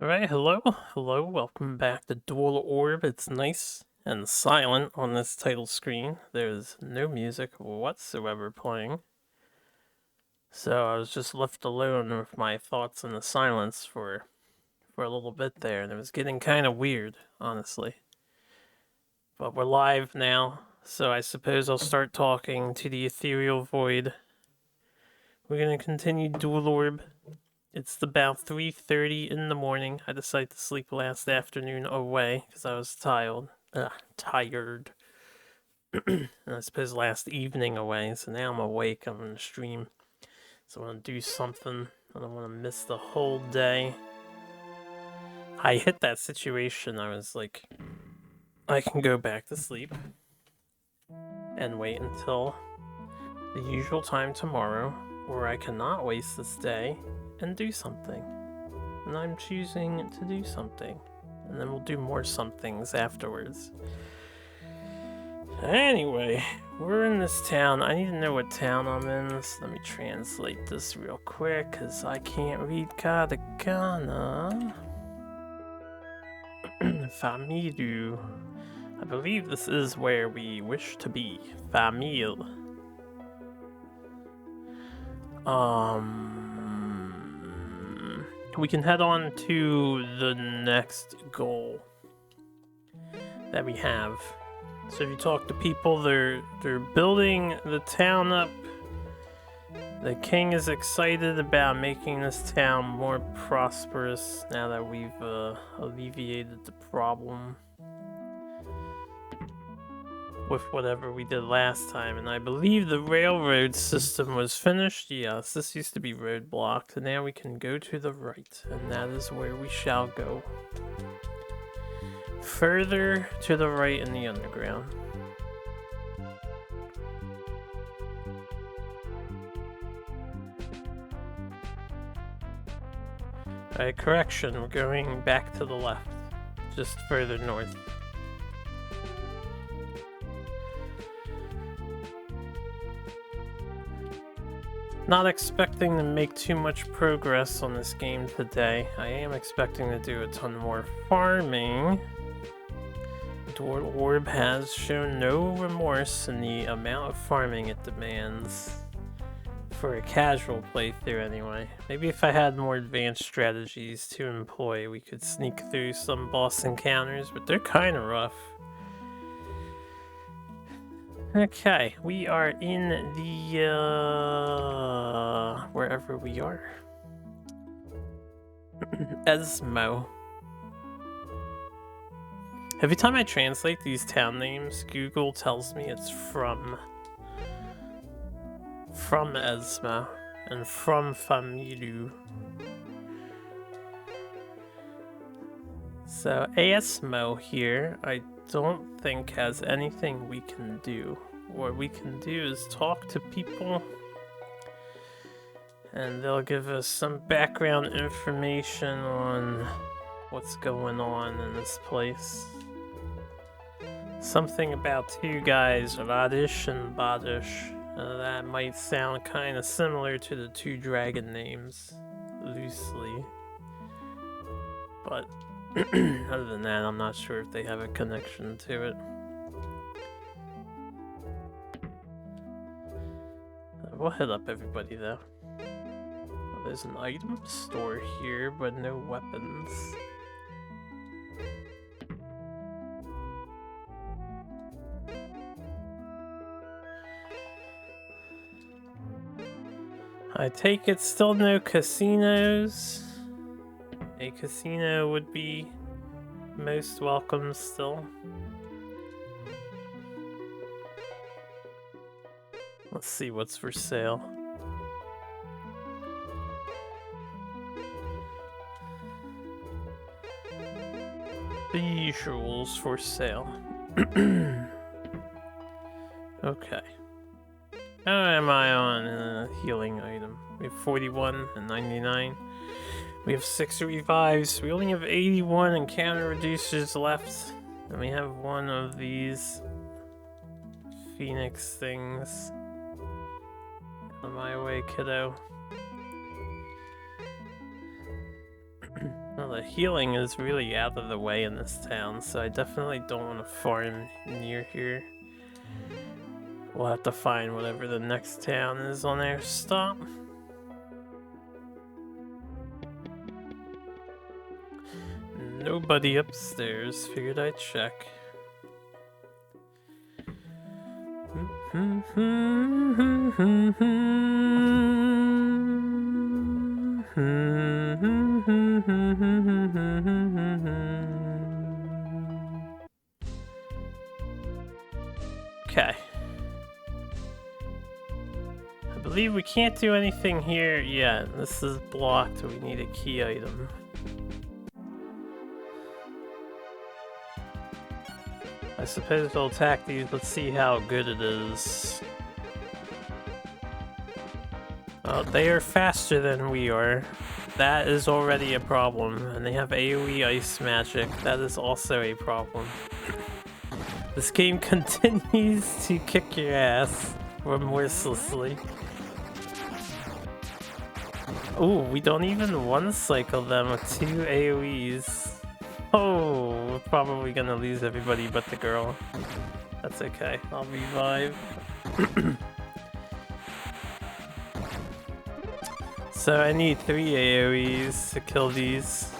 Alright, hello, welcome back to Dual Orb. It's nice and silent on this title screen. There's no music whatsoever playing. So I was just left alone with my thoughts in the silence for a little bit there, and it was getting kind of weird, honestly. But we're live now, so I suppose I'll start talking to the ethereal void. We're gonna continue Dual Orb. It's about 3:30 in the morning. I decided to sleep last afternoon away because I was tired. And I suppose last evening away, so now I'm awake. I'm gonna stream. So I want to do something. I don't want to miss the whole day. I hit that situation. I was like, I can go back to sleep and wait until the usual time tomorrow, or I cannot waste this day and do something. And I'm choosing to do something. And then we'll do more somethings afterwards. Anyway, we're in this town. I need to know what town I'm in. So let me translate this real quick, because I can't read katakana. Familu. I believe this is where we wish to be. Famil. We can head on to the next goal that we have. So if you talk to people, they're building the town up. The king is excited about making this town more prosperous now that we've alleviated the problem with whatever we did last time. And I believe the railroad system was finished. Yes, this used to be roadblocked, and now we can go to the right, and that is where we shall go. Further to the right in the underground. Alright, correction, we're going back to the left. Just further north. Not expecting to make too much progress on this game today. I am expecting to do a ton more farming. Dual Orb has shown no remorse in the amount of farming it demands. For a casual playthrough anyway. Maybe if I had more advanced strategies to employ, we could sneak through some boss encounters, but they're kind of rough. Okay, we are in the, wherever we are. Esmo. Every time I translate these town names, Google tells me it's from Esma and from Familu. So Esmo here, I don't think has anything we can do. What we can do is talk to people, and they'll give us some background information on what's going on in this place. Something about two guys, Radish and Badish. That might sound kind of similar to the two dragon names, loosely. But other than that, I'm not sure if they have a connection to it. We'll head up everybody though. Well, there's an item store here, but no weapons. I take it still no casinos. A casino would be most welcome still. Let's see what's for sale. The usuals for sale. Okay. How am I on a healing item? We have 41 and 99. We have 6 revives. We only have 81 encounter reducers left. And we have one of these phoenix things. On my way, kiddo. Well, the healing is really out of the way in this town, so I definitely don't want to farm near here. We'll have to find whatever the next town is on our stop. Nobody upstairs. Figured I'd check. Okay. I believe we can't do anything here yet. This is blocked. We need a key item. I suppose we'll attack these. Let's see how good it is. Oh, they are faster than we are. That is already a problem. And they have AoE ice magic. That is also a problem. This game continues to kick your ass remorselessly. Ooh, we don't even one-cycle them with 2 AoEs. Oh, we're probably gonna lose everybody but the girl. That's okay, I'll revive. So I need 3 AoEs to kill these.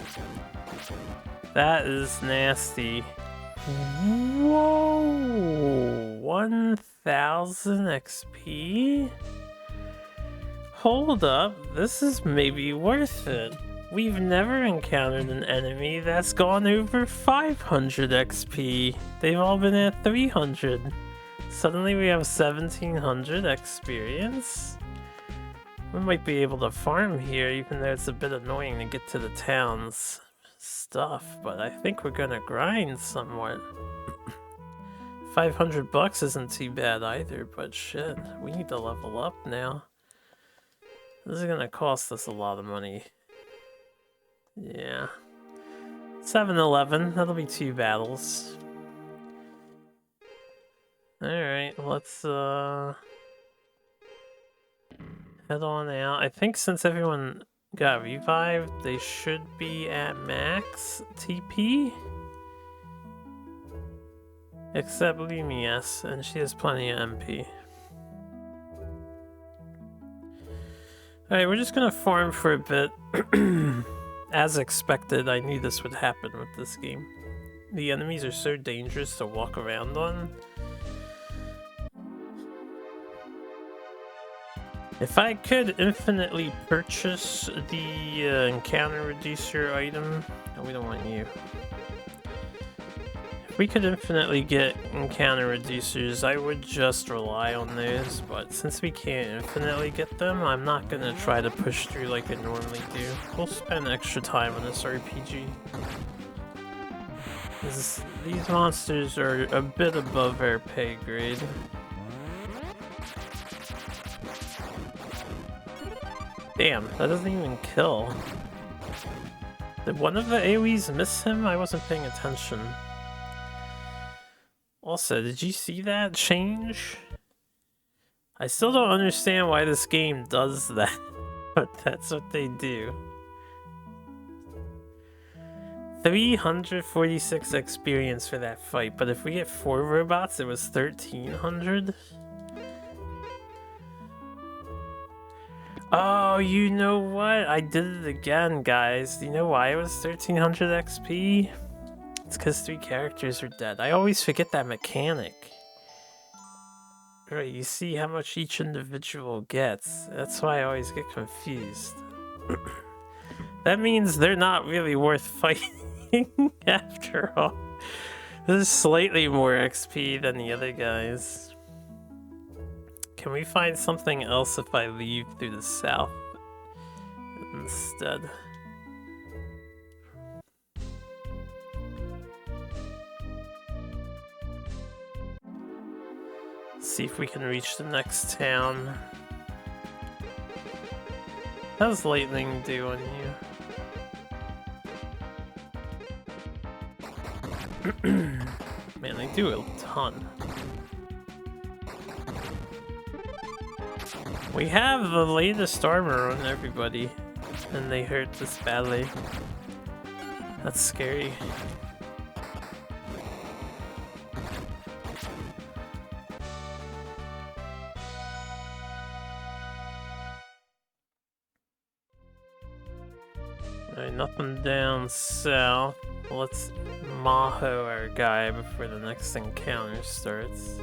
That is nasty. Whoa! 1000 XP? Hold up, this is maybe worth it. We've never encountered an enemy that's gone over 500 XP. They've all been at 300. Suddenly we have 1700 experience. We might be able to farm here, even though it's a bit annoying to get to the town's stuff, but I think we're gonna grind somewhat. 500 bucks isn't too bad either, but shit, we need to level up now. This is gonna cost us a lot of money. Yeah. 7-11, that'll be 2 battles. Alright, let's head on out. I think since everyone got revived, they should be at max TP. Except Lumi, yes, and she has plenty of MP. Alright, we're just gonna farm for a bit. As expected, I knew this would happen with this game. The enemies are so dangerous to walk around on. If I could infinitely purchase the encounter reducer item... No, we don't want you. If we could infinitely get encounter reducers, I would just rely on those, but since we can't infinitely get them, I'm not gonna try to push through like I normally do. We'll spend extra time on this RPG. These monsters are a bit above our pay grade. Damn, that doesn't even kill. Did one of the AoEs miss him? I wasn't paying attention. Also, did you see that change? I still don't understand why this game does that, but that's what they do. 346 experience for that fight, but if we get 4 robots, it was 1300? Oh, you know what? I did it again, guys. Do you know why it was 1300 XP? It's because 3 characters are dead. I always forget that mechanic. Right, you see how much each individual gets. That's why I always get confused. That means they're not really worth fighting after all. This is slightly more XP than the other guys. Can we find something else if I leave through the south instead? See if we can reach the next town. How's lightning do on you? Man, they do a ton. We have the latest armor on everybody, and they hurt us badly. That's scary. Alright, nothing down south. Let's Maho our guy before the next encounter starts.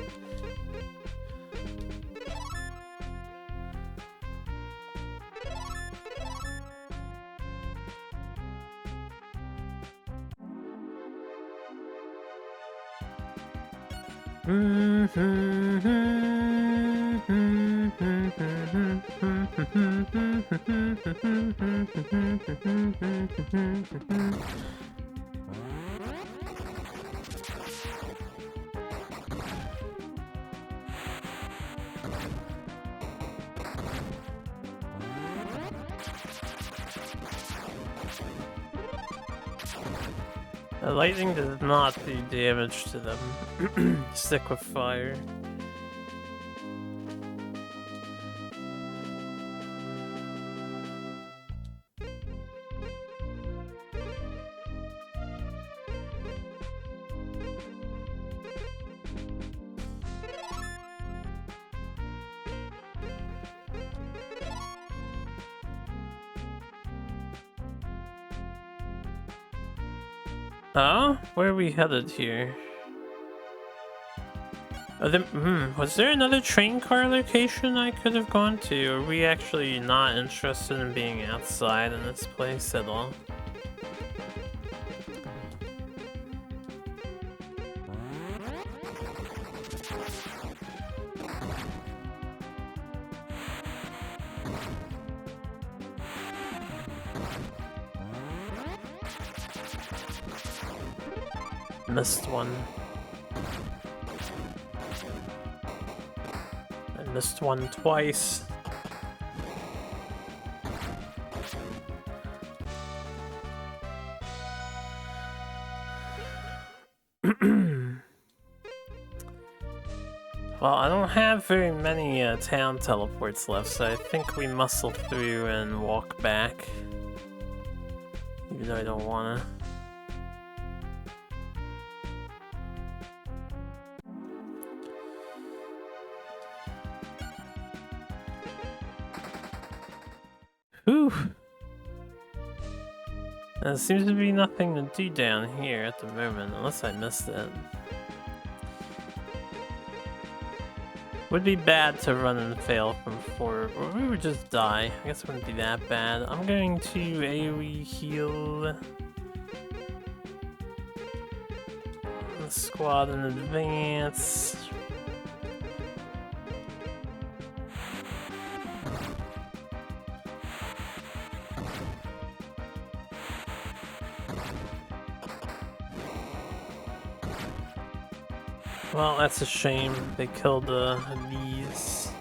The lightning does not do damage to them. Stick with fire. Oh? Where are we headed here? Was there another train car location I could have gone to? Are we actually not interested in being outside in this place at all? Missed one. I missed one twice. Well, I don't have very many town teleports left, so I think we muscle through and walk back. Even though I don't wanna. Whew. There seems to be nothing to do down here at the moment, unless I missed it. Would be bad to run and fail from 4, or we would just die. I guess it wouldn't be that bad. I'm going to AoE heal the squad in advance. Well, that's a shame. They killed these.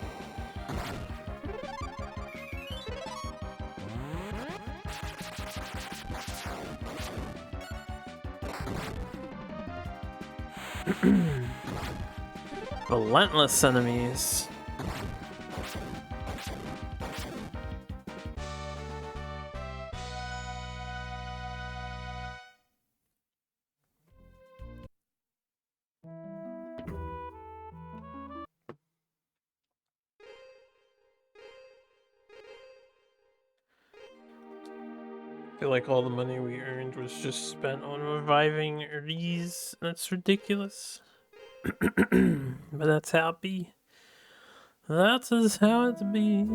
Relentless enemies. I feel like all the money we earned was just spent on reviving these. That's ridiculous. But that's how it be. That is how it be.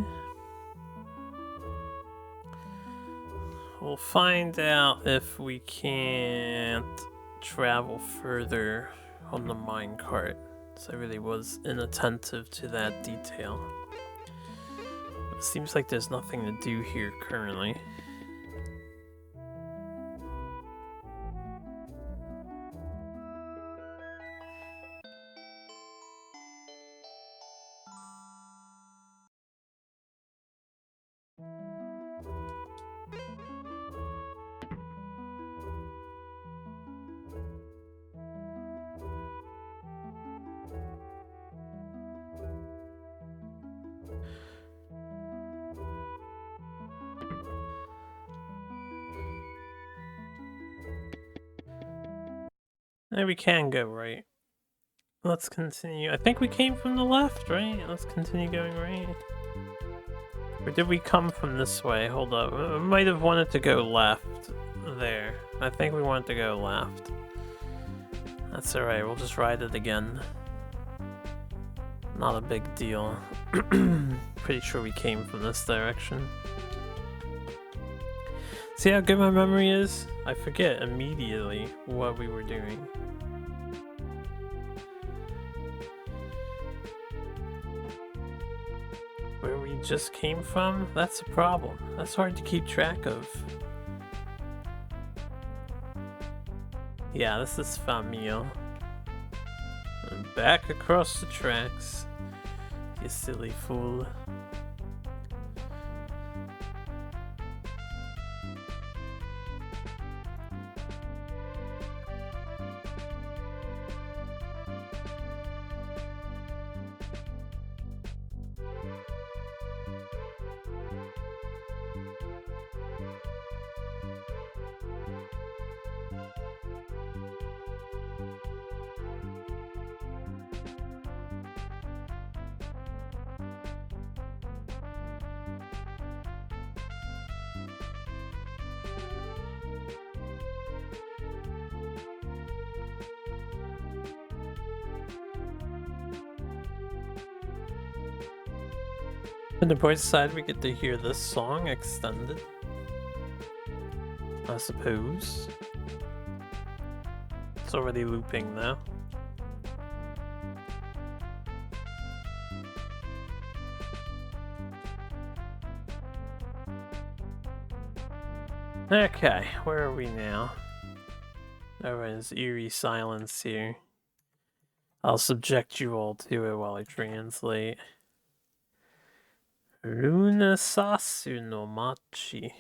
We'll find out if we can't travel further on the minecart. So I really was inattentive to that detail. It seems like there's nothing to do here currently. There we can go right. Let's continue. I think we came from the left, right? Let's continue going right. Or did we come from this way? Hold up. We might have wanted to go left there. I think we wanted to go left. That's alright, we'll just ride it again. Not a big deal. Pretty sure we came from this direction. See how good my memory is? I forget immediately what we were doing. Where we just came from? That's a problem. That's hard to keep track of. Yeah, this is Famille. And back across the tracks. You silly fool. On the boys' side, we get to hear this song extended. I suppose. It's already looping though. Okay, where are we now? Everyone's eerie silence here. I'll subject you all to it while I translate. Runesasu no Machi.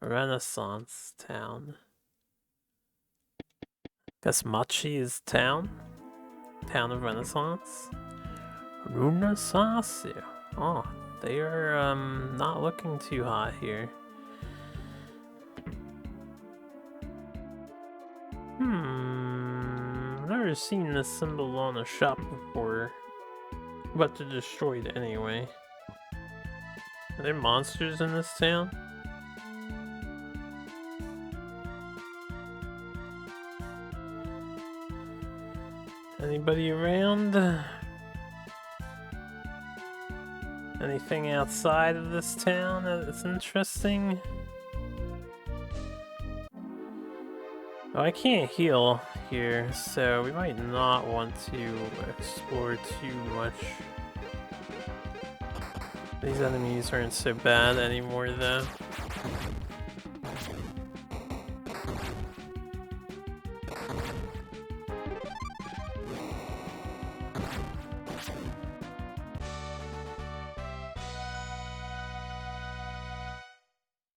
Renaissance town. Guess Machi is town? Town of Renaissance? Runesasu. Oh, they are not looking too hot here. I've never seen this symbol on a shop before. But to destroy it anyway. Are there monsters in this town? Anybody around? Anything outside of this town that's interesting? Oh, I can't heal here, so we might not want to explore too much. These enemies aren't so bad anymore, though.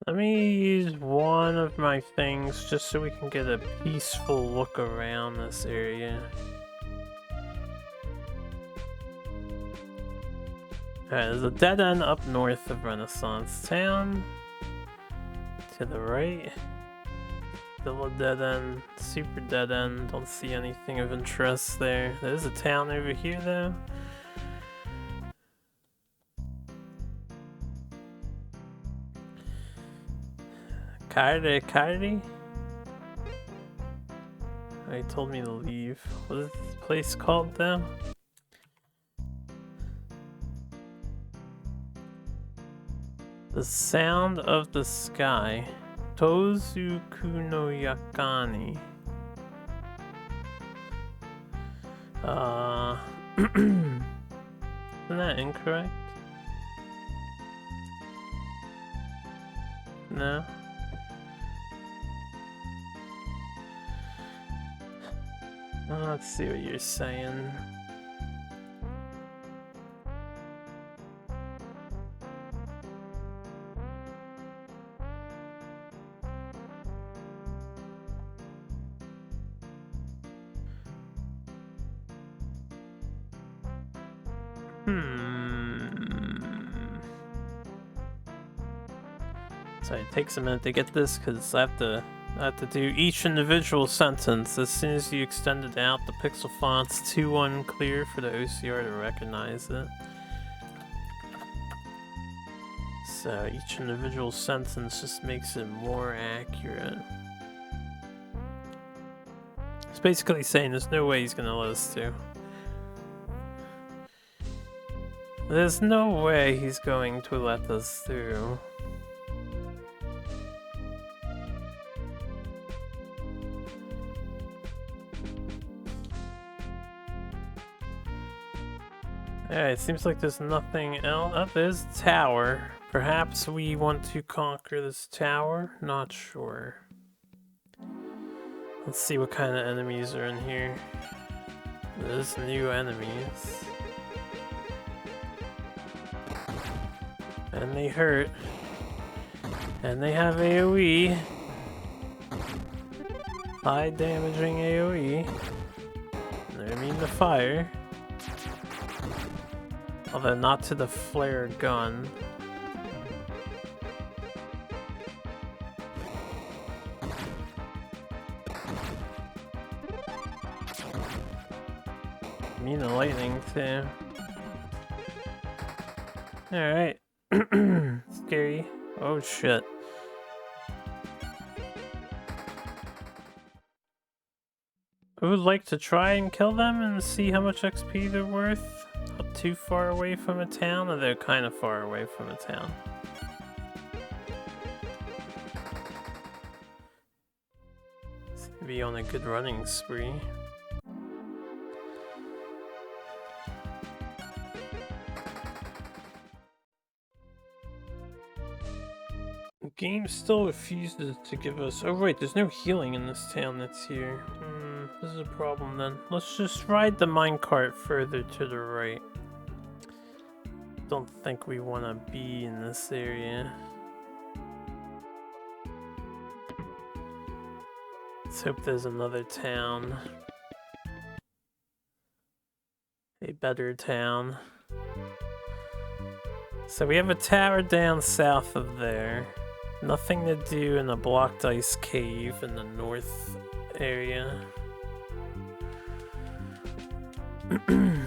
Let me use one of my things just so we can get a peaceful look around this area. Alright, there's a dead end up north of Renaissance Town. To the right. Still a dead end. Super dead end. Don't see anything of interest there. There's a town over here though. Kairi? Oh, he told me to leave. What is this place called though? The sound of the sky. Tozuku no Yakani. Isn't that incorrect? No? Let's see what you're saying. So it takes a minute to get this because I have to I have to do each individual sentence. As soon as you extend it out, the pixel font's too unclear for the OCR to recognize it. So each individual sentence just makes it more accurate. It's basically saying there's no way he's gonna let us through. There's no way he's going to let us through. Alright, seems like there's nothing else. Oh, there's a tower. Perhaps we want to conquer this tower? Not sure. Let's see what kind of enemies are in here. There's new enemies. And they hurt. And they have AoE. High damaging AoE. They're immune to fire. Although not to the flare gun. Immune to lightning too. Alright. Scary. Oh shit. I would like to try and kill them and see how much XP they're worth. Not too far away from a town, or they're kind of far away from a town. Seem to be on a good running spree. The game still refuses to give us... Oh right, there's no healing in this town that's here. This is a problem then. Let's just ride the minecart further to the right. Don't think we want to be in this area. Let's hope there's another town. A better town. So we have a tower down south of there. Nothing to do in a blocked ice cave in the north area.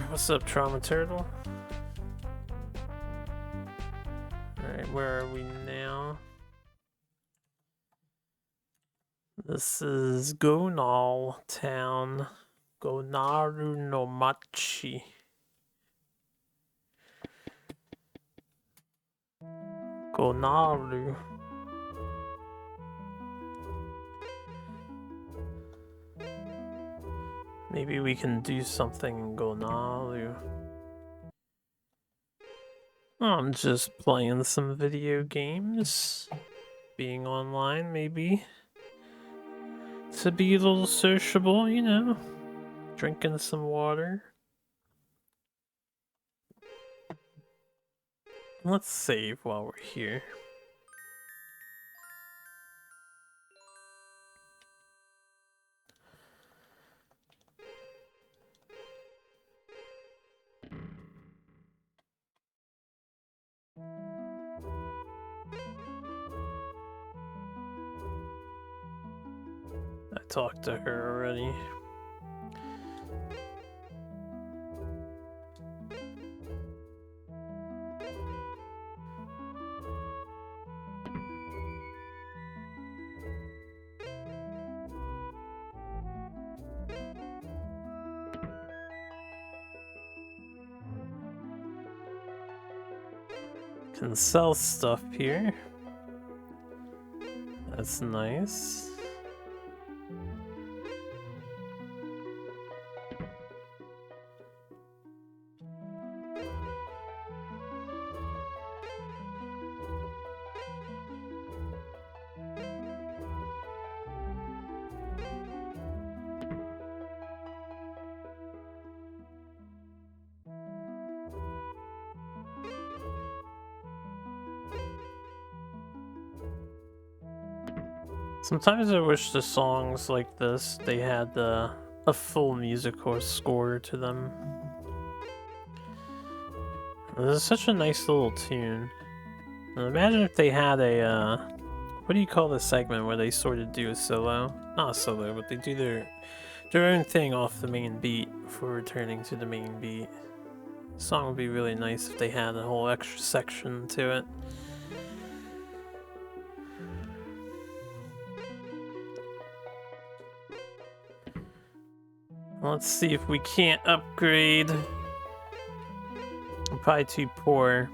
What's up, Trauma Turtle? Alright, where are we now? This is Gonal Town. Gonaru no Machi. Gonaru. Maybe we can do something in Gonaru. I'm just playing some video games. Being online, maybe. To be a little sociable, you know. Drinking some water. Let's save while we're here. I talked to her already. Can sell stuff here. That's nice. Sometimes I wish the songs like this, they had a full musical score to them. This is such a nice little tune. And imagine if they had a What do you call this segment where they sort of do a solo? Not a solo, but they do their own thing off the main beat before returning to the main beat. The song would be really nice if they had a whole extra section to it. Let's see if we can't upgrade. I'm probably too poor.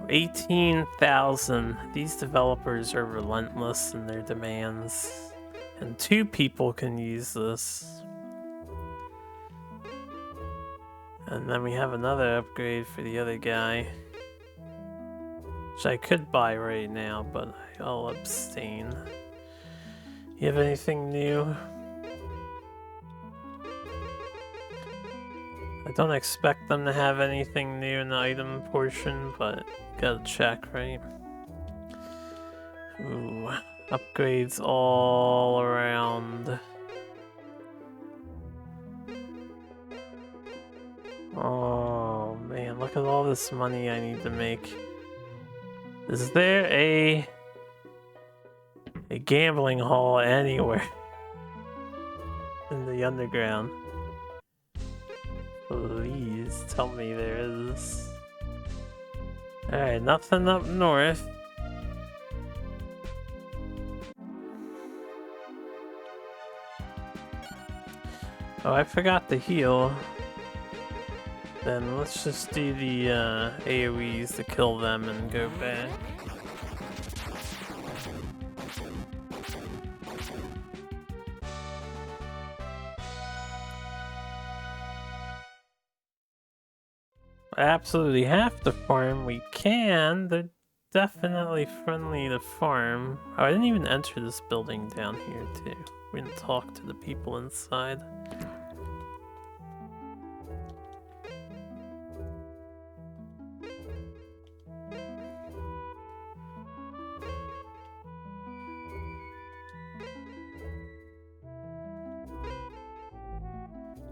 18,000. These developers are relentless in their demands. And 2 people can use this. And then we have another upgrade for the other guy. Which I could buy right now, but I'll abstain. You have anything new? I don't expect them to have anything new in the item portion, but gotta check, right? Ooh, upgrades all around. Oh man, look at all this money I need to make. Is there a gambling hall anywhere in the underground? Please tell me there is. Alright, nothing up north. Oh, I forgot to heal. Then let's just do the AoEs to kill them and go back. I absolutely have to farm. We can. They're definitely friendly to farm. Oh, I didn't even enter this building down here too. We didn't talk to the people inside.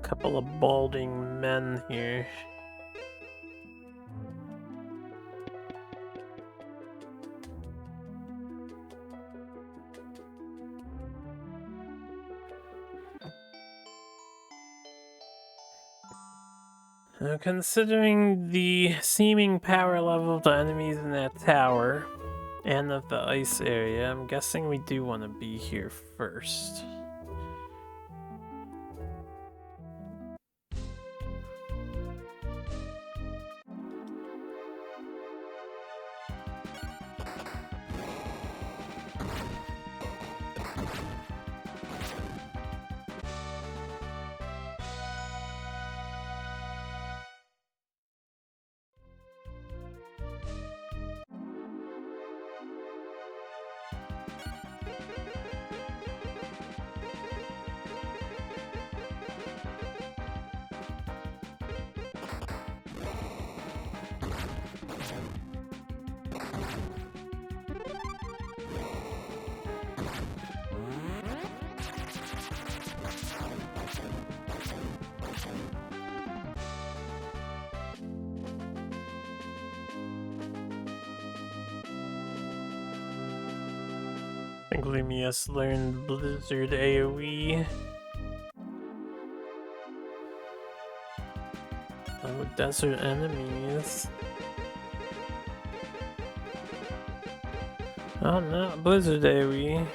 Couple of balding men here. Now, considering the seeming power level of the enemies in that tower and of the ice area, I'm guessing we do want to be here first. I think Lumius learned Blizzard AoE. Oh, desert enemies. Oh no, Blizzard AoE.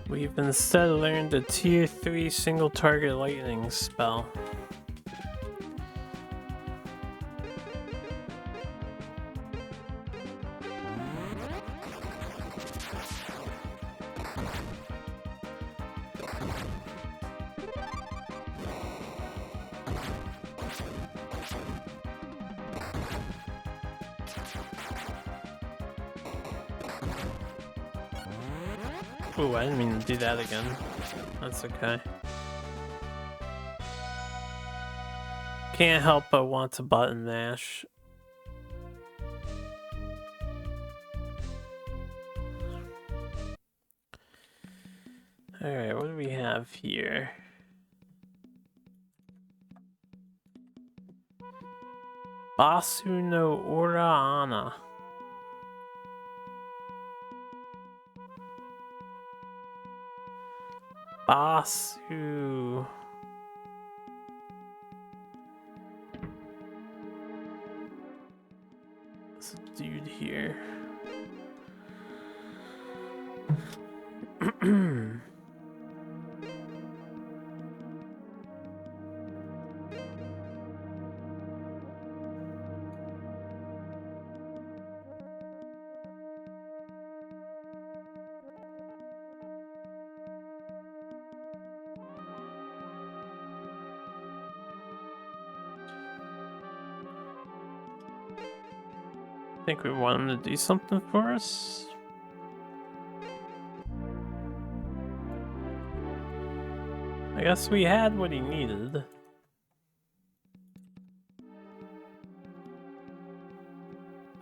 We've instead learned a tier 3 single target lightning spell. Ooh, I didn't mean to do that again. That's okay. Can't help but want to button mash. Alright, what do we have here? Basu no Ora Ana. Basu. There's a dude here. I think we want him to do something for us. I guess we had what he needed.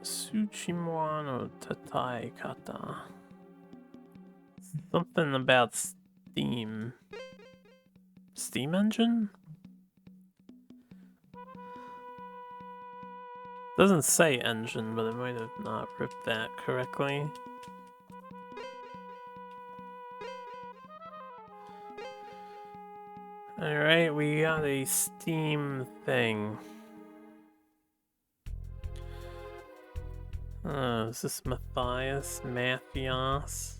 Tsuchimwa no Tatai Kata. Something about Steam. Steam engine? Doesn't say engine, but I might have not ripped that correctly. Alright, we got a Steam thing. Is this Matthias? Mathias?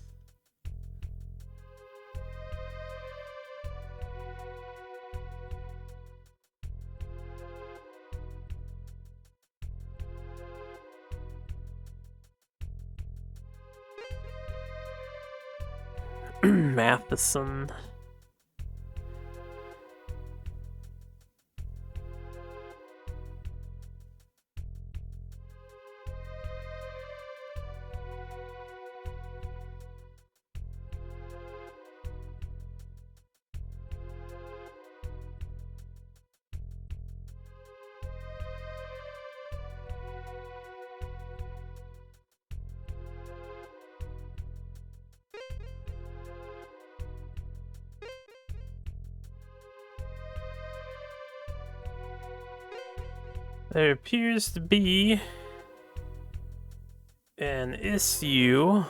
Matheson. There appears to be an issue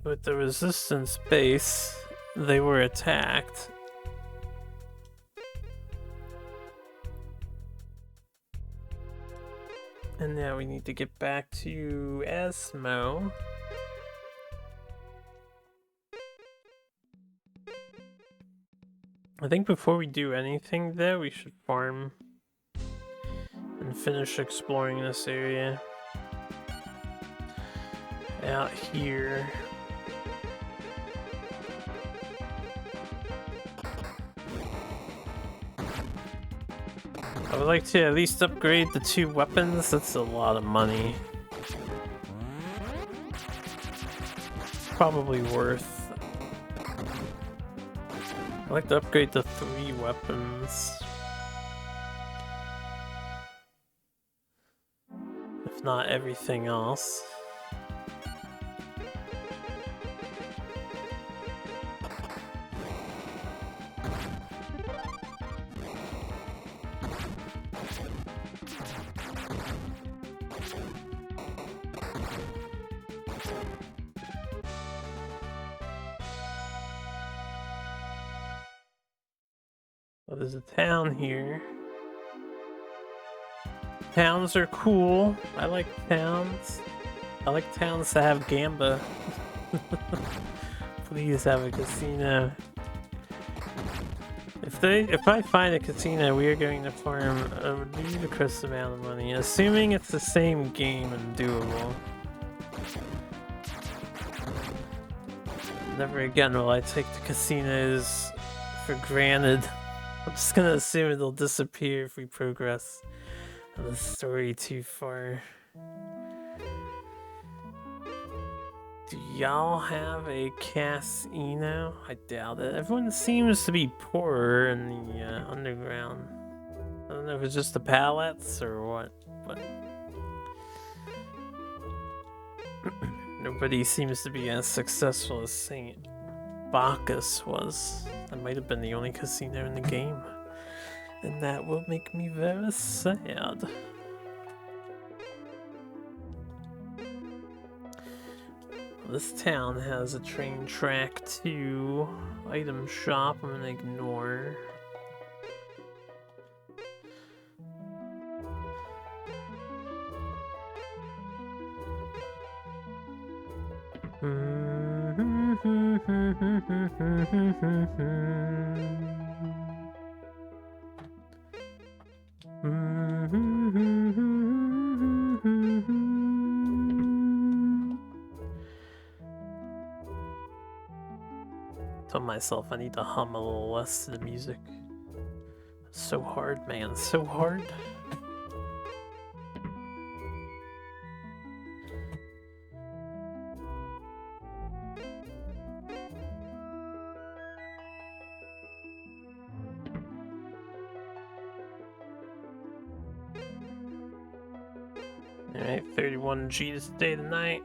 with the resistance base. They were attacked. And now we need to get back to Asmo. I think before we do anything though, we should farm and finish exploring this area. Out here. I would like to at least upgrade the 2 weapons. That's a lot of money. Probably worth. I'd like to upgrade the 3 weapons. If not everything else. Well, there's a town here. Towns are cool. I like towns. I like towns that have gamba. Please have a casino. If I find a casino, we are going to farm a ludicrous amount of money, assuming it's the same game and doable. Never again will I take the casinos for granted. I'm just gonna assume it'll disappear if we progress the story too far. Do y'all have a casino? I doubt it. Everyone seems to be poorer in the underground. I don't know if it's just the pallets or what, but nobody seems to be as successful as St. Bacchus was. That might have been the only casino in the game. And that will make me very sad. This town has a train track too. Item shop, I'm gonna ignore. Tell myself I need to hum a little less to the music. It's so hard, man, so hard. Alright, 31G to stay tonight.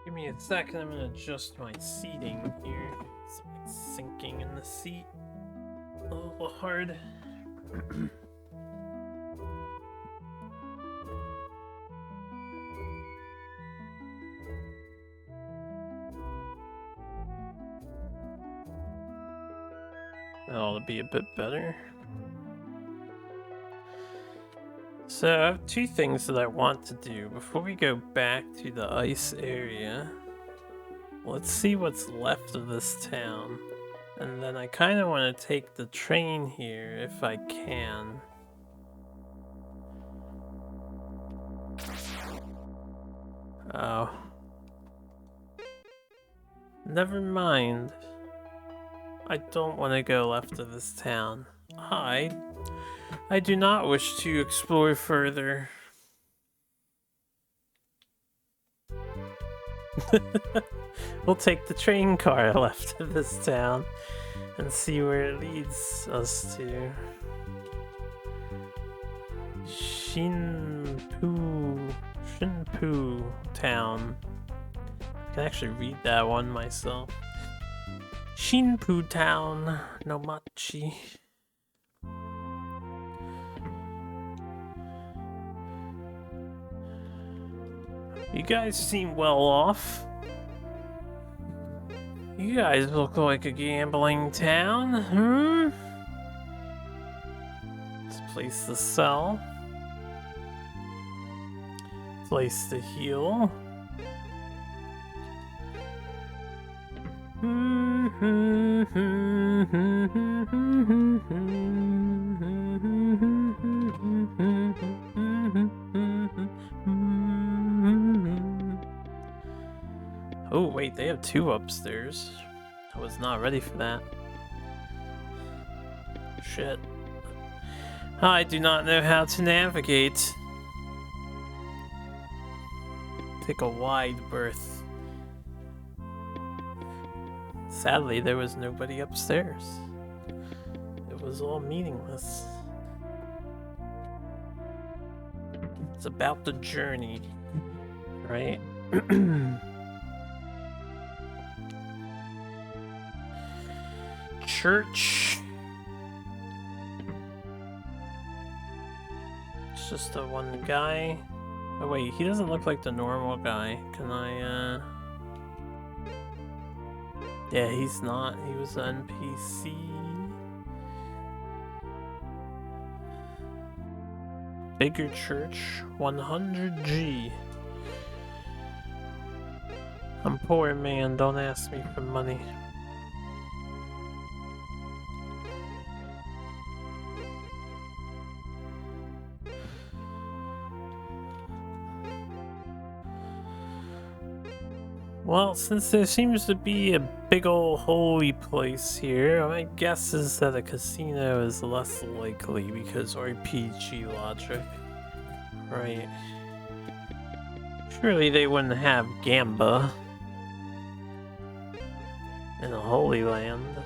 Give me a second, I'm gonna adjust my seating here. It's like sinking in the seat a little hard. That ought to be a bit better. So I have two things that I want to do before we go back to the ice area. Let's see what's left of this town. And then I kind of want to take the train here if I can. Oh. Never mind. I don't want to go left of this town. I do not wish to explore further. We'll take the train car left of this town and see where it leads us to. Shinpu town. I can actually read that one myself. Shinpu town, no machi. You guys seem well off. You guys look like a gambling town, It's a place to sell. Place to heal. Oh wait, they have two upstairs. I was not ready for that. Shit. I do not know how to navigate. Take a wide berth. Sadly, there was nobody upstairs. It was all meaningless. It's about the journey, right? Church. It's just the one guy. Oh wait, he doesn't look like the normal guy. Can I, Yeah, he's not. He was an NPC. Bigger church, 100G. I'm poor, man. Don't ask me for money. Well, since there seems to be a big ol' holy place here, my guess is that a casino is less likely because RPG logic. Right. Surely they wouldn't have Gamba in a Holy Land.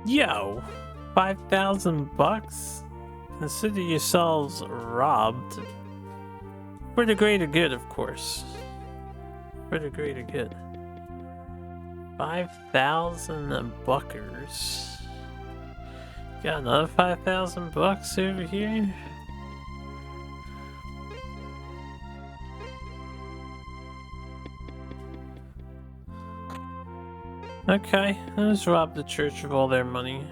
Yo! $5,000 bucks? Consider yourselves robbed. For the greater good, of course. For the greater good. 5,000 buckers. Got another 5,000 bucks over here? Okay, let's rob the church of all their money.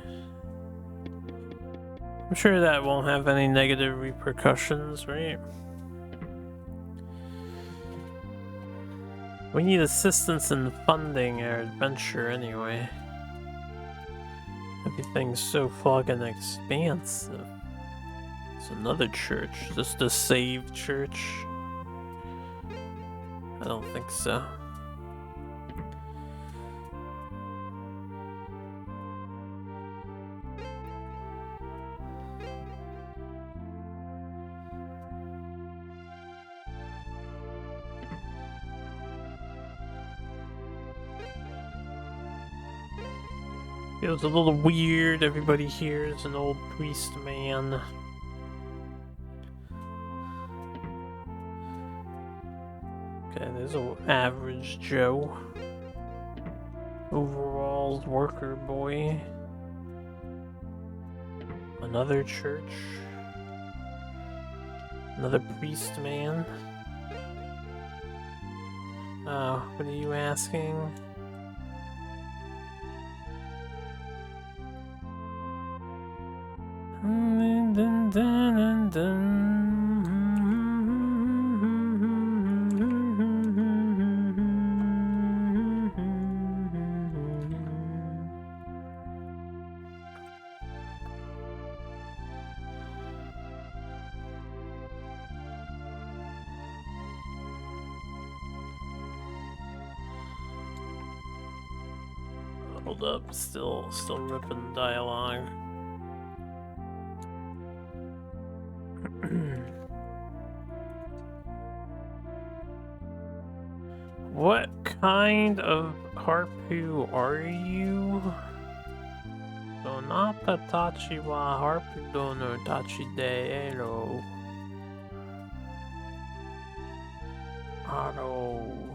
I'm sure that won't have any negative repercussions, right? We need assistance in funding our adventure anyway. Everything's so fucking expansive. It's another church. Just a saved church? I don't think so. Feels a little weird. Everybody here is an old priest man. Okay, there's an average Joe. Overalls worker boy. Another church. Another priest man. What are you asking? Hold up, still ripping dialogue. What kind of harpu are you? Donata tachi wa harpu dono tachi de ero. Aro.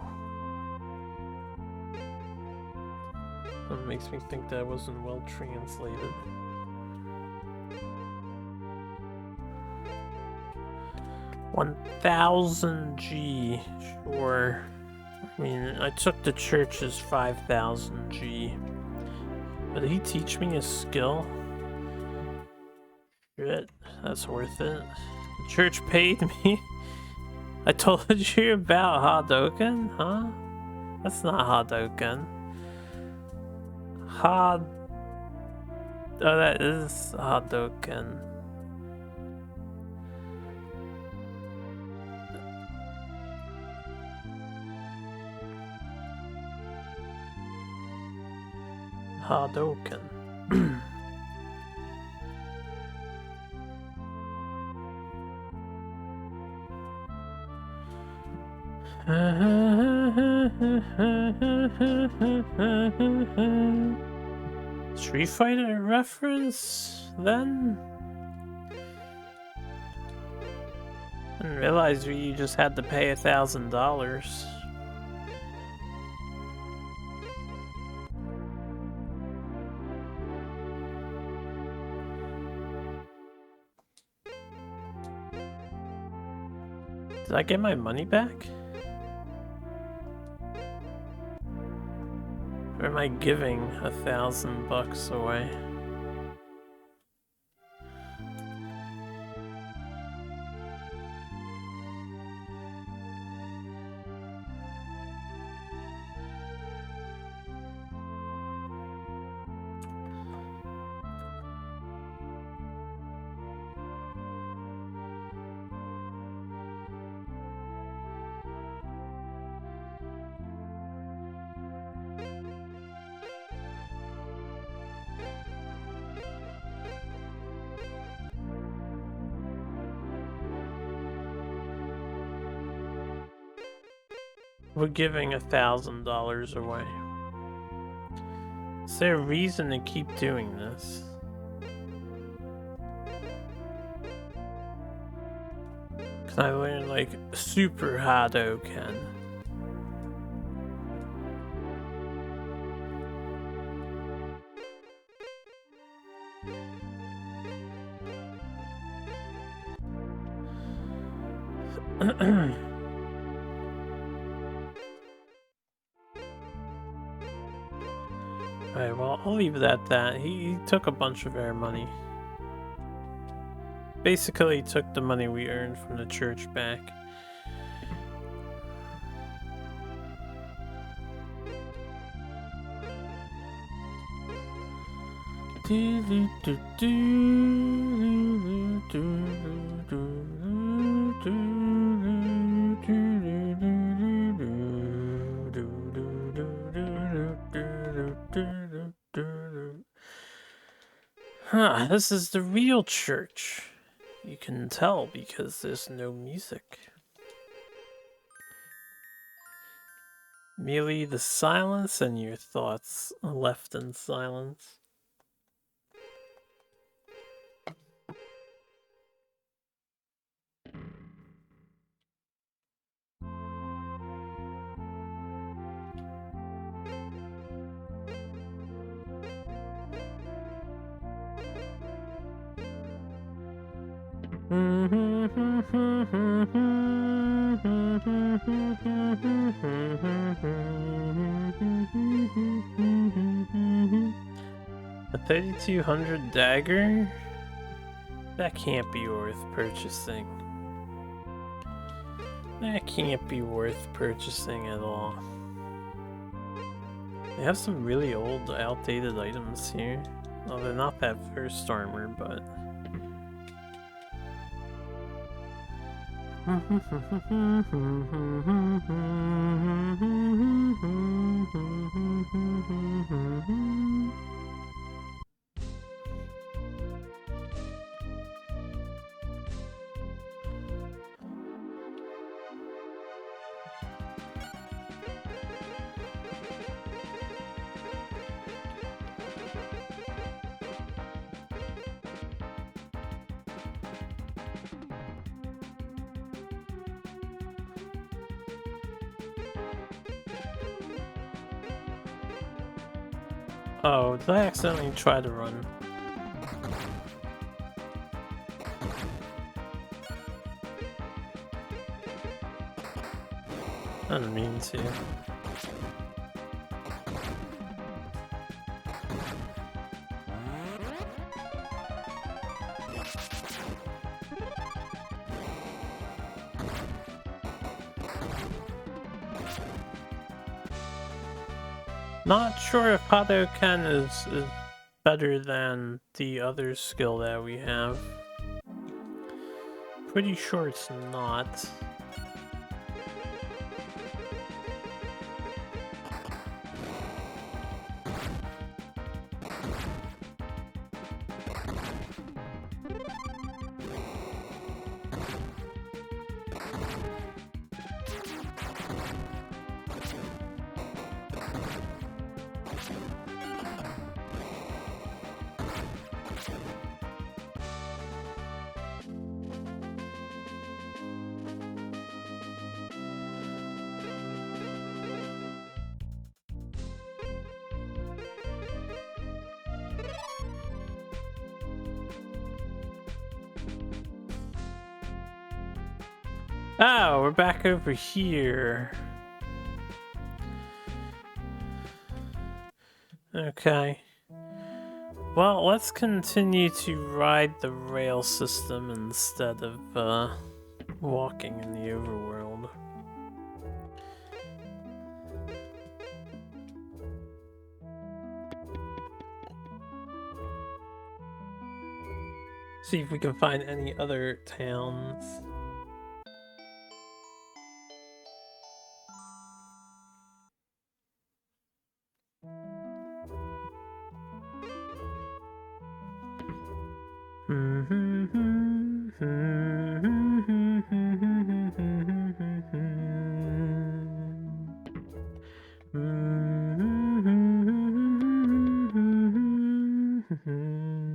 That makes me think that wasn't well translated. $1,000 G, sure. I mean, I took the church's 5,000 G. But did he teach me a skill? Shit, that's worth it. The church paid me. I told you about Hadoken, huh? That's not Hadoken. Oh, that is Hadoken. Hadoken. Street Fighter reference, then? I didn't realize you just had to pay $1,000. Did I get my money back? Or am I giving $1,000 away? We're giving $1,000 away. Is there a reason to keep doing this? I learned like Super Hadouken. Alright, well, I'll leave it at that. He took a bunch of our money. Basically, he took the money we earned from the church back. Huh, this is the real church. You can tell because there's no music. Merely the silence and your thoughts left in silence. A 3200 dagger? That can't be worth purchasing. That can't be worth purchasing at all. They have some really old, outdated items here. Well, they're not that first armor, but... Oh, did I accidentally try to run? I didn't mean to. Not sure if Hadouken is better than the other skill that we have. Pretty sure it's not. Oh, we're back over here. Okay. Well, let's continue to ride the rail system instead of walking in the overworld. See if we can find any other towns.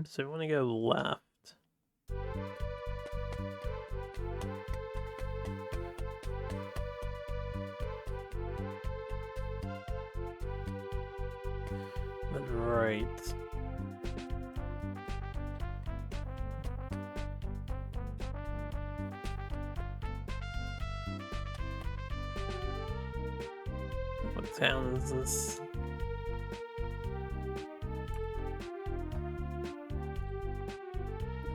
So we want to go left. Right. What town is this?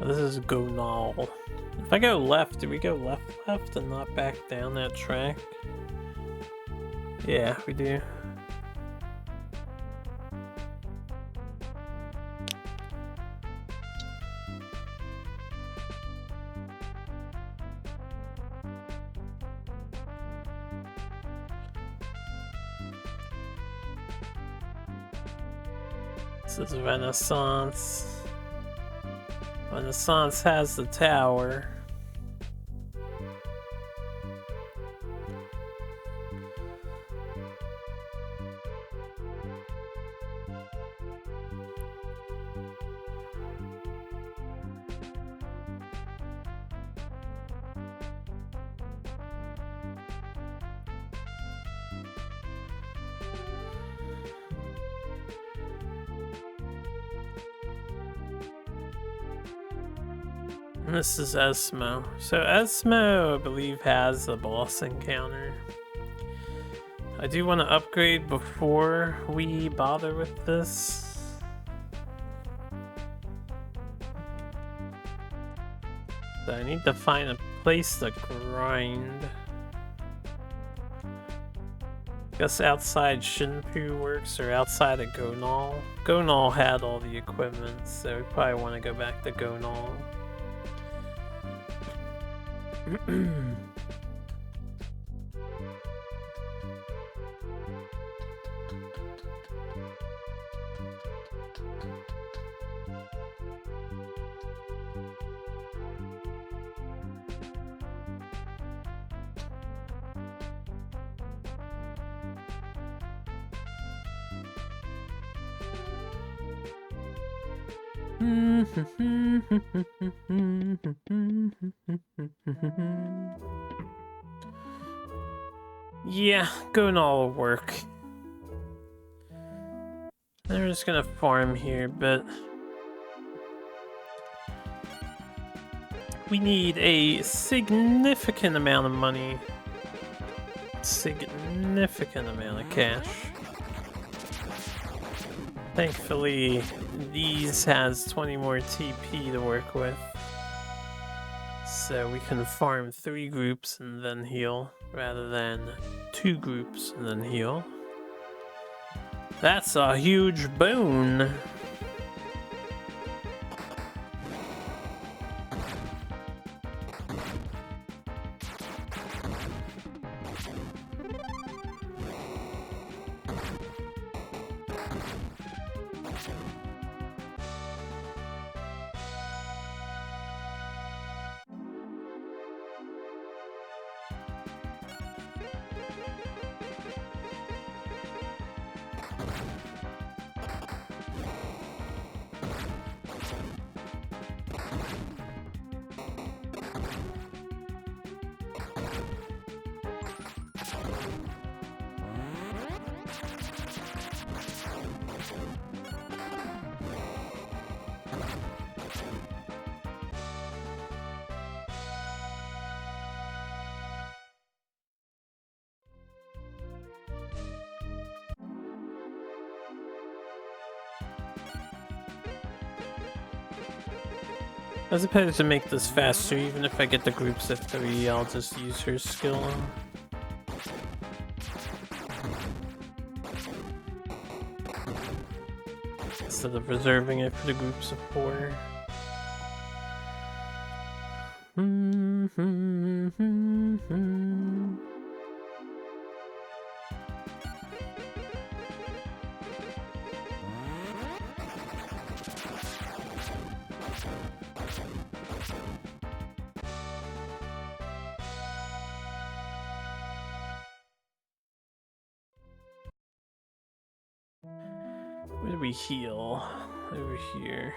Oh, this is Gonal. If I go left, do we go left and not back down that track? Yeah, we do. This is Renaissance. Renaissance has the tower. This is Esmo. So Esmo, I believe, has a boss encounter. I do want to upgrade before we bother with this. So I need to find a place to grind. Guess outside Shinpu works, or outside of Gonal. Gonal had all the equipment, so we probably want to go back to Gonal. Yeah, Gonal will work. They're just gonna farm here, but we need a significant amount of money. Significant amount of cash. Thankfully, these has 20 more TP to work with. So we can farm 3 groups and then heal, rather than 2 groups and then heal. That's a huge boon! I suppose to make this faster, even if I get the groups of 3, I'll just use her skill. Instead of reserving it for the groups of 4. Where do we heal? Over here.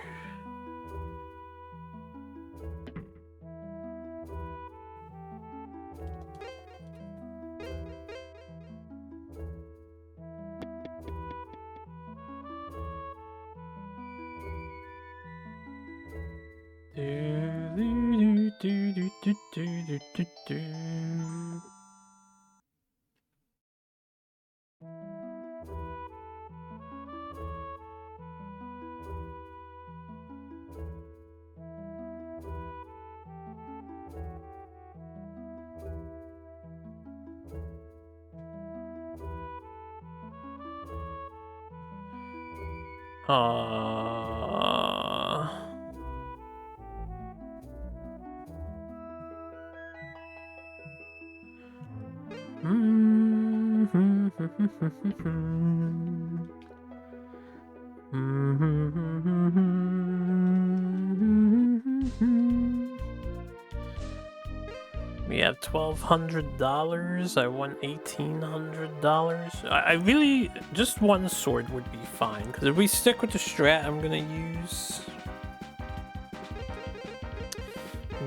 We have $1,200. I want $1,800. I really just one sword would be fine, because if we stick with the strat I'm gonna use,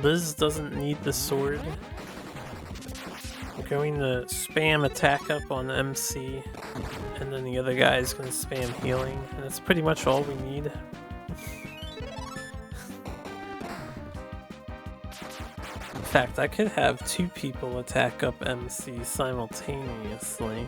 Liz doesn't need the sword. I'm going to spam attack up on MC, and then the other guy is gonna spam healing, and that's pretty much all we need. In fact, I could have 2 people attack up MC simultaneously.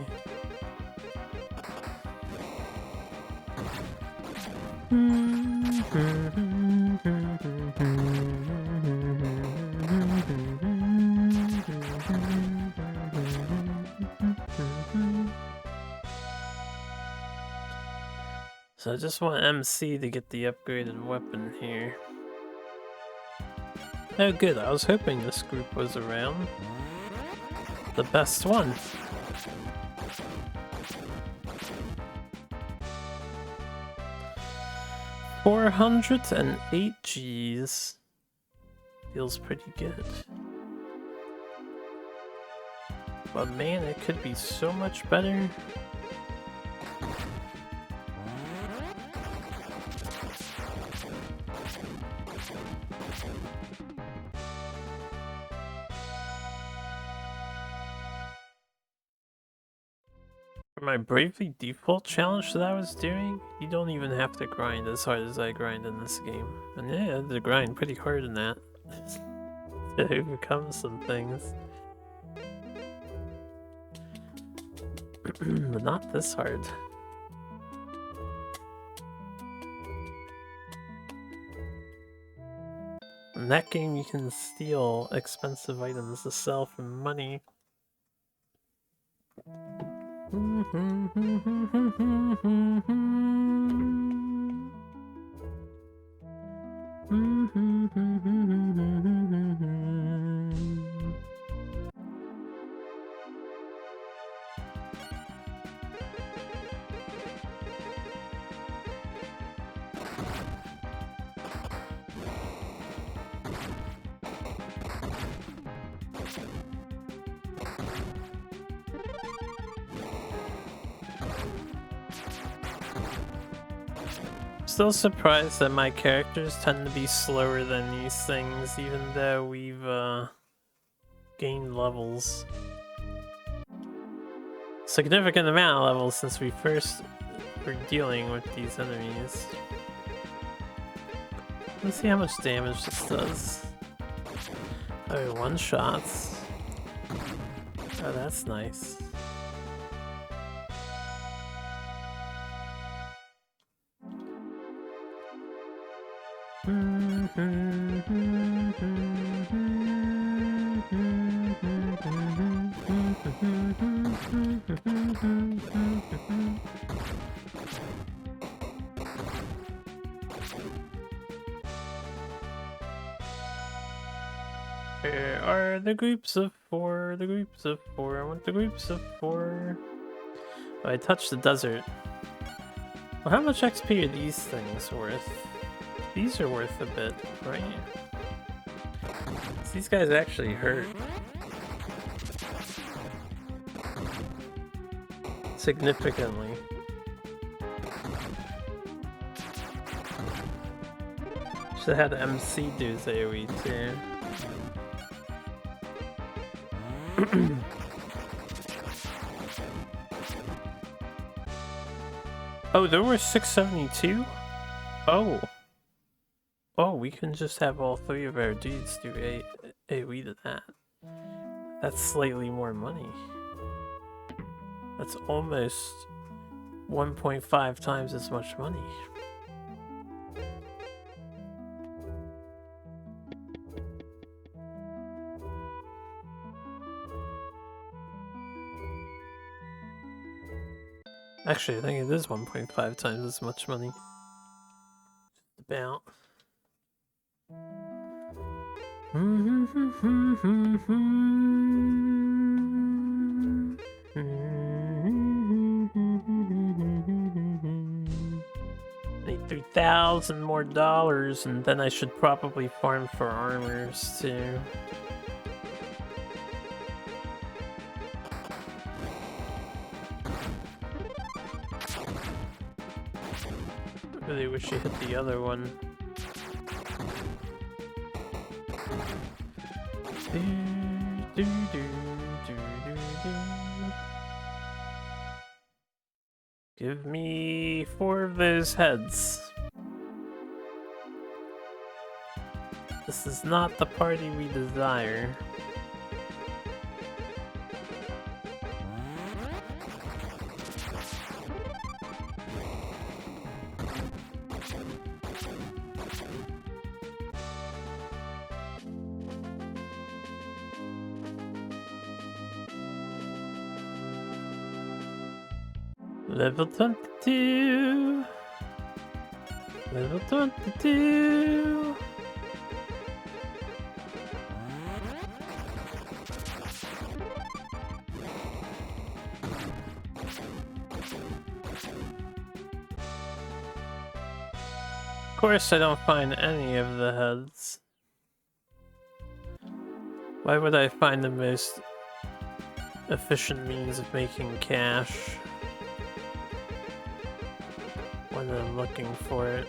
So I just want MC to get the upgraded weapon here. Oh good, I was hoping this group was around. The best one. $408 Gs. Feels pretty good. But man, it could be so much better. For my Bravely Default challenge that I was doing, you don't even have to grind as hard as I grind in this game. And yeah, I had to grind pretty hard in that to overcome some things. But not this hard. In that game you can steal expensive items to sell for money. Still surprised that my characters tend to be slower than these things, even though we've gained levels. Significant amount of levels since we first were dealing with these enemies. Let's see how much damage this does. Oh, one shots. Oh, that's nice. Where are the groups of 4? The groups of 4. I want the groups of 4. Oh, I touched the desert. Well, how much XP are these things worth? These are worth a bit, right? So these guys actually hurt. Significantly. Should have had MC do his AoE too. Oh, there were 672? Oh. Oh, we can just have all 3 of our dudes do AoE to that. That's slightly more money. That's almost 1.5 times as much money. Actually, I think it is 1.5 times as much money. Just about. Need 3,000 more dollars, and then I should probably farm for armors too. I really wish you hit the other one. Give me 4 of those heads. This is not the party we desire. Level 22. Level 22. Of course, I don't find any of the heads. Why would I find the most efficient means of making cash when I'm looking for it?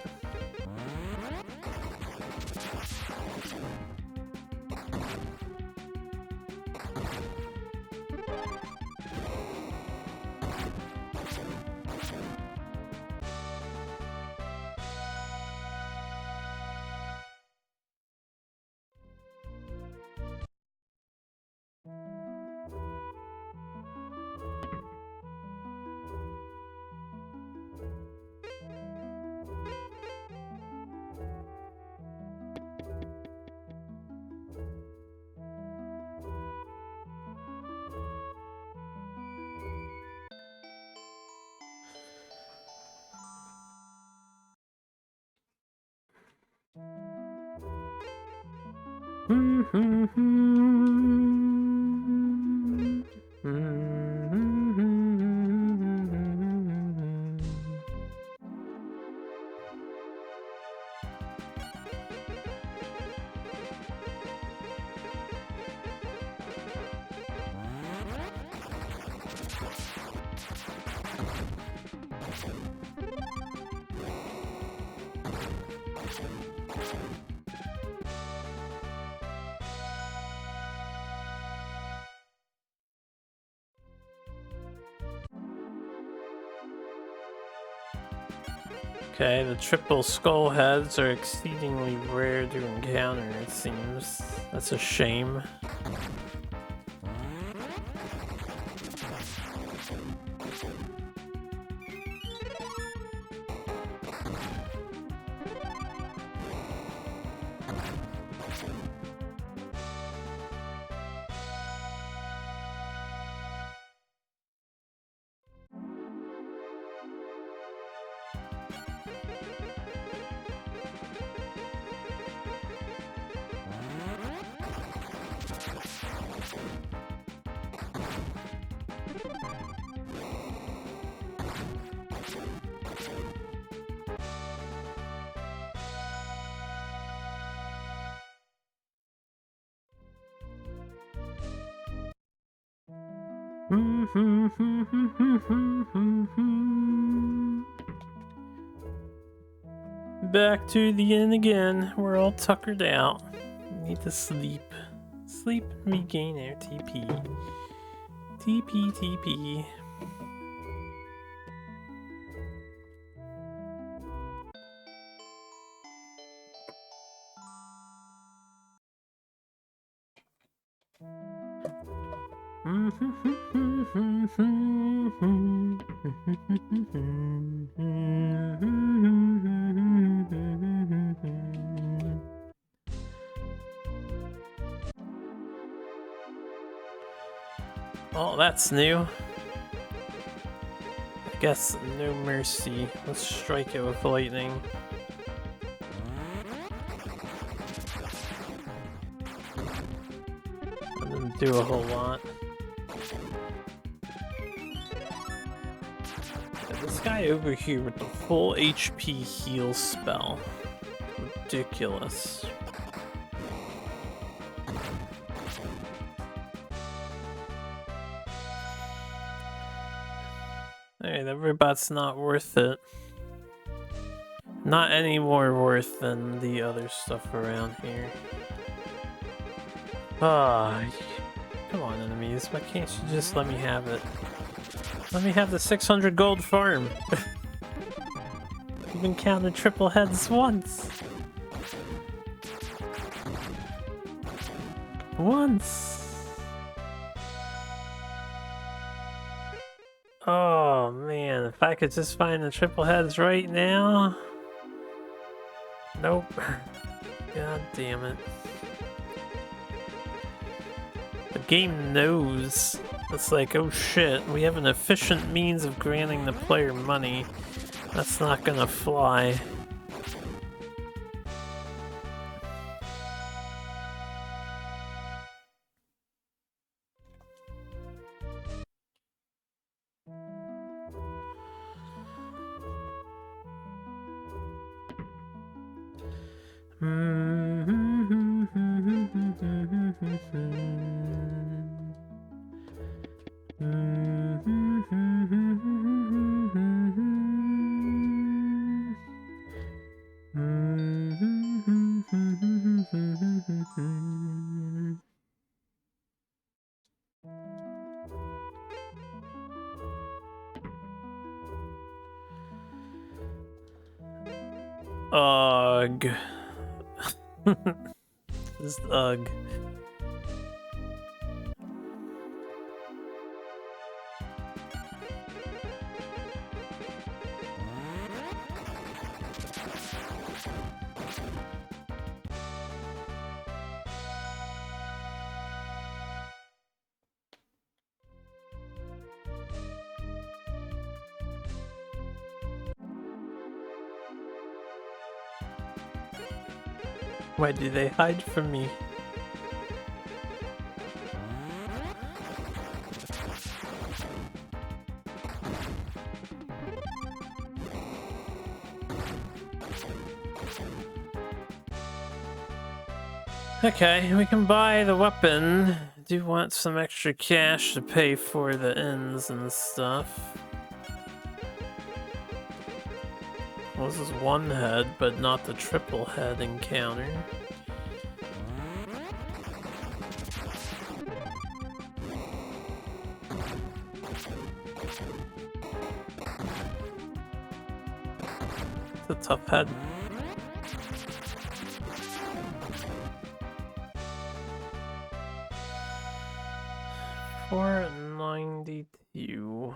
Okay, the triple skull heads are exceedingly rare to encounter, it seems. That's a shame. Back to the inn again. We're all tuckered out. We need to sleep. Sleep and regain our TP. TP. Oh, that's new. I guess no mercy. Let's strike it with lightning. That didn't do a whole lot. This guy over here with the full HP heal spell. Ridiculous. Hey, that robot's not worth it. Not any more worth than the other stuff around here. Ah, come on, enemies. Why can't you just let me have it? Let me have the 600 gold farm. You've been counting triple heads once. Once. Oh man, if I could just find the triple heads right now. Nope. God damn it. The game knows. It's like, oh shit, we have an efficient means of granting the player money. That's not gonna fly. Ugh. Just ugh. Why do they hide from me? Okay, we can buy the weapon. I do want some extra cash to pay for the ends and stuff. Well, this is one head, but not the triple head encounter. It's a tough head. $492.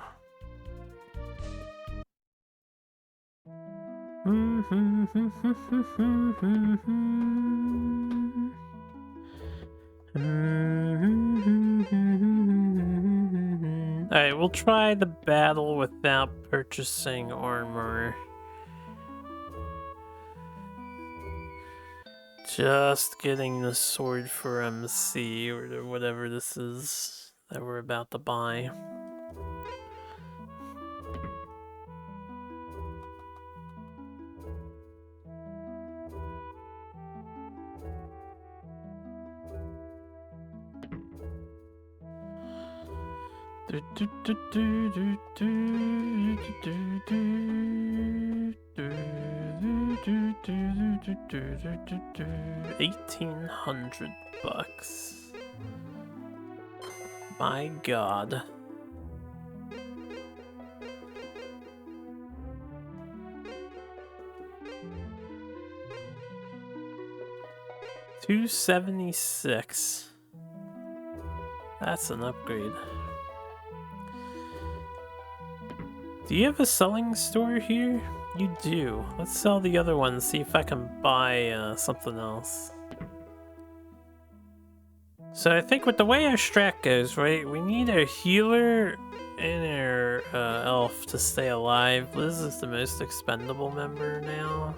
Alright, we'll try the battle without purchasing armor. Just getting the sword for MC or whatever this is that we're about to buy. $1,800. My God. $276. That's an upgrade. Do you have a selling store here? You do. Let's sell the other one and see if I can buy something else. So I think with the way our strat goes, right, we need our healer and our elf to stay alive. Liz is the most expendable member now.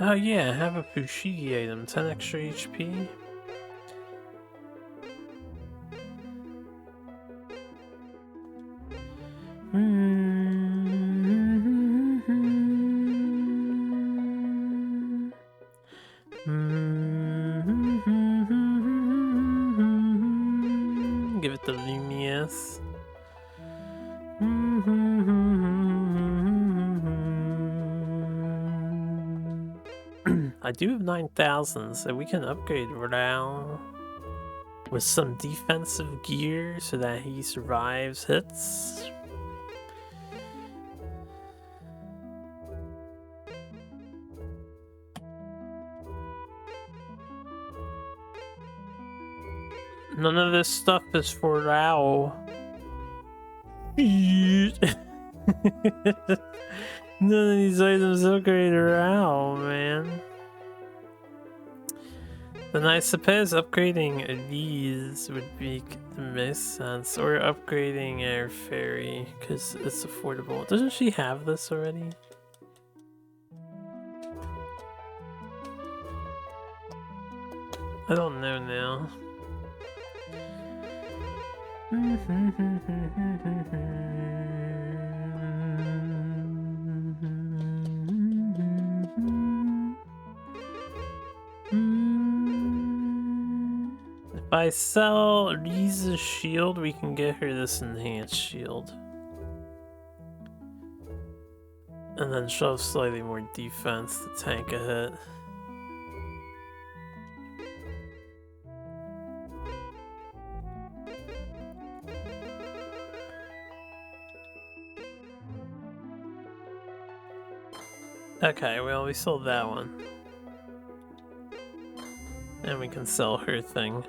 Oh yeah, have a Fushigi item, 10 extra HP. Give it the Lumious. I do have 9,000, so we can upgrade Rao with some defensive gear so that he survives hits. None of this stuff is for Rao. None of these items upgrade Rao, man. Then I suppose upgrading these would make the most sense, or upgrading our fairy, because it's affordable. Doesn't she have this already? I don't know now. If I sell Riza's shield, we can get her this enhanced shield. And then she'll have slightly more defense to tank a hit. Okay, well, we sold that one. And we can sell her thing.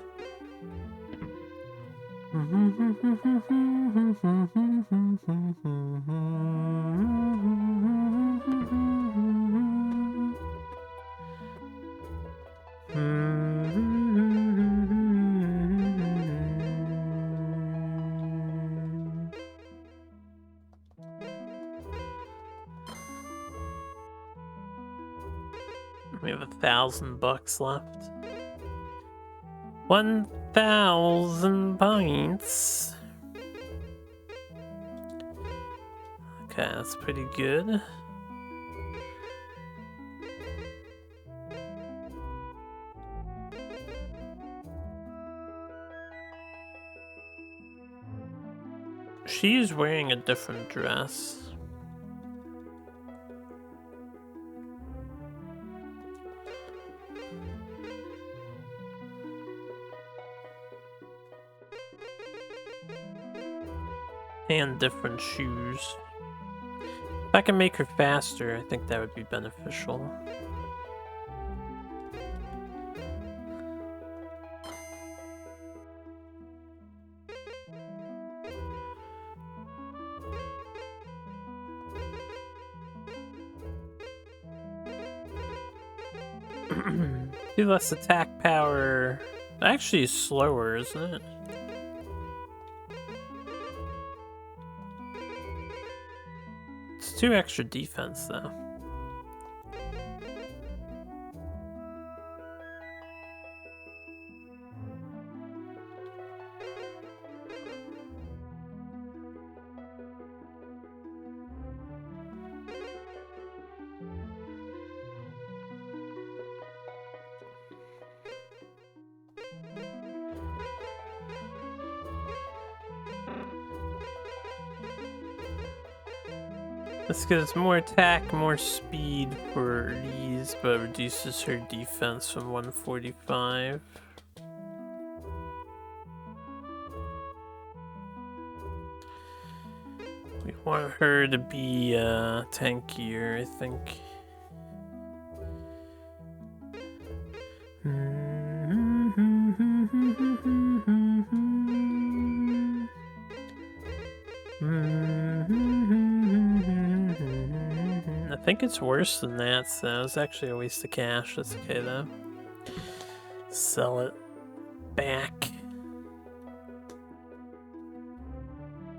We have $1,000 left. 1,000 points. Okay, that's pretty good. She's wearing a different dress. And different shoes. If I can make her faster, I think that would be beneficial. Do less attack power. Actually, is slower, isn't it? It's 2 extra defense, though. This gives more attack, more speed for these, but reduces her defense from 145. We want her to be tankier, I think. I think it's worse than that, so it's actually a waste of cash. That's okay though. Sell it back.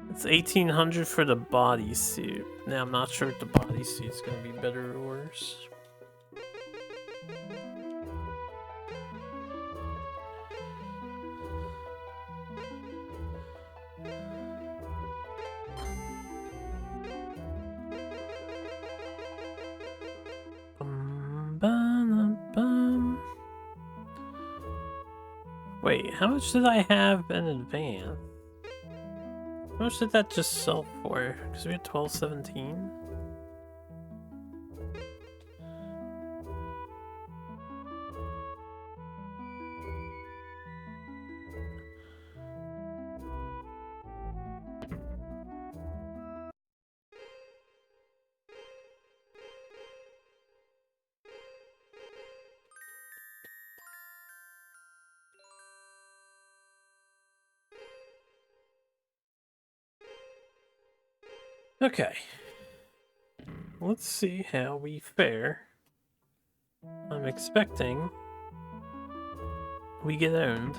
It's 1,800 for the bodysuit. Now I'm not sure if the bodysuit's gonna be better or worse. Wait, how much did I have in advance? How much did that just sell for? Because we had 1217. Okay. Let's see how we fare. I'm expecting we get owned.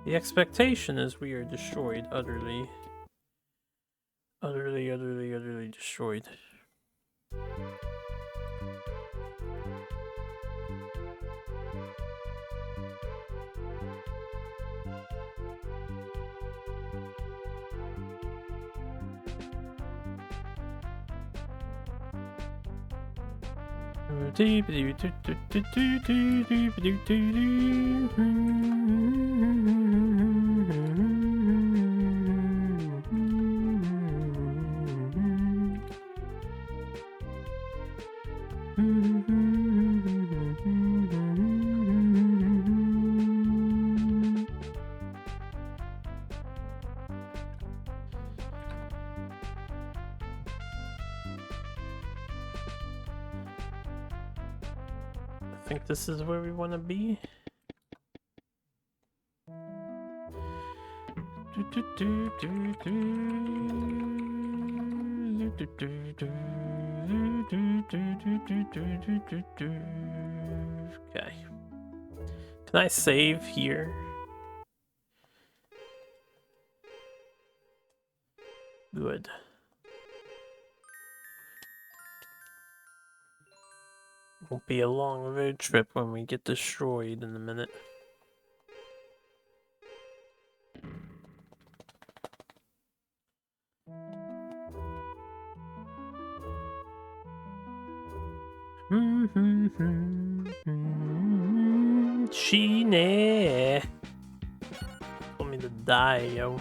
The expectation is we are destroyed utterly. Utterly destroyed. I think this is where we want to be. Okay. Can I save here? Good. Won't be a long road trip when we get destroyed in a minute. Sheena told me to die, yo.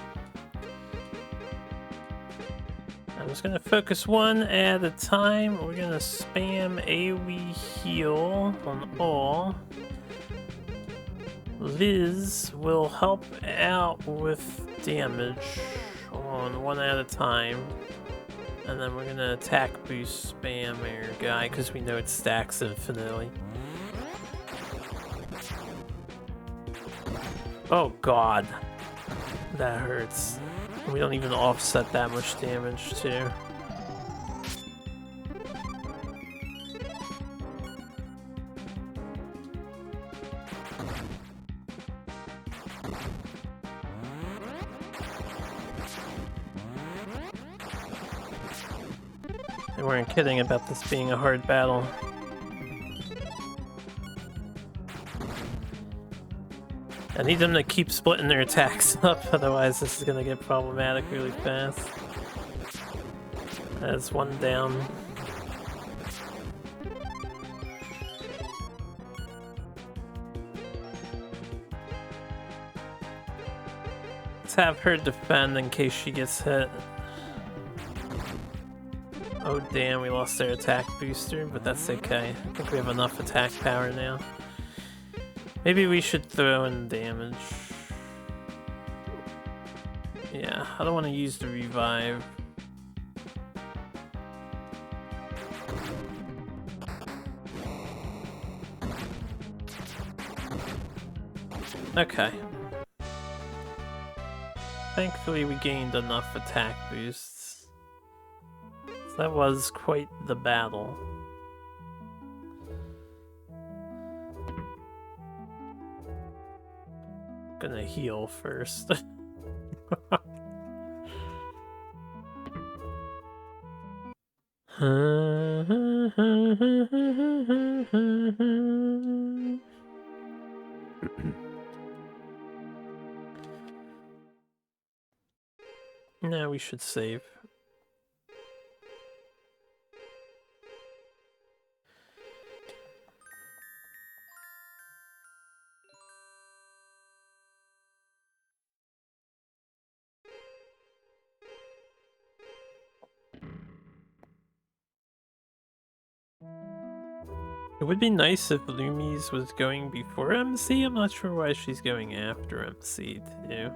I'm just gonna focus one at a time. We're gonna spam AoE heal on all. Liz will help out with damage on one at a time. And then we're gonna attack boost spam our guy because we know it stacks infinitely. Oh god. That hurts. We don't even offset that much damage too. They weren't kidding about this being a hard battle. I need them to keep splitting their attacks up, otherwise this is gonna get problematic really fast. That's one down. Let's have her defend in case she gets hit. Oh damn, we lost their attack booster, but that's okay. I think we have enough attack power now. Maybe we should throw in damage. Yeah, I don't want to use the revive. Okay. Thankfully we gained enough attack boosts. So that was quite the battle. Gonna heal first. Now we should save. It would be nice if Lumi's was going before MC. I'm not sure why she's going after MC too.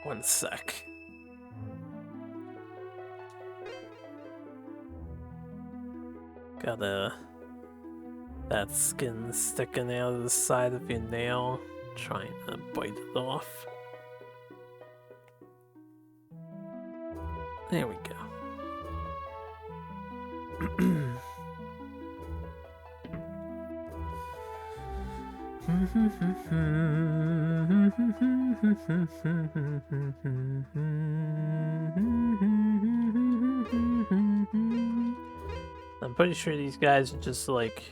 One sec. Got that skin sticking out of the side of your nail, trying to bite it off. There we go. I'm pretty sure these guys are just like,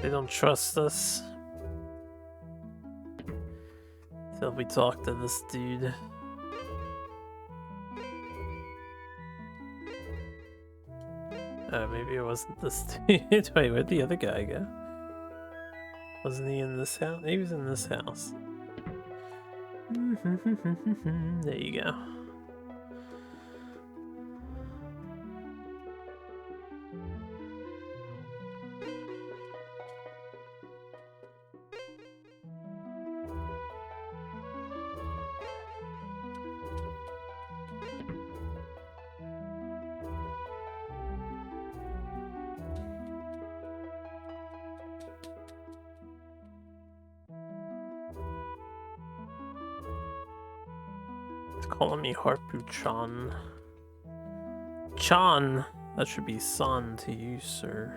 they don't trust us till we talk to this dude. Maybe it wasn't this dude. Wait, where'd the other guy go? Wasn't he in this house? He was in this house. There you go. Calling me Harpu-chan. Chan! That should be San to you, sir.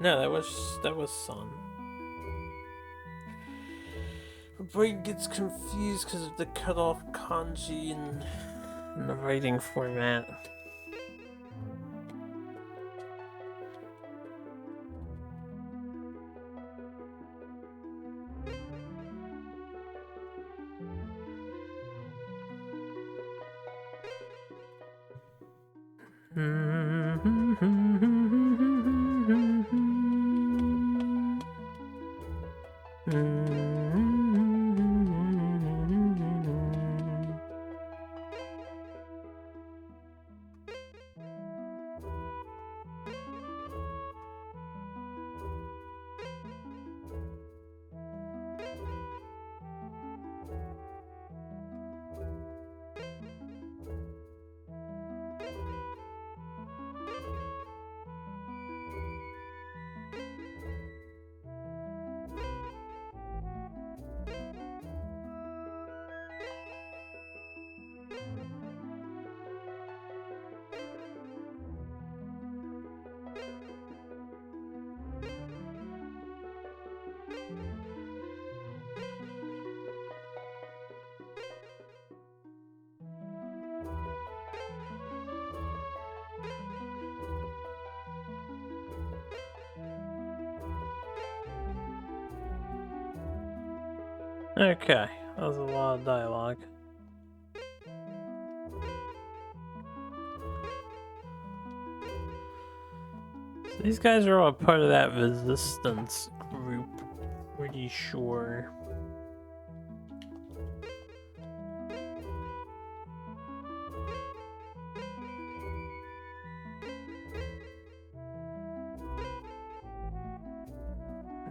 No, that was San. My brain gets confused because of the cut-off kanji and the writing format. Okay, that was a lot of dialogue. So these guys are all part of that resistance group, pretty sure.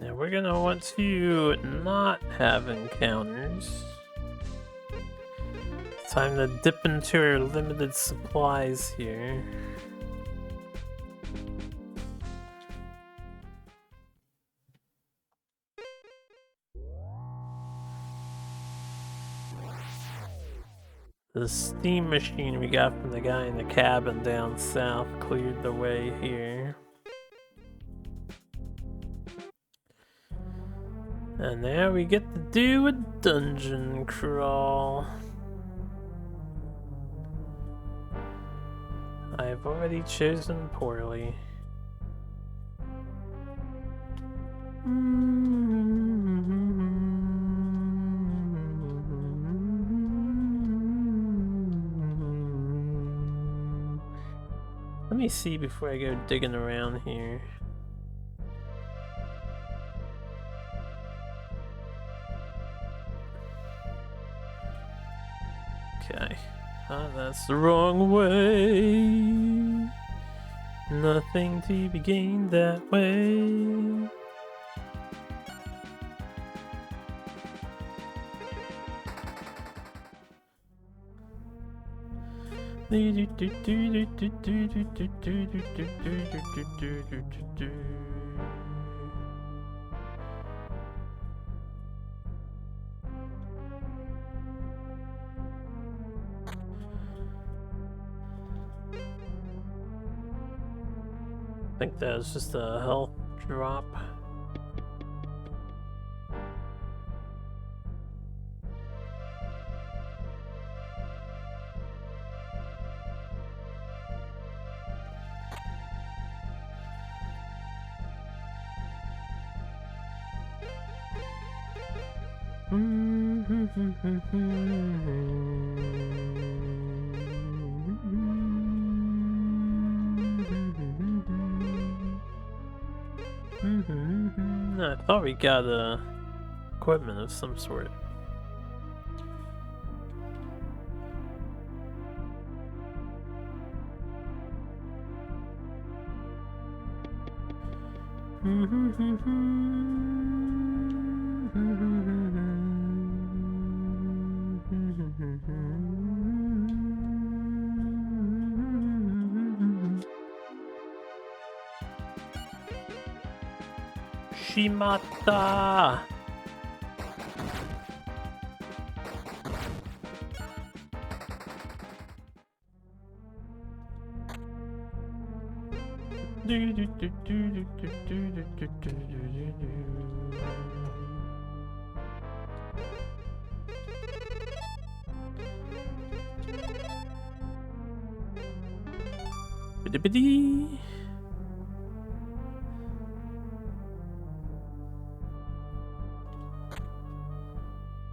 Now we're gonna want to not have encounters. It's time to dip into our limited supplies here. The steam machine we got from the guy in the cabin down south cleared the way here. And now we get to do a dungeon crawl. I've already chosen poorly. Let me see before I go digging around here. Okay. That's the wrong way. Nothing to be gained that way. I think that was just a health drop. I thought we got equipment of some sort. Shimata! Bidi-bidi.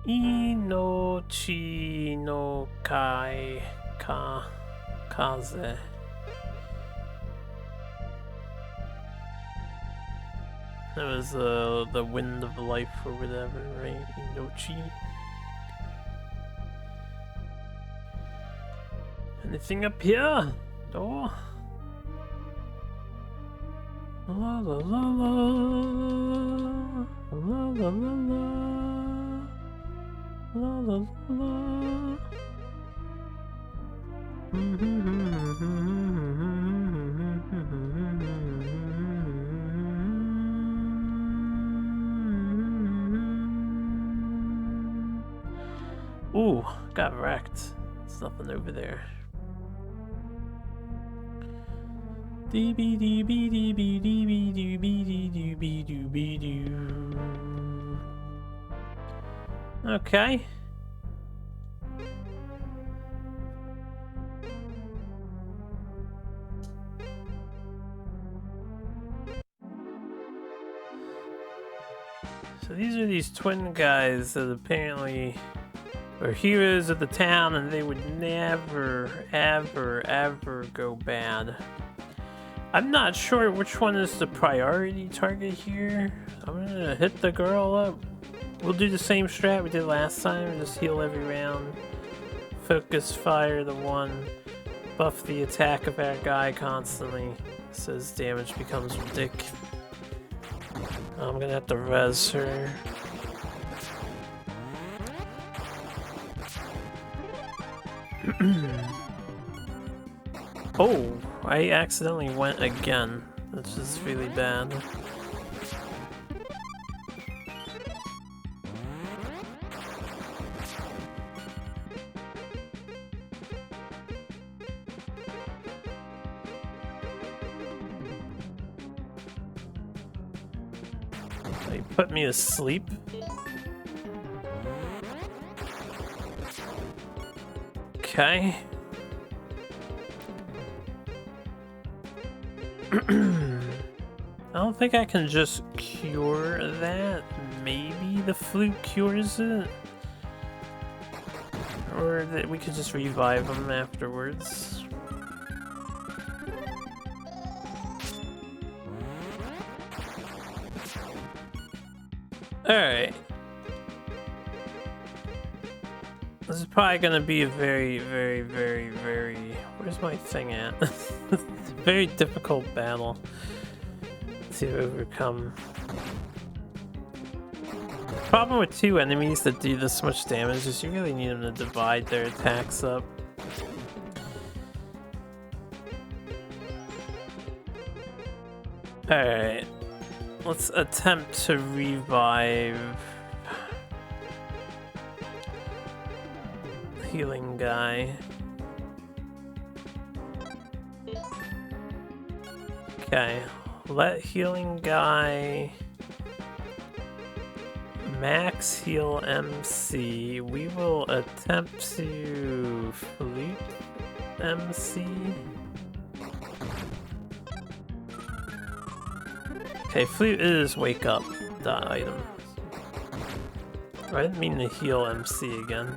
Inochi no kai ka kaze. That was the wind of life or whatever, right? Inochi. Anything up here? Door? La la la la la la la la la la la. Ooh, got wrecked. There's nothing over there. Okay. So So these are these twin guys that apparently are heroes of the town, and they would never, ever, ever go bad. I'm not sure which one is the priority target here. I'm gonna hit the girl up. We'll do the same strat we did last time, just heal every round. Focus fire the one. Buff the attack of our guy constantly, so his damage becomes ridiculous. I'm gonna have to res her. Oh, I accidentally went again. That's just really bad. They put me to sleep. Okay. I don't think I can just cure that. Maybe the flute cures it? Or that we could just revive them afterwards. Alright. This is probably gonna be a very, very, very, very... Where's my thing at? It's a very difficult battle to overcome. The problem with two enemies that do this much damage is you really need them to divide their attacks up. Alright. Let's attempt to revive healing guy. Okay, let healing guy max heal MC. We will attempt to flute MC. Okay, flute is wake up dot item. I didn't mean to heal MC again.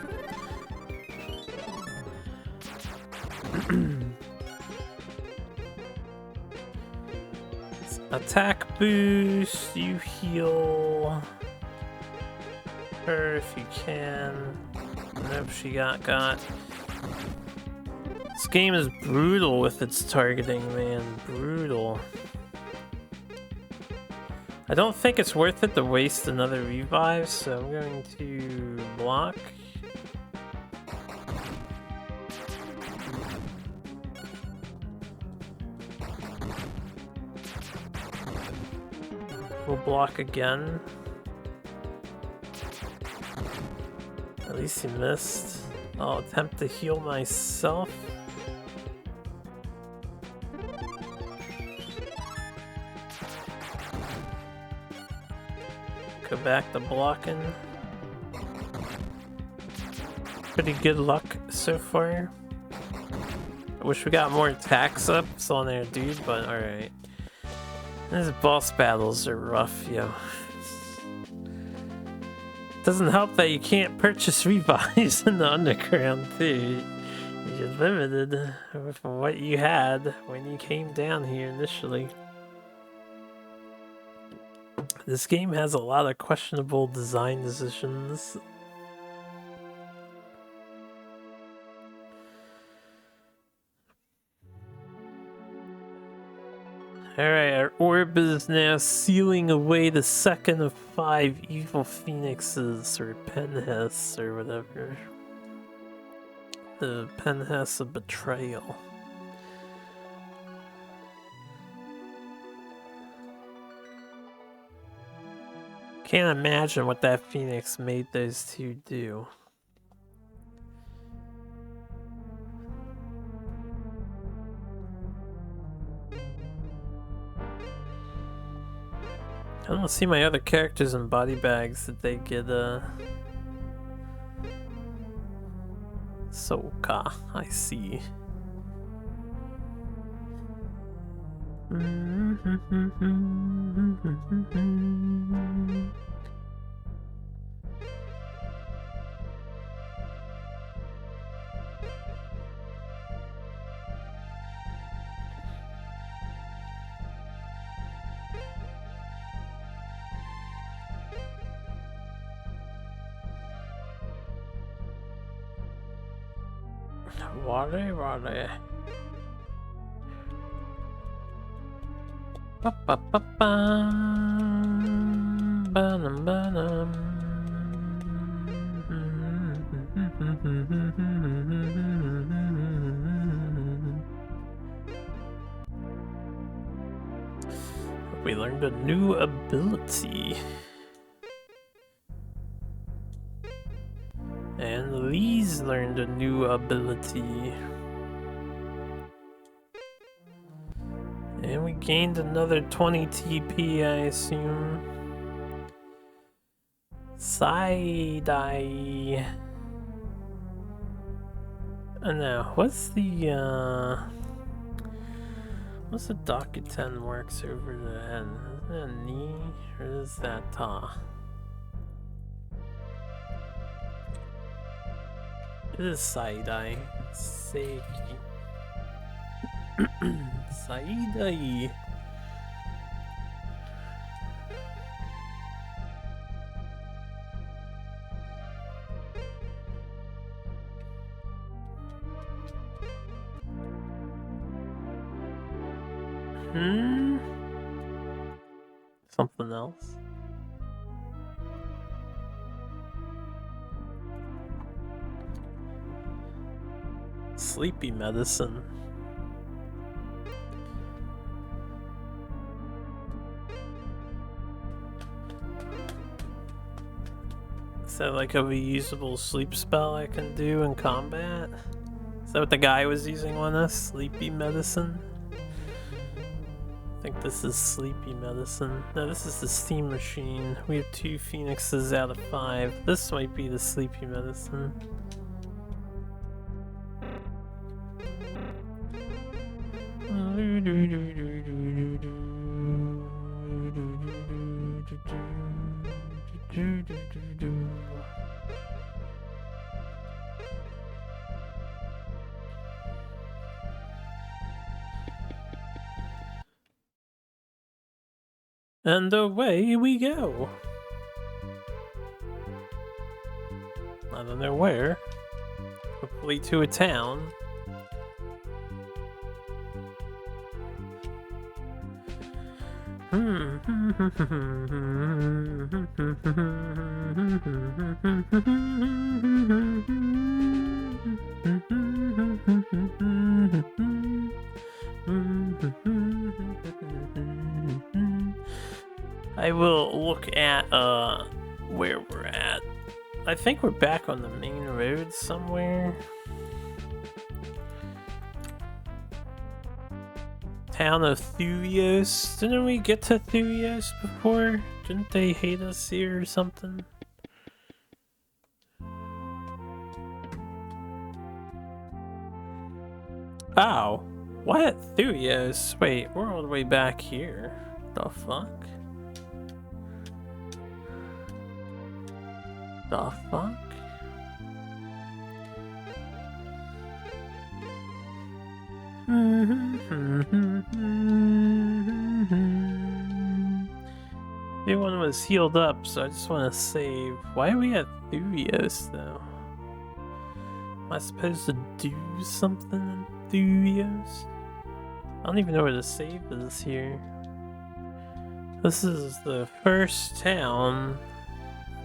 Attack boost, you heal her if you can. Nope, she got. This game is brutal with its targeting, man. Brutal. I don't think it's worth it to waste another revive, so I'm going to block. We'll block again. At least he missed. I'll attempt to heal myself. Go back to blocking. Pretty good luck so far. I wish we got more attacks ups on there, dude, but alright. These boss battles are rough, yo. Doesn't help that you can't purchase revives in the underground, too. You're limited with what you had when you came down here initially. This game has a lot of questionable design decisions. Alright, our orb is now sealing away the second of 5 evil phoenixes, or penhess, or whatever. The penhess of betrayal. Can't imagine what that phoenix made those two do. I don't see my other characters in body bags that they get Soka, I see. Water. Ba ba ba ba. Ba-dum, ba-dum. We learned a new ability. And Lee's learned a new ability. And we gained another 20 TP, I assume. Side-eye. No, what's the Dokuten works over the head? Is that a knee or is that It is side-eye. Seiki. Side-eye. Something else? Sleepy medicine. Is that like a reusable sleep spell I can do in combat? Is that what the guy was using on us? Sleepy medicine? I think this is sleepy medicine. No, this is the steam machine. We have 2 phoenixes out of 5. This might be the sleepy medicine. And away we go. I don't know where. Hopefully to a town. I will look at where we're at. I think we're back on the main road somewhere. Town of Thuios. Didn't we get to Thuios before? Didn't they hate us here or something? Oh, what? Thuios? Wait, we're all the way back here. The fuck? The fuck? Everyone was healed up, so I just want to save. Why are we at Thuios though? Am I supposed to do something in Thuios? I don't even know where the save is here. This is the first town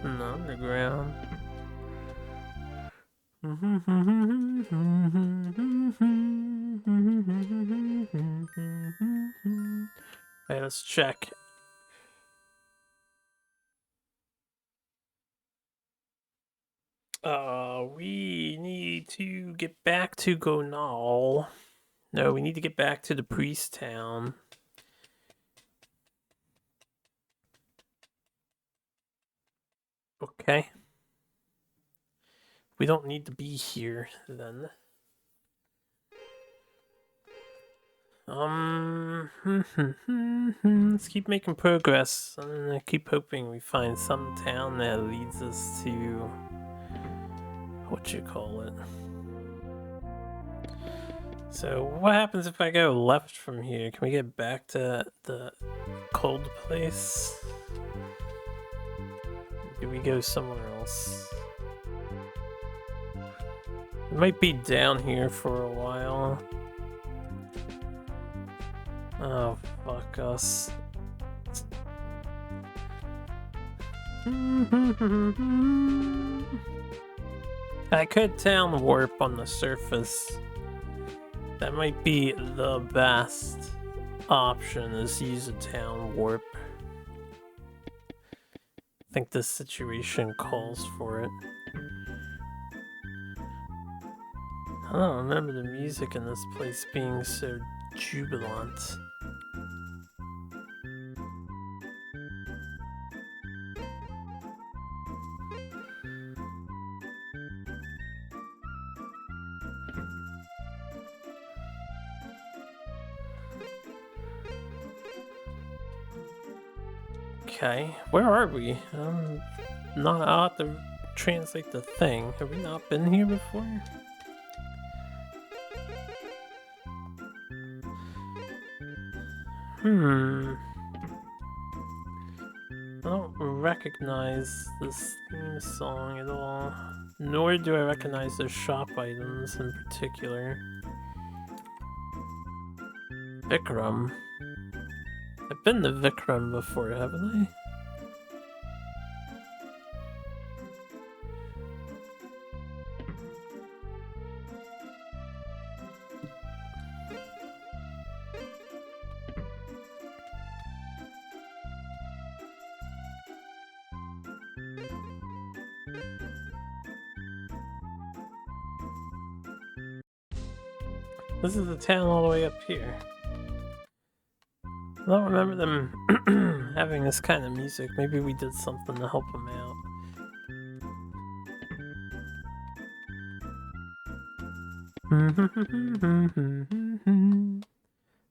in the underground. Alright, let's check. We need to get back to Gonal. No, we need to get back to the priest town. Okay. We don't need to be here then. Let's keep making progress. I keep hoping we find some town that leads us to what you call it. So what happens if I go left from here? Can we get back to the cold place? Do we go somewhere else? It might be down here for a while. Oh, fuck us. I could town warp on the surface. That might be the best option, is to use a town warp. I think this situation calls for it. I don't remember the music in this place being so jubilant. Okay, where are we? I'll have to translate the thing. Have we not been here before? I don't recognize this theme song at all. Nor do I recognize the shop items in particular. Vikram. I've been to Vikram before, haven't I? This is the town all the way up here. I don't remember them having this kind of music. Maybe we did something to help them out.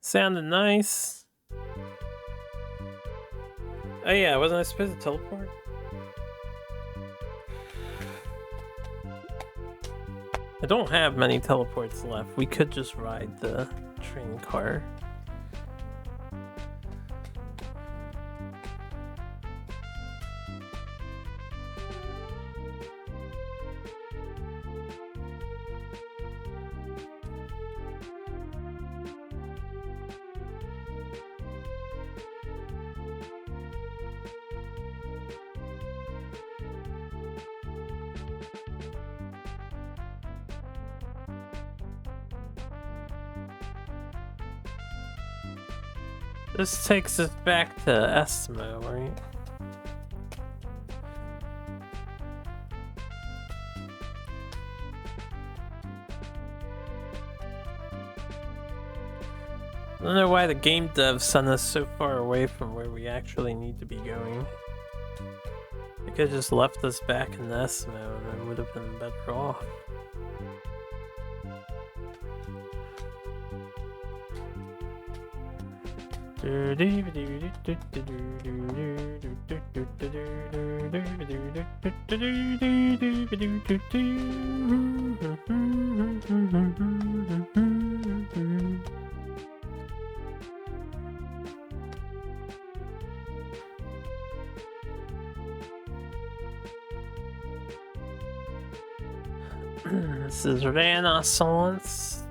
Sounded nice. Oh yeah, wasn't I supposed to teleport? I don't have many teleports left. We could just ride the train car. This takes us back to Esmo, right? I don't know why the game devs sent us so far away from where we actually need to be going. They could have just left us back in Esmo and it would have been better off. This is Renaissance.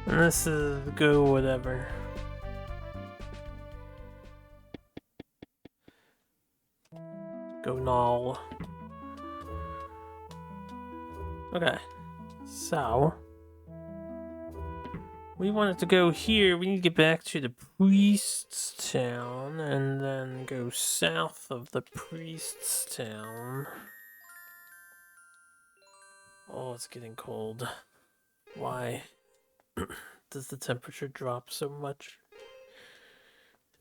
And this is go whatever. Go null. Okay. So we wanted to go here. We need to get back to the priest's town and then go south of the priest's town. Oh, it's getting cold. Why does the temperature drop so much?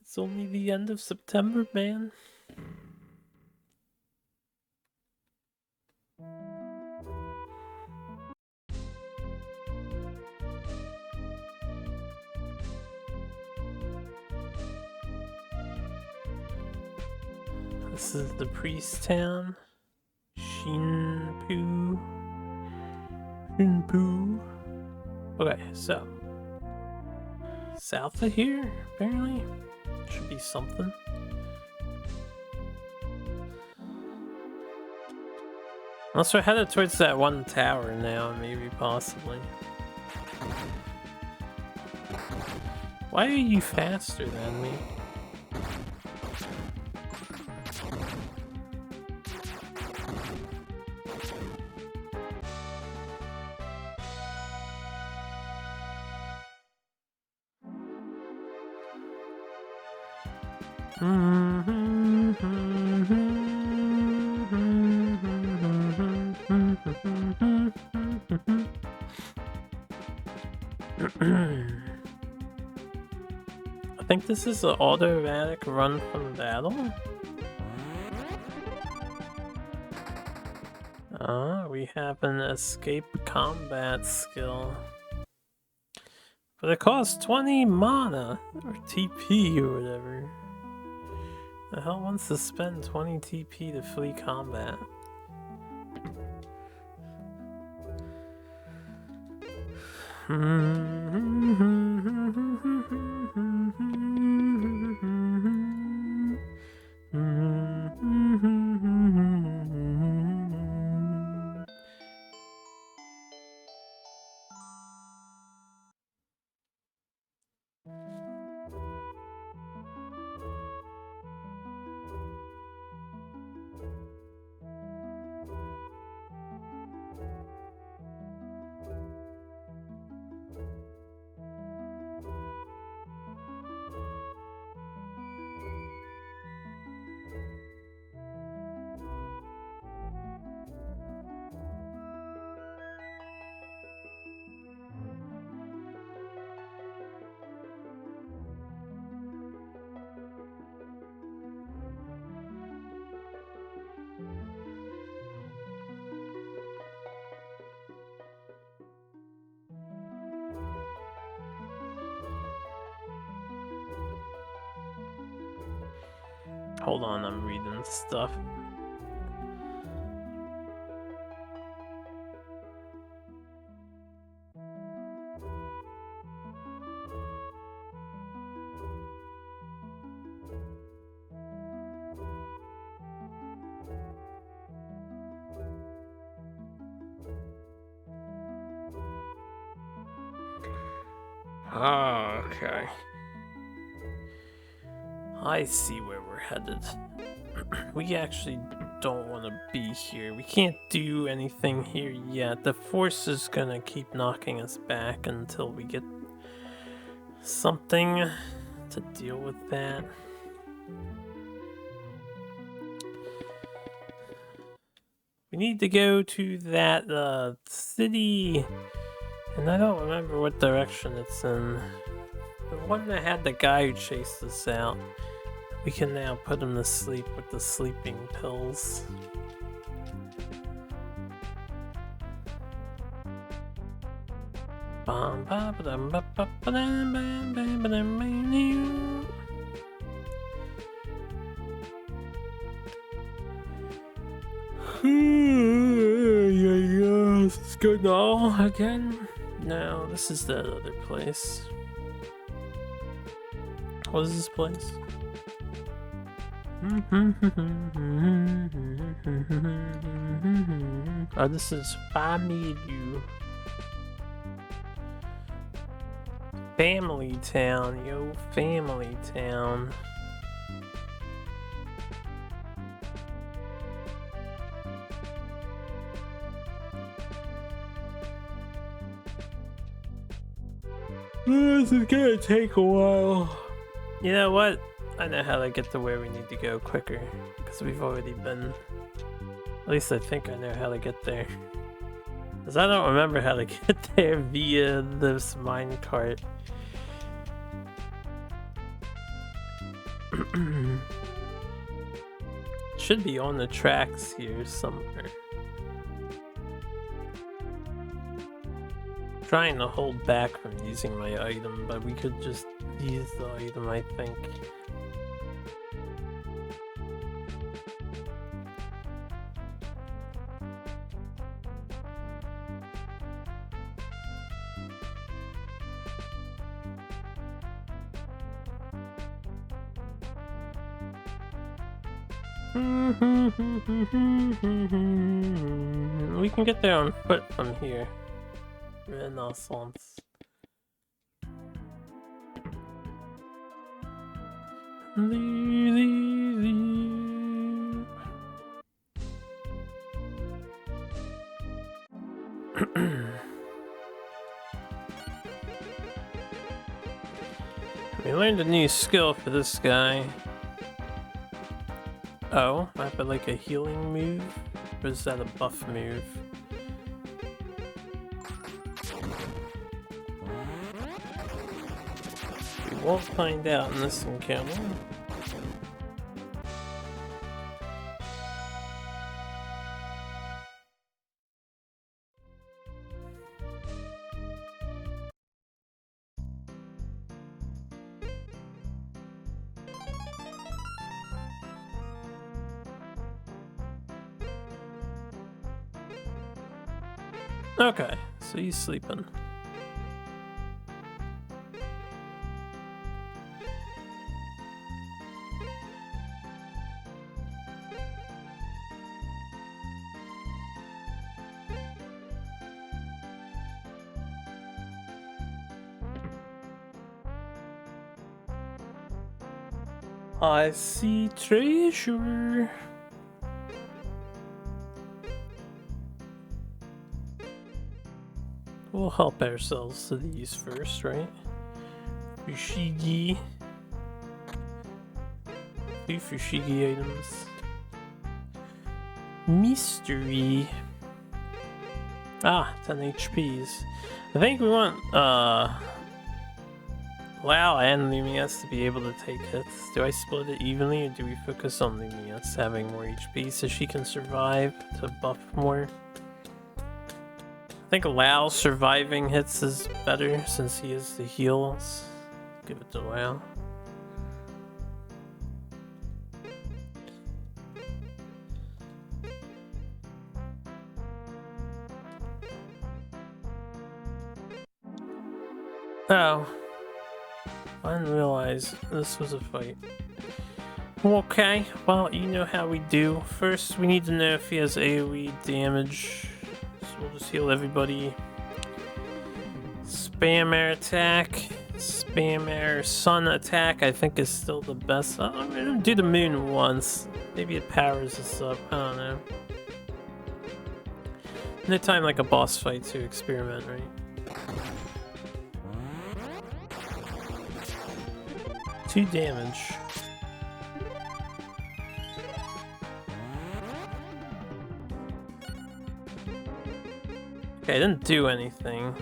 It's only the end of September, man. This is the priest town. Shinpu. Shinpu. Okay, so south of here, apparently, should be something. Unless we're headed towards that one tower now, maybe, possibly. Why are you faster than me? I think this is an automatic run from battle. We have an escape combat skill. But it costs 20 mana, or TP, or whatever. The hell wants to spend 20 TP to flee combat? Hold on, I'm reading stuff. Oh, okay. I see where we're headed. We actually don't want to be here. We can't do anything here yet. The force is gonna keep knocking us back until we get something to deal with that. We need to go to that city, and I don't remember what direction it's in. The one that had the guy who chased us out. We can now put him to sleep with the sleeping pills. Let's go now again. No, this is that other place. What is this place? Oh, this is Family Town, yo, Family Town. This is gonna take a while. You know what? I know how to get to where we need to go quicker, because we've already been... At least I think I know how to get there. Because I don't remember how to get there via this minecart. Should be on the tracks here somewhere. Trying to hold back from using my item, but we could just use the item, I think. We can get there on foot from here. Renaissance. We learned a new skill for this guy. Oh, I have like a healing move? Or is that a buff move? We won't find out in this encounter. Okay, so he's sleeping. I see treasure. We'll help ourselves to these first, right? Fushigi. 2 Fushigi items. Mystery. Ah, 10 HPs. I think we want Lao and Lumias to be able to take hits. Do I split it evenly or do we focus on Lumias having more HP so she can survive to buff more? I think Lao surviving hits is better since he is the heals. Give it to Lao. Oh. I didn't realize this was a fight. Okay, well, you know how we do. First, we need to know if he has AoE damage. So we'll just heal everybody. Spam air attack. Spam air sun attack, I think, is still the best. I'm gonna do the moon once. Maybe it powers us up. I don't know. No time like a boss fight to experiment, right? 2 damage. Okay, I didn't do anything,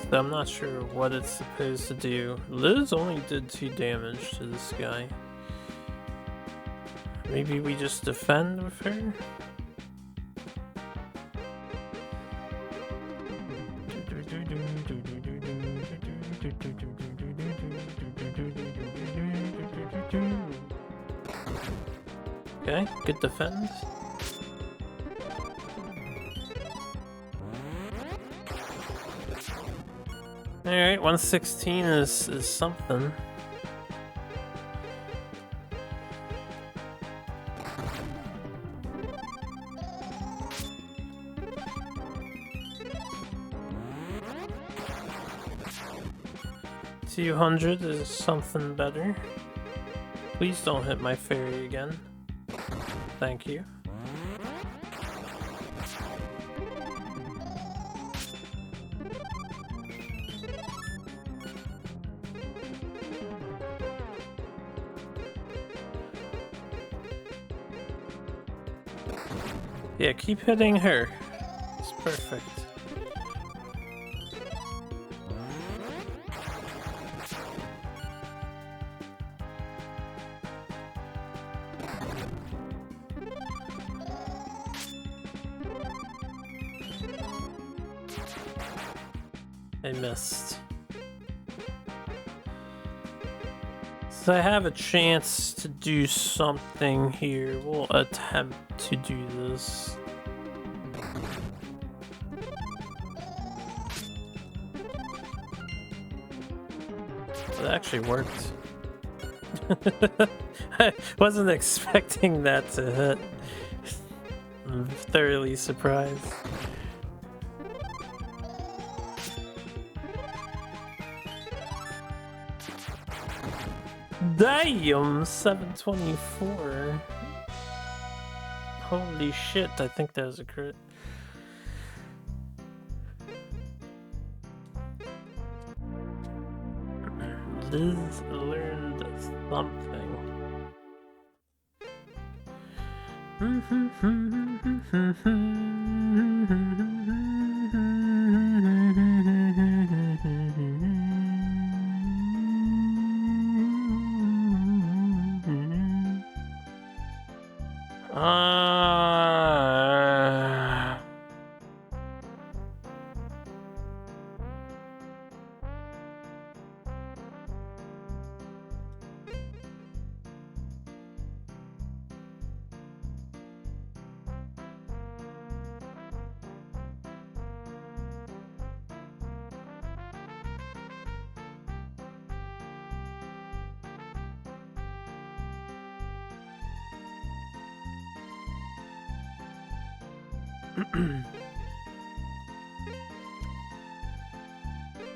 so I'm not sure what it's supposed to do. Liz only did 2 damage to this guy. Maybe we just defend with her? Okay, good defend. Alright, 116 is something. $200 is something better. Please don't hit my fairy again. Thank you. Yeah, keep hitting her. It's perfect. I missed. So I have a chance to do something here. We'll attempt to do this. It actually worked. I wasn't expecting that to hit. I'm thoroughly surprised. Damn, 724. Holy shit, I think that was a crit. Liz learned something.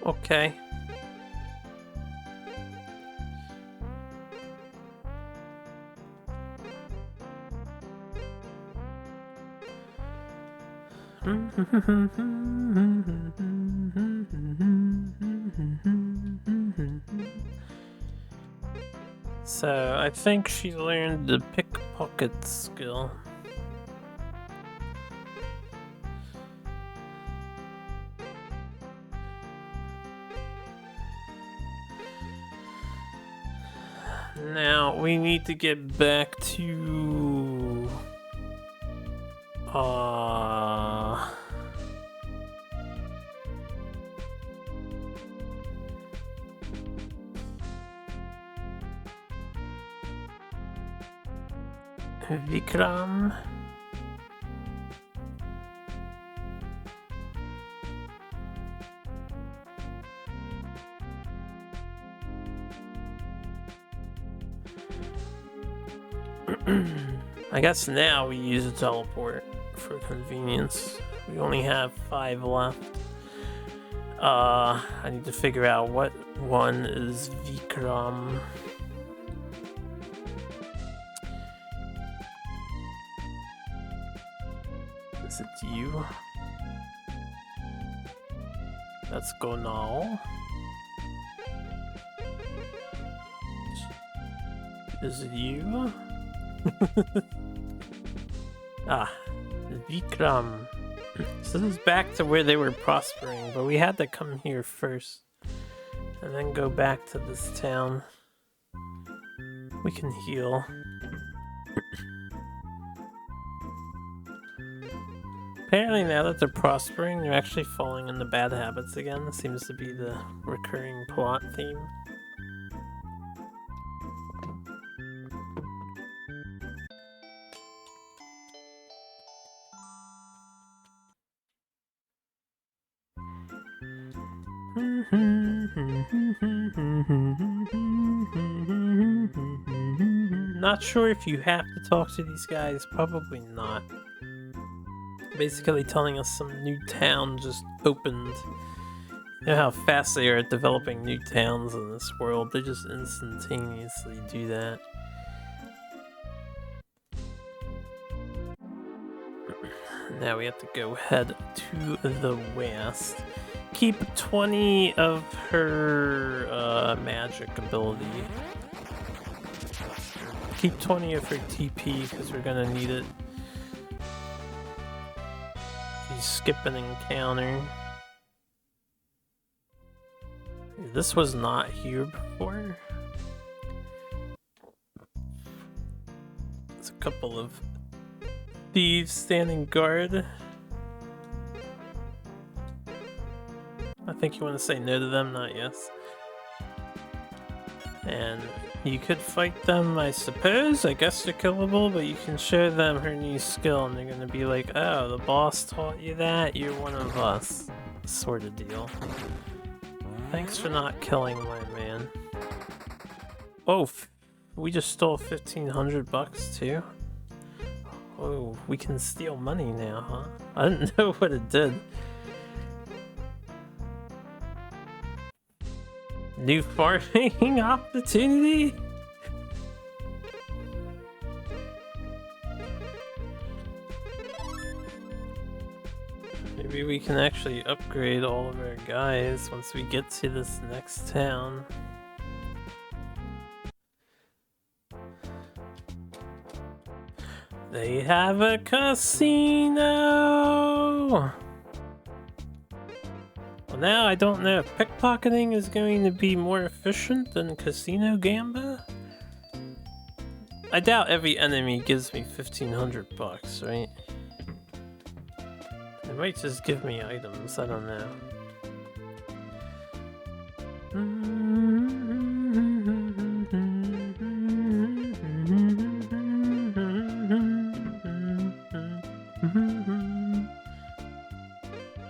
Okay. So, I think she learned the pickpocket skill. Now, we need to get back to... Vikram. I guess now we use a teleport for convenience. We only have 5 left. I need to figure out what one is Vikram. Is it you? Let's go now. Is it you? Ah, Vikram. So this is back to where they were prospering, but we had to come here first. And then go back to this town. We can heal. Apparently now that they're prospering, they're actually falling into bad habits again. This seems to be the recurring plot theme. Not sure if you have to talk to these guys, probably not. Basically telling us some new town just opened. You know how fast they are at developing new towns in this world, they just instantaneously do that. Now we have to go head to the west. Keep 20 of her magic ability. Keep 20 of her TP because we're gonna need it. She's skipping encounter. This was not here before. There's a couple of thieves standing guard. I think you want to say no to them, not yes. And you could fight them, I suppose. I guess they're killable, but you can show them her new skill and they're gonna be like, oh, the boss taught you that? You're one of us. Sort of deal. Thanks for not killing my man. Oh, We just stole 1,500 bucks too. Oh, we can steal money now, huh? I didn't know what it did. New farming opportunity? Maybe we can actually upgrade all of our guys once we get to this next town. They have a casino! Well, now I don't know if pickpocketing is going to be more efficient than casino gamba. I doubt every enemy gives me 1,500 bucks, right? It might just give me items, I don't know.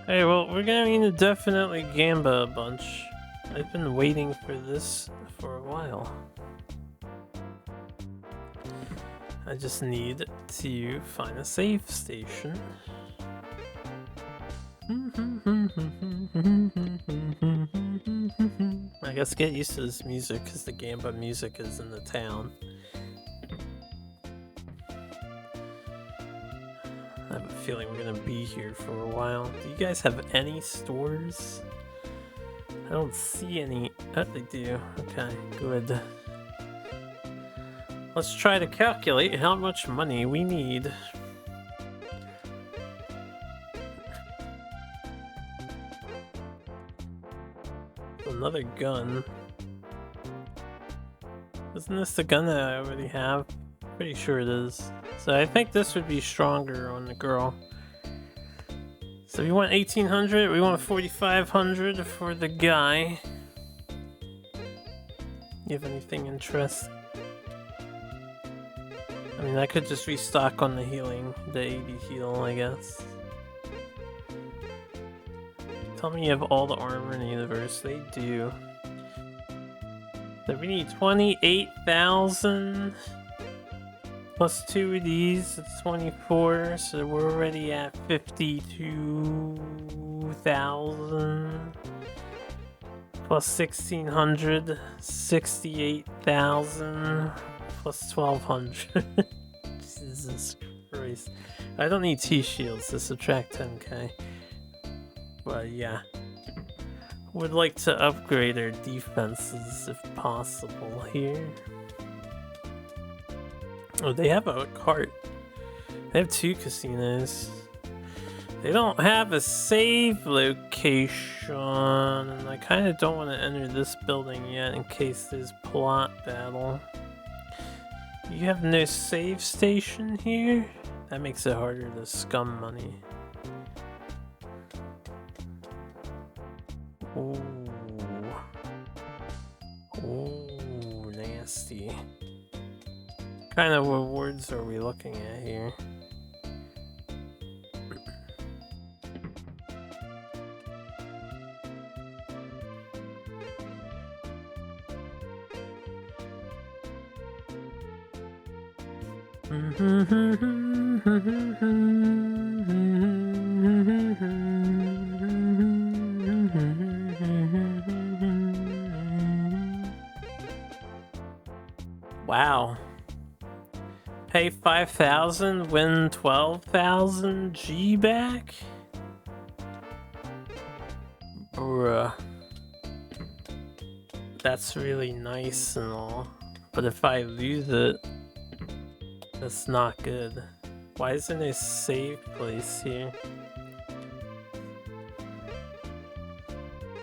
Hey, well, we're going to definitely gamba a bunch. I've been waiting for this for a while. I just need to find a safe station. I guess get used to this music because the gamba music is in the town. I have a feeling we're gonna be here for a while. Do you guys have any stores? I don't see any. Oh, they do. Okay, good. Let's try to calculate how much money we need. Another gun. Isn't this the gun that I already have? Pretty sure it is. So I think this would be stronger on the girl. So we want 1,800, we want 4,500 for the guy. You have anything interesting? I mean, I could just restock on the healing, the 80 heal, I guess. Tell me you have all the armor in the universe. They do. So we need 28,000 plus 2 of these. It's 24. So we're already at 52,000 plus 1,600, 68,000 plus 1,200. Jesus Christ! I don't need T-shields to subtract 10k. But yeah, would like to upgrade our defenses if possible here. Oh, they have a cart. They have 2 casinos. They don't have a save location, and I kind of don't want to enter this building yet in case there's plot battle. You have no save station here? That makes it harder to scum money. Ooh. Ooh, nasty. What kind of rewards are we looking at here? Wow. Pay 5,000, win 12,000 G back? Bruh. That's really nice and all. But if I lose it, that's not good. Why isn't there a save place here?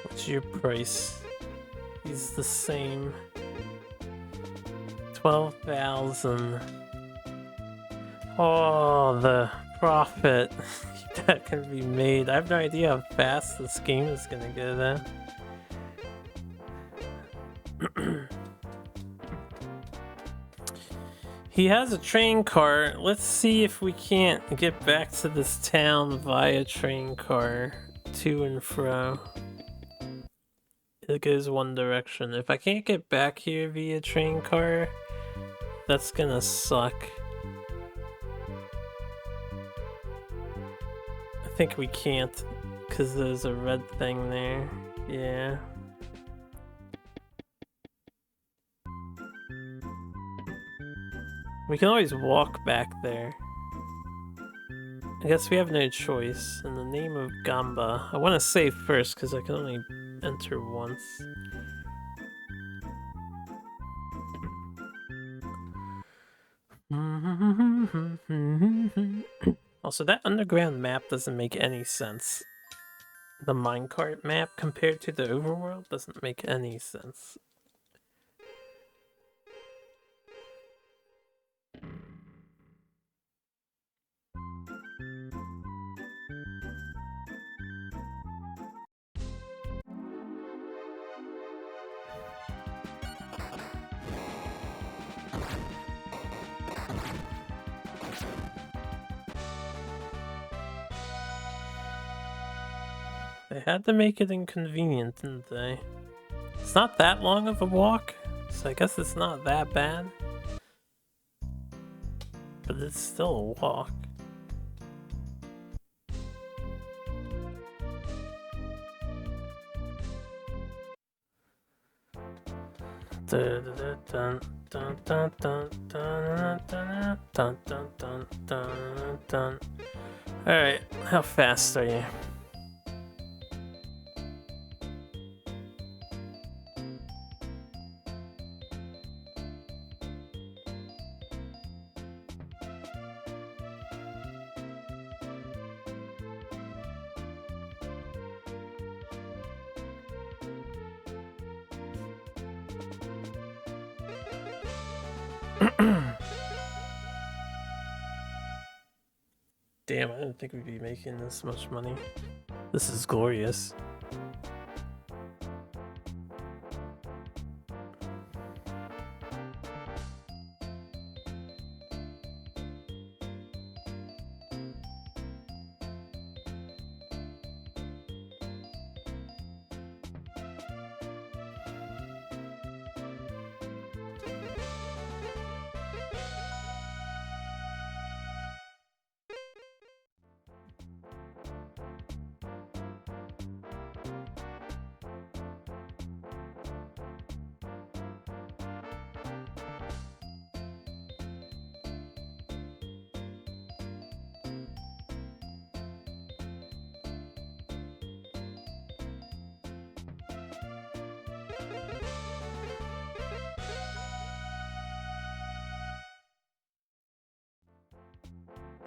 What's your price? He's the same. 12,000. Oh, the profit that can be made. I have no idea how fast this game is gonna go then. He has a train car. Let's see if we can't get back to this town via train car to and fro. It goes one direction. If I can't get back here via train car, that's gonna suck. I think we can't, because there's a red thing there. Yeah. We can always walk back there. I guess we have no choice. In the name of Gamba. I want to save first, because I can only enter once. Also, that underground map doesn't make any sense. The minecart map compared to the overworld doesn't make any sense. They had to make it inconvenient, didn't they? It's not that long of a walk, so I guess it's not that bad. But it's still a walk. Alright, how fast are you? Damn, I didn't think we'd be making this much money. This is glorious.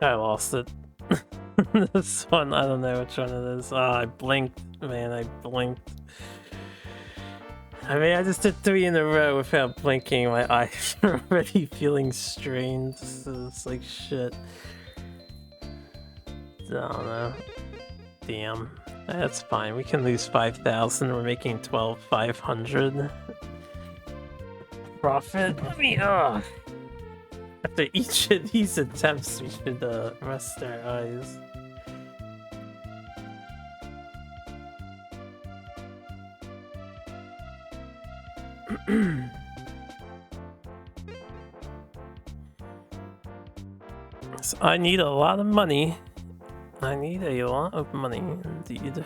I lost it. This one, I don't know which one it is. Oh, I blinked. Man, I blinked. I mean, I just did 3 in a row without blinking. My eyes are already feeling strained. It's like shit. I don't know. Damn. That's fine. We can lose 5,000. We're making 12,500. Profit. Let me, after each of these attempts, we should rest our eyes. So I need a lot of money. I need a lot of money, indeed.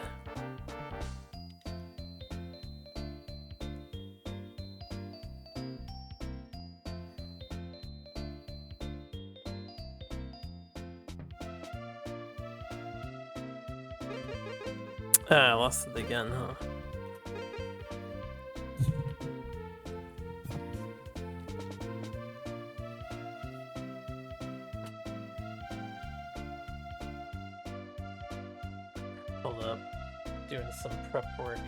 Ah, I lost it again, huh? Hold up. Doing some prep work.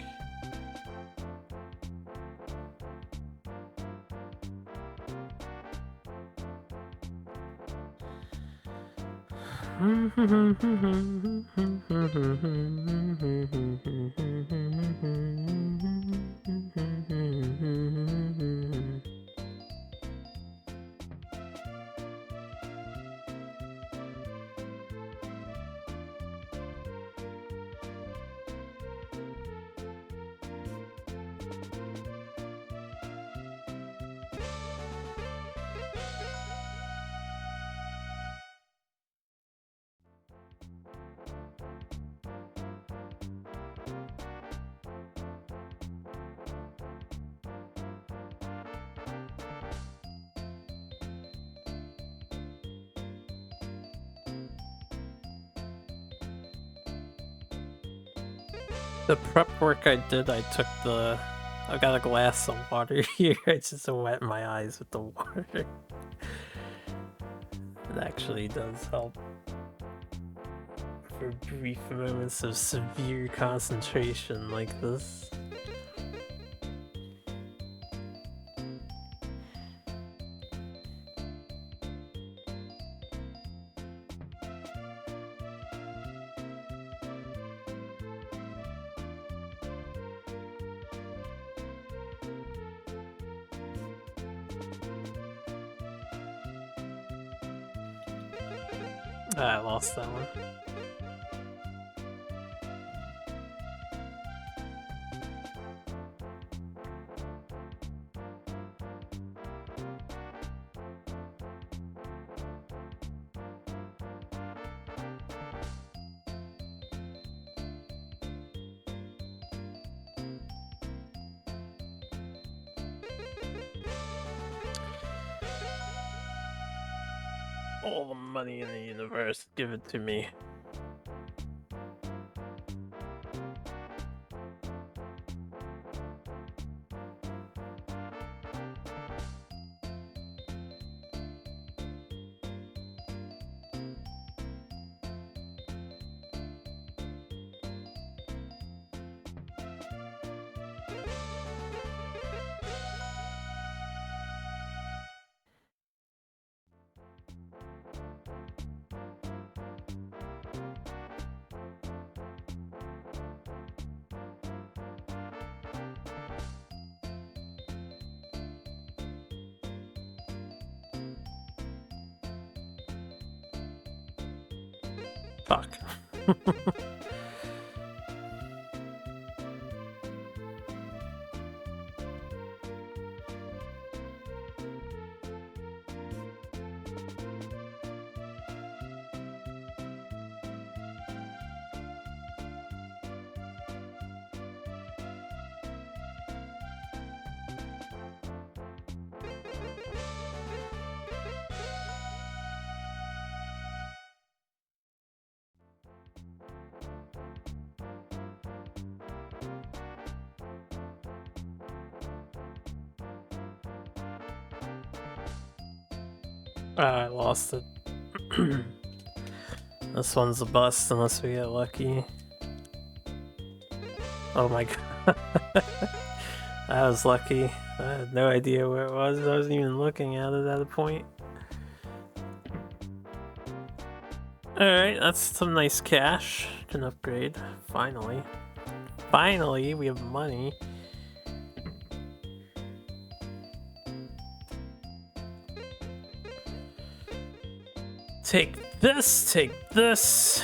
The prep work I did, I got a glass of water here. I just wet my eyes with the water. It actually does help for brief moments of severe concentration like this. I lost that one. All the money in the universe, give it to me. Fuck. I lost it. This one's a bust unless we get lucky. Oh my god. I was lucky. I had no idea where it was. I wasn't even looking at it at a point. Alright, that's some nice cash. Can upgrade. Finally. Finally, we have money. Take this, take this.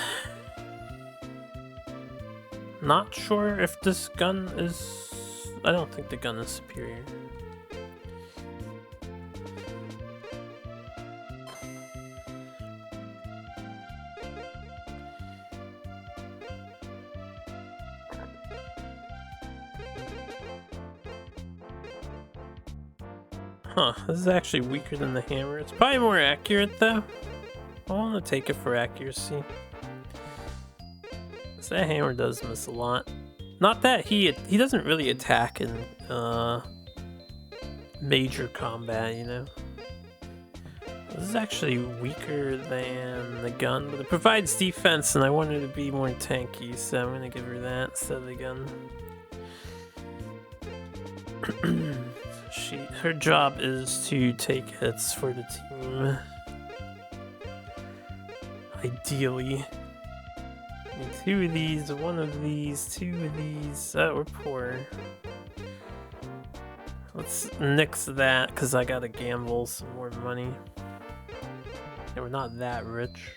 Not sure if this gun is... I don't think the gun is superior. Huh, this is actually weaker than the hammer. It's probably more accurate though. I want to take it for accuracy. Because that hammer does miss a lot. Not that he doesn't really attack in major combat, you know. This is actually weaker than the gun, but it provides defense, and I want her to be more tanky, so I'm gonna give her that instead of the gun. Her job is to take hits for the team. Ideally. Need 2 of these, 1 of these, 2 of these. Oh, we're poor. Let's nix that, because I gotta gamble some more money. Yeah, we're not that rich.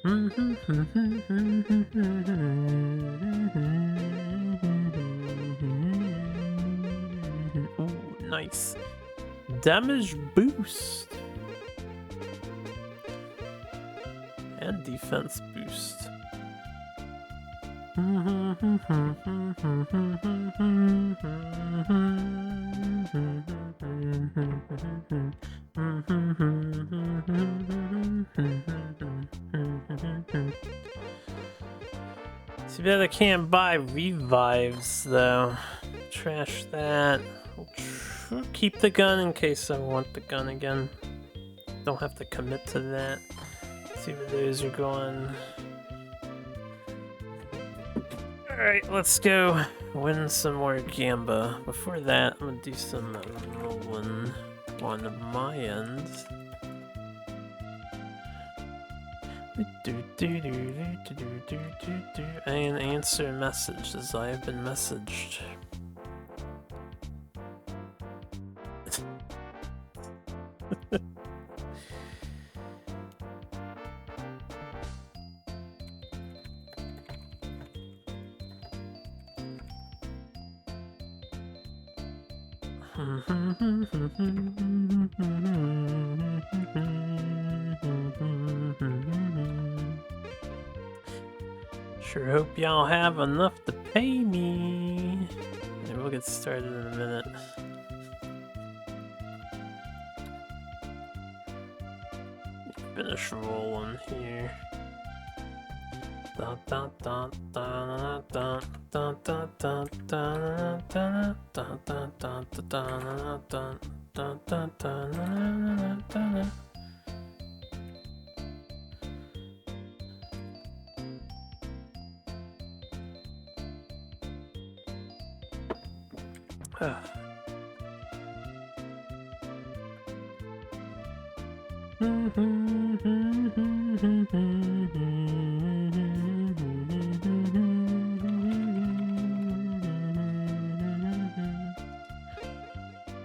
Ooh, nice. Damage boost. And defense boost. Too bad I can't buy revives though. Trash that. Keep the gun in case I want the gun again. Don't have to commit to that. Let's see where those are going. Alright, let's go win some more Gamba. Before that, I'm gonna do some rolling on my end. And answer messages. I have been messaged. Sure hope y'all have enough to pay me. And we'll get started in a minute. Finish rolling here.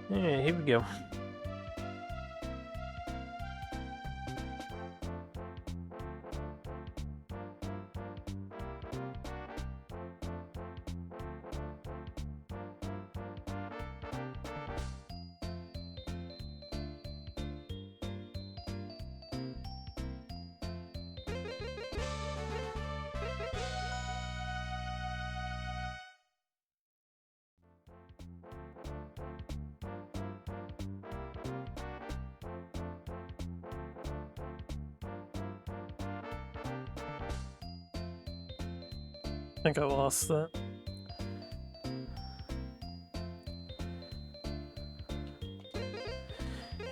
Yeah, here we go. I think I lost that.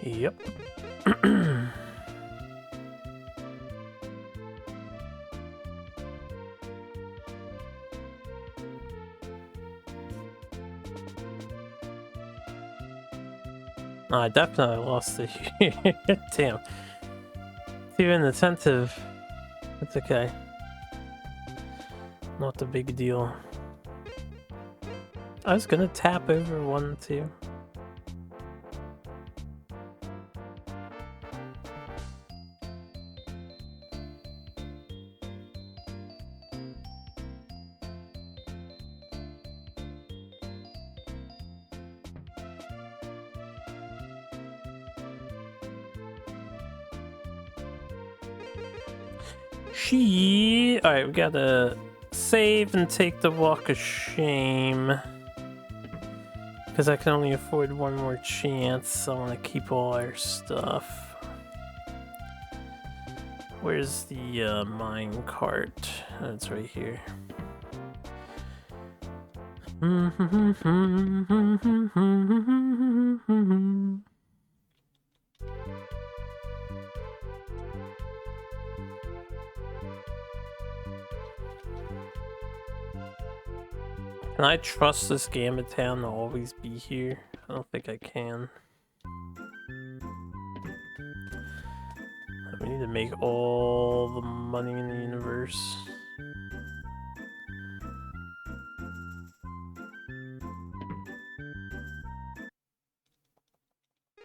Yep. No, I definitely lost it here. Damn. Too inattentive. It's okay. Not a big deal. I was gonna tap over 1, 2. Alright, we gotta save and take the walk of shame. Because I can only afford one more chance. I want to keep all our stuff. Where's the mine cart? Oh, it's right here. Can I trust this Gamba Town to always be here? I don't think I can. We need to make all the money in the universe.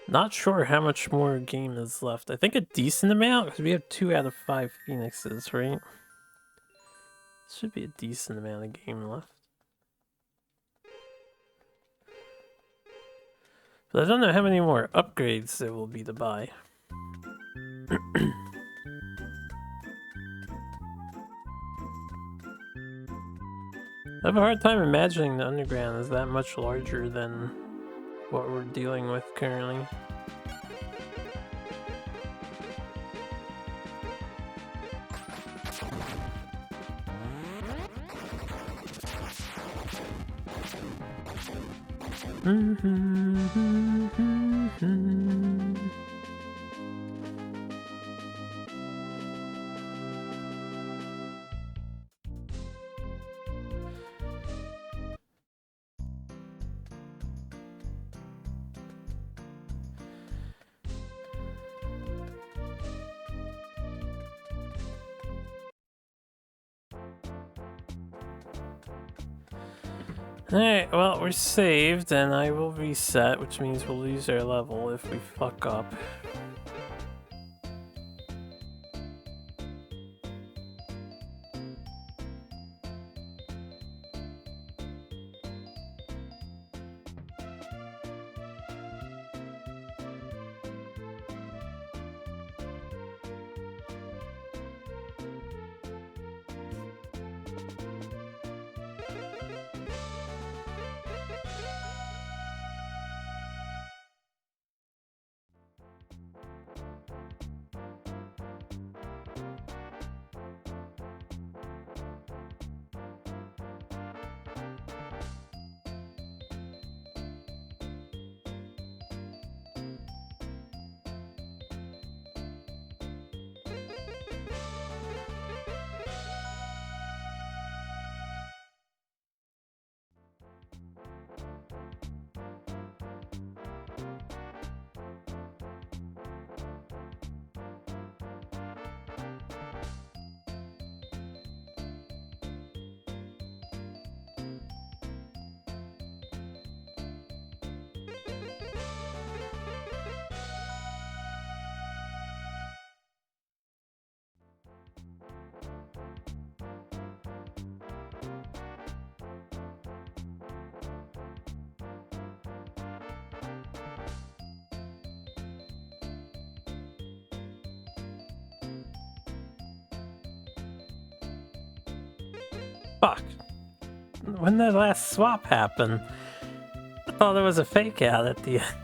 Not sure how much more game is left. I think a decent amount, because we have 2 out of 5 Phoenixes, right? Should be a decent amount of game left. But I don't know how many more upgrades there will be to buy. I have a hard time imagining the underground is that much larger than what we're dealing with currently. Alright, well, we're saved, and I will reset, which means we'll lose our level if we fuck up. Fuck. When did the last swap happen? I thought there was a fake out at the end.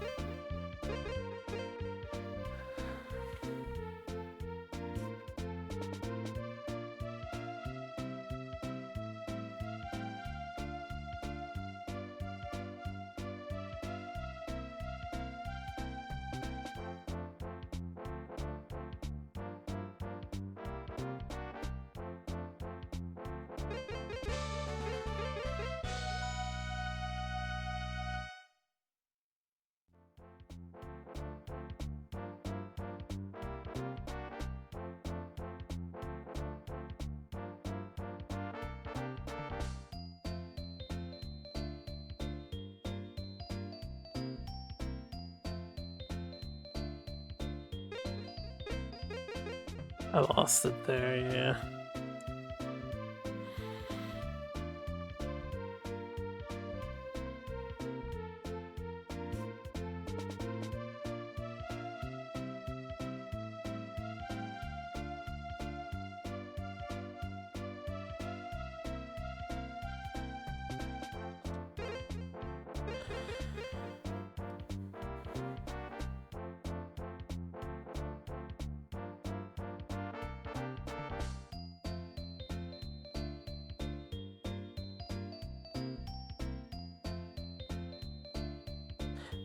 I lost it there, yeah.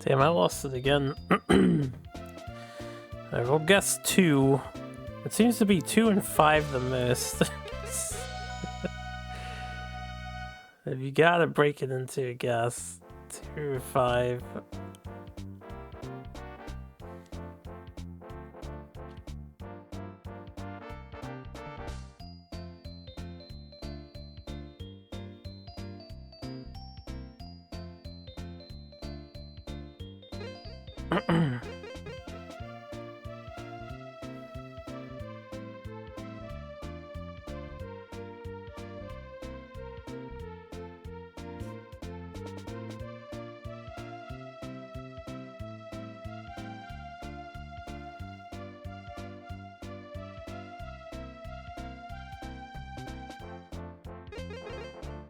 Damn, I lost it again. I will guess 2. It seems to be 2 and 5 the most. If you gotta break it into a guess, 2 or 5.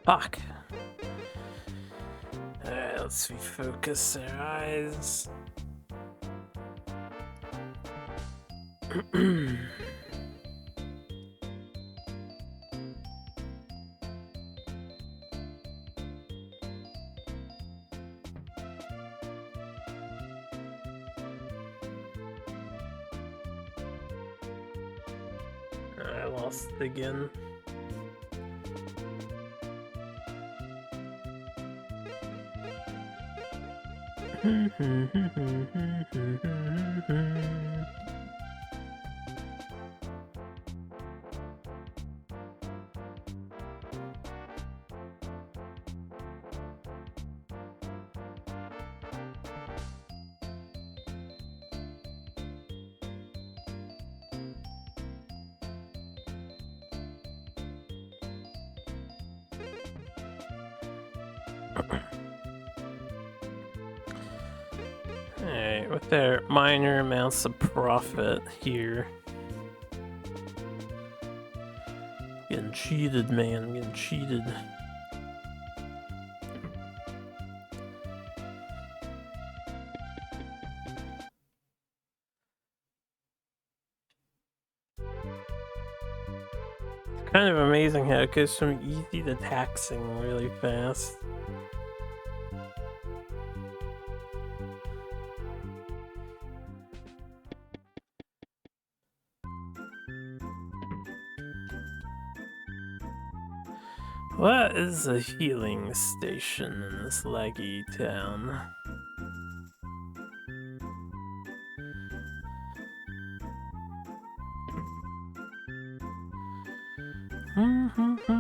Fuck. Alright, Let's refocus our eyes. I lost it again. Alright, with their minor amounts of profit here. Getting cheated, man. I'm getting cheated. It's kind of amazing how it goes from easy to taxing really fast. What is a healing station in this laggy town? Okay.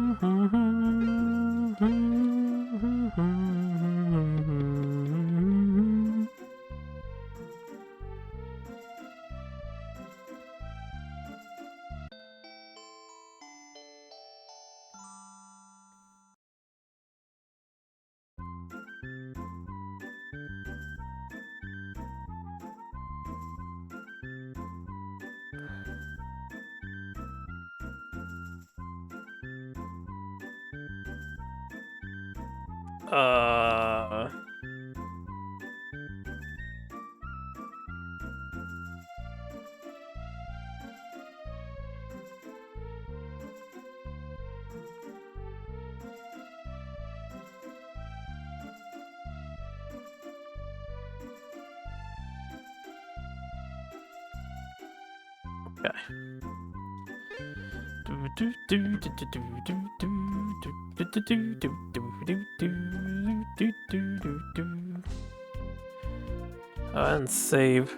And save.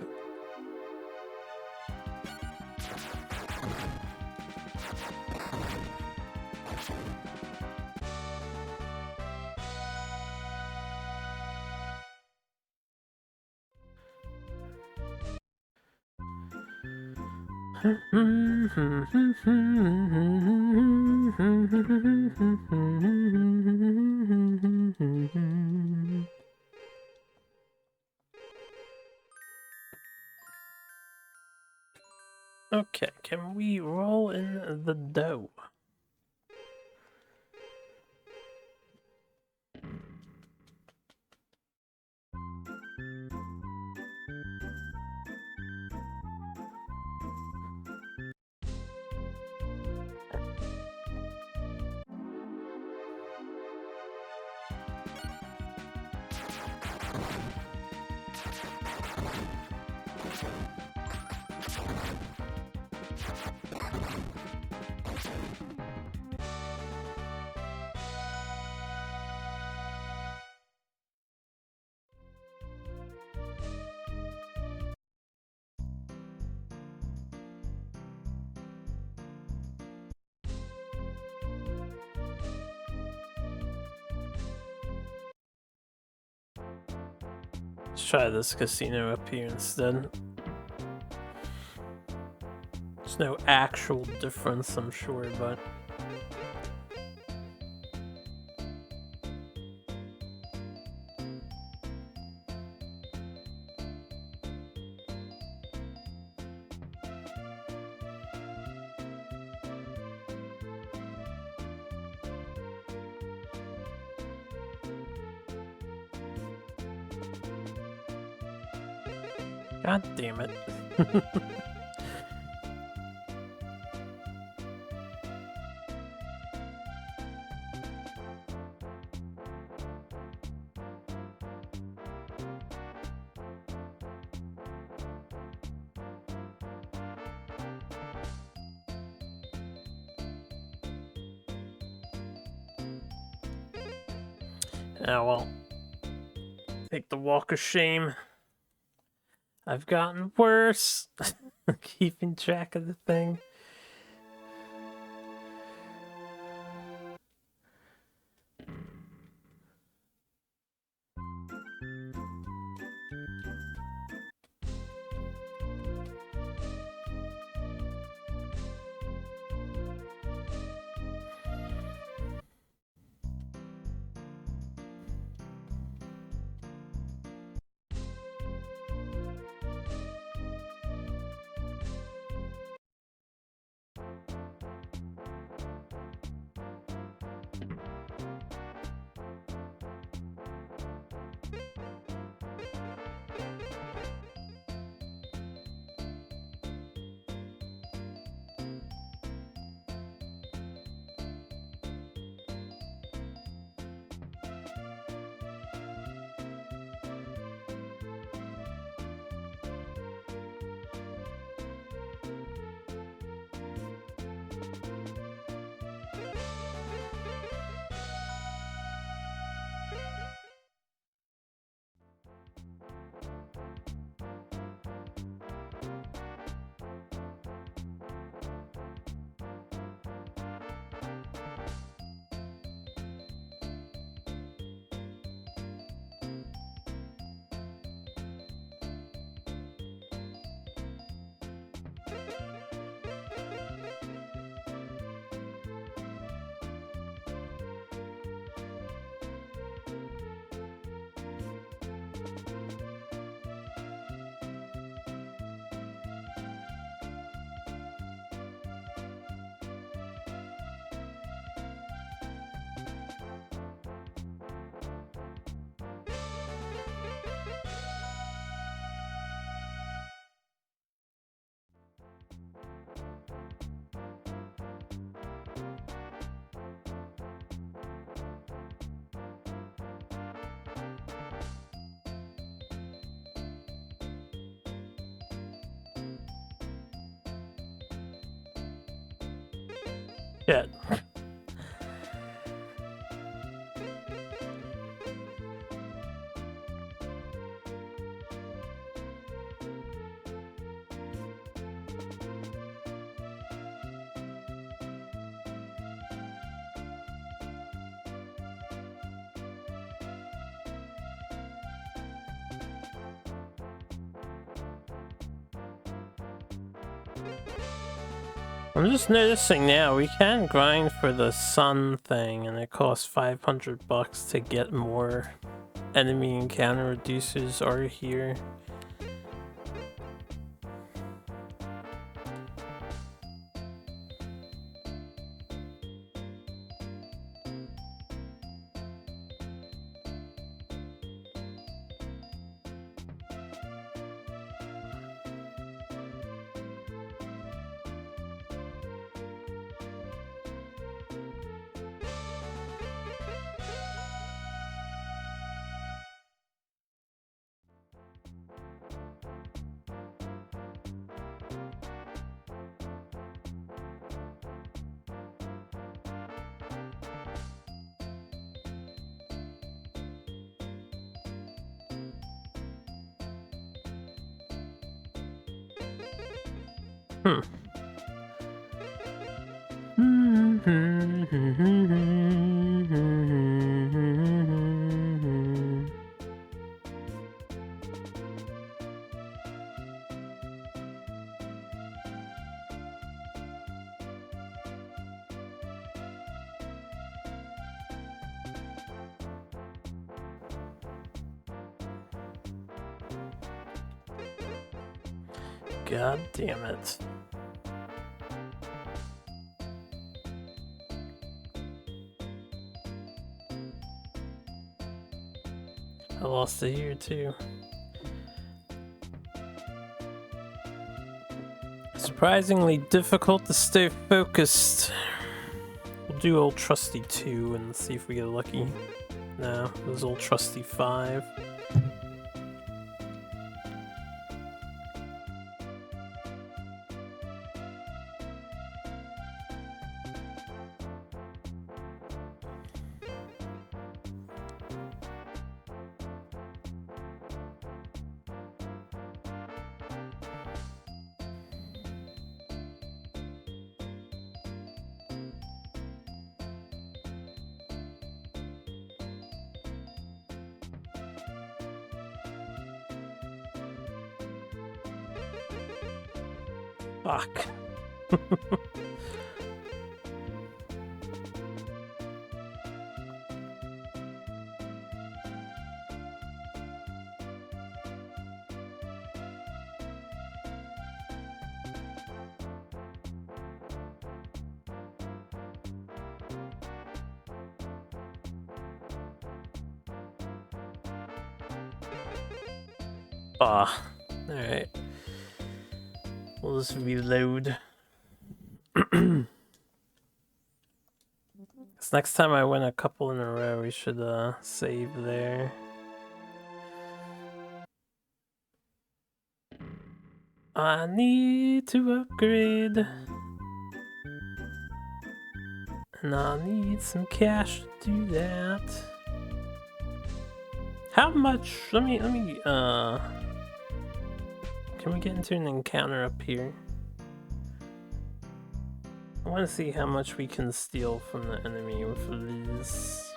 Okay, can we roll in the dough? Let's try this casino up here instead. There's no actual difference, I'm sure, but... God damn it. Oh well. Take the walk of shame. I've gotten worse. Keeping track of the thing. Shit. I'm just noticing now we can grind for the sun thing, and it costs $500 to get more enemy encounter reducers are here. God damn it. I lost it here too. Surprisingly difficult to stay focused. We'll do Old Trusty 2 and see if we get lucky. No, it was Old Trusty 5. Fuck. Ah, alright. We'll just reload. This next time I win a couple in a row, we should save there. I need to upgrade. And I need some cash to do that. How much? Let me can we get into an encounter up here? I want to see how much we can steal from the enemy with this.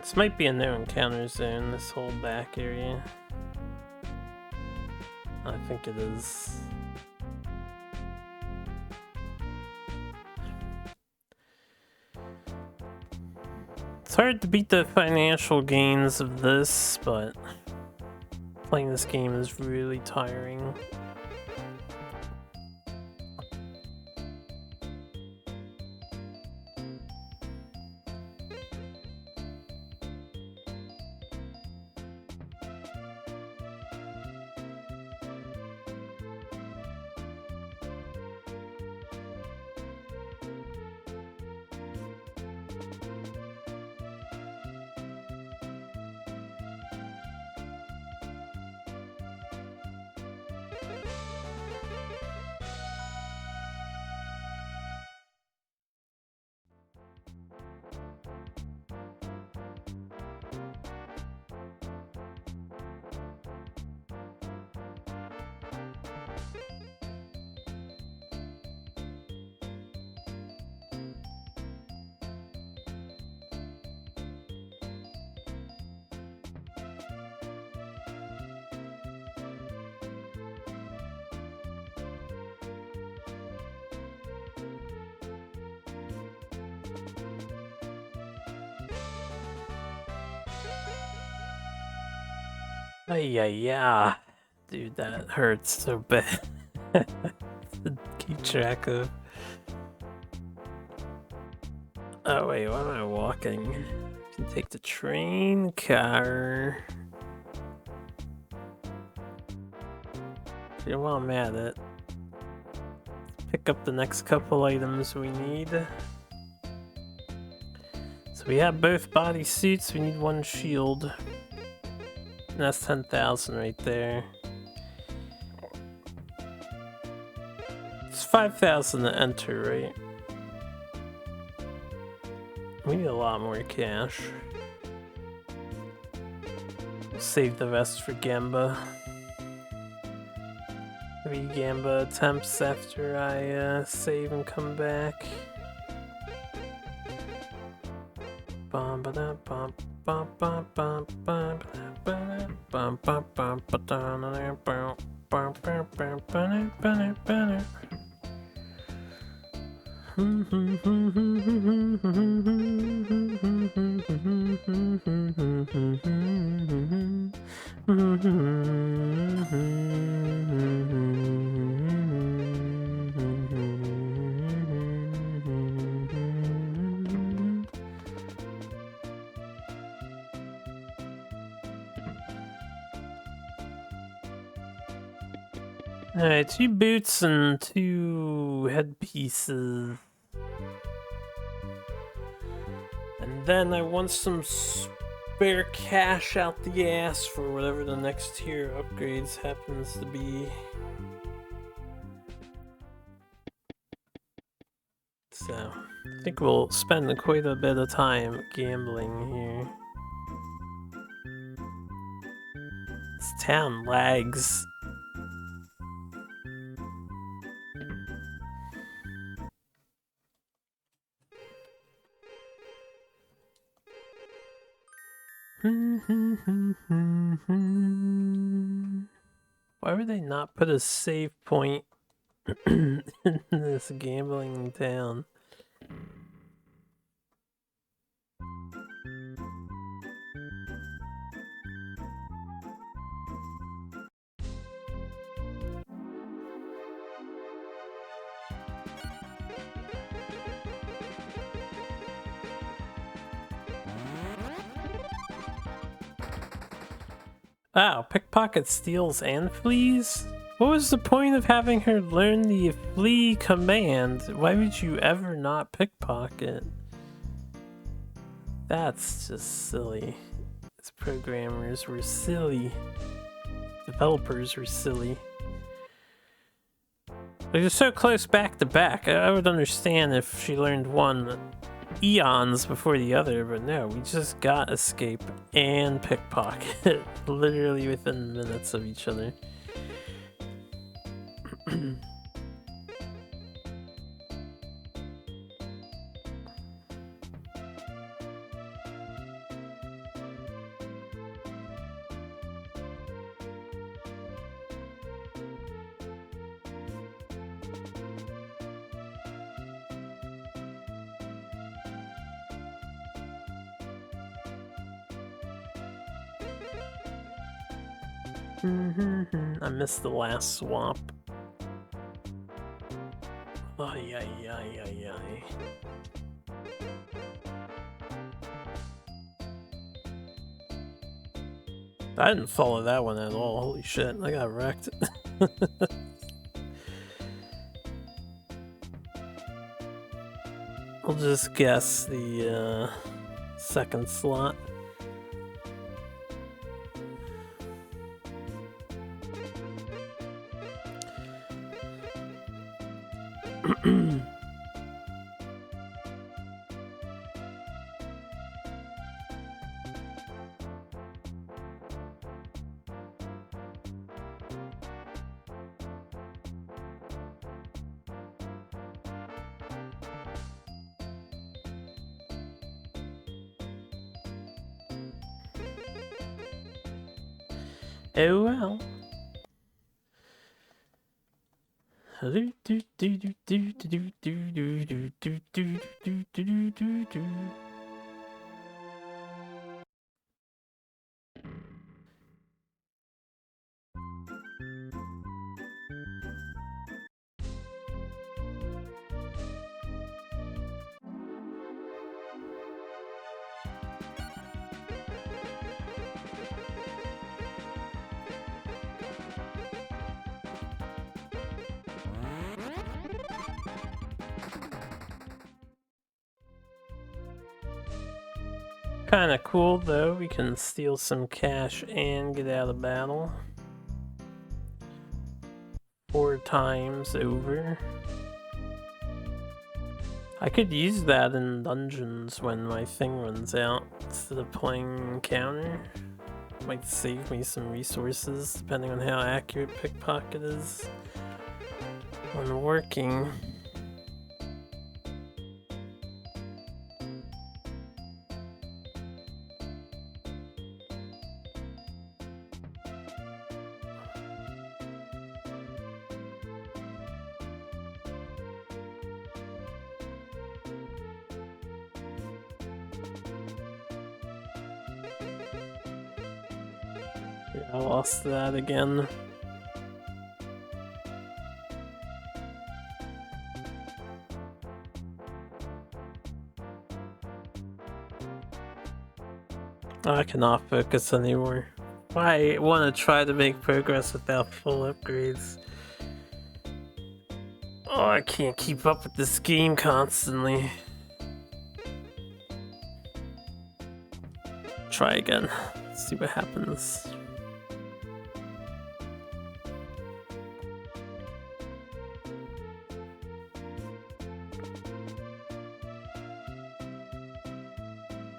This might be a no encounter zone, this whole back area. I think it is. It's hard to beat the financial gains of this, but playing this game is really tiring. Yeah, dude, that hurts so bad to keep track of. Oh wait, why am I walking? I can take the train, car. Okay, while I'm at it, pick up the next couple items we need. So we have both body suits, we need one shield. And that's 10,000 right there. It's 5,000 to enter, right? We need a lot more cash. We'll save the rest for Gamba. 3 Gamba attempts after I save and come back. Bum ba da bum bum bum bum bum bum bum bum bum bum Alright, 2 boots and 2 headpieces. And then I want some spare cash out the ass for whatever the next tier upgrades happens to be. So, I think we'll spend quite a bit of time gambling here. This town lags. Why would they not put a save point in this gambling town? Wow, pickpocket, steals, and flees? What was the point of having her learn the flee command? Why would you ever not pickpocket? That's just silly. These programmers were silly. Developers were silly. They're so close back to back. I would understand if she learned one eons before the other, but no, we just got escape and pickpocket literally within minutes of each other. I missed the last swamp. Ay, ay, ay, ay, ay. I didn't follow that one at all. Holy shit, I got wrecked. I'll just guess the second slot. Oh well. Kinda cool though, we can steal some cash and get out of battle. 4 times over. I could use that in dungeons when my thing runs out instead of playing encounter. Might save me some resources depending on how accurate pickpocket is when working. Yeah, I lost that again. I cannot focus anymore. I want to try to make progress without full upgrades. Oh, I can't keep up with this game constantly. Try again. See what happens.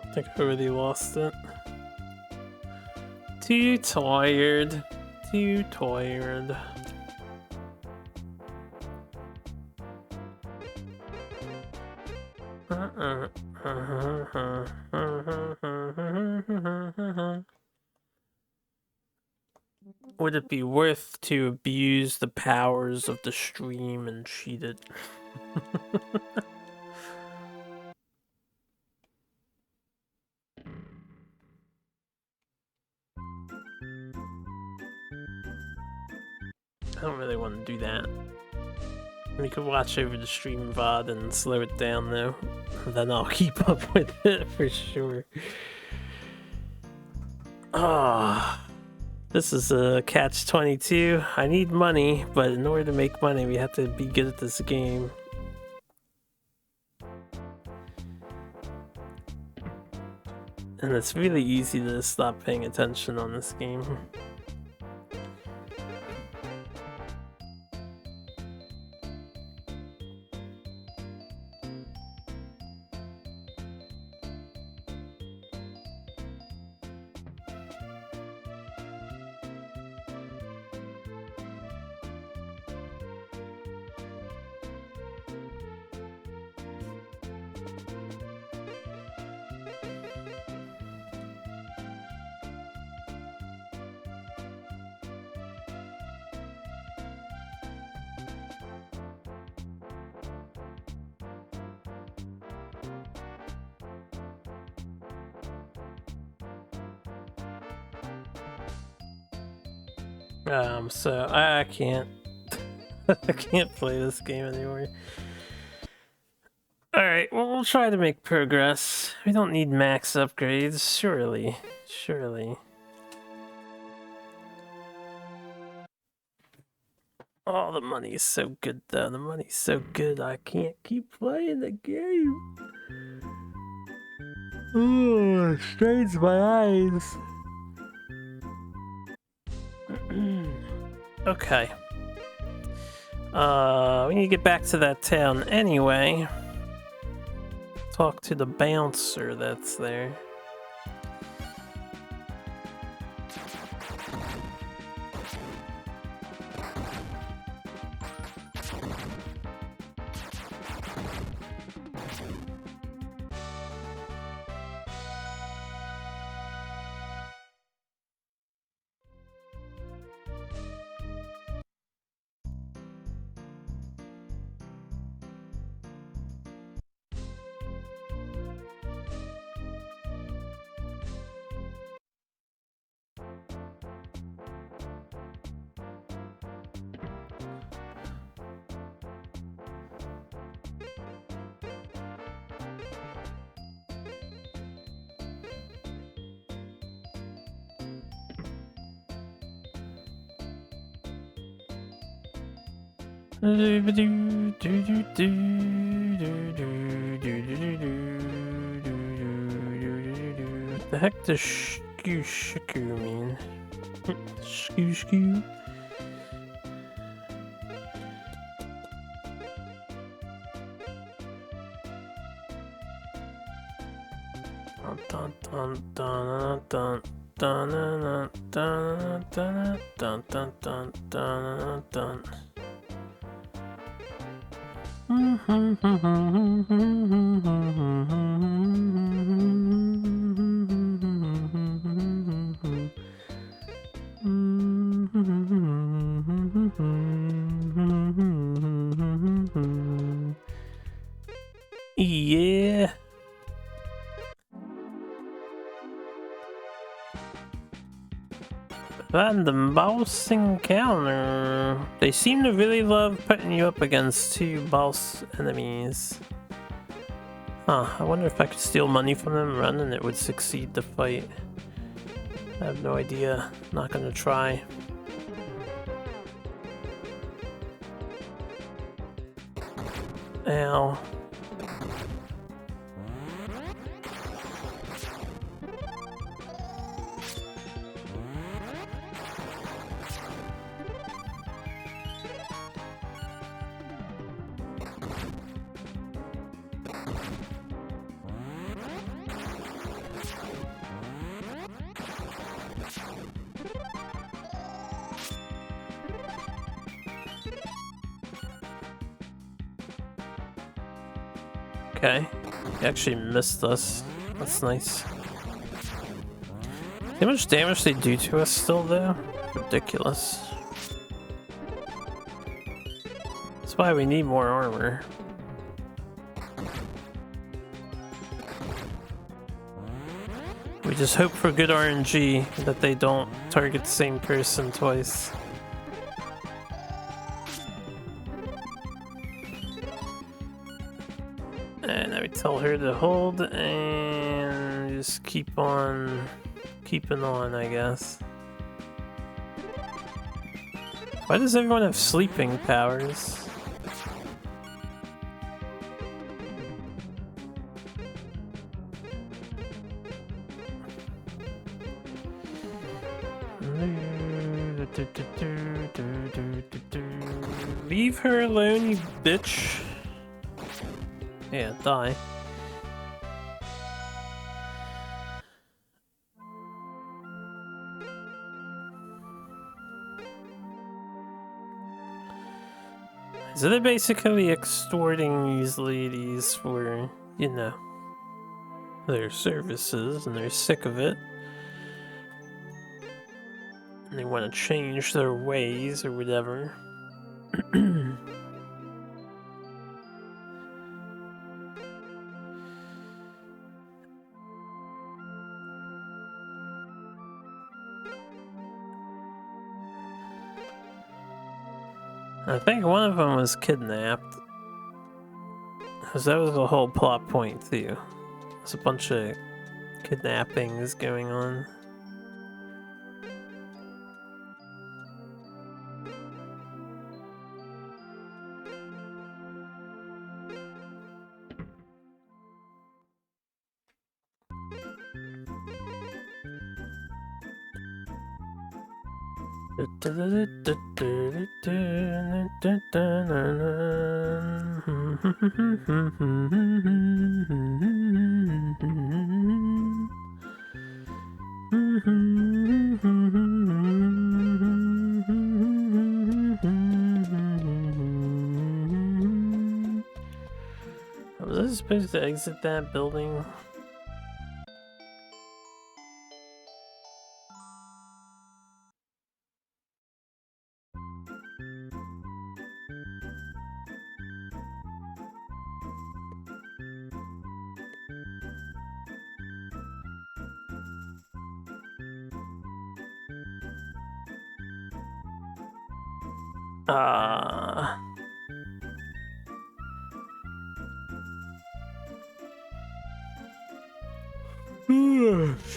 I think I already lost it. Too tired. Too tired. Would it be worth to abuse the powers of the stream and cheat it? I don't really want to do that. We could watch over the stream VOD and slow it down though. Then I'll keep up with it for sure. Ah, this is a catch-22. I need money, but in order to make money, we have to be good at this game. And it's really easy to stop paying attention on this game. So I can't I can't play this game anymore. Alright, well, we'll try to make progress. We don't need max upgrades, surely. Surely. Oh, the money is so good though. The money's so good I can't keep playing the game. Oh, it strains my eyes. Okay. We need to get back to that town anyway. Talk to the bouncer that's there. The heck does shku mean? Shku? Dun dun dun dun dun dun dun dun dun dun dun dun. Yeah. Random boss encounter. They seem to really love putting you up against two boss enemies. Huh, I wonder if I could steal money from them and run and it would succeed the fight. I have no idea. Not gonna try. Ow. Okay. He actually missed us. That's nice. How much damage they do to us still, though? Ridiculous. That's why we need more armor. We just hope for good RNG that they don't target the same person twice. And then we tell her to hold and just keep on keeping on, I guess. Why does everyone have sleeping powers? Leave her alone, you bitch. Yeah, die. So they're basically extorting these ladies for, you know, their services, and they're sick of it. And they want to change their ways or whatever. I think one of them was kidnapped. Because that was the whole plot point, too. There's a bunch of kidnappings going on. Was I supposed to exit that building?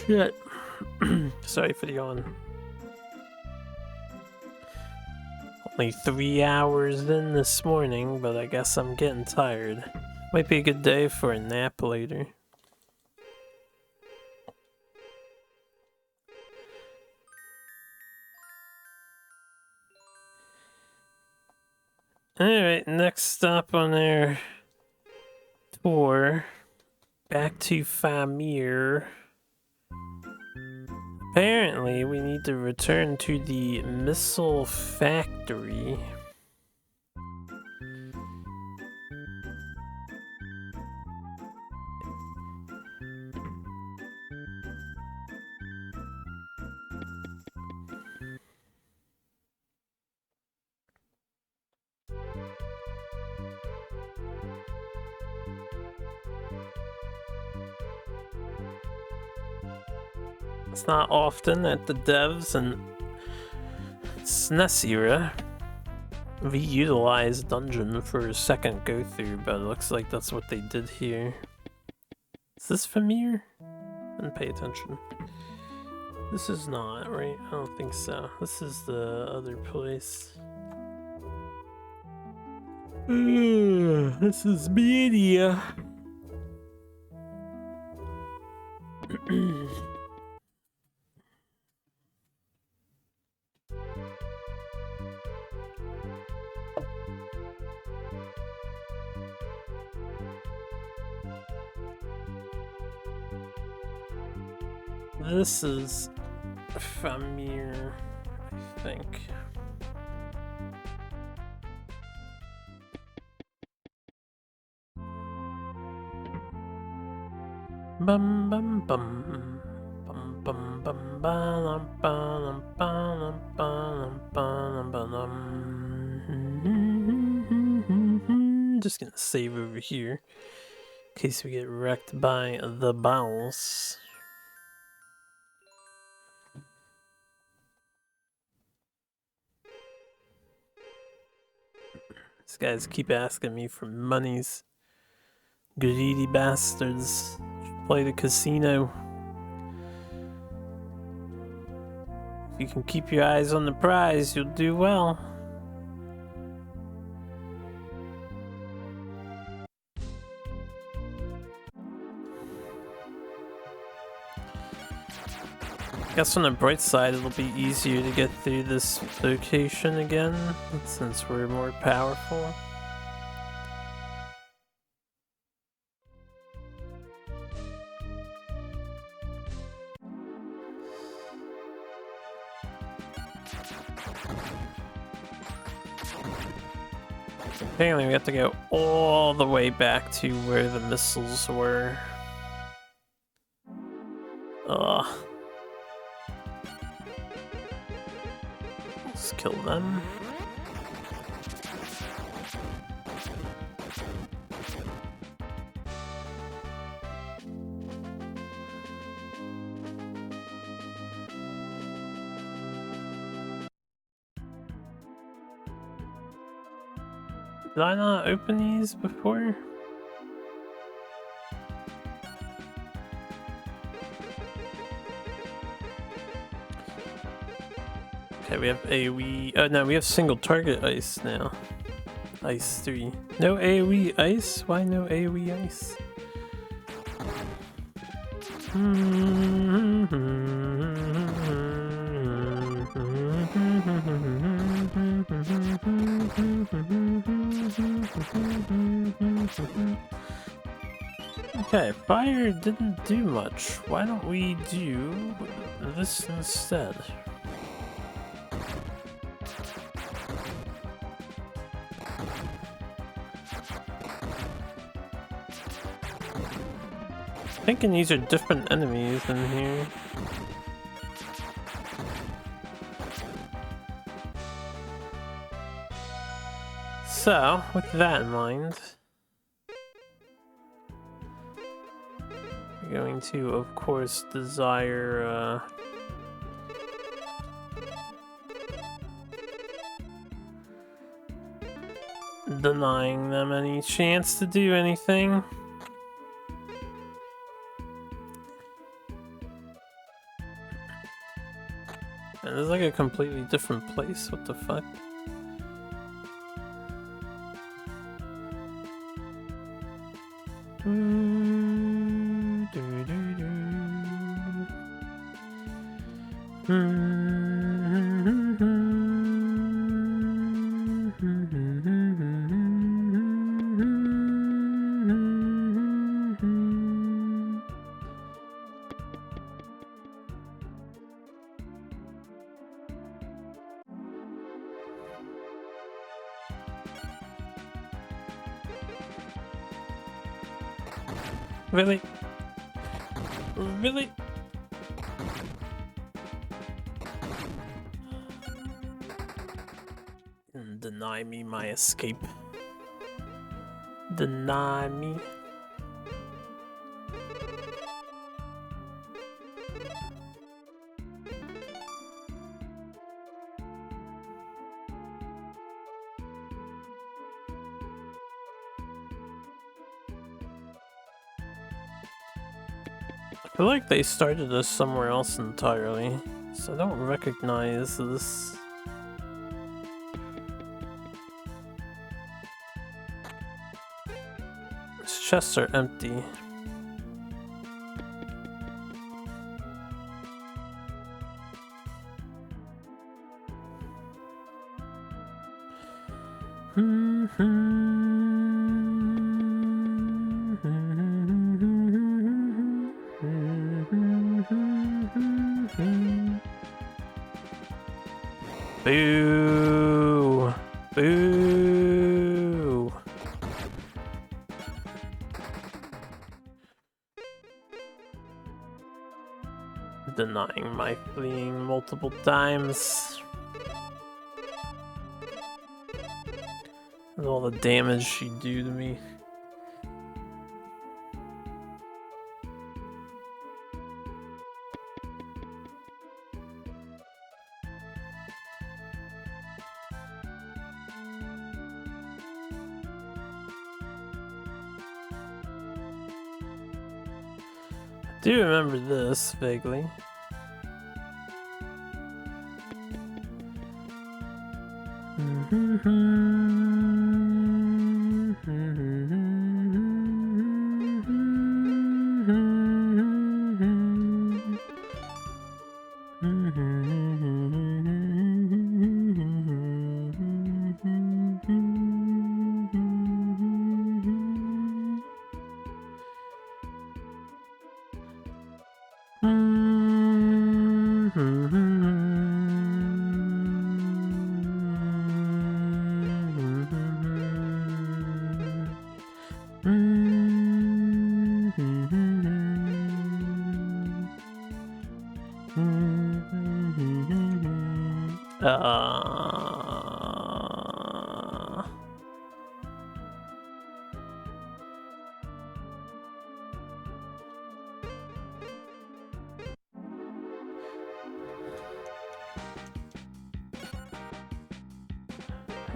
Shit. Sorry for the yawn. Only 3 hours in this morning, but I guess I'm getting tired. Might be a good day for a nap later. Alright, next stop on our tour. Back to Famir. Apparently, we need to return to the missile factory. It's not often that the devs and SNES era reutilize Dungeon for a second go-through, but it looks like that's what they did here. Is this Famir? Didn't pay attention. This is not, right? I don't think so. This is the other place. This is media. This is Famir, I think. Bum bum bum bum bum bum bum bum bum bum bum bum. Just gonna save over here in case we get wrecked by the bowels. These guys keep asking me for monies. Greedy bastards. Play the casino. If you can keep your eyes on the prize, you'll do well. Guess on the bright side, it'll be easier to get through this location again, since we're more powerful. Apparently we have to go all the way back to where the missiles were. Ugh. Let's kill them. Did I not open these before? Okay, we have AoE. Oh no, we have single target ice now. Ice 3. No AoE ice? Why no AoE ice? Okay, fire didn't do much. Why don't we do this instead? Thinking these are different enemies in here. So, with that in mind, we're going to, of course, desire denying them any chance to do anything. And this is like a completely different place, what the fuck? Really? Really? Deny me my escape. Deny me. I feel like they started us somewhere else entirely, so I don't recognize this. These chests are empty. Boo! Boo! Denying my fleeing multiple times. And all the damage she do to me. I do remember this vaguely.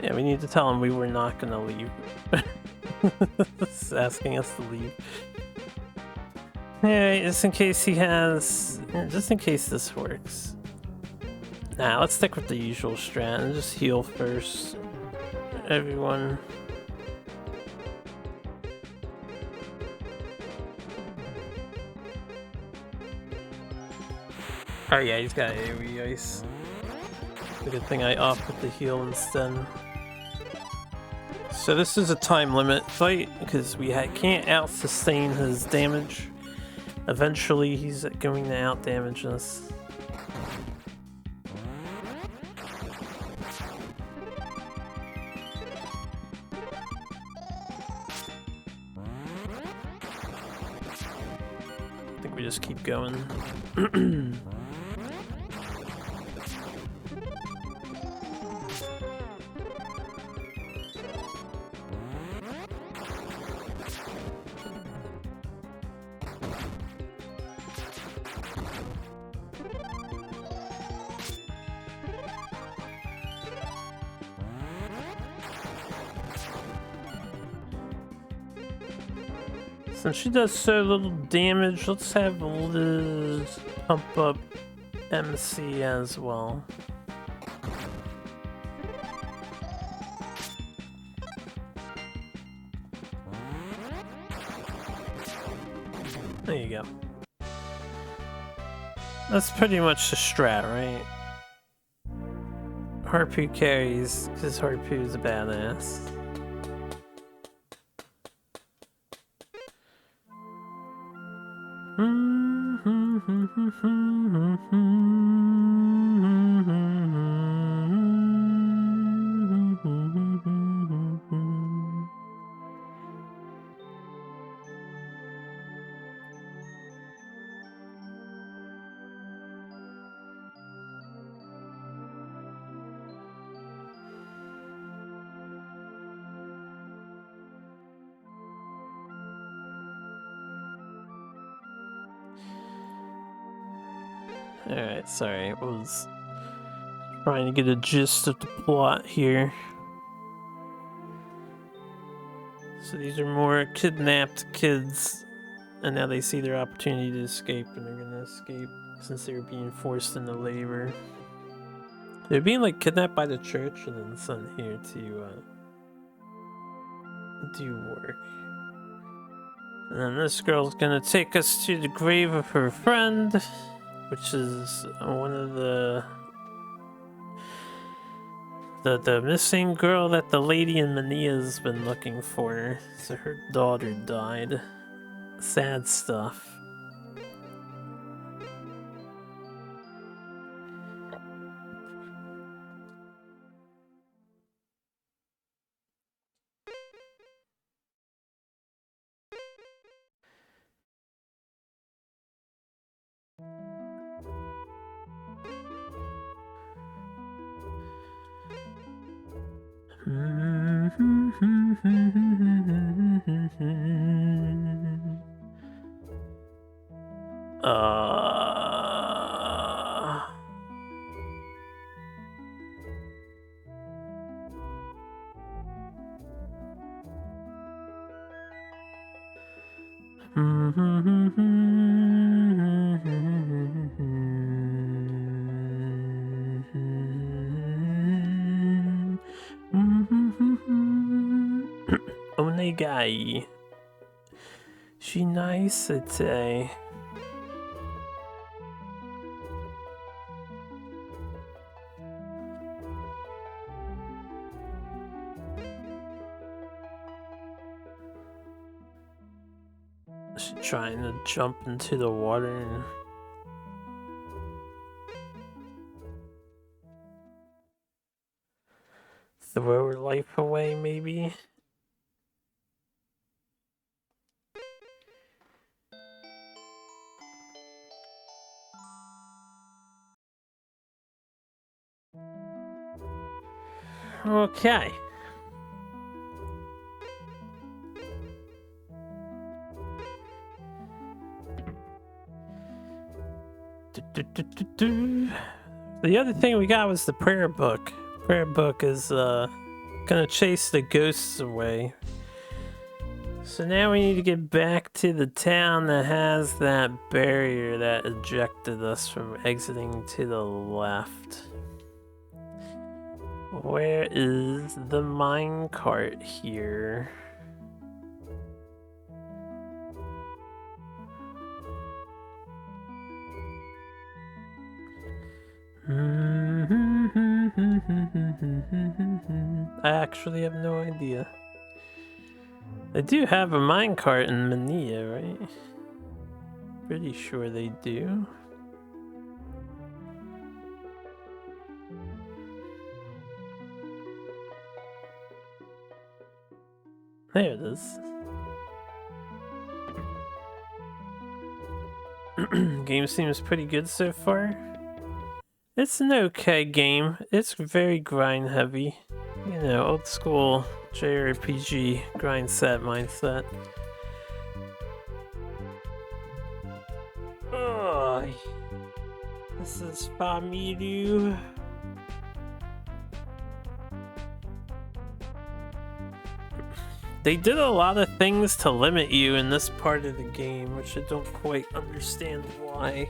Yeah, we need to tell him we were not gonna leave. It's asking us to leave. Hey, just in case he has... Just in case this works. Nah, let's stick with the usual strat and just heal first. Everyone. Oh yeah, he's got AoE ice. It's a good thing I opted the heal instead. So this is a time limit fight because we can't out-sustain his damage. Eventually he's going to out-damage us. I think we just keep going. Since she does so little damage, let's have Liz pump up MC as well. There you go. That's pretty much the strat, right? Harpoo carries, because Harpoo's a badass. Alright, sorry, I was trying to get a gist of the plot here. So these are more kidnapped kids, and now they see their opportunity to escape, and they're gonna escape since they were being forced into labor. They're being like kidnapped by the church and then sent here to do work. And then this girl's gonna take us to the grave of her friend, which is one of the missing girl that the lady in Mania's been looking for. So her daughter died. Sad stuff. Onegai. She nice, I'd say. She trying to jump into the water and throw her life away, maybe? Okay. The other thing we got was the prayer book. Prayer book is gonna chase the ghosts away. So now we need to get back to the town that has that barrier that ejected us from exiting to the left. Where is the minecart here? I actually have no idea. They do have a minecart in Mania, right? Pretty sure they do. There it is. Game seems pretty good so far. It's an okay game. It's very grind heavy. You know, old school JRPG grind set mindset. Oh, this is Familu. They did a lot of things to limit you in this part of the game, which I don't quite understand why.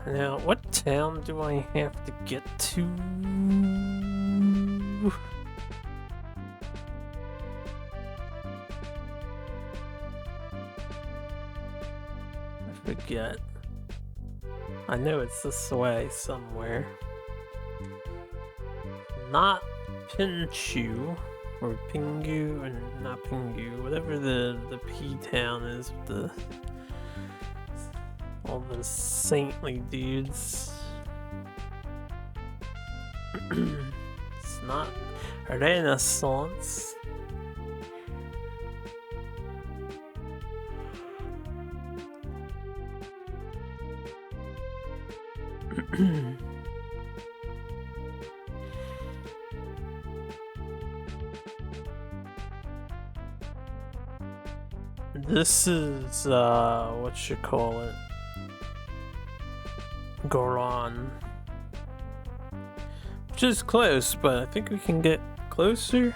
Now, what town do I have to get to? I forget. I know it's this way somewhere. Not Pinchu or Pingu, or not Pingu, whatever the P town is with the all the saintly dudes. It's not Renaissance. This is what you call it? Goron. Just close, but I think we can get closer.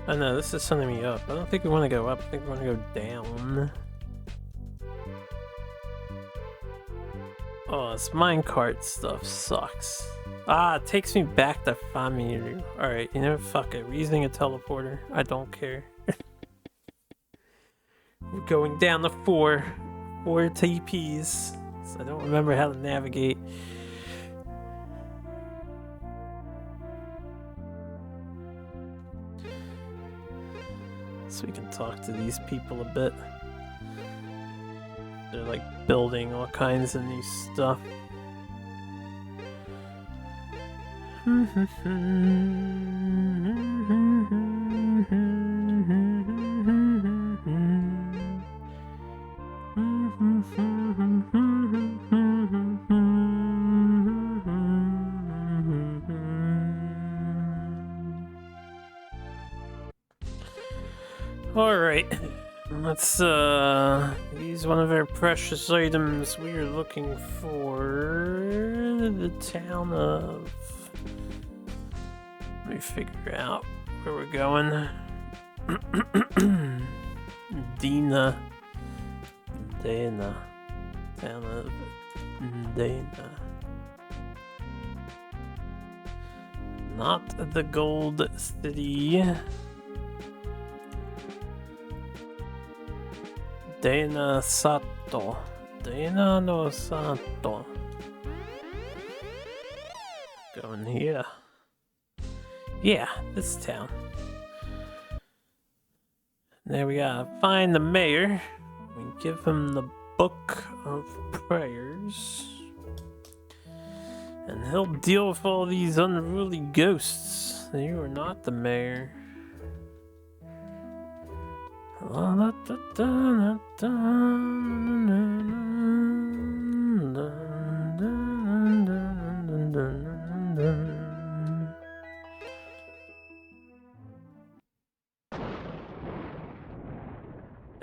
Oh no, this is sending me up. I don't think we want to go up, I think we want to go down. Oh, this minecart stuff sucks. Ah, it takes me back to Famiru. Alright, you know, fuck it. We're using a teleporter. I don't care. We're going down to 4 TPs. So I don't remember how to navigate. So we can talk to these people a bit. They're like building all kinds of new stuff. Alright, let's use one of our precious items. We are looking for the town of... Let me figure out where we're going. Dana. Town of Dana. Not the Gold City. Dana Sato. Dana no Sato. Going here. Yeah, this town. There we gotta find the mayor. We give him the Book of Prayers. And he'll deal with all these unruly ghosts. You are not the mayor.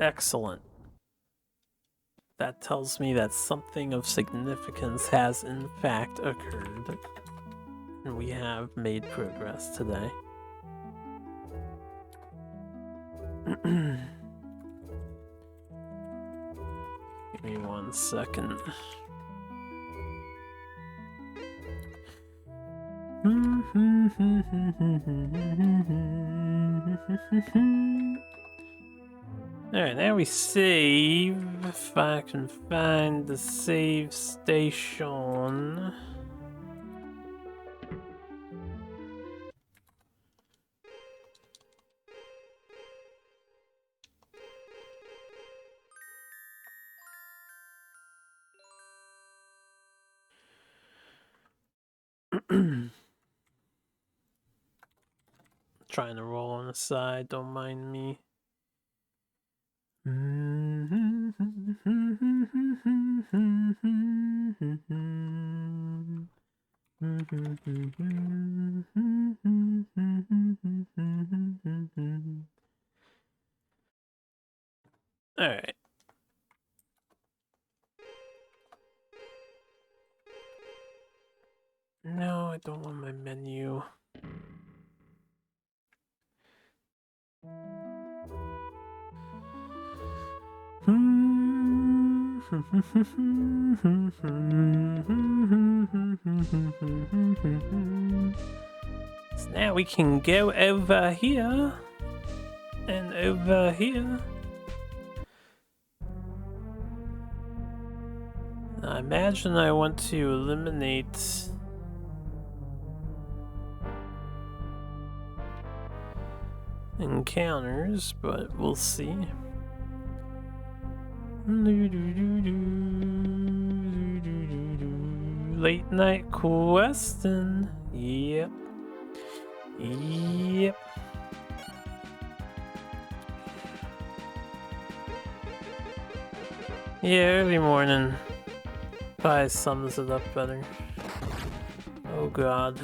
Excellent. That tells me that something of significance has in fact occurred. And we have made progress today. Give me 1 second. Alright, now we save. If I can find the save station. Trying to roll on the side, don't mind me. All right. No, I don't want my menu. So now we can go over here and over here. I imagine I want to eliminate encounters, but we'll see. Late night questing. Yep. Yep. Yeah, early morning probably sums it up better. Oh god.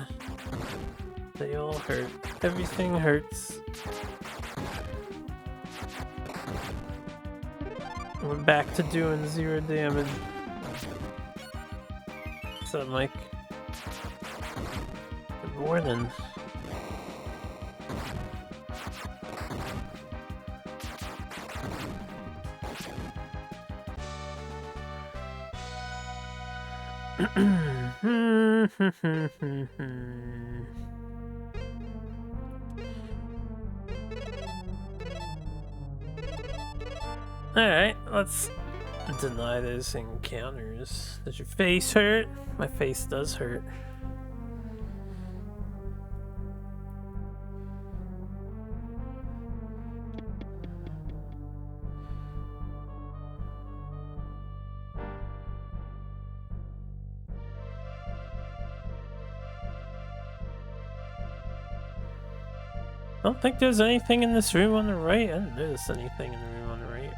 They all hurt. Everything hurts. We're back to doing 0 damage. What's up, Mike? Good morning. Alright, let's deny those encounters. Does your face hurt? My face does hurt. I don't think there's anything in this room on the right. I didn't notice anything in the room on the right.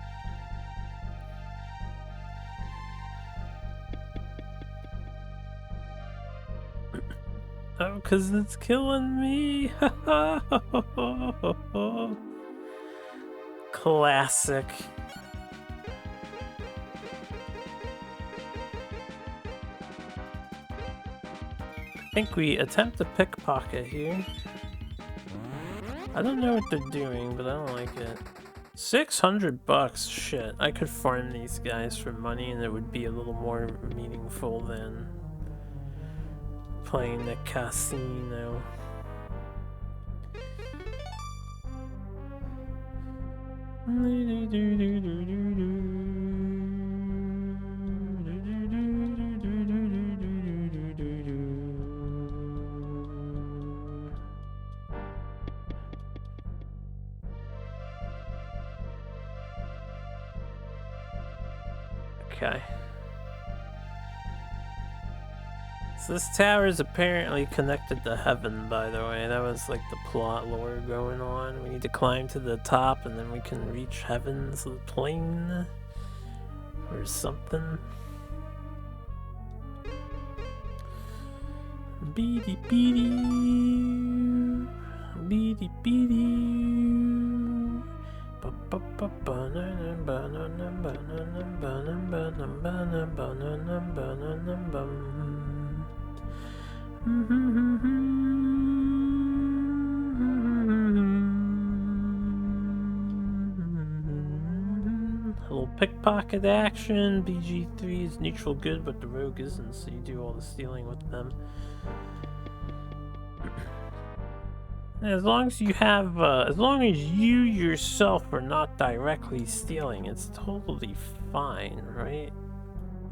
Oh, because it's killing me. Classic. I think we attempt a pickpocket here. I don't know what they're doing, but I don't like it. 600 bucks, shit. I could farm these guys for money and it would be a little more meaningful than playing the casino. Okay. So this tower is apparently connected to heaven, by the way. That was like the plot lore going on. We need to climb to the top and then we can reach heaven's plane or something. Beady beady beady beady. A little pickpocket action. BG3 is neutral good, but the rogue isn't, so you do all the stealing with them. As long as you have, as long as you yourself are not directly stealing, it's totally fine, right?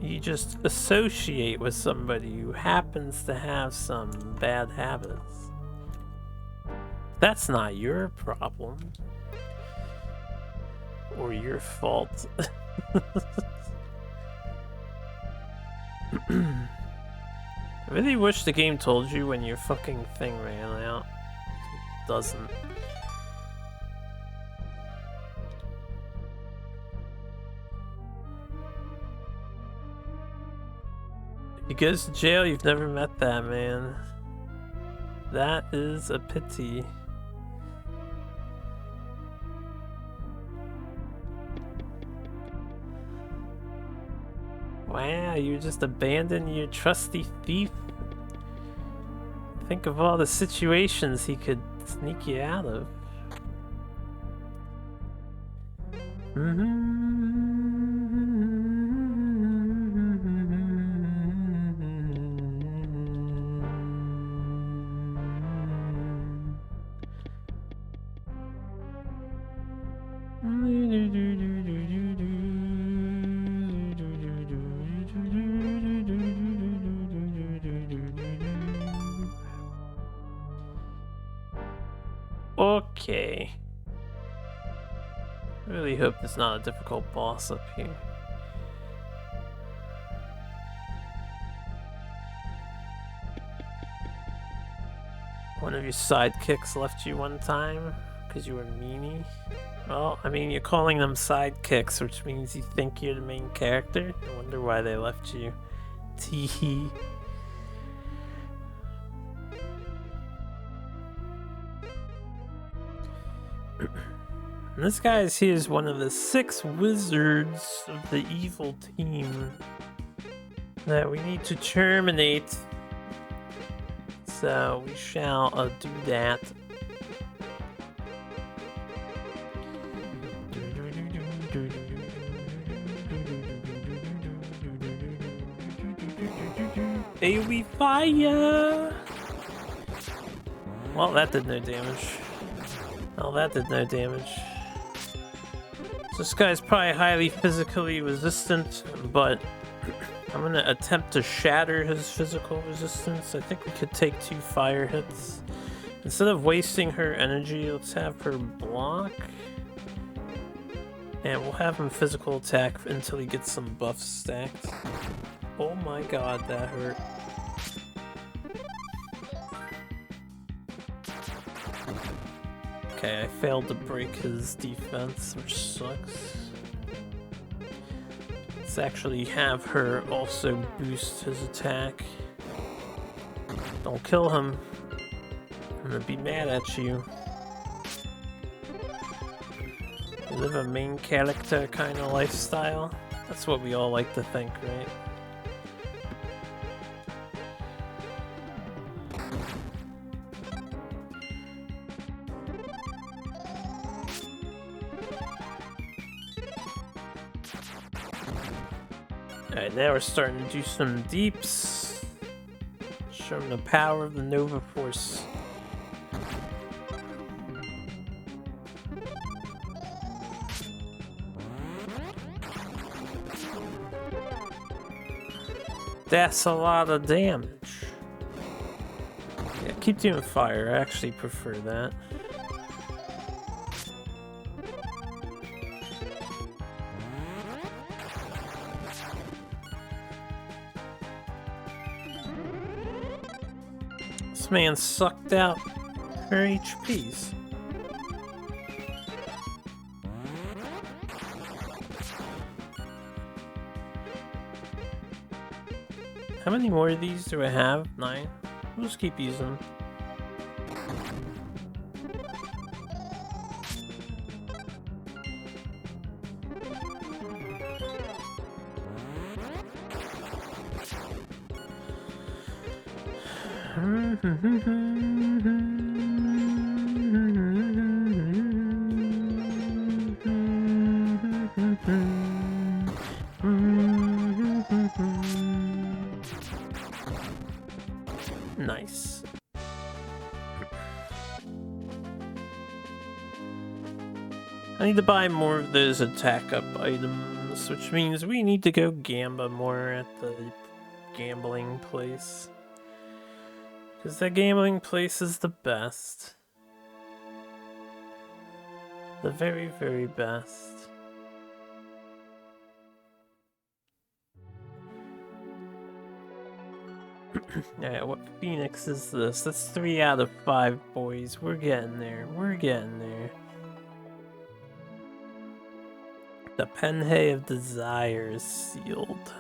You just associate with somebody who happens to have some bad habits. That's not your problem. Or your fault. I really wish the game told you when your fucking thing ran out. Doesn't. If he goes to jail, you've never met that man. That is a pity. Wow, you just abandoned your trusty thief. Think of all the situations he could sneak you out of. Okay. Really hope it's not a difficult boss up here. One of your sidekicks left you one time because you were meanie. Well, I mean, you're calling them sidekicks, which means you think you're the main character. I wonder why they left you. Teehee. This guy here is one of the 6 wizards of the evil team. that we need to terminate. So we shall do that. AoE fire! Well, that did no damage. Well, that did no damage. So this guy's probably highly physically resistant, but I'm gonna attempt to shatter his physical resistance. I think we could take 2 fire hits. Instead of wasting her energy, let's have her block. And we'll have him physical attack until he gets some buffs stacked. Oh my god, that hurt. Okay, I failed to break his defense, which sucks. Let's actually have her also boost his attack. Don't kill him. I'm gonna be mad at you. You live a main character kind of lifestyle. That's what we all like to think, right? Alright, now we're starting to do some deeps. Show them the power of the Nova Force. That's a lot of damage. Yeah, keep doing fire. I actually prefer that. This man sucked out her HPs. How many more of these do I have? 9? We'll just keep using them. Nice. I need to buy more of those attack up items, which means we need to go gamba more at the gambling place. Because that gambling place is the best. The very, very best. Alright, what Phoenix is this? That's 3 out of 5, boys. We're getting there. We're getting there. The Penhay of Desire is sealed.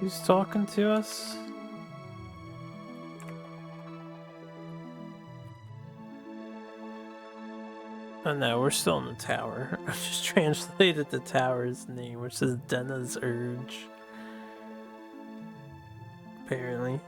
Who's talking to us? Oh no, we're still in the tower. I just translated the tower's name, which is Denna's Urge. Apparently.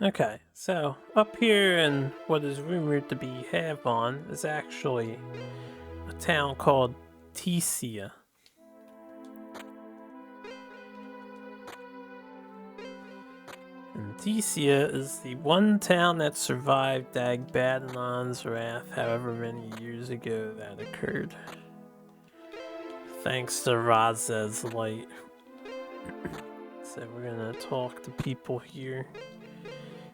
Okay, so up here in what is rumored to be Havon is actually a town called Tesia. And Tesia is the one town that survived Dagbadonon's wrath however many years ago that occurred. Thanks to Raz's light. So we're gonna talk to people here.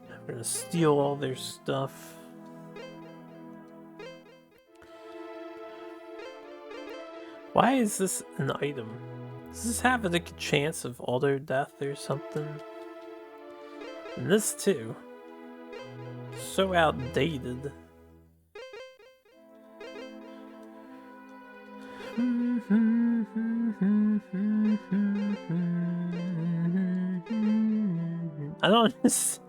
We're gonna steal all their stuff. Why is this an item? Does this have a chance of auto death or something? And this too. So outdated. I don't understand.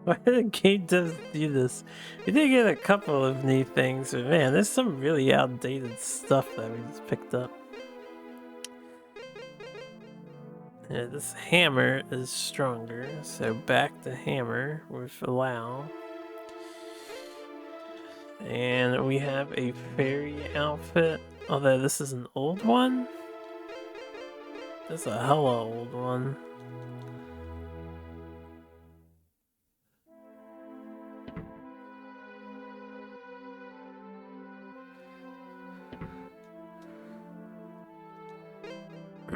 Why did the game does do this? We did get a couple of neat things, but man, there's some really outdated stuff that we just picked up. Yeah, this hammer is stronger, so back to hammer with allow. And we have a fairy outfit, although this is an old one. That's a hella old one.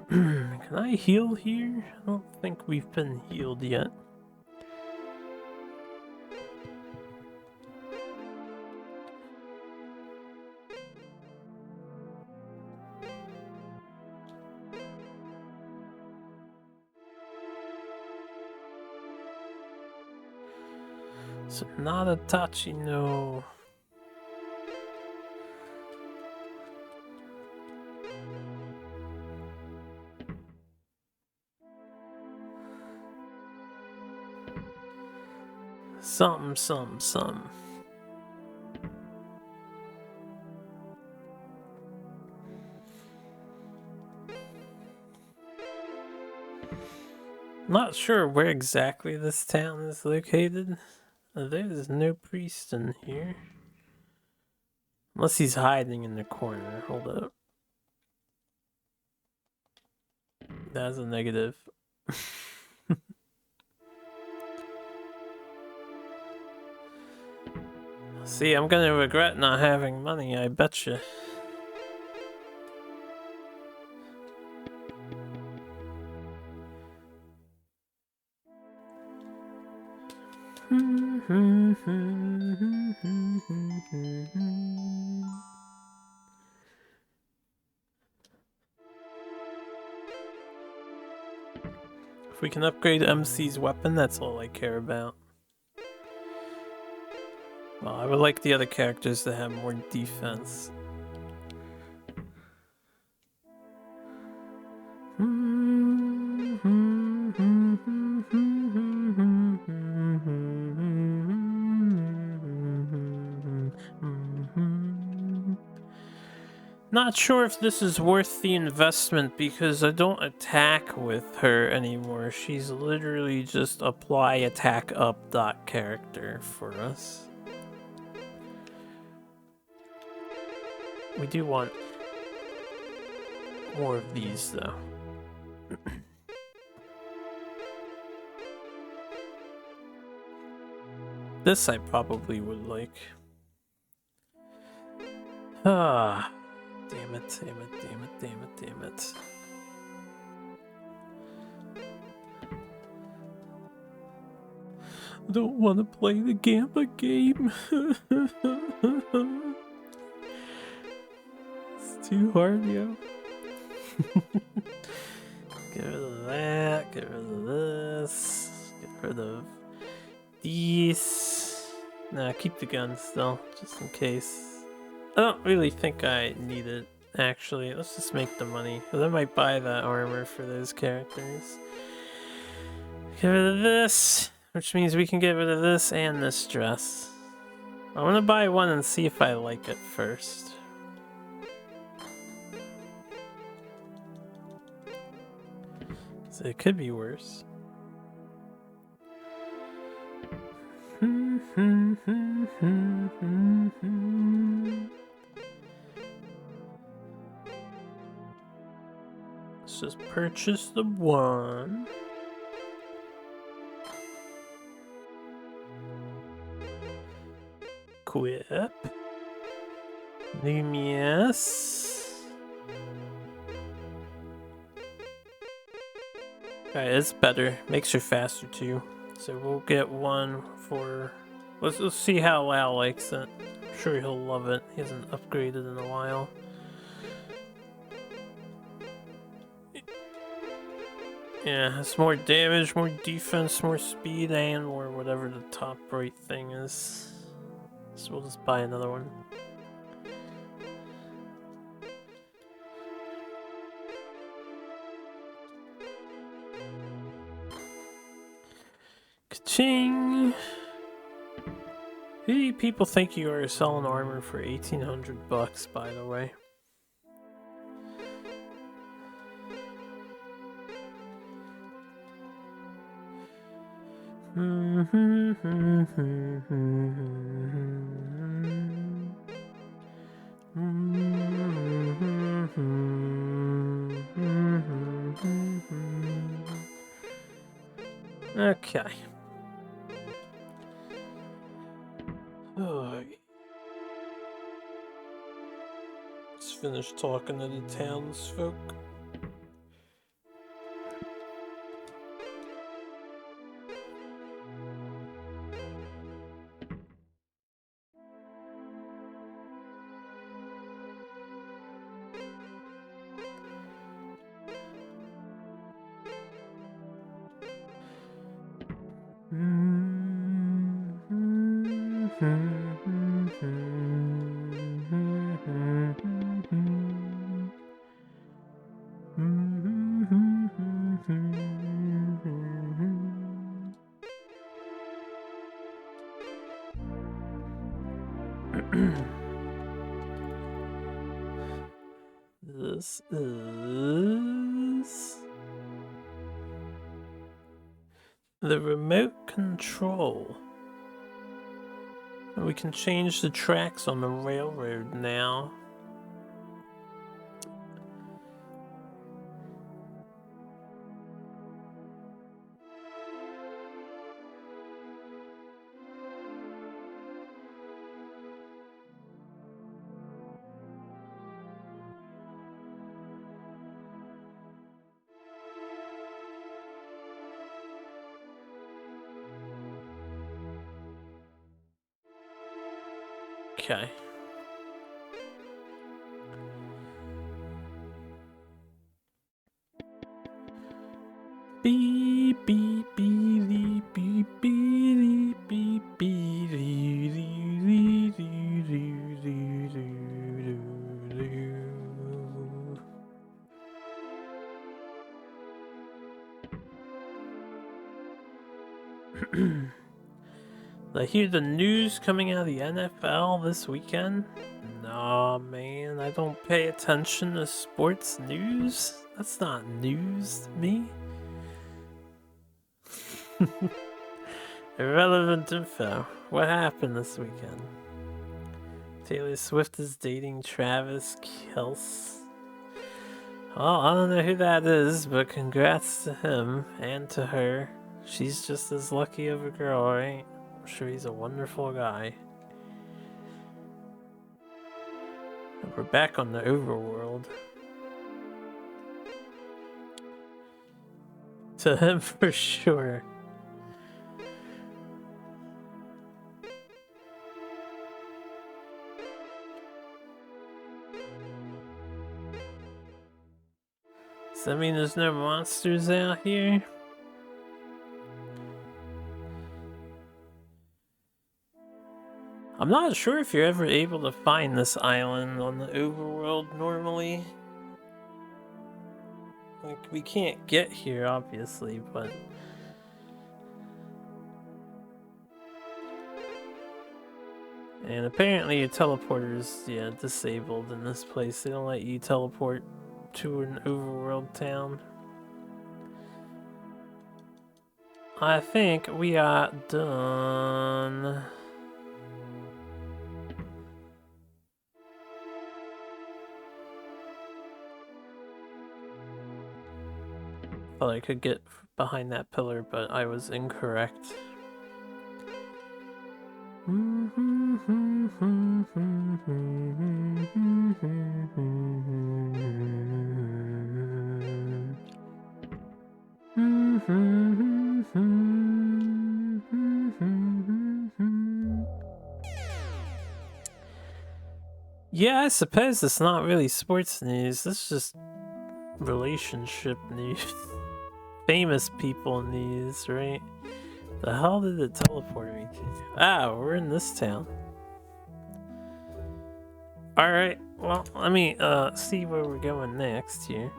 Can I heal here? I don't think we've been healed yet. So not a touchy, no. Some. Not sure where exactly this town is located. There's no priest in here. Unless he's hiding in the corner. Hold up. That's a negative. See, I'm gonna regret not having money, I betcha. If we can upgrade MC's weapon, that's all I care about. Well, I would like the other characters to have more defense. Not sure if this is worth the investment because I don't attack with her anymore. She's literally just apply attack up dot character for us. We do want more of these though. This I probably would like. Ah. Damn it. I don't want to play the Gamba game. It's too hard, yo. Get rid of that, get rid of this, get rid of these. Nah, keep the gun still, just in case. I don't really think I need it, actually. Let's just make the money. Because I might buy that armor for those characters. Get rid of this, which means we can get rid of this and this dress. I want to buy one and see if I like it first. So it could be worse. Let's just purchase the one. Equip. Lumious. Okay, it's better. Makes you faster too. So we'll get one for... Let's see how Lau likes it. I'm sure he'll love it. He hasn't upgraded in a while. Yeah, it's more damage, more defense, more speed, and more whatever the top right thing is. So we'll just buy another one. Ka-ching! Who do you people think you are selling armor for 1,800 bucks, by the way? Okay. Let's finish talking to the townsfolk. This is the remote control. We can change the tracks on the railroad now. Okay. Beep beep beep beep beep beep beep I hear the news coming out of the NFL this weekend. Nah, man, I don't pay attention to sports news. That's not news to me. Irrelevant info. What happened this weekend? Taylor Swift is dating Travis Kelce. Well, I don't know who that is, but congrats to him and to her. She's just as lucky of a girl, right? I'm sure he's a wonderful guy. And we're back on the overworld. To him for sure. Does that mean there's no monsters out here? I'm not sure if you're ever able to find this island on the overworld normally. Like, we can't get here, obviously, but... And apparently your teleporter's, yeah, disabled in this place. They don't let you teleport to an overworld town. I think we are done. Thought I could get behind that pillar, but I was incorrect. Yeah, I suppose it's not really sports news. This is just relationship news. Famous people news, right? The hell did it teleport me to? Ah, we're in this town. Alright, well, let me see where we're going next here.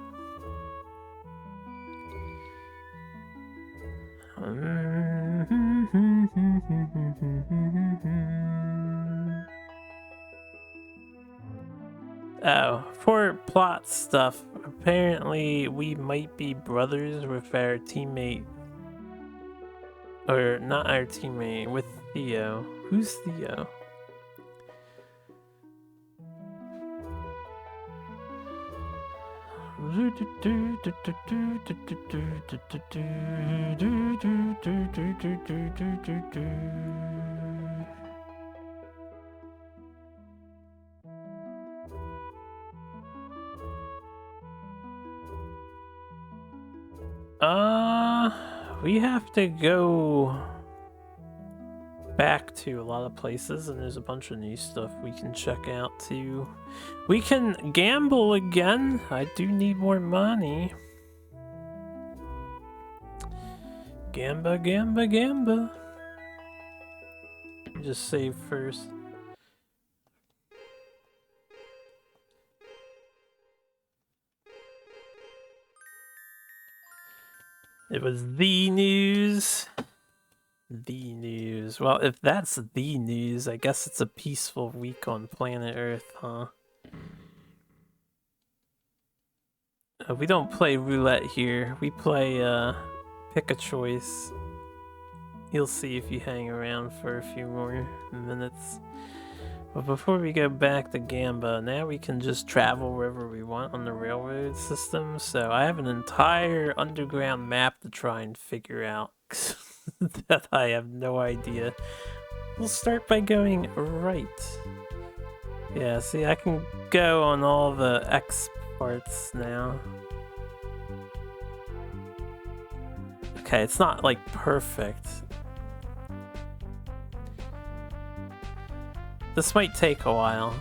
Oh, for plot stuff, apparently we might be brothers with our teammate. Or not our teammate, with Theo. Who's Theo? We have to go back to a lot of places, and there's a bunch of new stuff we can check out too. We can gamble again. I do need more money. Gamba, gamba, gamba. Just save first. It was the news. The news. Well, if that's the news, I guess it's a peaceful week on planet Earth, huh? We don't play roulette here. We play, pick a choice. You'll see if you hang around for a few more minutes. But before we go back to Gamba, now we can just travel wherever we want on the railroad system. So I have an entire underground map to try and figure out. That I have no idea. We'll start by going right. Yeah, see, I can go on all the X parts now. Okay, it's not like perfect. This might take a while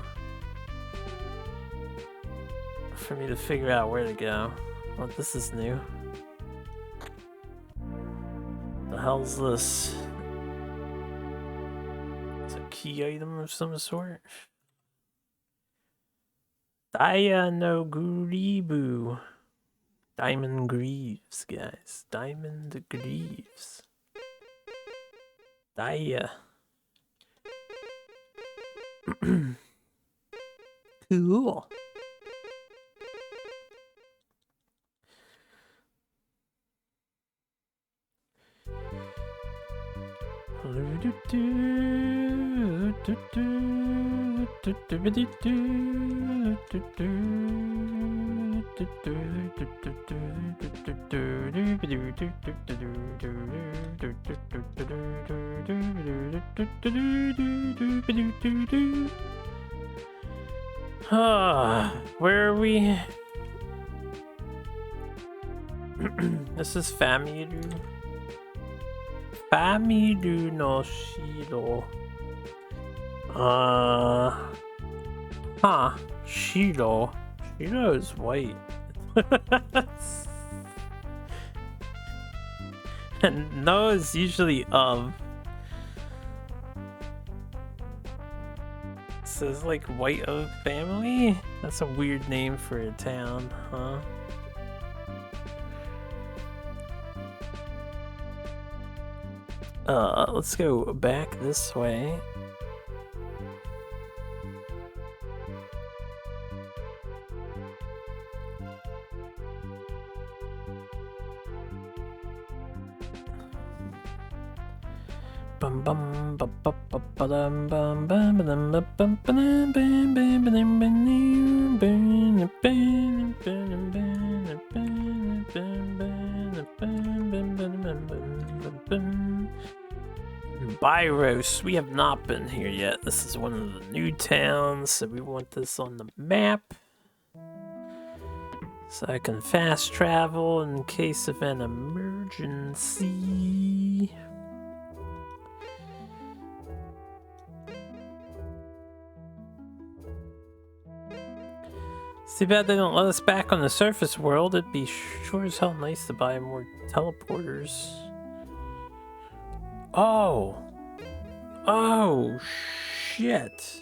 for me to figure out where to go. Well, this is new. The hell's this? It's a key item of some sort? Dianogribu. Diamond Greaves, guys. Diamond Greaves. Dia. Cool. Where are we? This is Famiru. Famiru no Shiro. Shiro. Shiro is white. And no is usually of. So it's like White Oak Family? That's a weird name for a town, huh? Let's go back this way. Bum bum ba ba ba ba dum bum bum ba dum ba bum ba dum bum bum ba dum ba dum bum bum bum bum. Byros, we have not been here yet. This is one of the new towns, so we want this on the map. So I can fast travel in case of an emergency. It's too bad they don't let us back on the surface world. It'd be sure as hell nice to buy more teleporters. Oh! Oh, shit!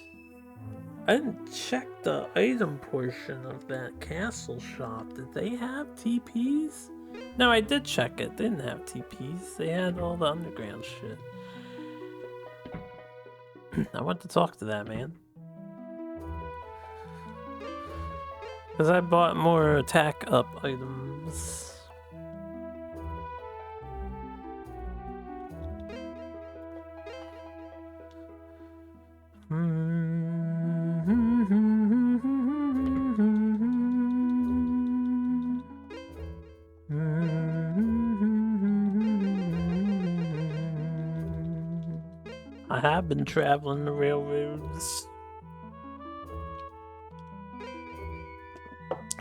I didn't check the item portion of that castle shop. Did they have TPs? No, I did check it. They didn't have TPs. They had all the underground shit. I want to talk to that man. Because I bought more attack up items. I have been traveling the railroads.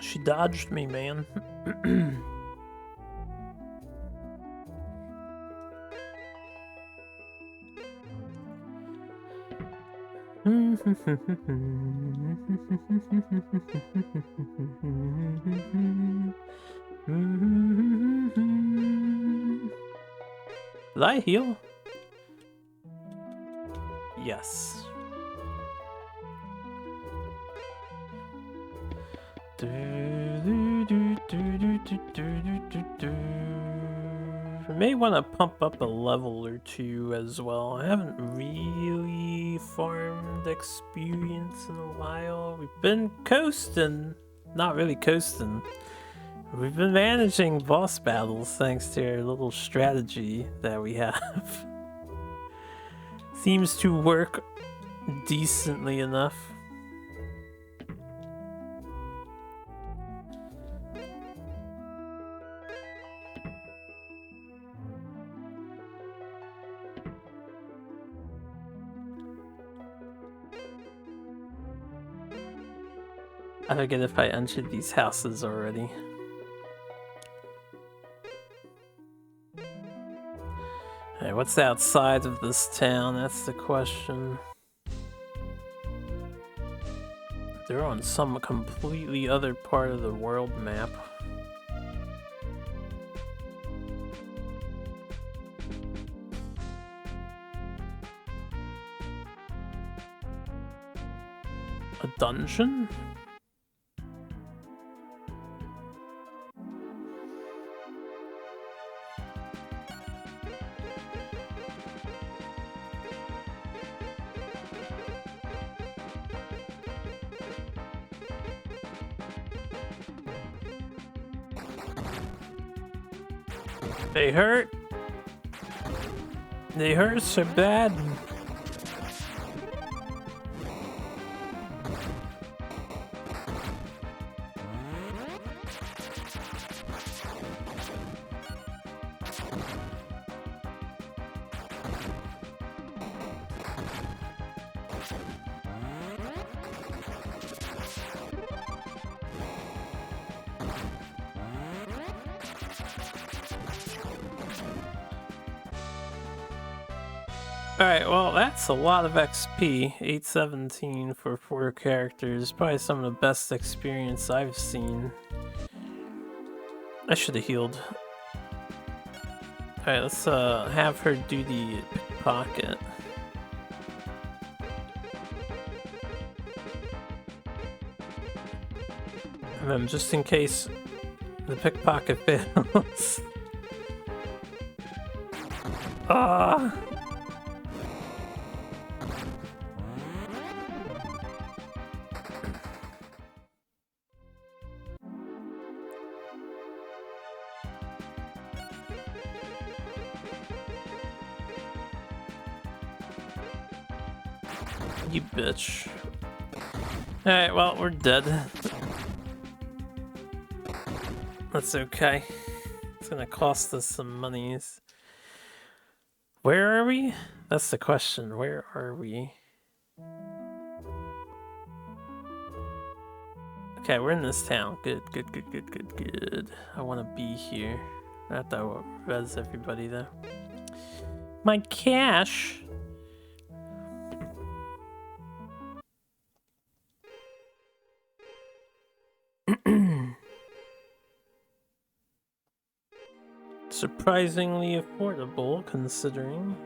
She dodged me, man. Did I heal? Yes. I may want to pump up a level or two as well. I haven't really farmed experience in a while. We've been coasting. Not really coasting. We've been managing boss battles thanks to our little strategy that we have. Seems to work decently enough. I forget if I entered these houses already. Hey, what's outside of this town? That's the question. They're on some completely other part of the world map. A dungeon? They hurt. They hurt so bad. Alright, well, that's a lot of XP. 817 for 4 characters. Probably some of the best experience I've seen. I should have healed. Alright, let's have her do the pickpocket. And then just in case the pickpocket fails. Ah! You bitch. Alright, well, we're dead. That's okay. It's gonna cost us some monies. Where are we? That's the question. Where are we? Okay, we're in this town. Good, good, good, good, good, good. I want to be here. Not that I will res everybody though. My cash! surprisingly affordable considering.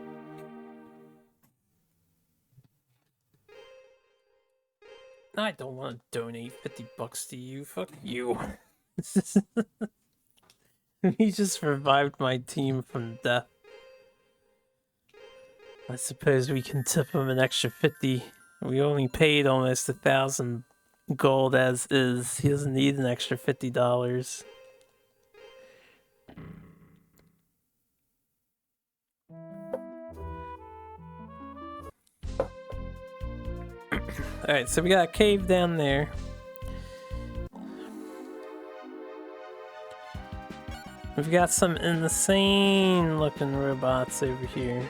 I don't want to donate $50 to you. Fuck you. He just revived my team from death. I suppose we can tip him an extra 50. We only paid almost 1,000 gold as is. He doesn't need an extra $50. Alright, so we got a cave down there. We've got some insane looking robots over here.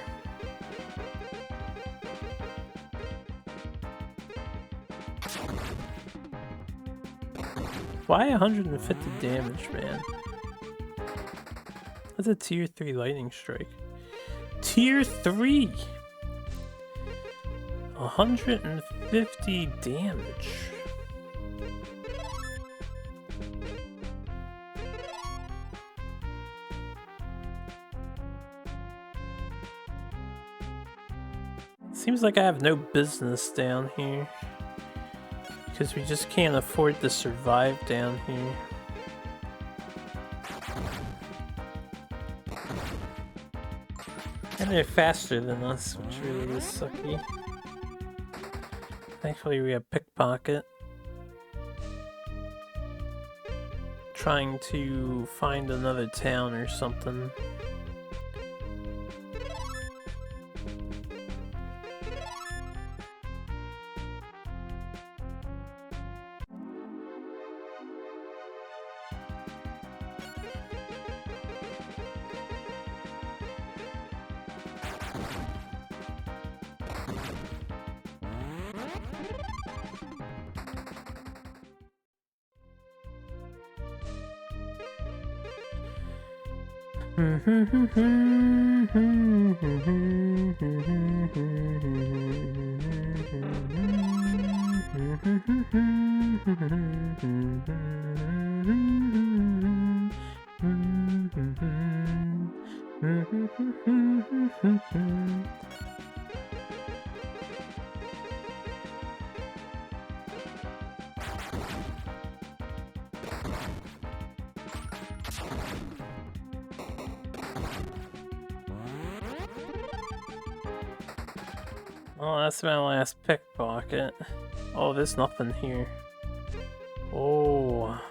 Why 150 damage, man? That's a tier 3 lightning strike. Tier 3! 150 damage. Seems like I have no business down here. Because we just can't afford to survive down here. And they're faster than us, which really is sucky. Thankfully we have pickpocket. Trying to find another town or something. Oh, that's my last pickpocket. Oh, there's nothing here. Oh.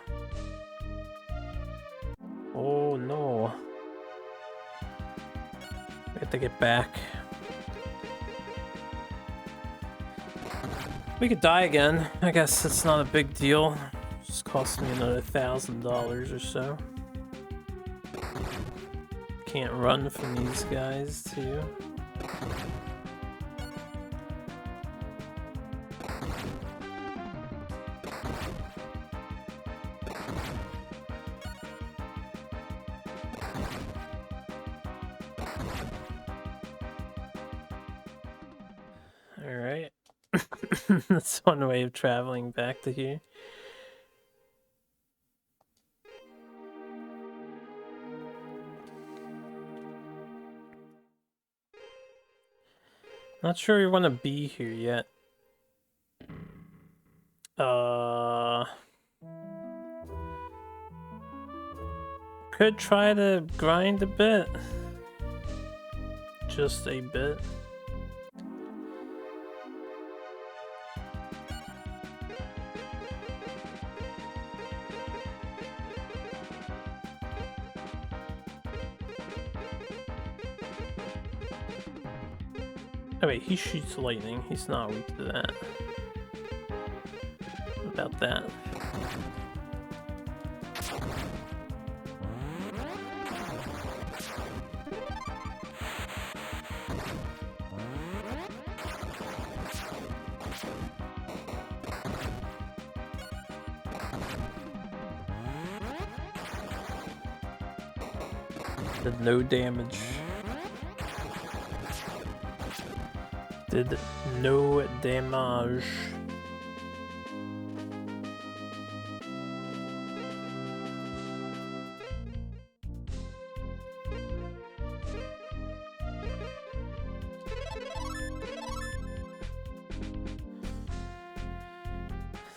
Oh no. We have to get back. We could die again. I guess it's not a big deal. Just cost me another $1,000 or so. Can't run from these guys too. Alright. That's one way of traveling back to here. Not sure we want to be here yet. Could try to grind a bit. Just a bit. Oh wait, he shoots lightning. He's not weak to that. What about that? Did no damage. Did no damage.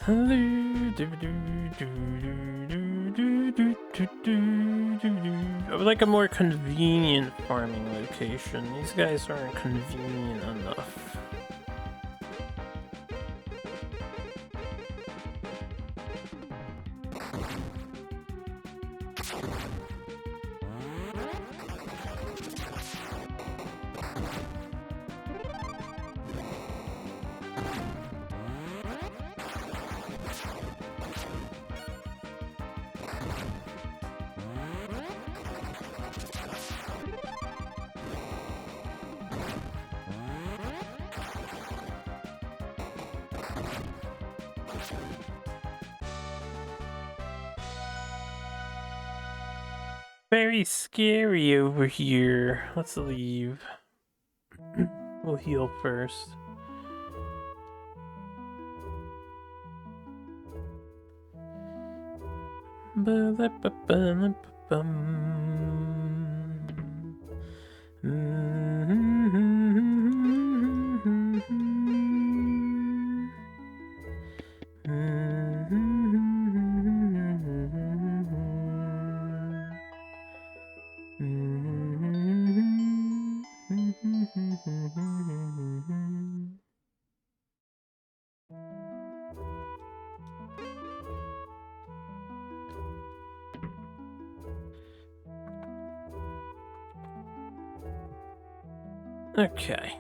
I would like a more convenient farming location. These guys aren't convenient enough. Very scary over here. Let's leave. We'll heal first. Okay.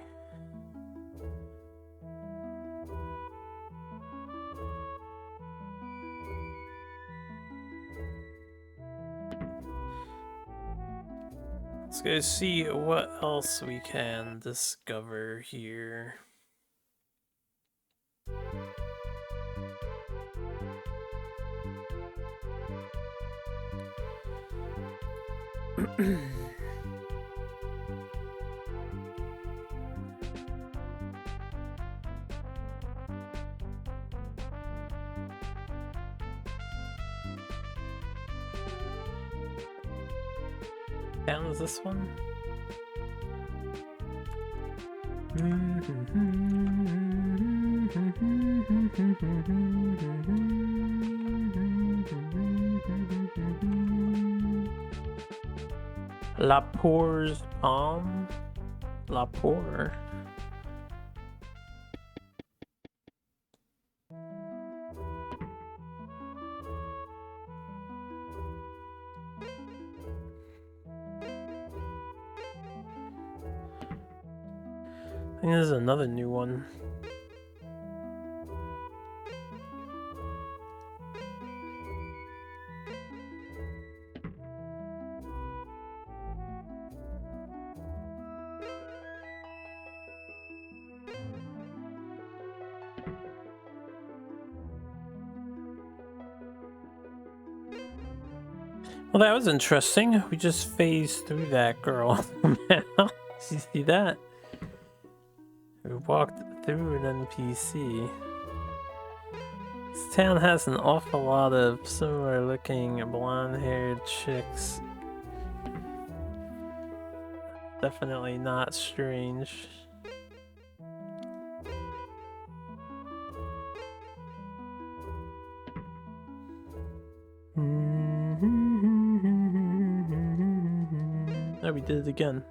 Let's go see what else we can discover here. Down is this one? La Pour's Palm? La Pour. I think there's another new one. Well, that was interesting. We just phased through that girl. Did you see that? We walked through an NPC. This town has an awful lot of similar looking blonde-haired chicks. Definitely not strange. Oh, we did it again.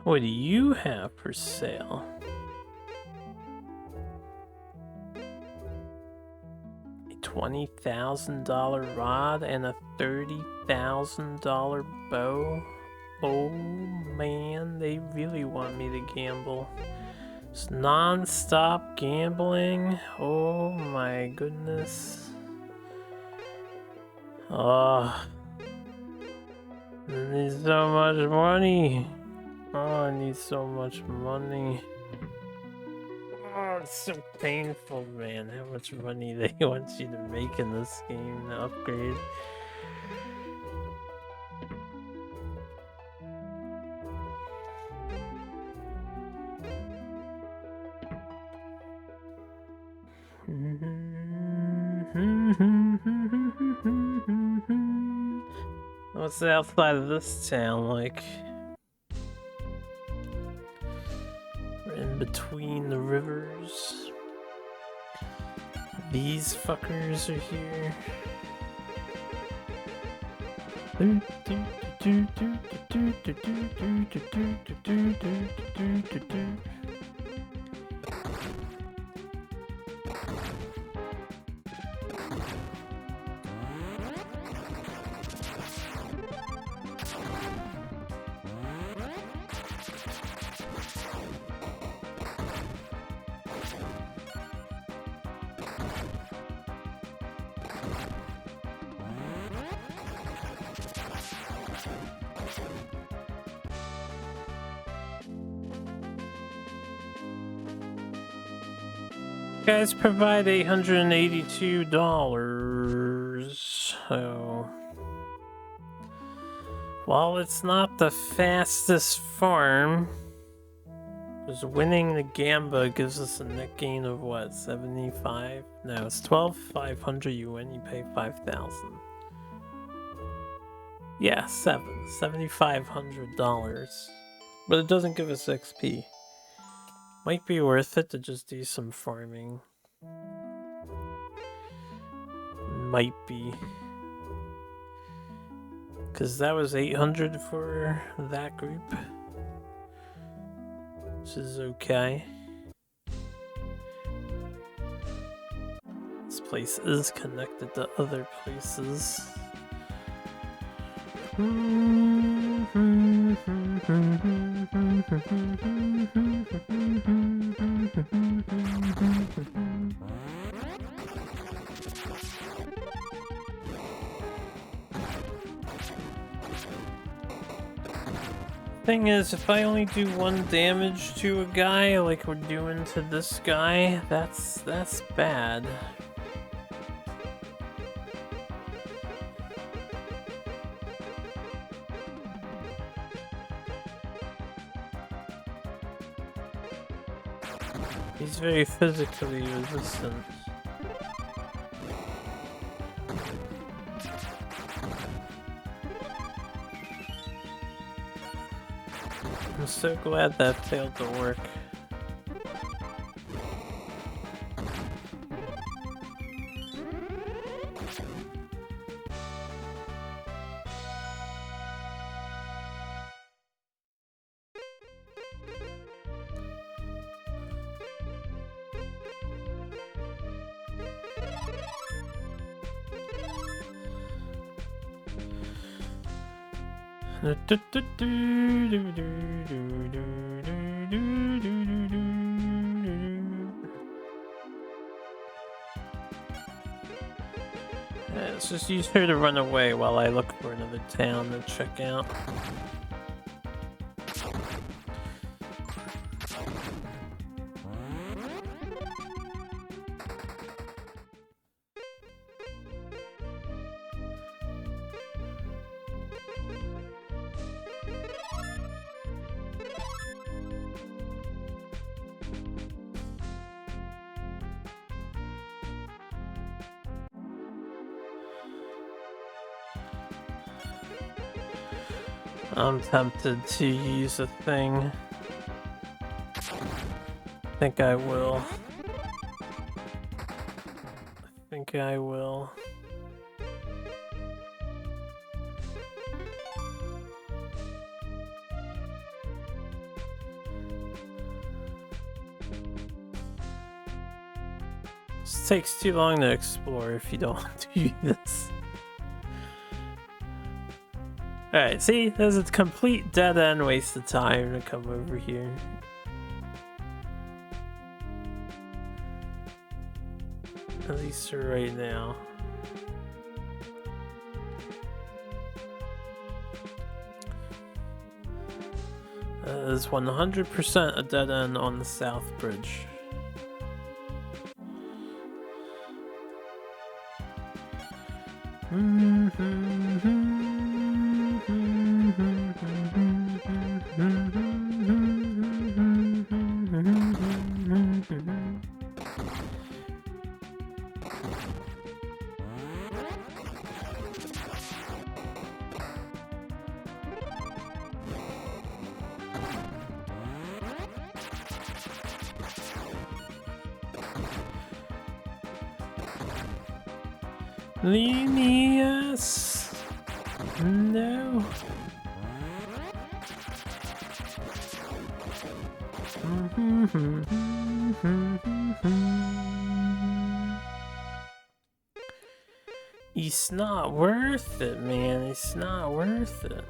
What do you have for sale? A $20,000 rod and a $30,000 bow? Oh man, they really want me to gamble. Just non-stop gambling. Oh my goodness. Oh, I need so much money. Oh, I need so much money. Oh, it's so painful, man, how much money they want you to make in this game to upgrade. What's the outside of this town like? We're in between the rivers. These fuckers are here. Guys provide $882, so while it's not the fastest farm, because winning the Gamba gives us a net gain of what, 75? No, it's 12,500 you win, you pay 5,000. Yeah, $7,500, but it doesn't give us XP. Might be worth it to just do some farming. Might be. Because that was 800 for that group. Which is okay. This place is connected to other places. Thing is, if I only do 1 damage to a guy like we're doing to this guy, that's bad. He's very physically resistant. I'm so glad that failed to work. Let's just use her to run away while I look for another town to check out. I'm tempted to use a thing. I think I will. This takes too long to explore if you don't do this. Alright, see? There's a complete dead-end waste of time to come over here. At least for right now. There's 100% a dead end on the South Bridge. Linus! No. It's not worth it, man. It's not worth it.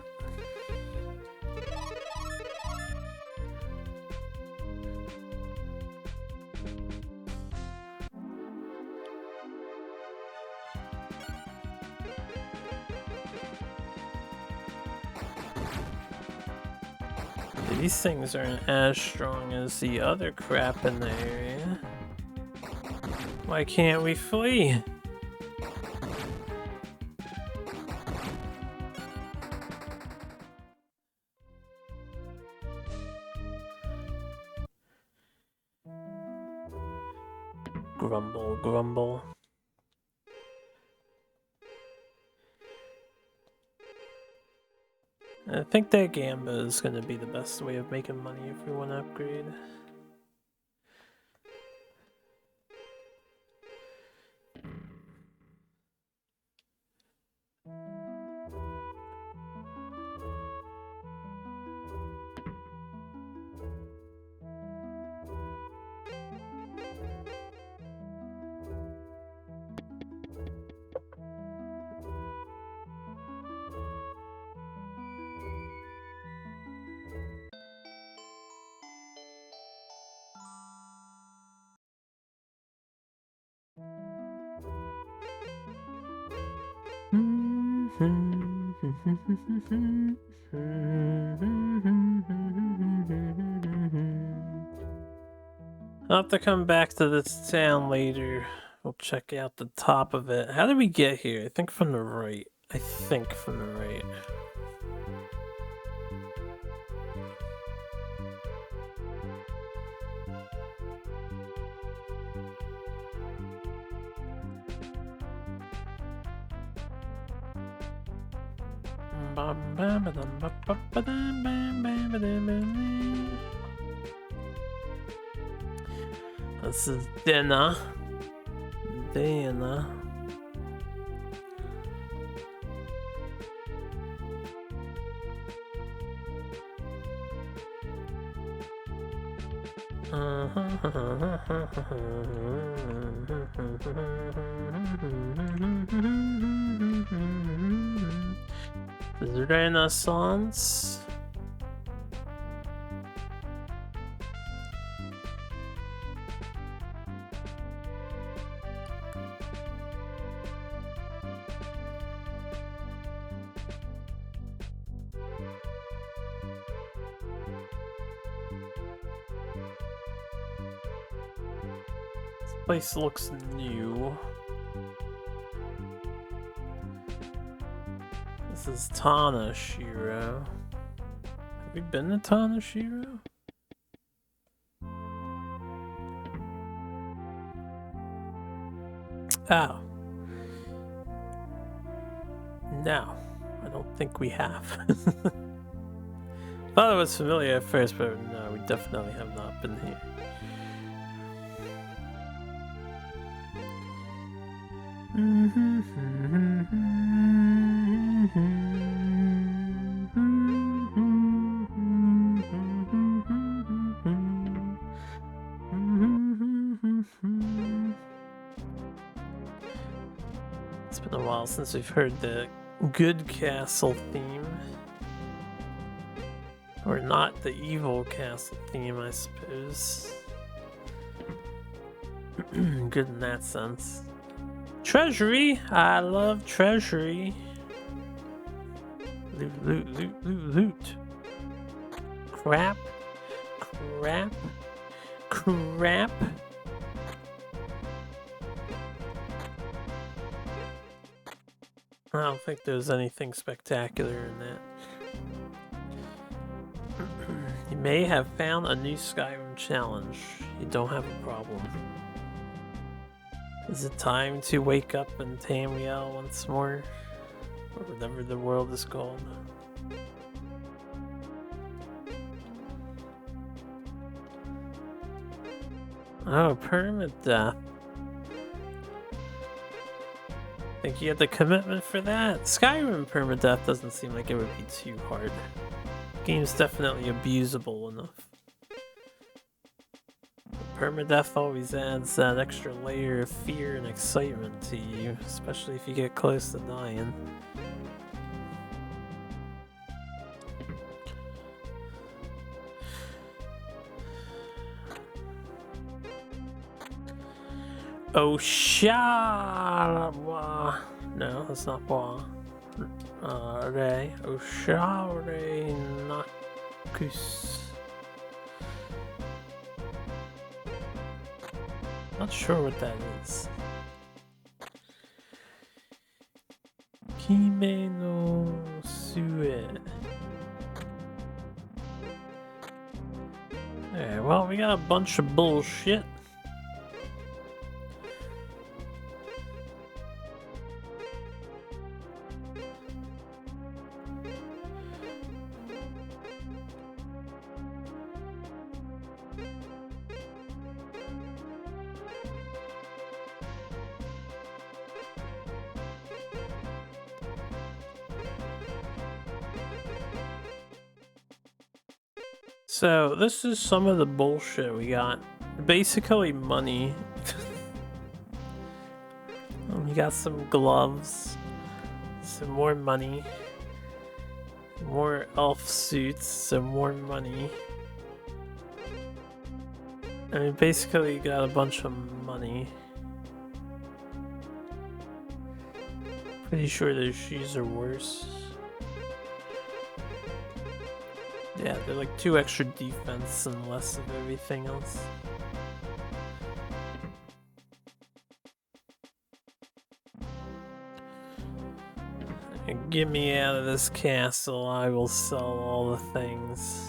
These things aren't as strong as the other crap in the area. Why can't we flee? Grumble, grumble. I think that Gamba is going to be the best way of making money if we want to upgrade. I'll have to come back to this town later. We'll check out the top of it. How did we get here? I think from the right. I think from the right. This is dinner. Dinner. This is Renaissance. Place looks new. This is Tanashiro. Have we been to Tanashiro? Oh. No, I don't think we have. Thought it was familiar at first, but no, we definitely have not been here. It's been a while since we've heard the good castle theme. Or not the evil castle theme, I suppose. Good in that sense. Treasury! I love treasury. Loot, loot, loot, loot, loot. Crap. Crap. Crap. I don't think there's anything spectacular in that. You may have found a new Skyrim challenge. You don't have a problem. Is it time to wake up in Tamriel once more? Or whatever the world is called. Oh, permadeath. Think you had the commitment for that? Skyrim permadeath doesn't seem like it would be too hard. The game's definitely abusable enough. Permadeath always adds that extra layer of fear and excitement to you, especially if you get close to dying. Oshawa. No, that's not Bois. Re. Oshare Nakus. Not sure what that is. Kime no Sue. Alright, well, we got a bunch of bullshit. So, this is some of the bullshit we got. Basically money. We got some gloves, some more money, more elf suits, some more money. I mean, basically got a bunch of money. Pretty sure those shoes are worse. Yeah, they're like 2 extra defense and less of everything else. And get me out of this castle, I will sell all the things.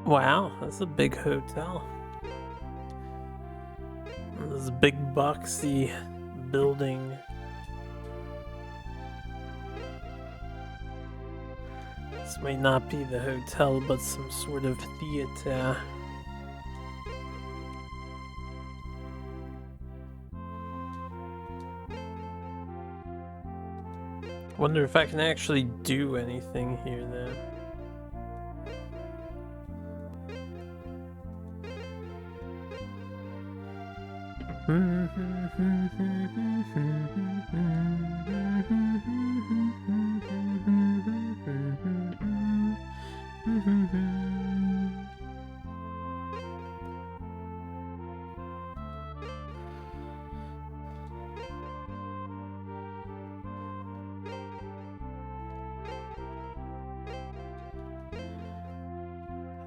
Wow, that's a big hotel. This big boxy building. This may not be the hotel, but some sort of theater. Wonder if I can actually do anything here then.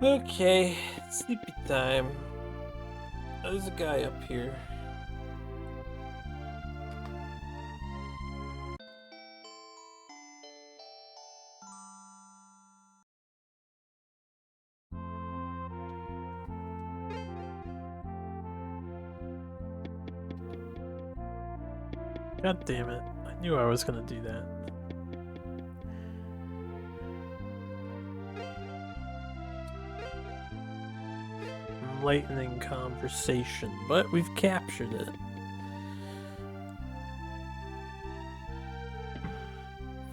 Okay, sleepy time. There's a guy up here. God damn it. I knew I was gonna do that. enlightening conversation, but we've captured it.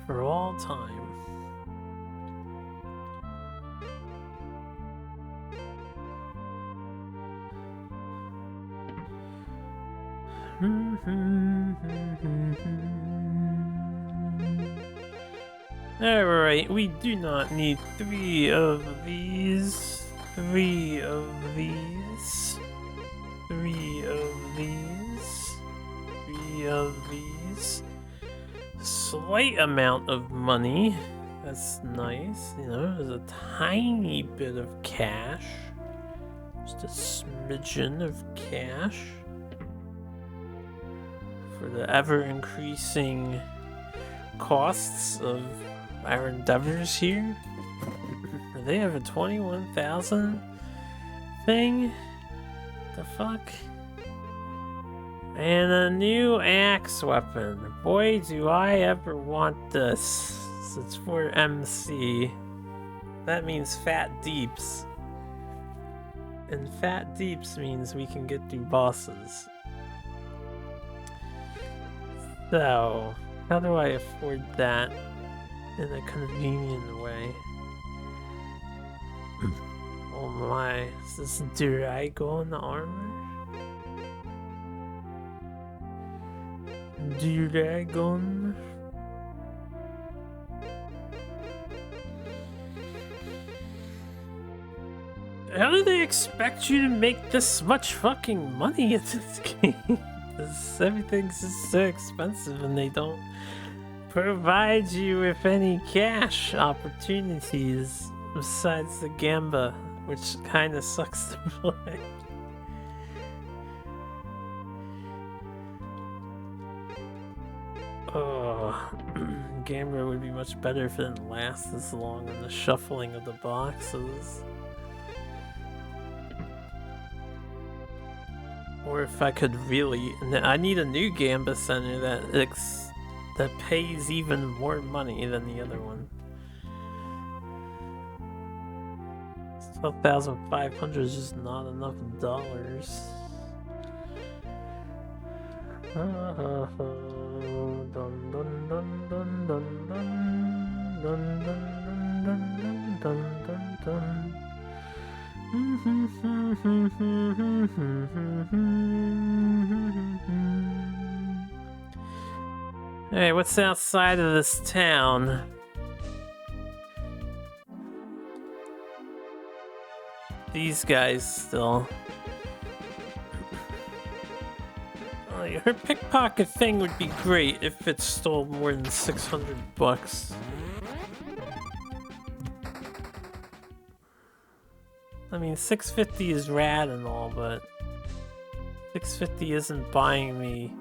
For all time. Alright, we do not need 3 of these, 3 of these, 3 of these, 3 of these. Slight amount of money. That's nice, you know, there's a tiny bit of cash. Just a smidgen of cash. For the ever-increasing costs of our endeavors here. They have a 21,000 thing? The fuck? And a new axe weapon. Boy, do I ever want this. It's for MC. That means fat deeps. And fat deeps means we can get through bosses. So, how do I afford that in a convenient way? Oh my, is this Dragon armor? Dragon? How do they expect you to make this much fucking money in this game? Everything's just so expensive and they don't provide you with any cash opportunities besides the gamba, which kinda sucks to play. Oh, gamba would be much better if it didn't last this long in the shuffling of the boxes. Or if I could really... I need a new Gamba Center that pays even more money than the other one. 12,500 is just not enough dollars. Dun dun dun dun dun dun dun dun dun dun dun dun. Hey, what's outside of this town? These guys still. Her pickpocket thing would be great if it stole more than 600 bucks. I mean, 650 is rad and all, but 650 isn't buying me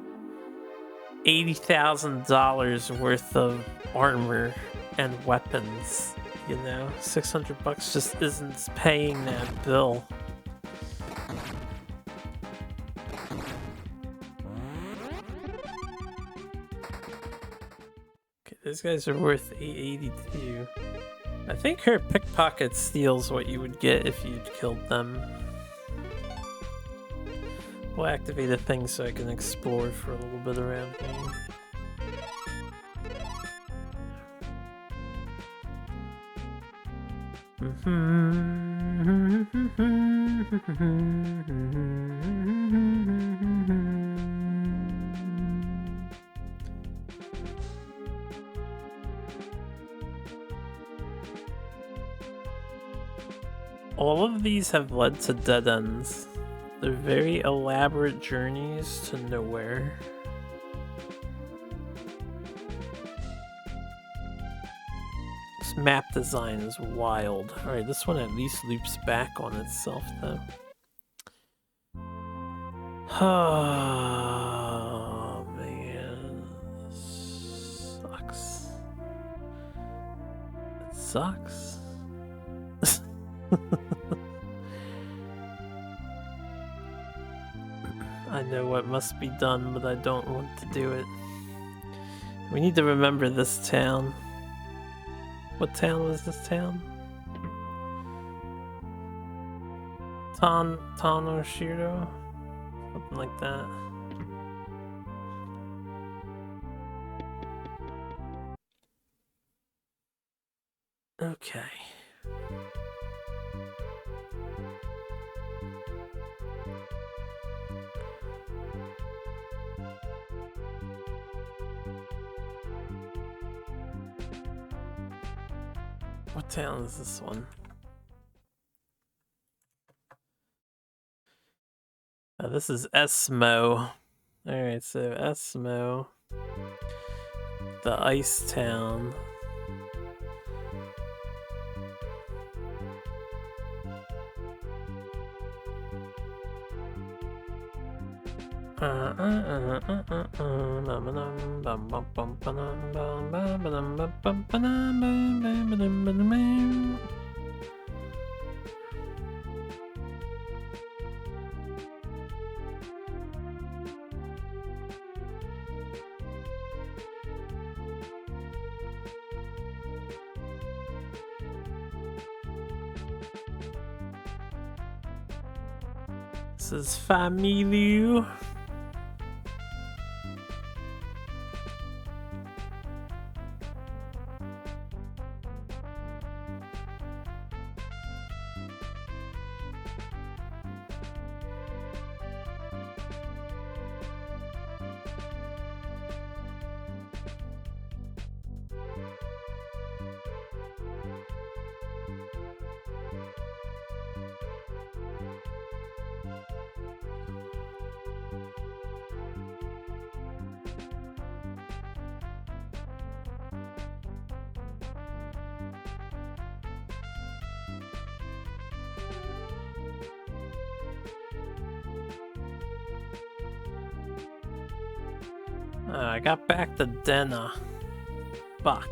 $80,000 worth of armor and weapons, you know? 600 bucks just isn't paying that bill. Okay, these guys are worth $882. I think her pickpocket steals what you would get if you'd killed them. We'll activate a thing so I can explore for a little bit around here. All of these have led to dead ends. They're very elaborate journeys to nowhere. This map design is wild. Alright, this one at least loops back on itself though. Oh man, this sucks. It sucks. I know what must be done, but I don't want to do it. We need to remember this town. What town was this town? Tanoshiro? Something like that. Okay. What town is this one? Oh, this is Esmo. Alright, so Esmo. The ice town. This is Family. I got back to Dena. Fuck.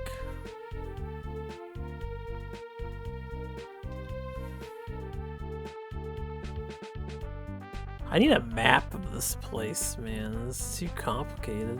I need a map of this place, man. This is too complicated.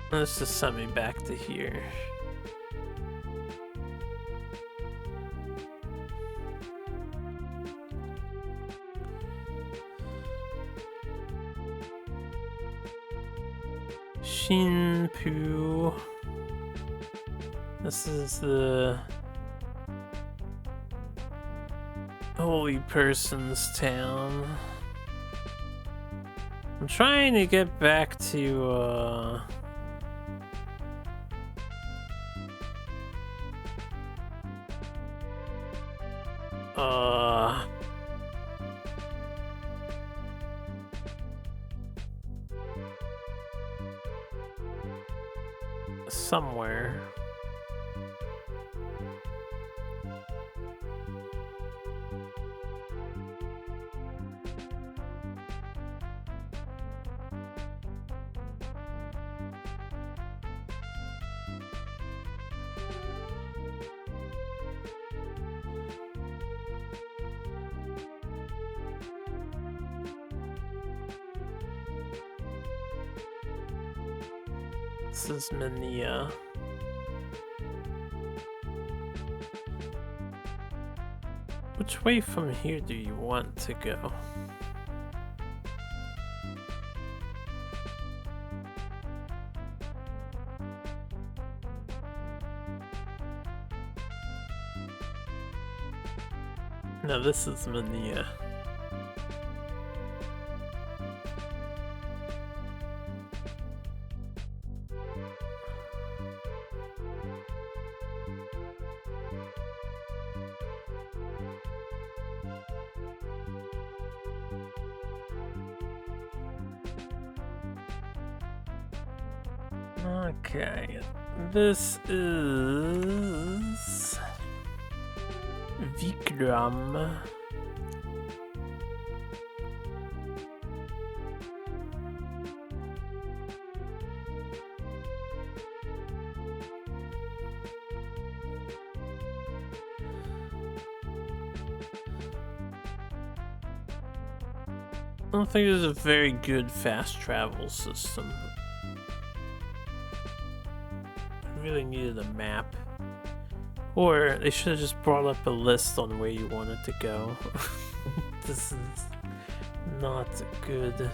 Let's just send me back to here. Shinpu. This is the holy person's town. I'm trying to get back to somewhere. This is Minia. Which way from here do you want to go? No, this is Minia. Okay, this is Vikram. I don't think there's a very good fast travel system. I really needed a map. Or they should have just brought up a list on where you wanted to go. This is not good.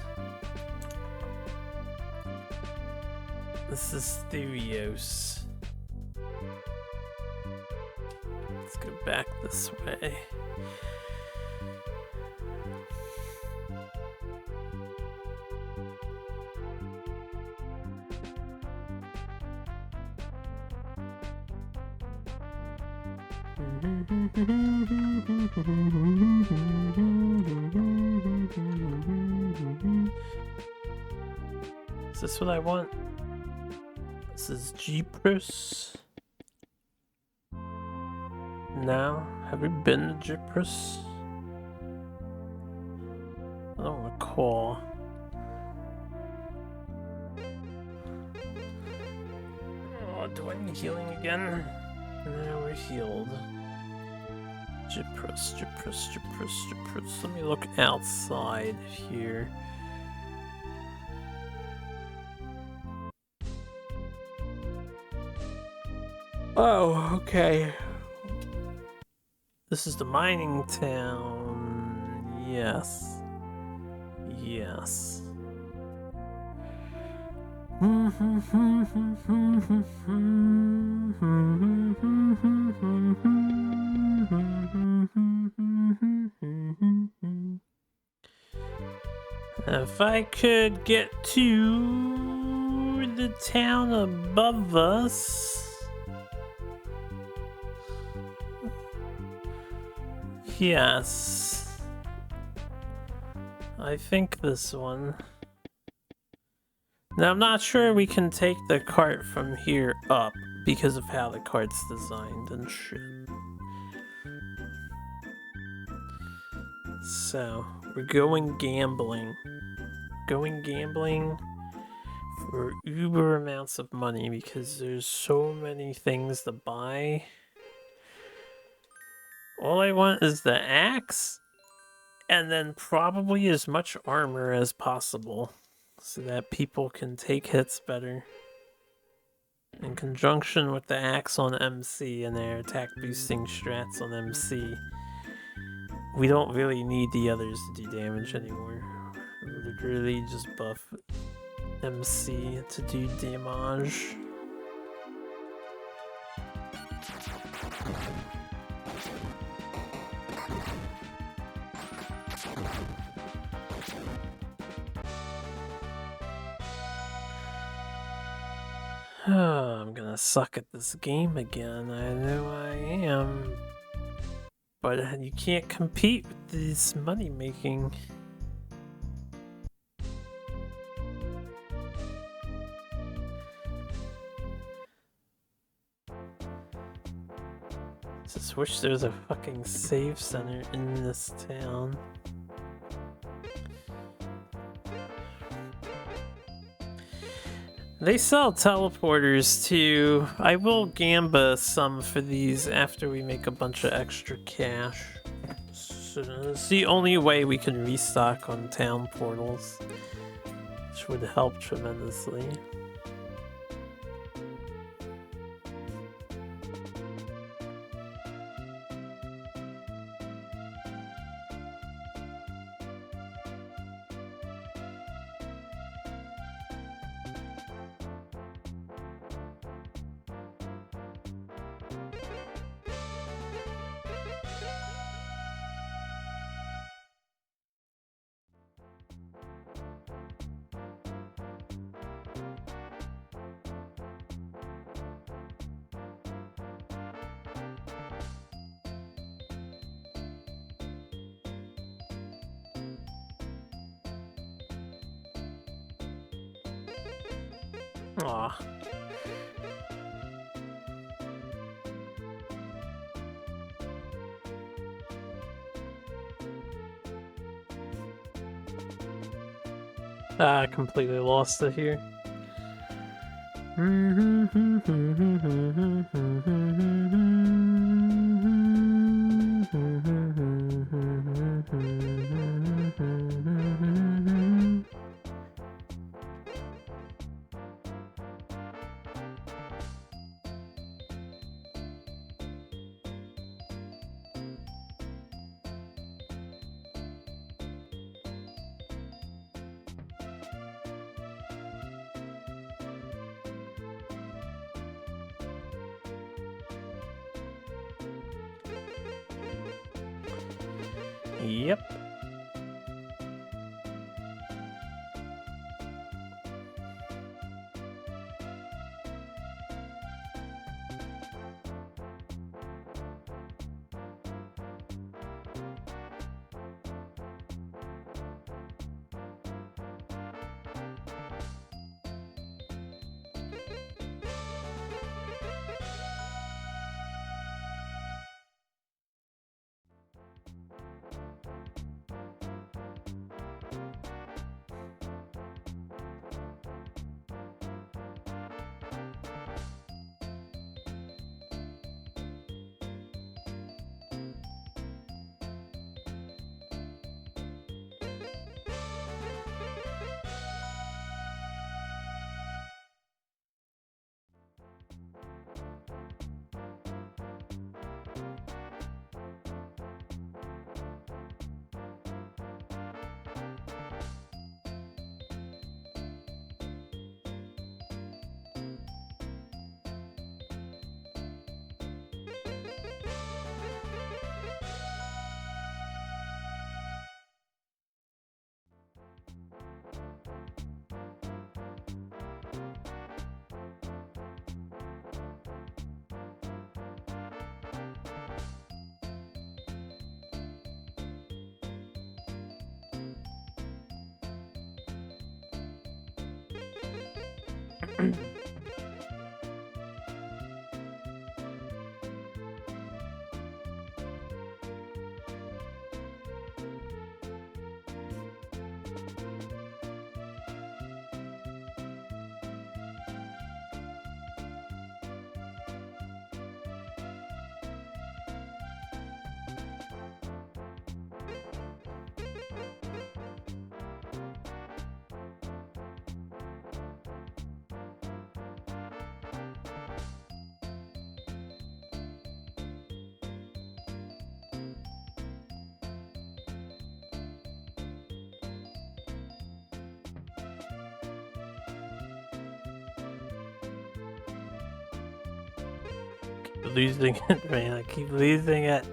This is Therios. Let's go back this way. Is this what I want? This is Jeepers. Now, have we been to Jeepers? I don't recall. Oh, do I need healing again? No, we're healed. Jeepers. Let me look outside here. Oh, okay. This is the mining town. Yes. Yes. If I could get to the town above us. Yes. I think this one. Now I'm not sure we can take the cart from here up because of how the cart's designed and shit. So, we're going gambling. Going gambling for uber amounts of money because there's so many things to buy. All I want is the axe, and then probably as much armor as possible, so that people can take hits better. In conjunction with the axe on MC and their attack boosting strats on MC, we don't really need the others to do damage anymore. Literally just buff MC to do damage. I'm gonna suck at this game again, I know I am. But you can't compete with this money making. Just wish there was a fucking save center in this town. They sell teleporters too. I will gamba some for these after we make a bunch of extra cash. So it's the only way we can restock on town portals, which would help tremendously. Aw. I completely lost it here. Yep. Losing it, man. I keep losing it.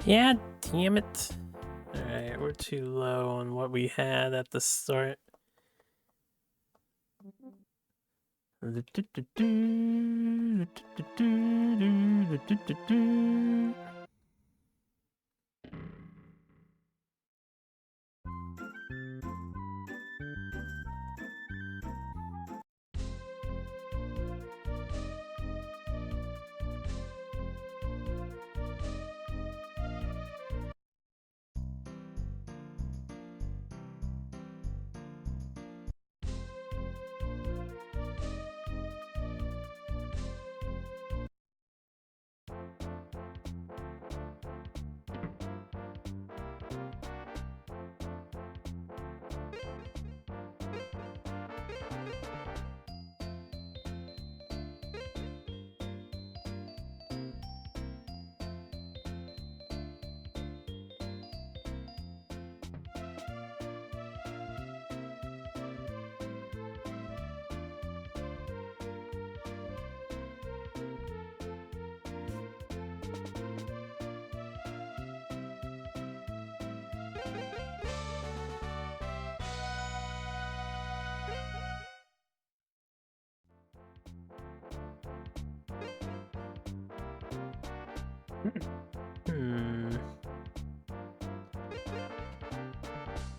Yeah, damn it. Alright, we're too low on what we had at the start.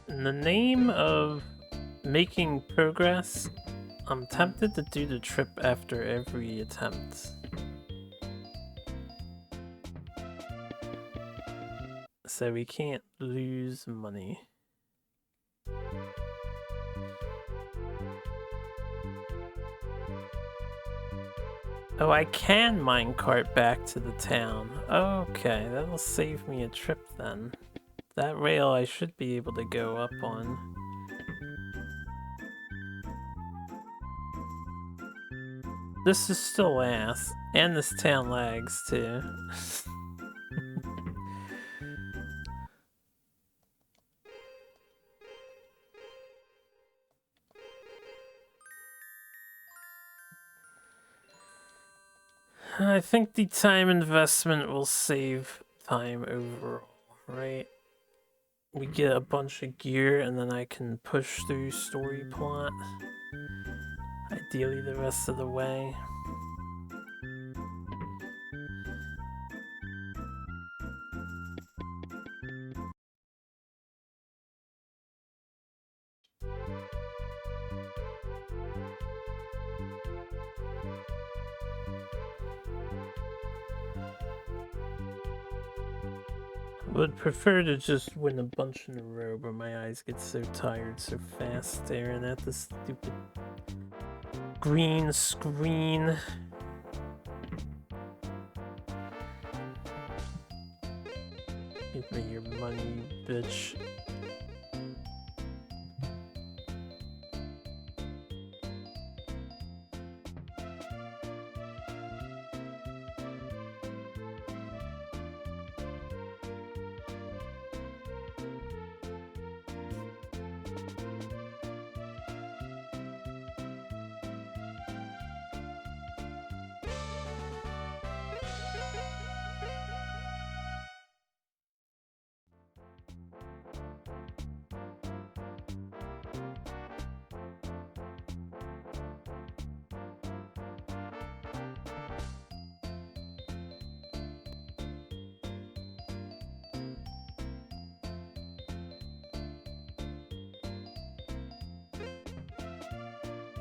In the name of making progress, I'm tempted to do the trip after every attempt. So we can't lose money. Oh, I can minecart back to the town. Okay, that'll save me a trip then. That rail I should be able to go up on. This is still ass, and this town lags too. I think the time investment will save time overall, right? We get a bunch of gear and then I can push through story plot. Ideally the rest of the way. Would prefer to just win a bunch in a row, but my eyes get so tired so fast staring at this stupid green screen. Give me your money, bitch.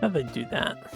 How'd they do that?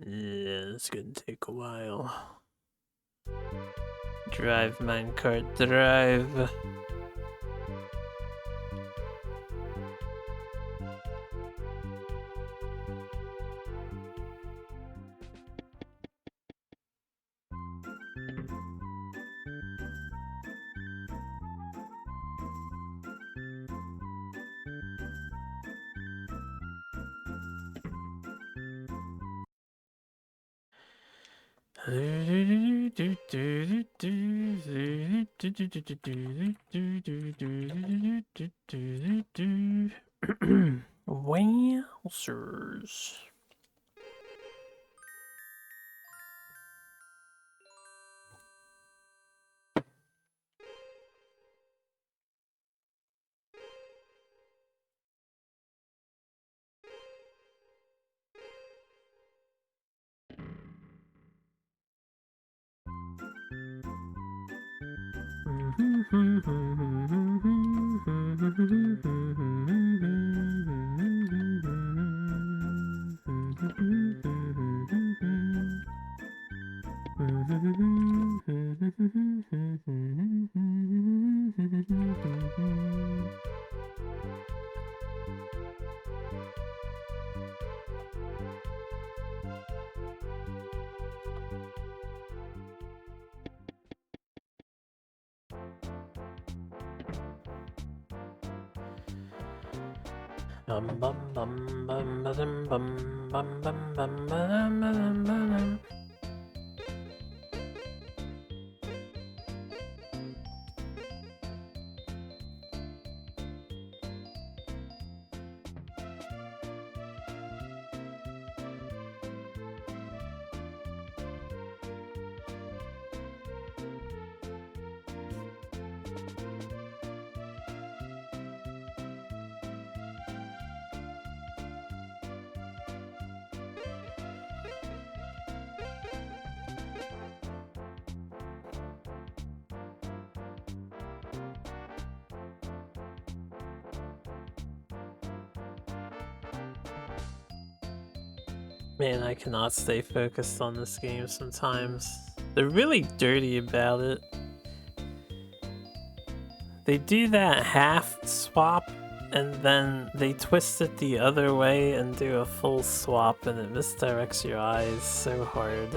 Yeah, it's gonna take a while. Drive, minecart, drive. Wowzers. Bum bum bum bum bum bum bum bum bum bum bum. Man, I cannot stay focused on this game sometimes. They're really dirty about it. They do that half swap and then they twist it the other way and do a full swap and it misdirects your eyes so hard.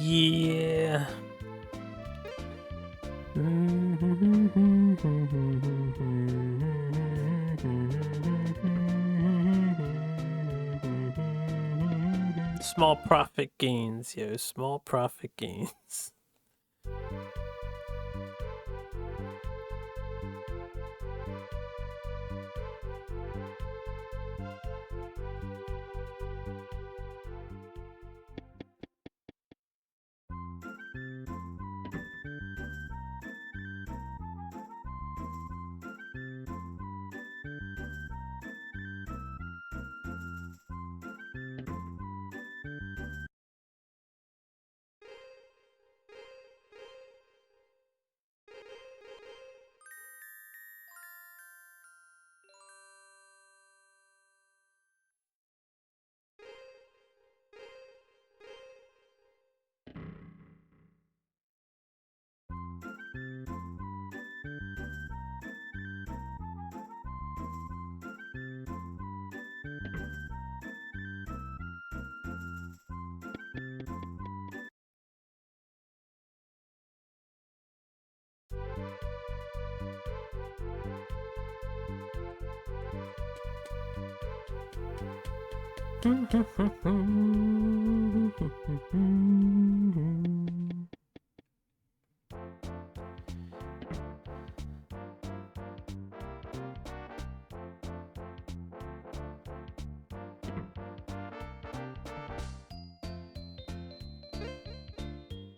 Yeah. Small profit gains, yo. Small profit gains.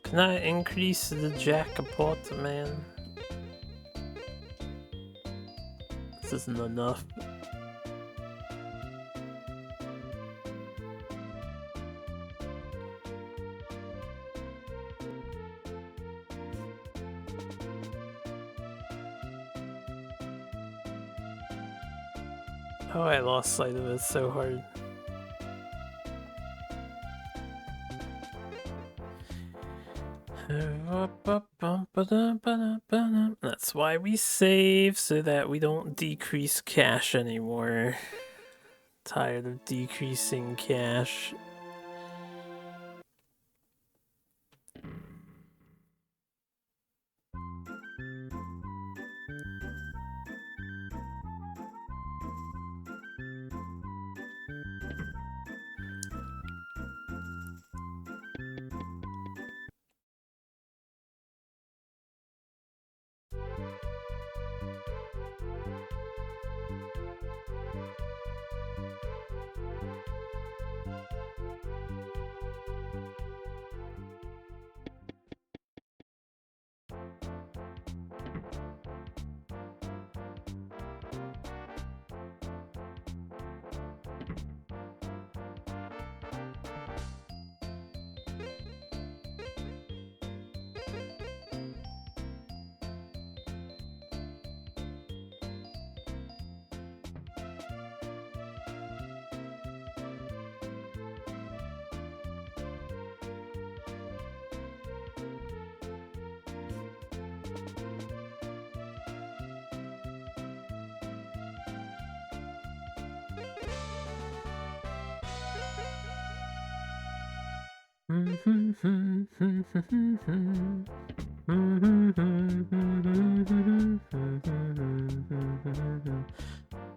Can I increase the jackpot, man? This isn't enough. Oh, I lost sight of it so hard. That's why we save, so that we don't decrease cash anymore. Tired of decreasing cash.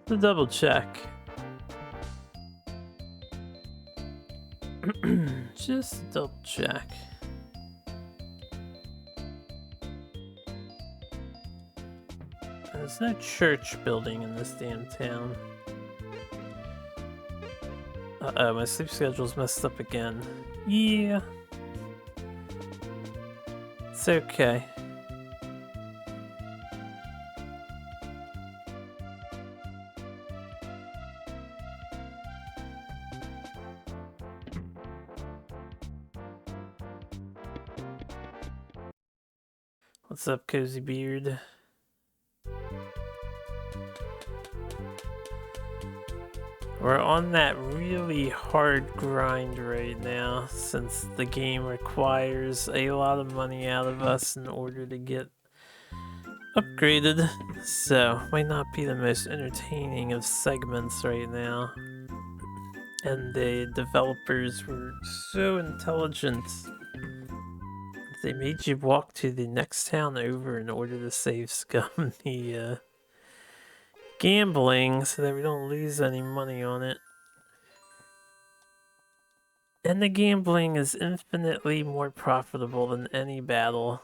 To double check. Just double check. There's no church building in this damn town. Uh-oh, my sleep schedule's messed up again. Yeah. It's okay. What's up, Cozy Beard? We're on that really hard grind right now, since the game requires a lot of money out of us in order to get upgraded. So, might not be the most entertaining of segments right now. And the developers were so intelligent. They made you walk to the next town over in order to save scum the gambling so that we don't lose any money on it. And the gambling is infinitely more profitable than any battle.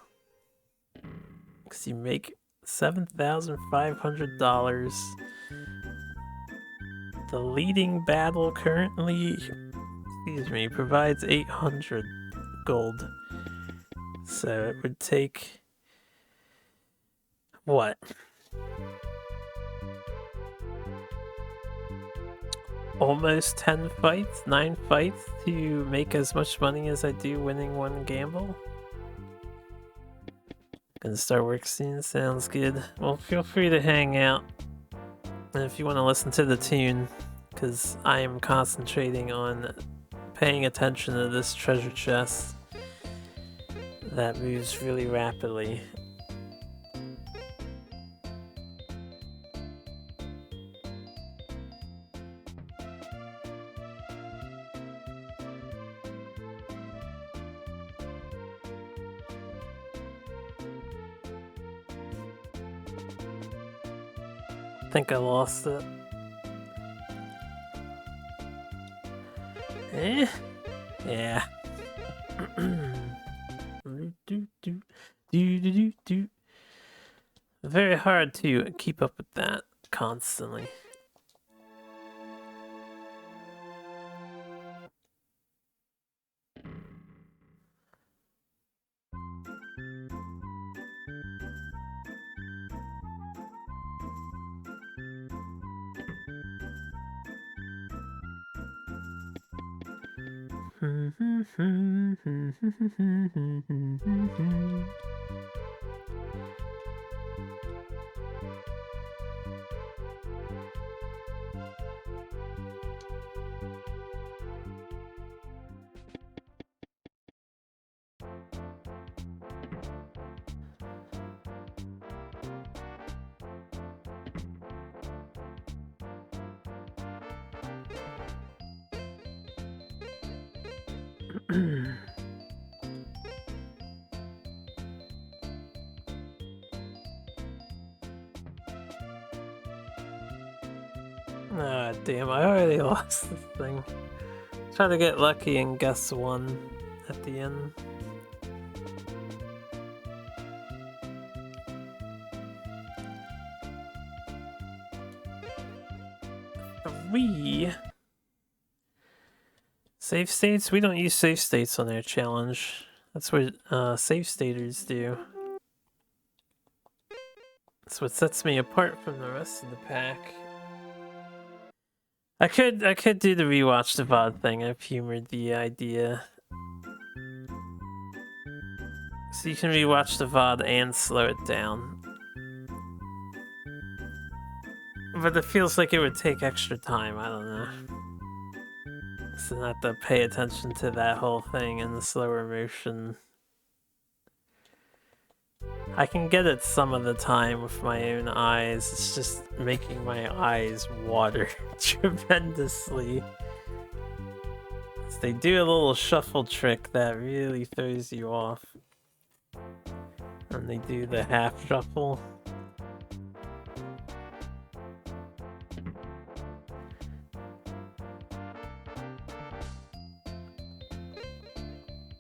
Because you make $7,500. The leading battle currently, provides 800 gold. So it would take, what? Almost 10 fights, 9 fights to make as much money as I do winning one gamble? Gonna start work soon, sounds good. Well, feel free to hang out. And if you want to listen to the tune, because I am concentrating on paying attention to this treasure chest that moves really rapidly. I think I lost it. Yeah. Very hard to keep up with that constantly. Ah, damn, I already lost this thing. Try to get lucky and guess one at the end. Three. Save states? We don't use save states on our challenge. That's what save staters do. That's what sets me apart from the rest of the pack. I could do the rewatch the VOD thing. I've humored the idea. So you can rewatch the VOD and slow it down. But it feels like it would take extra time, I don't know. So not to pay attention to that whole thing in the slower motion. I can get it some of the time with my own eyes, it's just making my eyes water tremendously. So they do a little shuffle trick that really throws you off. And they do the half shuffle.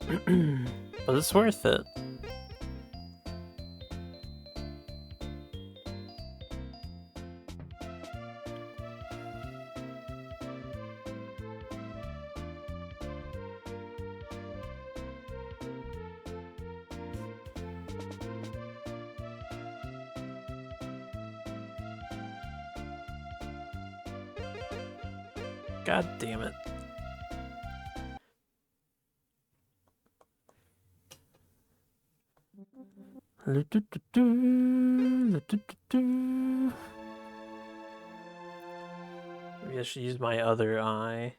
But it's worth it. God damn it. Maybe I should use my other eye.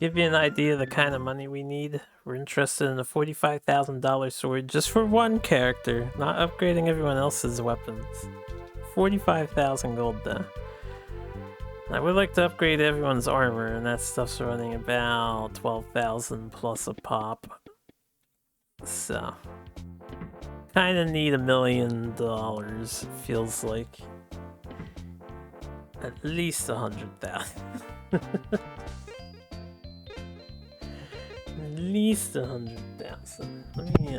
Give you an idea of the kind of money we need. We're interested in a $45,000 sword just for one character, not upgrading everyone else's weapons. 45,000 gold though. I would like to upgrade everyone's armor, and that stuff's running about 12,000 plus a pop. So, kind of need $1 million. It feels like at least 100,000. At least 100,000. Let me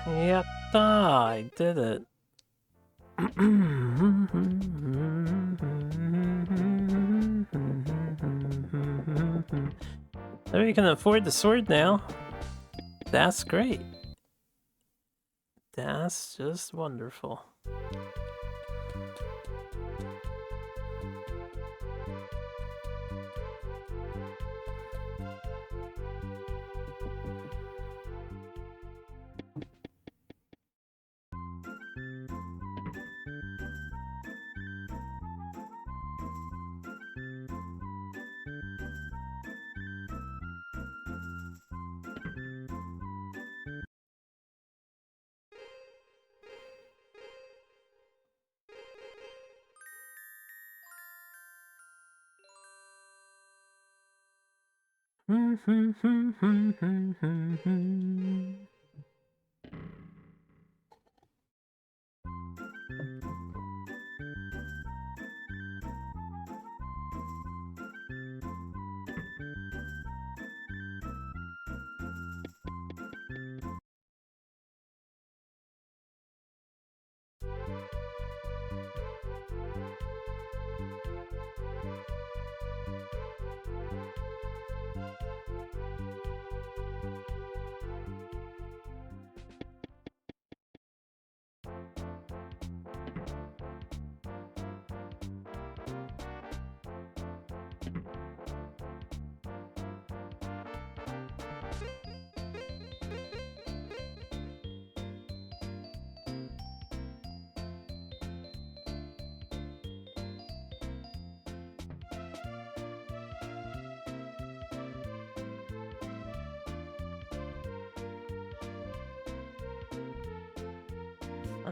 Yep, I did it. So we can afford the sword now. That's great. That's just wonderful.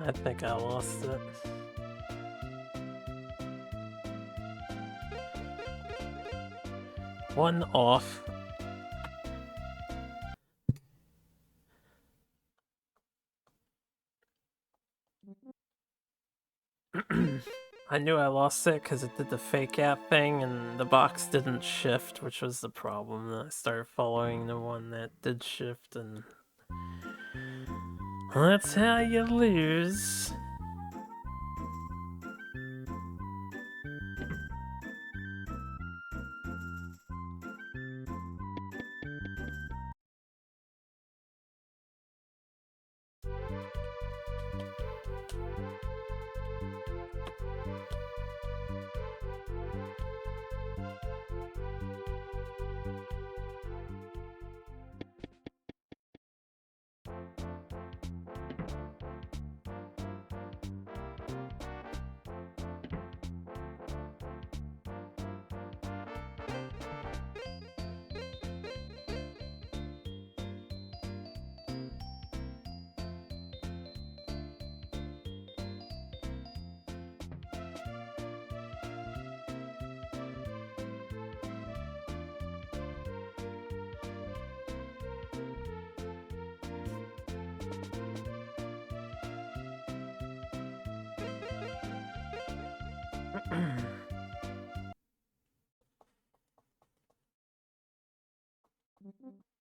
I think I lost it. One off. I knew I lost it because it did the fake app thing and the box didn't shift, which was the problem. I started following the one that did shift, and that's how you lose.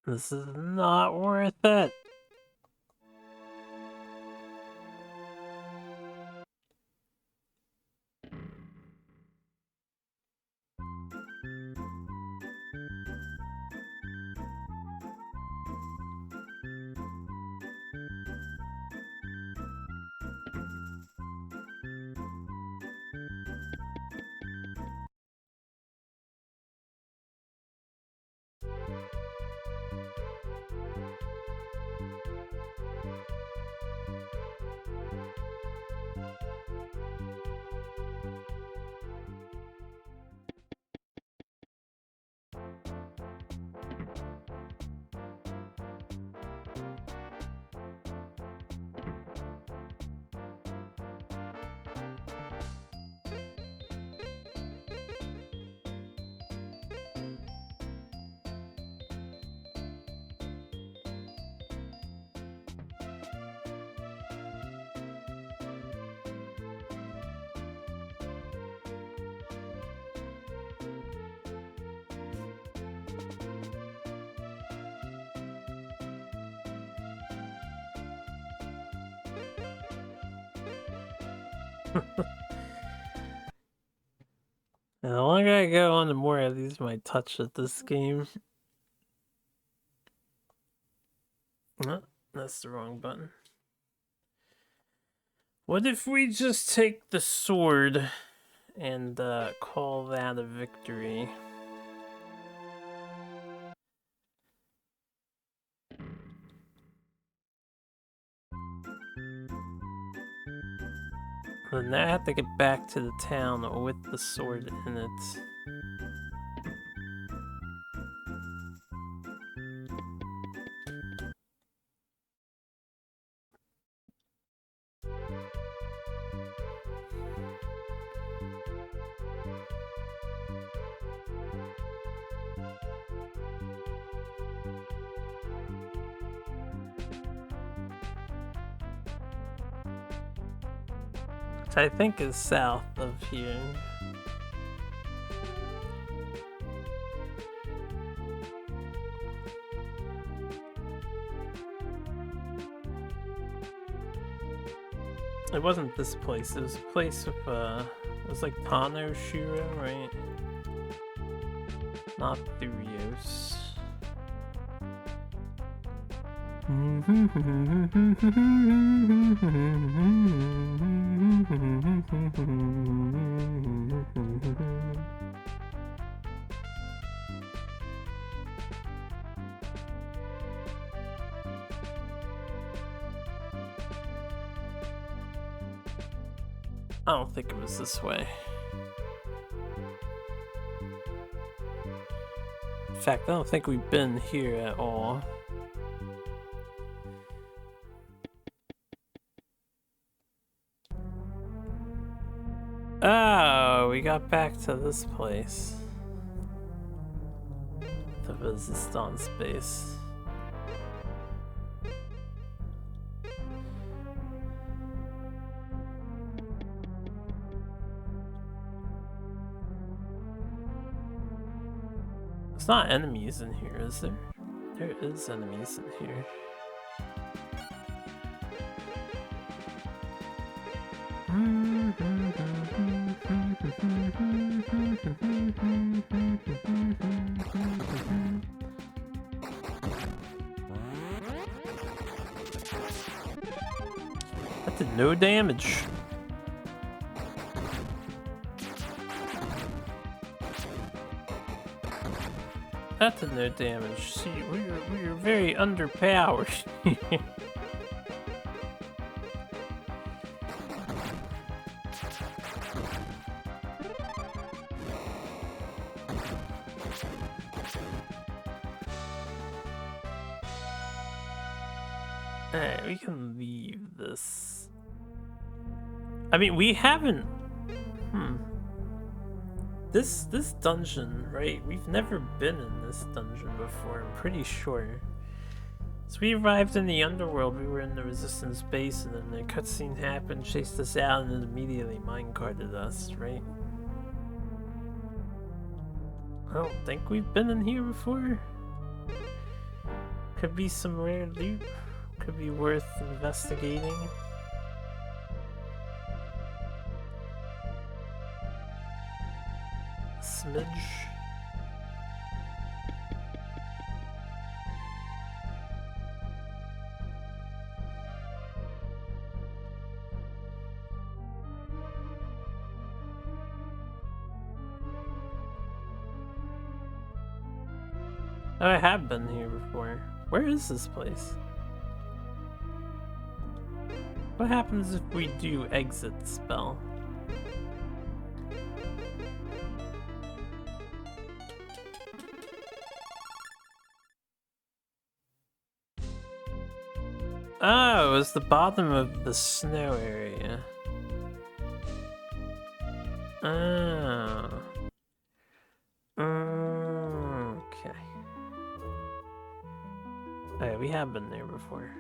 This is not worth it. And the longer I go on, the more I lose my touch at this game. Oh, that's the wrong button. What if we just take the sword and call that a victory? Then I have to get back to the town with the sword in it. Which I think is south of here. It wasn't this place, it was a place with, it was like Tano Shiro, right? Not Thurios. I don't think it was this way. In fact, I don't think we've been here at all. Oh, we got back to this place. The Resistance base. There's not enemies in here, is there? There is enemies in here. That did no damage. That did no damage. See, we're very underpowered. Alright, we can leave this. I mean, we haven't... This dungeon, right? We've never been in this dungeon before, I'm pretty sure. So we arrived in the underworld, we were in the Resistance base, and then the cutscene happened, chased us out, and then immediately minecarted us, right? I don't think we've been in here before. Could be some rare loot. Could be worth investigating. Smidge. Oh, I have been here before. Where is this place? What happens if we do exit spell? Oh, it was the bottom of the snow area. Oh. Okay. Okay, we have been there before.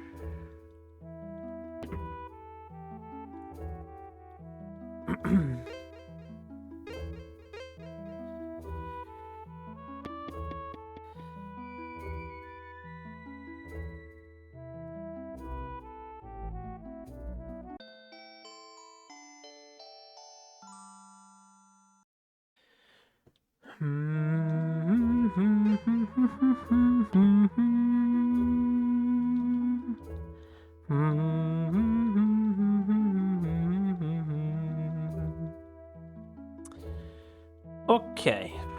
Okay,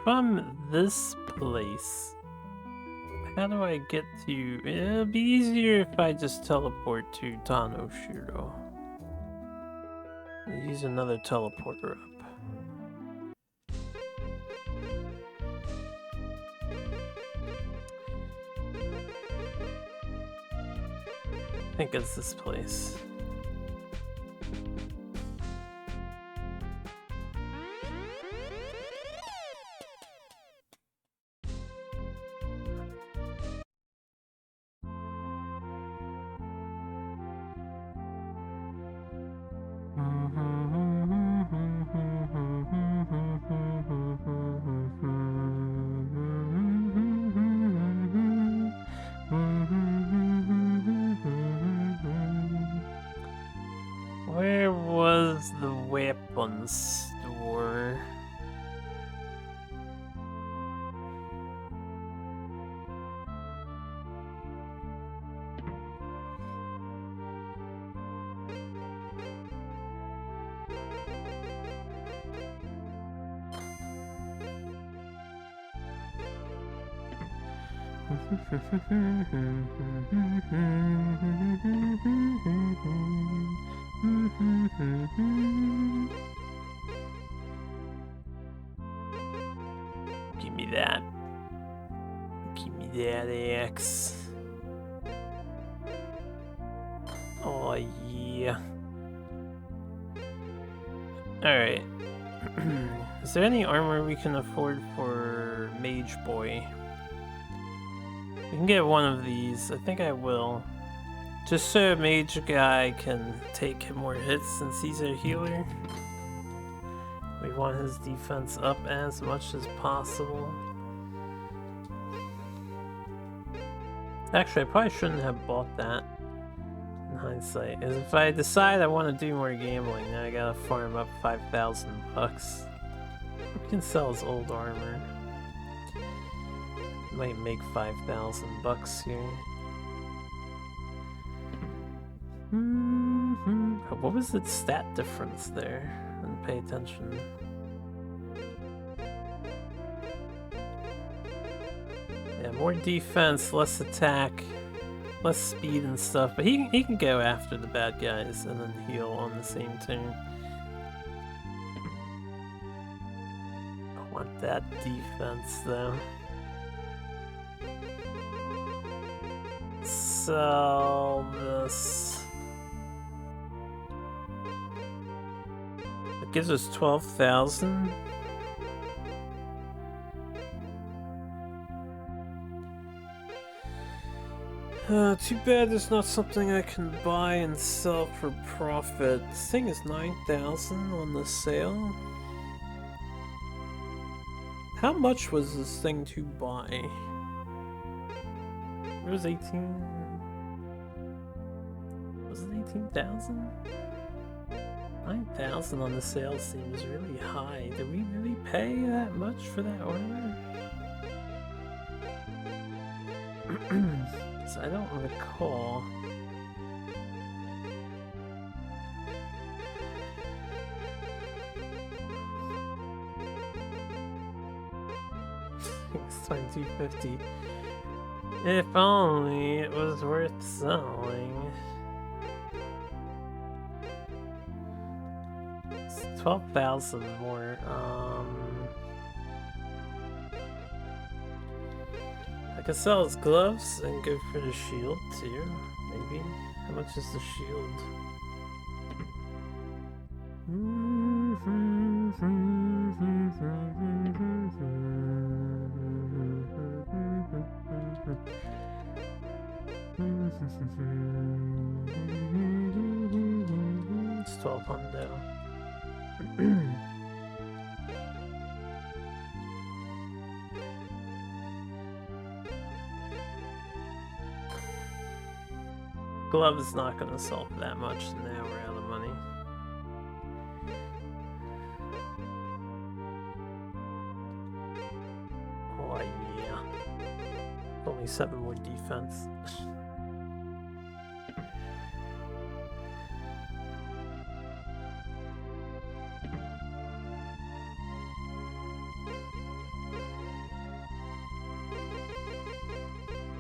from this place, how do I get to... It'll be easier if I just teleport to Tanoshiro. Use another teleporter up. I think it's this place. Where was the weapons store? Give me that. Give me that axe. Oh yeah. Alright. Is there any armor we can afford for Mage Boy? We can get one of these. I think I will. Just so Mage Guy can take more hits since he's a healer. We want his defense up as much as possible. Actually, I probably shouldn't have bought that in hindsight. As if I decide I want to do more gambling, now I gotta farm up 5,000 bucks. We can sell his old armor. Might make 5,000 bucks here. What was its stat difference there? I didn't pay attention. Yeah, more defense, less attack, less speed and stuff, but he can go after the bad guys and then heal on the same turn. I want that defense though. Sell this. It gives us 12,000. Too bad there's not something I can buy and sell for profit. This thing is 9,000 on the sale. How much was this thing to buy? It was 18. Was it 18,000? 9,000 on the sale seems really high. Did we really pay that much for that order? So I don't recall. It's 2250. If only it was worth selling. It's 12,000 more. I could sell his gloves and go for the shield too. Maybe. How much is the shield? It's 1200. Glove is not going to sell for that much, so now we're out of money. Only 7 more defense.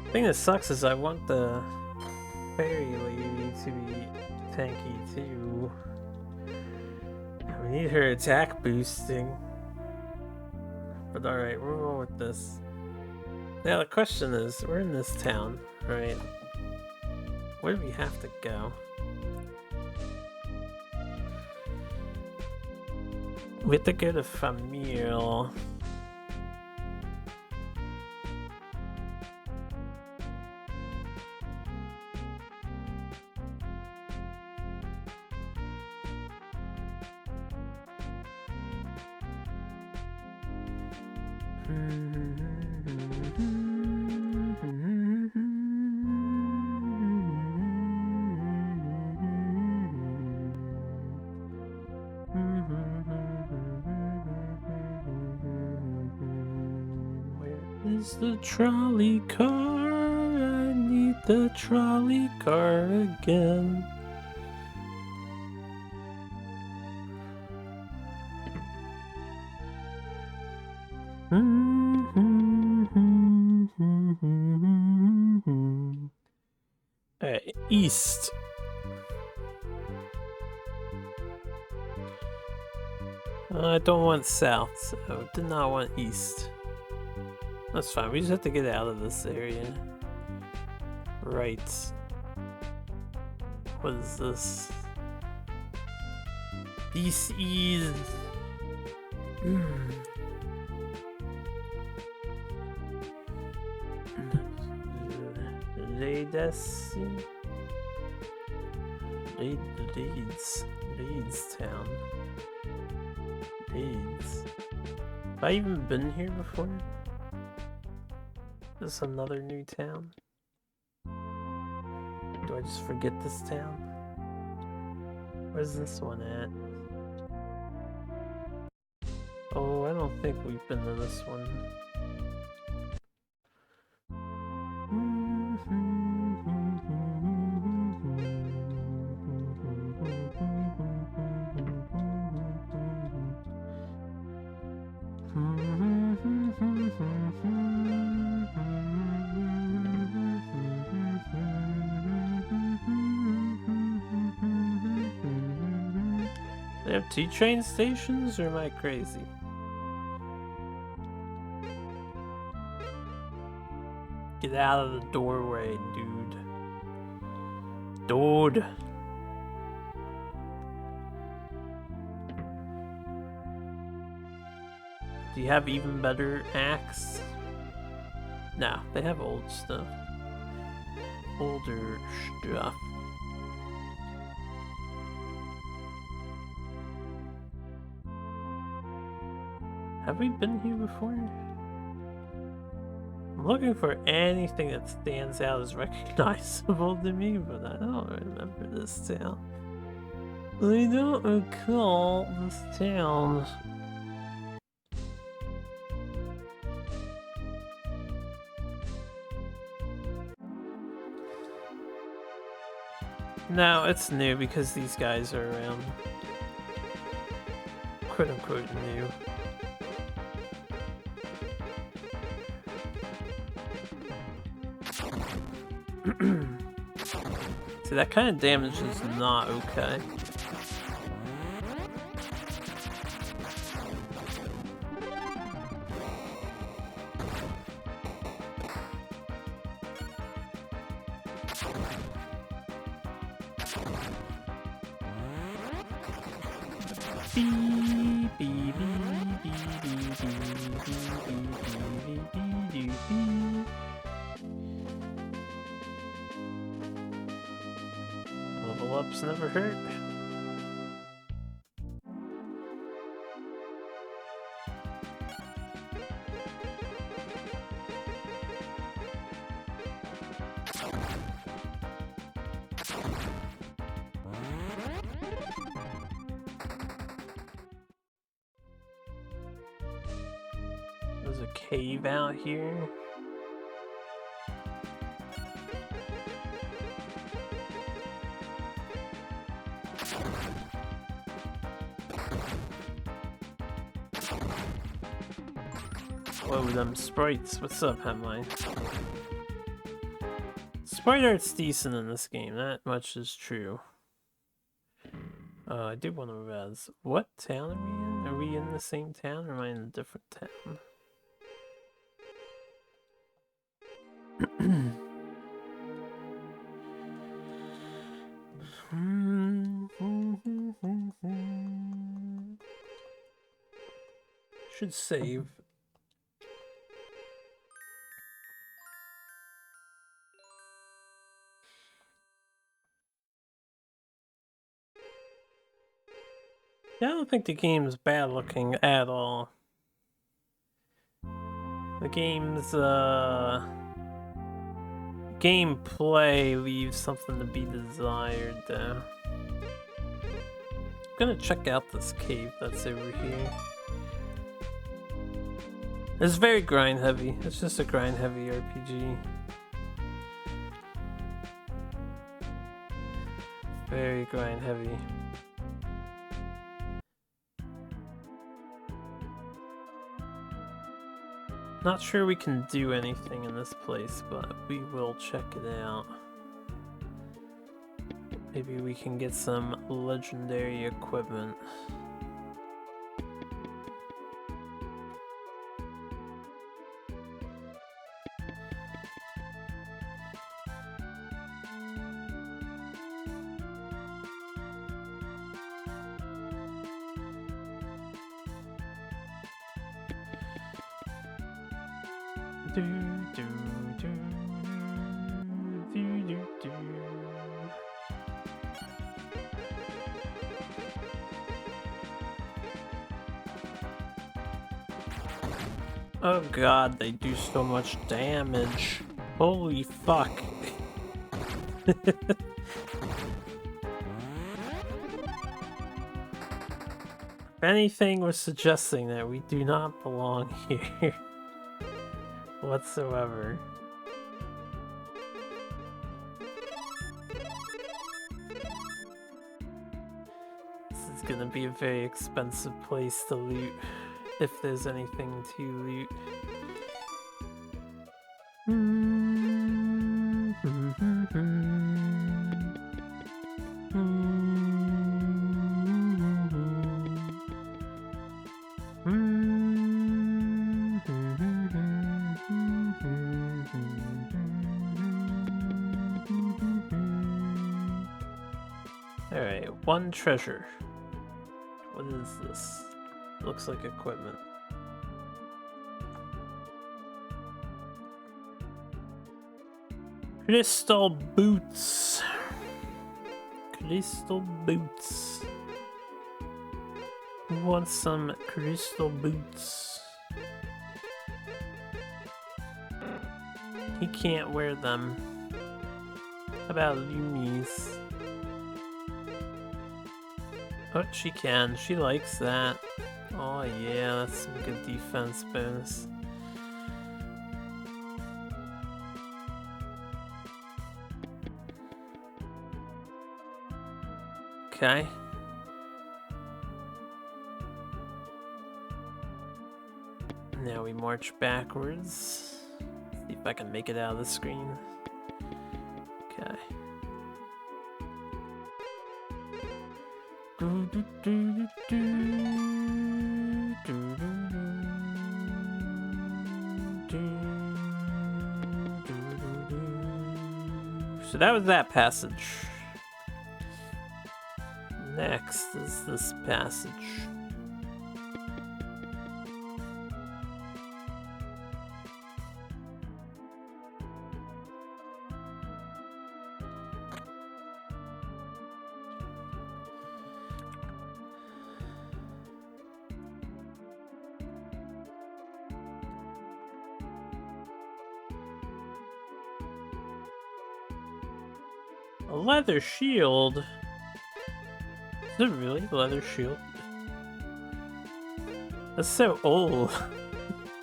The thing that sucks is I want the fairy lady to be tanky too. We need her attack boosting. But alright, we'll roll with this. Now the question is, we're in this town, right? Where do we have to go? We have to go to Famille. Is the trolley car? I need the trolley car again. Alright, east. I don't want south, so did not want east. That's fine, we just have to get out of this area. Right. What is this? This is... Leeds town. Leeds. Have I even been here before? Is this another new town? Do I just forget this town? Where's this one at? Oh, I don't think we've been to this one. They have 2 train stations, or am I crazy? Get out of the doorway, dude. Dude. Do you have even better axe? No, they have old stuff. Older stuff. Have we been here before? I'm looking for anything that stands out as recognizable to me, but I don't remember this town. I don't recall this town. No, it's new because these guys are around. Quote unquote new. See, that kind of damage is not okay. Level ups never hurt. There's a cave out here. Whoa, them sprites. What's up, Hemline? Sprite art's decent in this game, that much is true. I do want to res. What town are we in? Are we in the same town or am I in a different town? Should save. Yeah, I don't think the game's bad looking at all. The game's gameplay leaves something to be desired though. I'm gonna check out this cave that's over here. It's very grind heavy. It's just a grind heavy RPG. Very grind heavy. Not sure we can do anything in this place, but we will check it out. Maybe we can get some legendary equipment. Oh god, they do so much damage. Holy fuck. If anything was suggesting that we do not belong here whatsoever. This is gonna be a very expensive place to loot. If there's anything to loot. Alright, one treasure. What is this? Looks like equipment. Crystal boots. Crystal boots. Who wants some crystal boots? He can't wear them. How about Lumi's? Oh, she can. She likes that. Oh yeah, that's some good defense bonus. Okay. Now we march backwards. See if I can make it out of the screen. Okay. So that was that passage. Next is this passage. A leather shield? Is it really a leather shield? That's so old.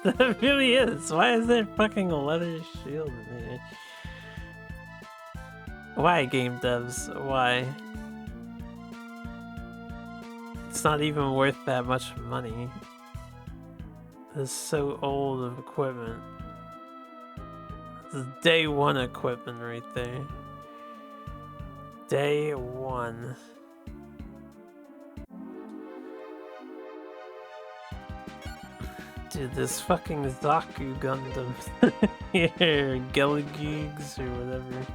That really is. Why is there fucking a leather shield in there? Why, game devs? Why? It's not even worth that much money. This is so old of equipment. This is day one equipment right there. Day one. Dude, this fucking Zaku Gundam. Here, Gelagoogs or whatever.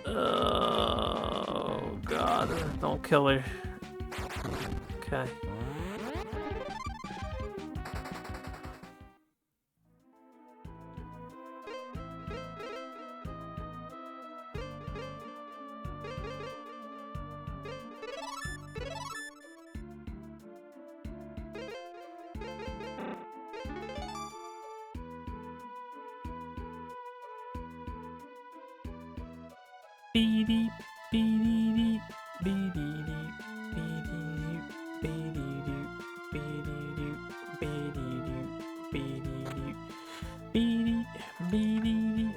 Oh god, don't kill her. Okay.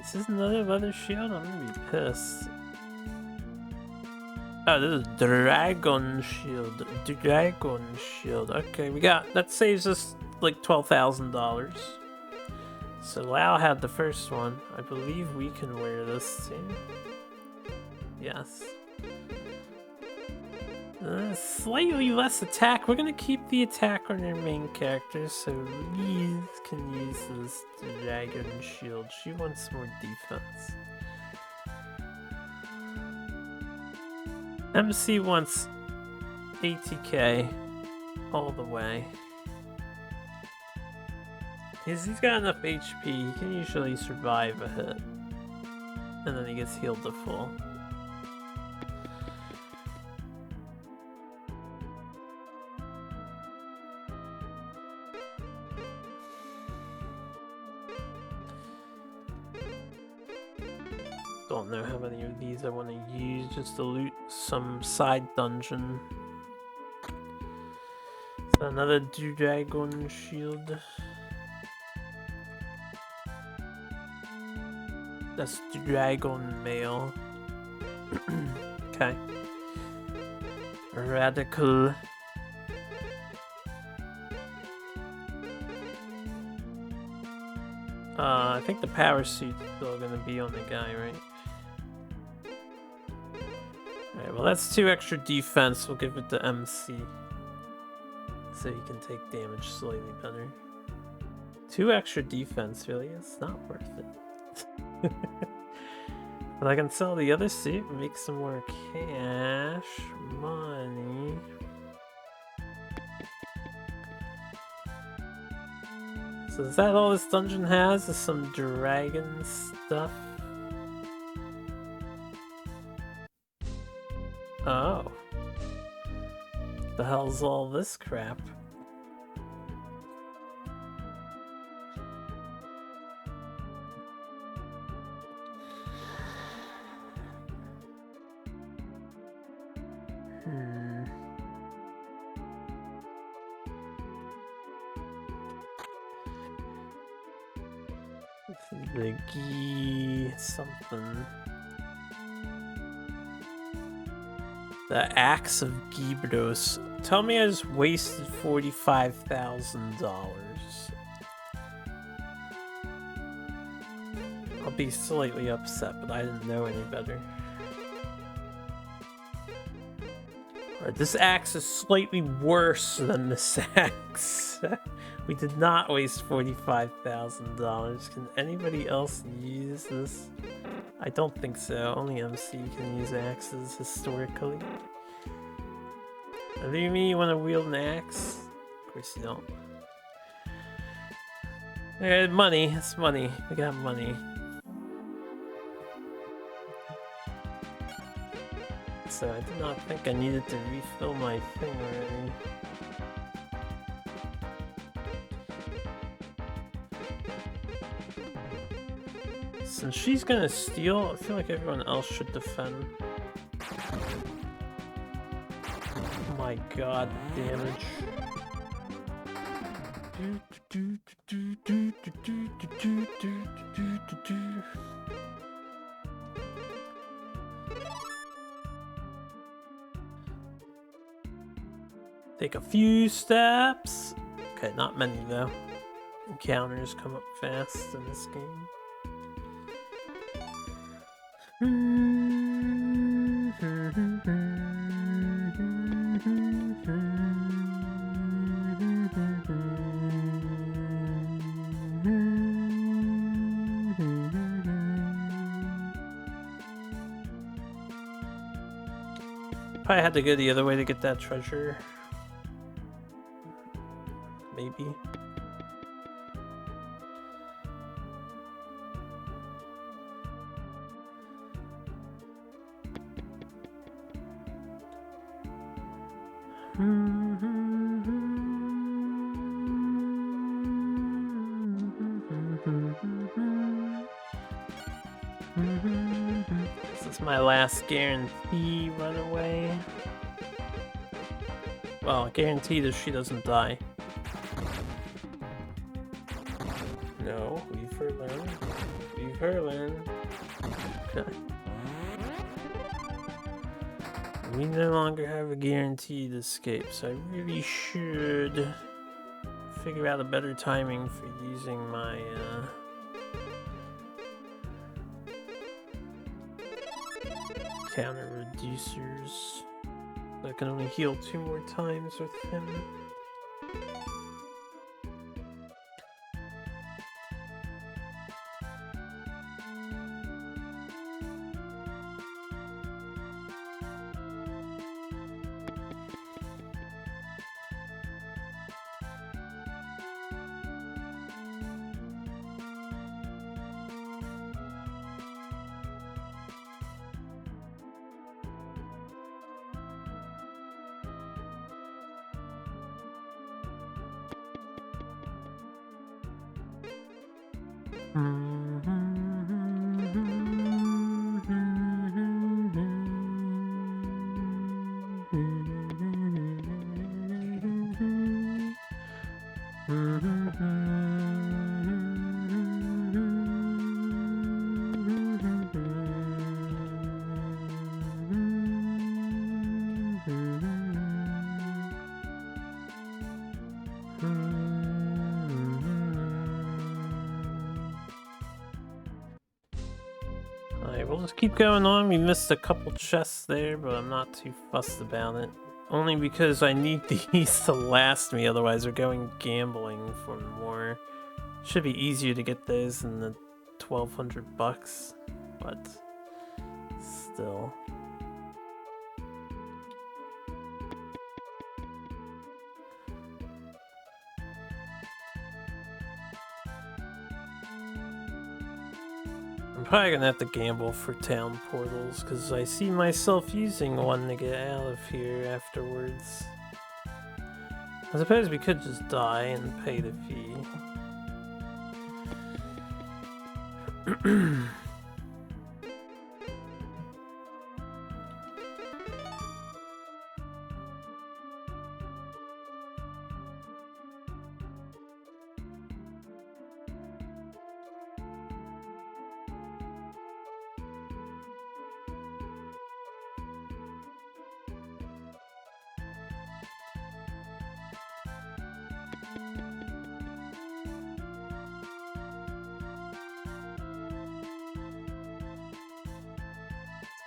Is this another leather shield? I'm gonna be pissed. Oh, this is Dragon Shield. Dragon Shield. Okay, we got... That saves us like $12,000. So Lau had the first one. I believe we can wear this too. Yes. Slightly less attack. We're gonna keep the attack on our main character, so Liz can use this Dragon Shield. She wants more defense. MC wants 80k all the way. He's got enough HP, he can usually survive a hit. And then he gets healed to full. Don't know how many of these I want to use just to loot some side dungeon. So another Dragon Shield. That's Dragon Mail. Okay. Radical. I think the power suit's still gonna be on the guy, right? Alright, well that's 2 extra defense. We'll give it to MC. So he can take damage slightly better. 2 extra defense, really? It's not worth it. But I can sell the other suit and make some more cash money. So is that all this dungeon has? Is some dragon stuff? Oh. The hell's all this crap? The Gi something. The Axe of Gibros. Tell me I just wasted $45,000. I'll be slightly upset, but I didn't know any better. Alright, this axe is slightly worse than this axe. We did not waste $45,000. Can anybody else use this? I don't think so. Only MC can use axes historically. Do you mean you want to wield an axe? Of course you don't. Money. It's money. We got money. So I did not think I needed to refill my thing already. Since she's gonna steal, I feel like everyone else should defend. Oh my god, damage. Take a few steps. Okay, not many though. Encounters come up fast in this game. Probably had to go the other way to get that treasure. Maybe. This is my last guarantee runaway. Well, guaranteed if she doesn't die. No, leave her alone. Leave her alone. Okay. We no longer have a guaranteed escape, so I really should figure out a better timing for using my counter reducers. I can only heal 2 more times with him. We'll just keep going on. We missed a couple chests there, but I'm not too fussed about it. Only because I need these to last me, otherwise we're going gambling for more. Should be easier to get those than the 1,200 bucks, but still. I'm probably gonna have to gamble for town portals, because I see myself using one to get out of here afterwards. I suppose we could just die and pay the fee.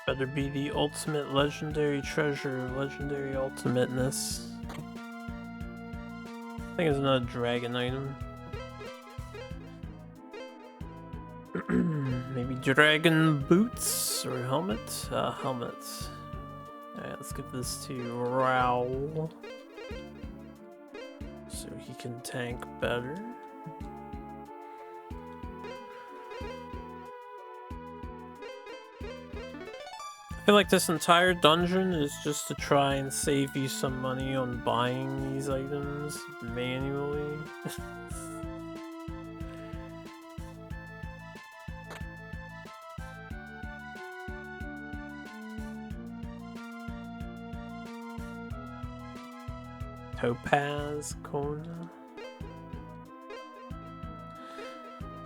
Better be the ultimate legendary treasure, legendary ultimateness. I think it's another dragon item. Maybe dragon boots or helmet? Helmet. Alright, let's give this to Raoul, so he can tank better. I feel like this entire dungeon is just to try and save you some money on buying these items manually. Topaz Kona.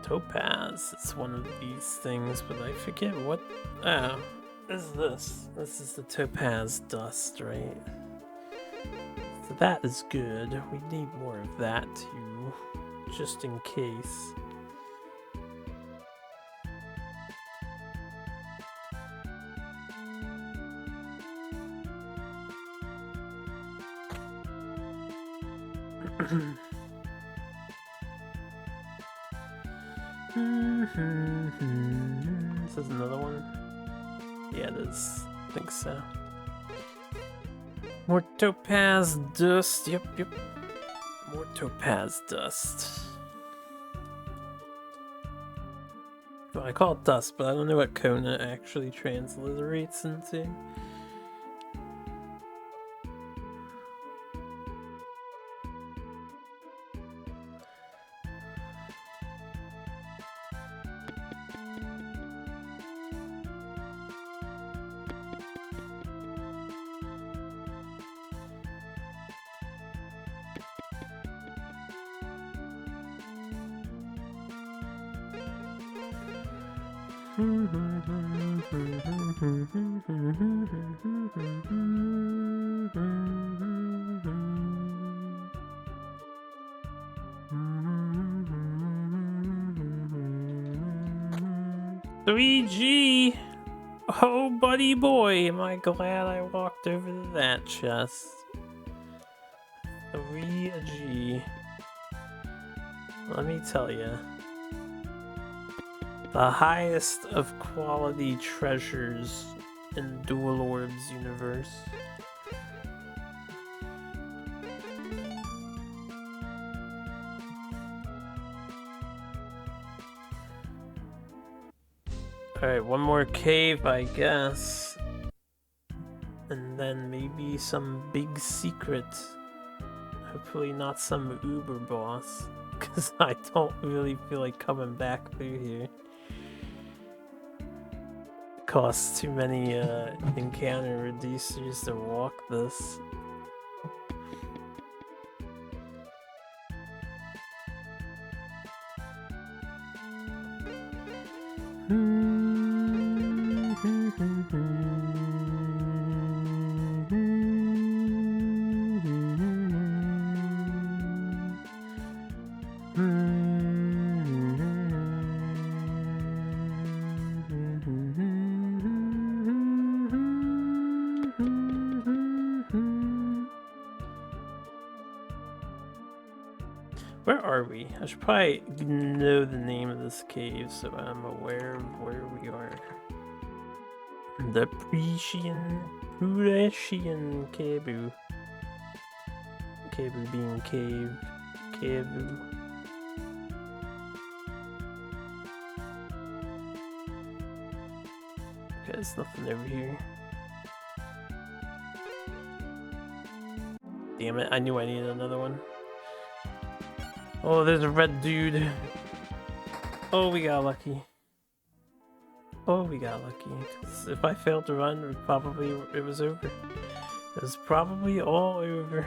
Topaz, it's one of these things, but I forget what. Oh. What is this? This is the topaz dust, right? So That is good. We need more of that too, just in case. This is another one? Yeah, it is. I think so. More topaz dust. Yep. More topaz dust. Well, I call it dust, but I don't know what Kona actually transliterates into. "3G! Oh, buddy boy, am I glad I walked over to that chest. 3G. Let me tell you. The highest of quality treasures in Dual Orbs universe. Alright, one more cave, I guess. And then maybe some big secret. Hopefully not some Uber boss. Because I don't really feel like coming back through here. Costs too many encounter reducers to walk this. Where are we? I should probably know the name of this cave so I'm aware of where we are. The Prussian Cebu. Cebu being cave. Cebu. Okay, there's nothing over here. Damn it, I knew I needed another one. Oh, there's a red dude. Oh, we got lucky. Oh, we got lucky. 'Cause if I failed to run, it was over. It was probably all over.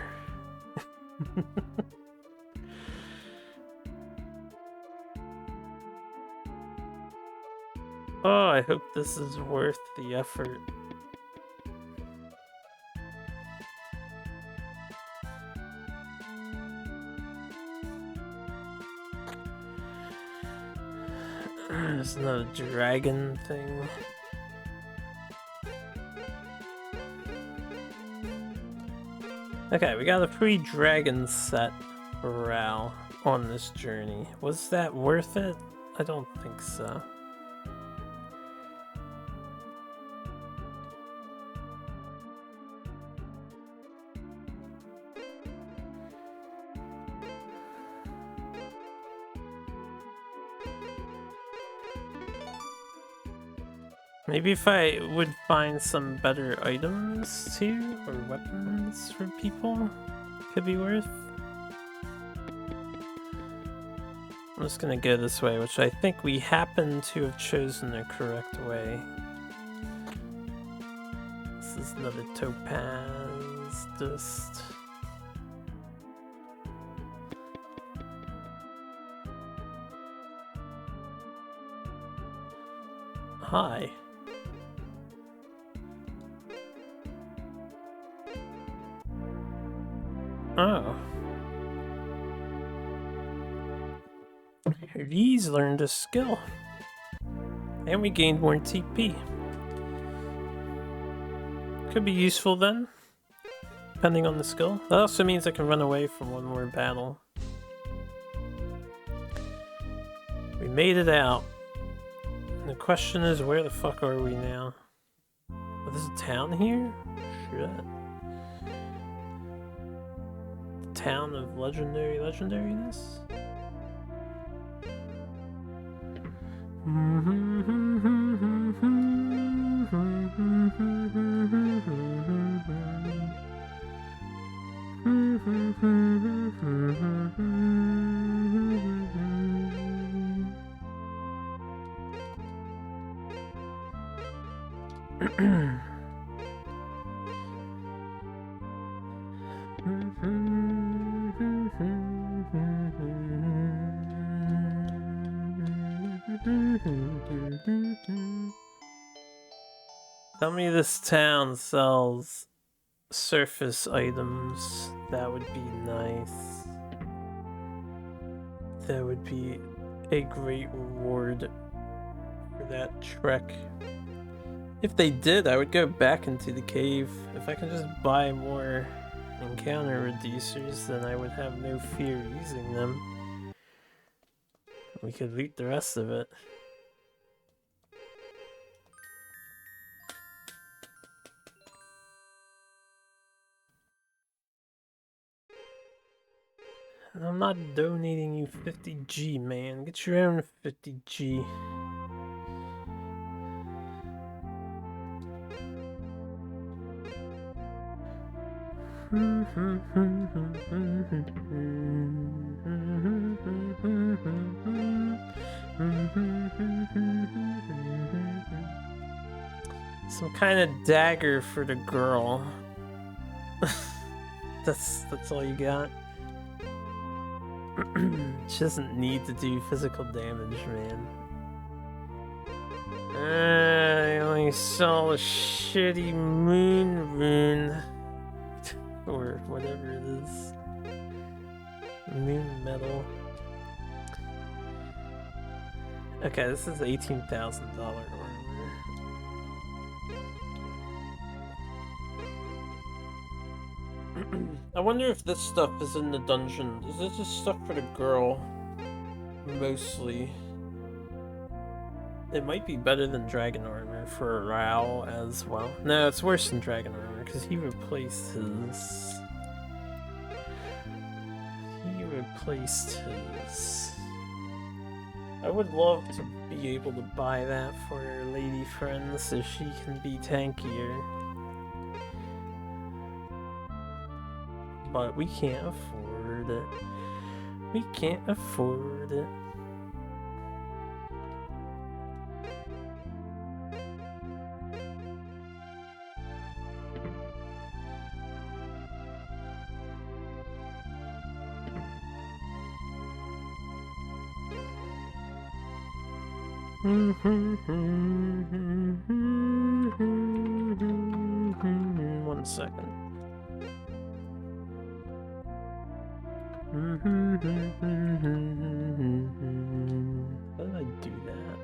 Oh, I hope this is worth the effort. There's another dragon thing. Okay, we got a free dragon set morale on this journey. Was that worth it? I don't think so. Maybe if I would find some better items too, or weapons for people, could be worth. I'm just gonna go this way, which I think we happen to have chosen the correct way. This is another topaz dust. Hi. Oh. These learned a skill. And we gained more TP. Could be useful then, depending on the skill. That also means I can run away from one more battle. We made it out. And the question is, where the fuck are we now? Oh, there's a town here? Shit. The town of legendariness? Tell me this town sells surface items. That would be nice. That would be a great reward for that trek. If they did, I would go back into the cave. If I can just buy more encounter reducers, then I would have no fear using them. We could loot the rest of it. And I'm not donating you 50G, man. Get your own 50G. Some kind of dagger for the girl. That's all you got? She doesn't need to do physical damage, man. I only saw a shitty moon rune. Or whatever it is. Moon metal. Okay, this is $18,000 armor. I wonder if this stuff is in the dungeon. Is this just stuff for the girl? Mostly. It might be better than dragon armor for Rao as well. No, it's worse than dragon armor because he replaced his. I would love to be able to buy that for her lady friend so she can be tankier. But we can't afford it. We can't afford it. One second. How did I do that?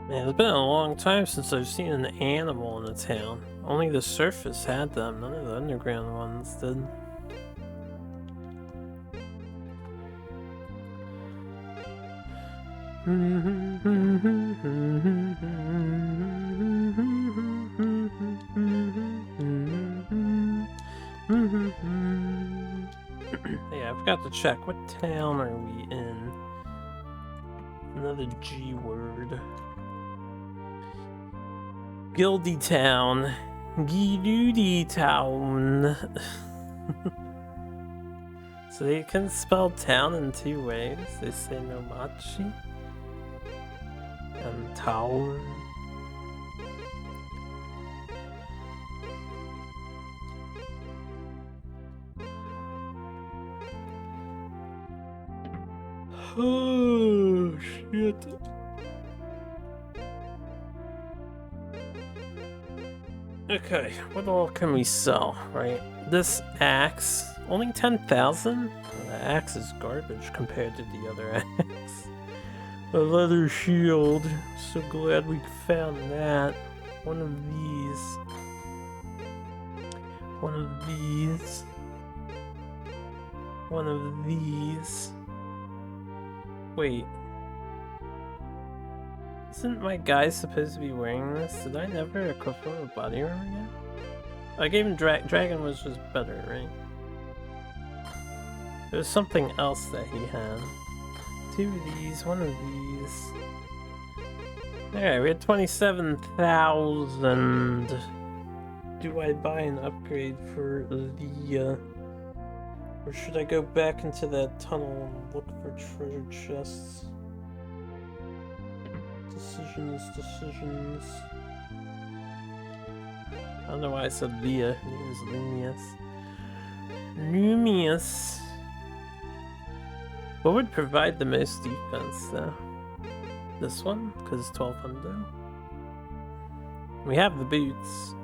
Man, it's been a long time since I've seen an animal in the town. Only the surface had them, none of the underground ones did. Yeah, I forgot to check. What town are we in? Another G word. Gildy Town. Gidoody Town. So they can spell town in two ways. They say Nomachi and town. Oh shit. Okay, what all can we sell, right? This axe, only 10,000? The axe is garbage compared to the other axe. A leather shield, so glad we found that. One of these. One of these. One of these. Wait. Isn't my guy supposed to be wearing this? Did I never equip him with body armor yet? I gave him Dragon was just better, right? There was something else that he had. Two of these, one of these. Alright, we had 27,000. Do I buy an upgrade for the, or should I go back into that tunnel and look for treasure chests? Decisions. I don't know why I said Leah. Her name is Lumius. What would provide the most defense, though? This one? Because it's 1200. We have the boots.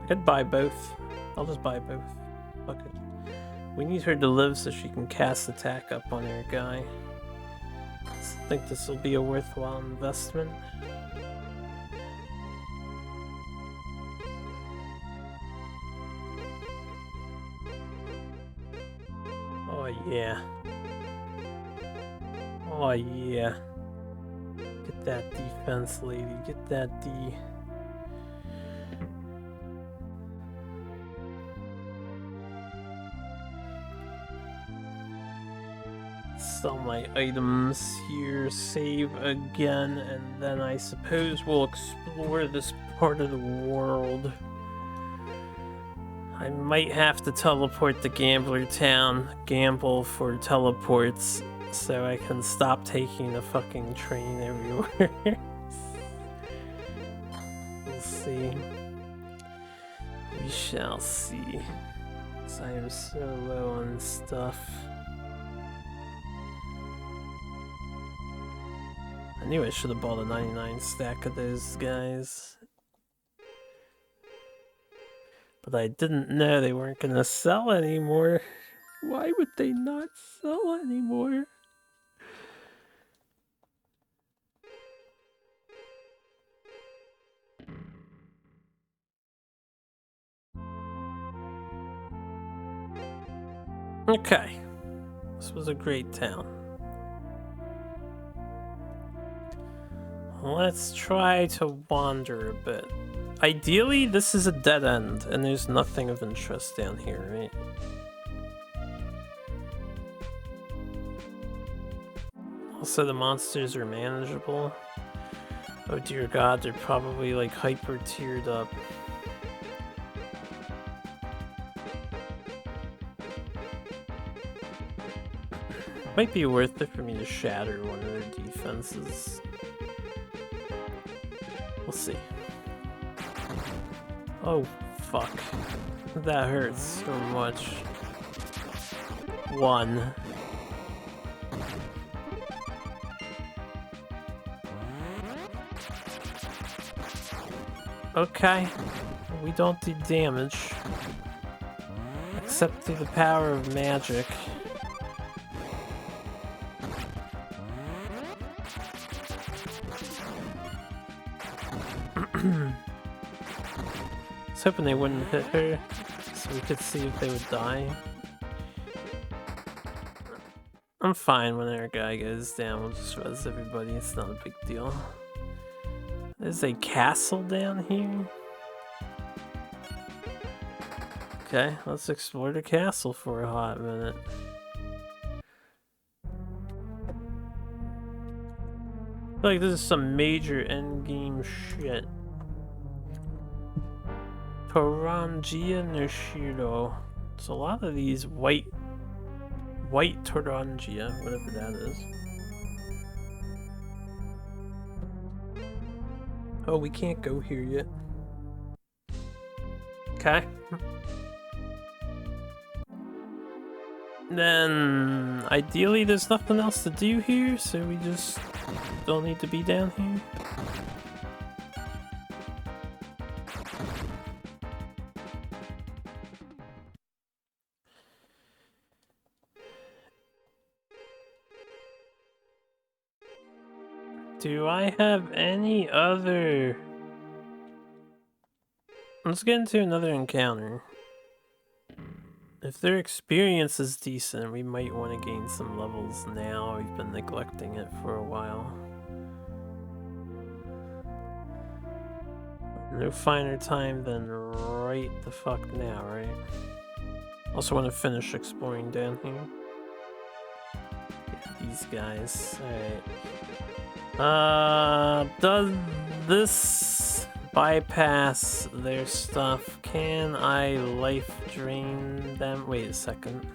I could buy both. I'll just buy both. Fuck it. We need her to live so she can cast attack up on her guy. I think this will be a worthwhile investment. Oh yeah. Oh yeah. Get that defense, lady. Get that D. Sell my items here, save again, and then I suppose we'll explore this part of the world. I might have to teleport to Gambler Town, gamble for teleports, so I can stop taking the fucking train everywhere. We'll see. We shall see. 'Cause I am so low on stuff. I knew I should have bought a 99 stack of those guys. But I didn't know they weren't gonna sell anymore. Why would they not sell anymore? Okay. This was a great town. Let's try to wander a bit. Ideally, this is a dead end, and there's nothing of interest down here, right? Also, the monsters are manageable. Oh dear god, they're probably like hyper tiered up. Might be worth it for me to shatter one of their defenses. We'll see. Oh, fuck. That hurts so much. One. Okay. We don't do damage. Except through the power of magic. I was hoping they wouldn't hit her, so we could see if they would die. I'm fine when our guy goes down, we'll just res everybody, it's not a big deal. There's a castle down here? Okay, let's explore the castle for a hot minute. I feel like this is some major endgame shit. Torangia Nishiro. It's a lot of these white Torangia, whatever that is. Oh, we can't go here yet. Okay. Then, ideally there's nothing else to do here, so we just don't need to be down here. Do I have any other... Let's get into another encounter. If their experience is decent, we might want to gain some levels now. We've been neglecting it for a while. No finer time than right the fuck now, right? Also want to finish exploring down here. Yeah, these guys. Alright. Does this bypass their stuff? Can I life drain them? Wait a second.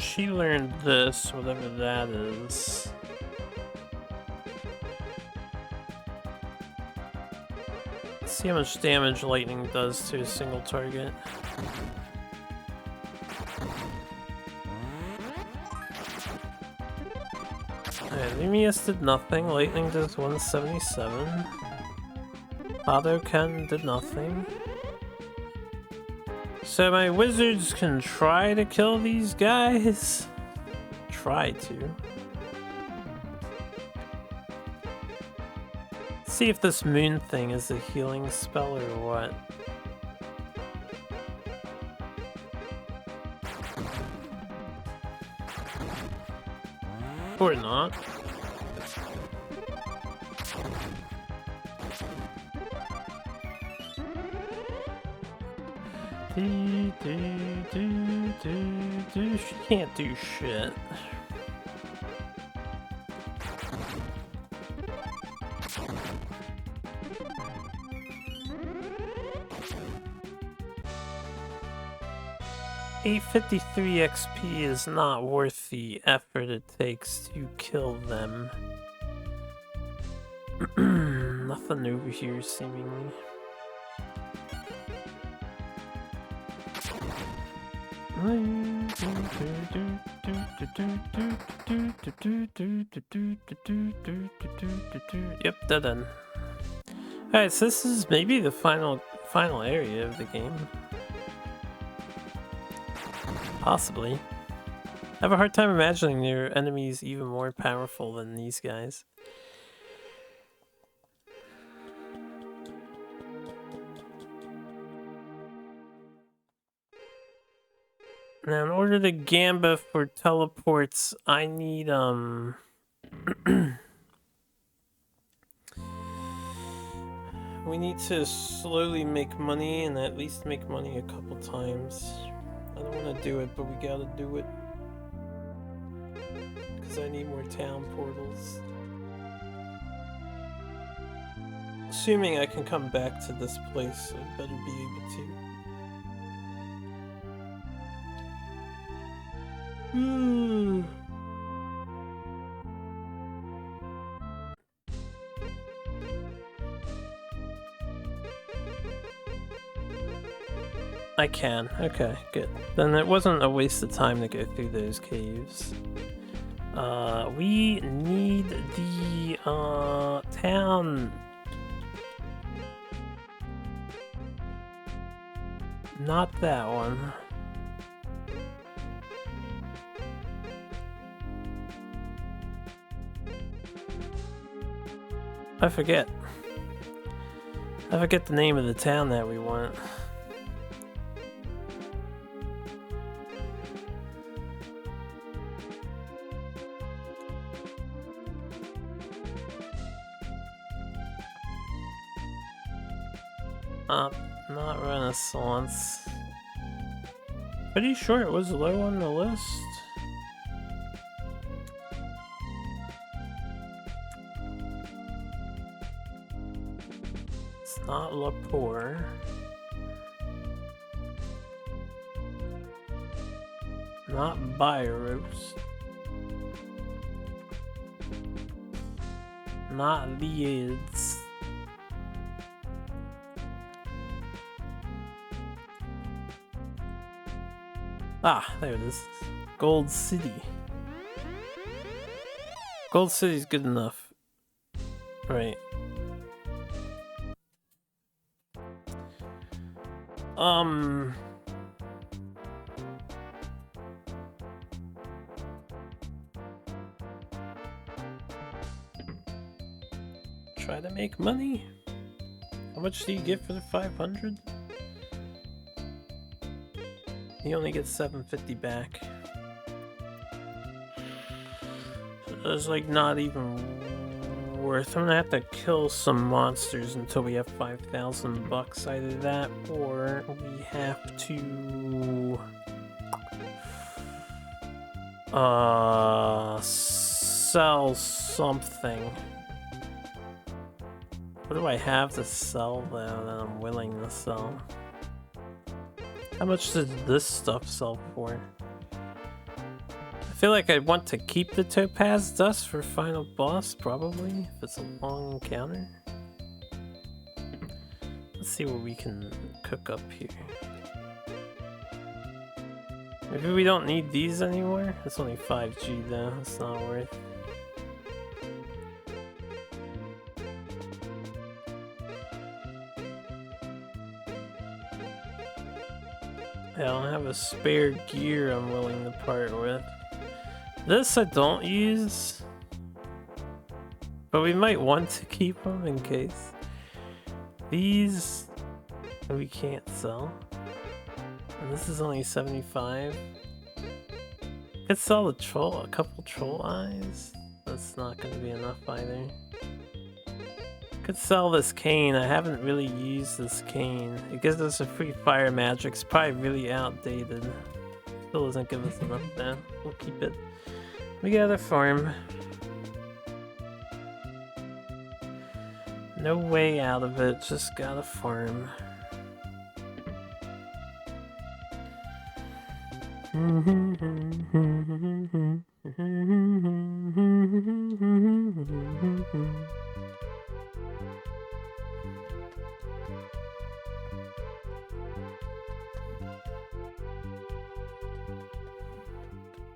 She learned this, whatever that is. Let's see how much damage lightning does to a single target. Alright, Lumius did nothing. Lightning does 177. Hadoken did nothing. So my wizards can try to kill these guys? Try to. Let's see if this moon thing is a healing spell or what. Or not. She can't do shit. $853 XP is not worth the effort it takes to kill them. Nothing over here, seemingly. Yep, dead end. Alright, so this is maybe the final area of the game. Possibly. I have a hard time imagining their enemies even more powerful than these guys. Now, in order to gamba for teleports, I need, we need to slowly make money and at least make money a couple times. I don't want to do it, but we gotta do it. Because I need more town portals. Assuming I can come back to this place, I better be able to. I can. Okay, good. Then it wasn't a waste of time to go through those caves. We need the town. Not that one. I forget. I forget the name of the town that we want. Not Renaissance. Pretty sure it was low on the list. It's not Lapore. Not Byros. Not Leeds. Ah, there it is. Gold City. Gold City's good enough. Right. Try to make money. How much do you get for the 500? You only get 750 back. So it's like not even worth. I'm gonna have to kill some monsters until we have 5,000 bucks. Either that or we have to sell something. What do I have to sell though that I'm willing to sell? How much does this stuff sell for? I feel like I'd want to keep the topaz dust for final boss, probably, if it's a long encounter. Let's see what we can cook up here. Maybe we don't need these anymore? It's only 5G though, it's not worth. I don't have a spare gear I'm willing to part with. This I don't use, but we might want to keep them in case. These we can't sell. And this is only 75. Could sell a couple troll eyes. That's not going to be enough either. Could sell this cane. I haven't really used this cane. It gives us a free fire magic. It's probably really outdated. Still doesn't give us enough though. We'll keep it. We gotta farm. No way out of it, just gotta farm.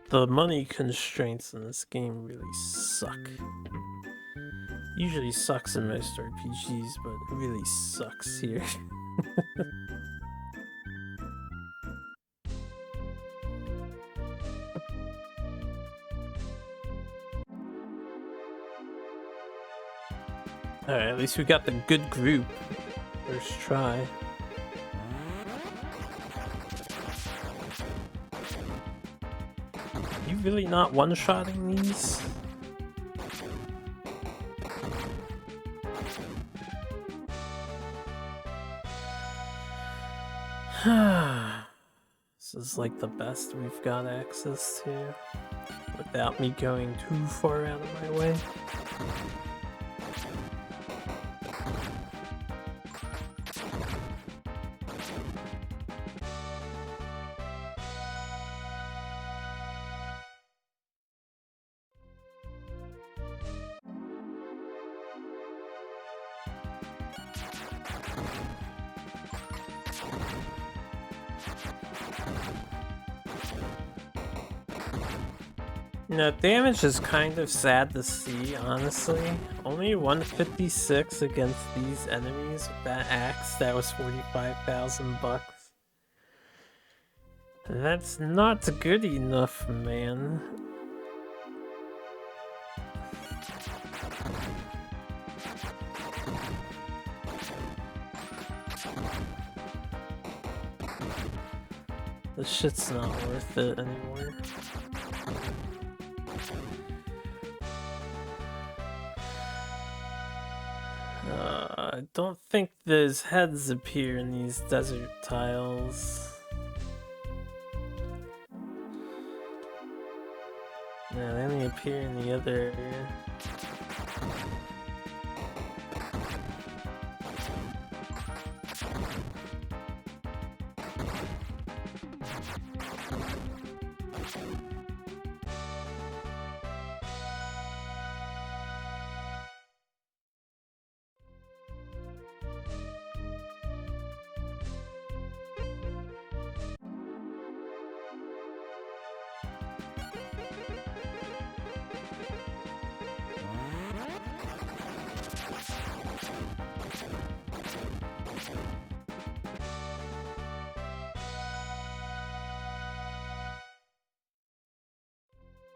The money constraints in this game really suck. Usually sucks in most RPGs, but it really sucks here. Alright, at least we got the good group. First try. You really not one-shotting these? This is like the best we've got access to without me going too far out of my way. You know, damage is kind of sad to see, honestly. Only 156 against these enemies with that axe. That was 45,000 bucks. That's not good enough, man. This shit's not worth it anymore. I don't think those heads appear in these desert tiles. Yeah, they only appear in the other area.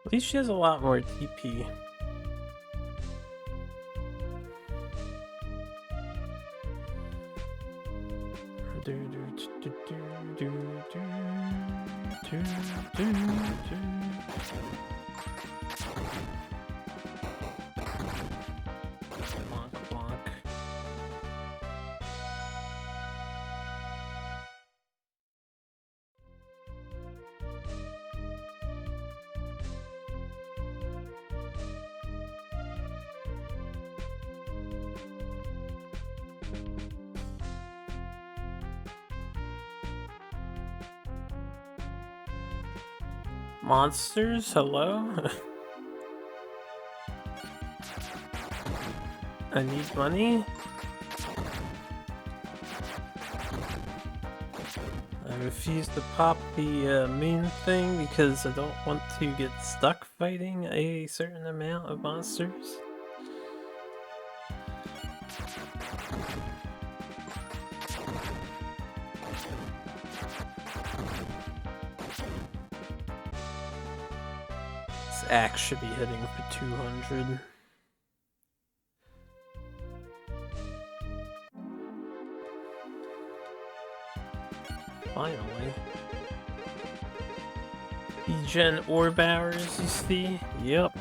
At least she has a lot more TP. Bonk, bonk. Monsters, hello? I need money? I refuse to pop the main thing because I don't want to get stuck fighting a certain amount of monsters. This axe should be hitting for 200. Finally. Degen orb hours, you see? Yep.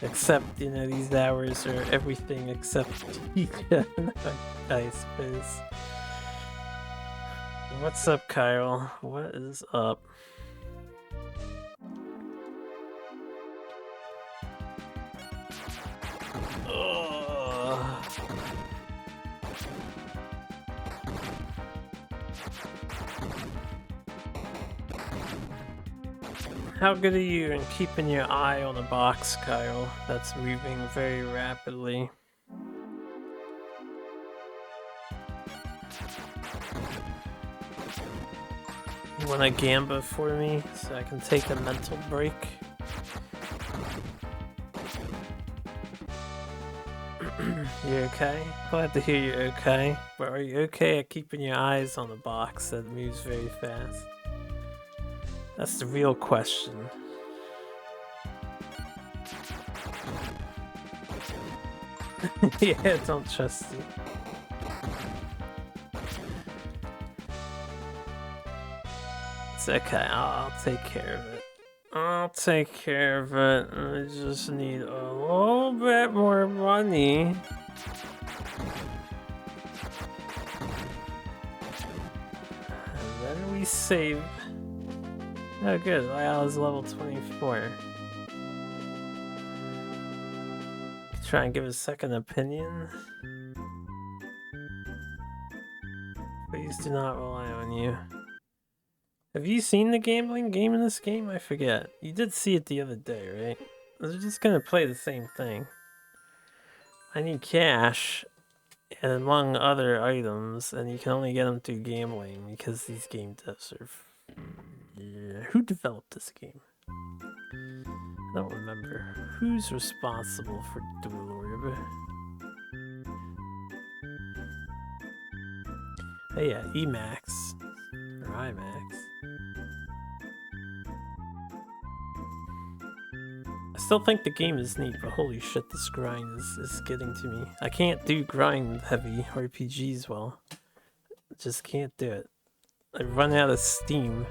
Except, you know, these hours are everything except degen, I suppose. What's up, Kyle? What is up? How good are you in keeping your eye on the box, Kyle? That's moving very rapidly. You wanna gamba for me so I can take a mental break? You okay? Glad to hear you're okay. But are you okay at keeping your eyes on the box that moves very fast? That's the real question. Yeah, don't trust you. It's okay, I'll take care of it. I'll take care of it. I just need a little bit more money. And then we save. Oh good, Lyle's level 24. Try and give a second opinion. Please do not rely on you. Have you seen the gambling game in this game? I forget. You did see it the other day, right? They're just gonna play the same thing. I need cash, and among other items, and you can only get them through gambling because these game devs are... Yeah. Who developed this game? I don't remember. Who's responsible for Dual Orb? Oh yeah, Emax. Or IMAX. I still think the game is neat, but holy shit, this grind is getting to me. I can't do grind heavy RPGs well. just can't do it. I run out of steam.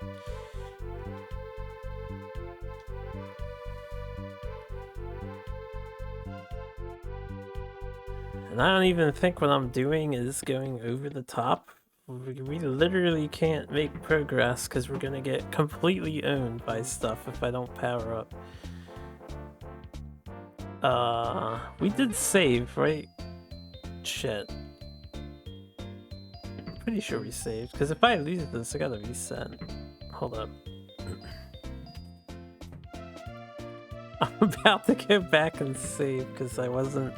And I don't even think what I'm doing is going over the top. We literally can't make progress because we're gonna get completely owned by stuff if I don't power up. We did save, right? Shit. Pretty sure we saved, because if I lose this, I gotta reset. Hold up. I'm about to go back and save because I wasn't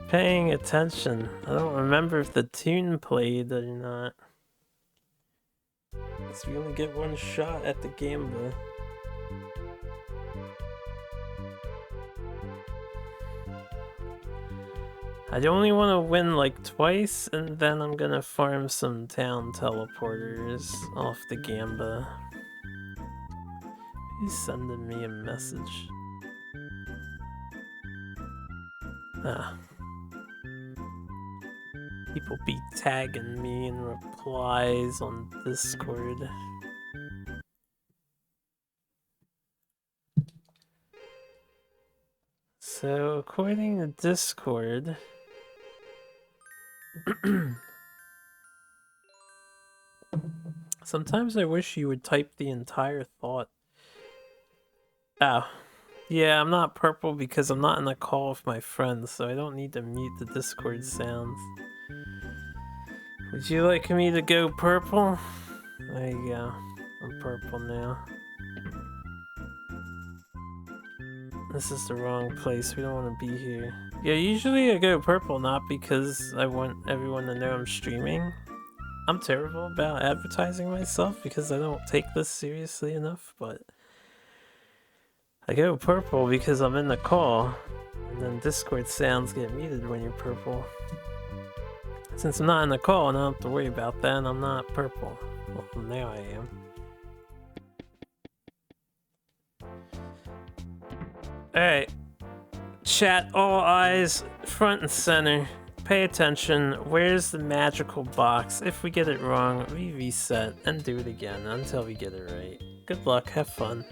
paying attention. I don't remember if the tune played or not. So we only get one shot at the gamba. I only want to win like twice, and then I'm gonna farm some town teleporters off the gamba. He's sending me a message. People be tagging me in replies on Discord. So, according to Discord, sometimes I wish you would type the entire thought. Oh. Yeah, I'm not purple because I'm not in a call with my friends, so I don't need to mute the Discord sounds. Would you like me to go purple? There you go. I'm purple now. This is the wrong place. We don't want to be here. Yeah, usually I go purple not because I want everyone to know I'm streaming. I'm terrible about advertising myself because I don't take this seriously enough, but I go purple because I'm in the call, and then Discord sounds get muted when you're purple. Since I'm not in the call and I don't have to worry about that, I'm not purple. Well, now I am. Alright. Chat, all eyes, front and center. Pay attention. Where's the magical box? If we get it wrong, we reset and do it again until we get it right. Good luck, have fun.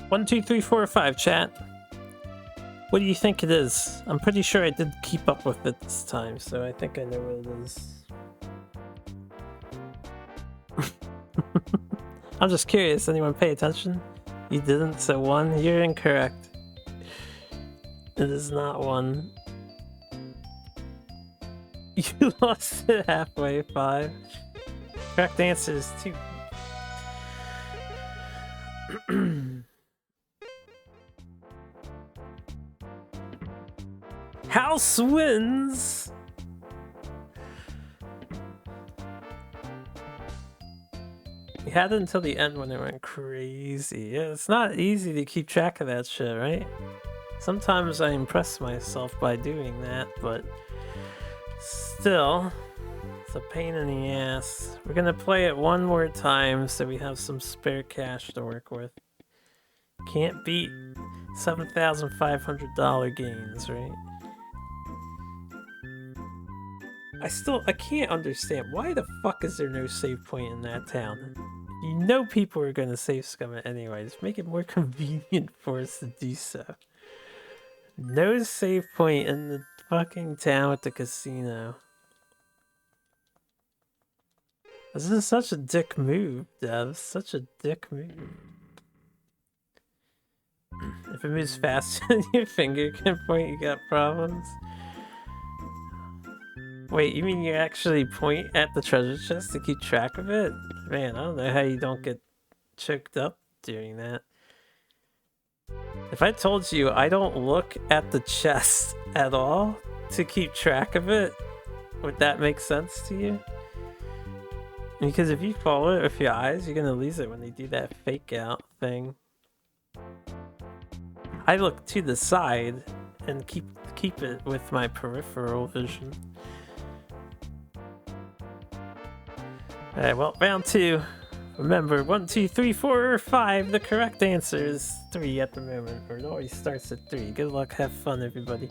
One, two, three, four, five, chat. What do you think it is? I'm pretty sure I did keep up with it this time, so I think I know what it is. I'm just curious, anyone pay attention? You didn't, so one? You're incorrect. It is not one. You lost it halfway, 5. Correct answer is 2. House wins! You had it until the end when it went crazy. Yeah, it's not easy to keep track of that shit, right? Sometimes I impress myself by doing that, but still, it's a pain in the ass. We're gonna play it one more time so we have some spare cash to work with. Can't beat $7,500 gains, right? I can't understand. Why the fuck is there no save point in that town? You know people are gonna save scum it anyways. Make it more convenient for us to do so. No save point in the fucking town at the casino. This is such a dick move, Dev. Such a dick move. If it moves faster than your finger can point, you got problems. Wait, you mean you actually point at the treasure chest to keep track of it? Man, I don't know how you don't get choked up doing that. If I told you I don't look at the chest at all to keep track of it, would that make sense to you? Because if you follow it with your eyes, you're gonna lose it when they do that fake out thing. I look to the side and keep it with my peripheral vision. Alright, well, round 2. Remember, 1, 2, 3, 4, or 5. The correct answer is 3 at the moment, or it always starts at 3. Good luck, have fun, everybody.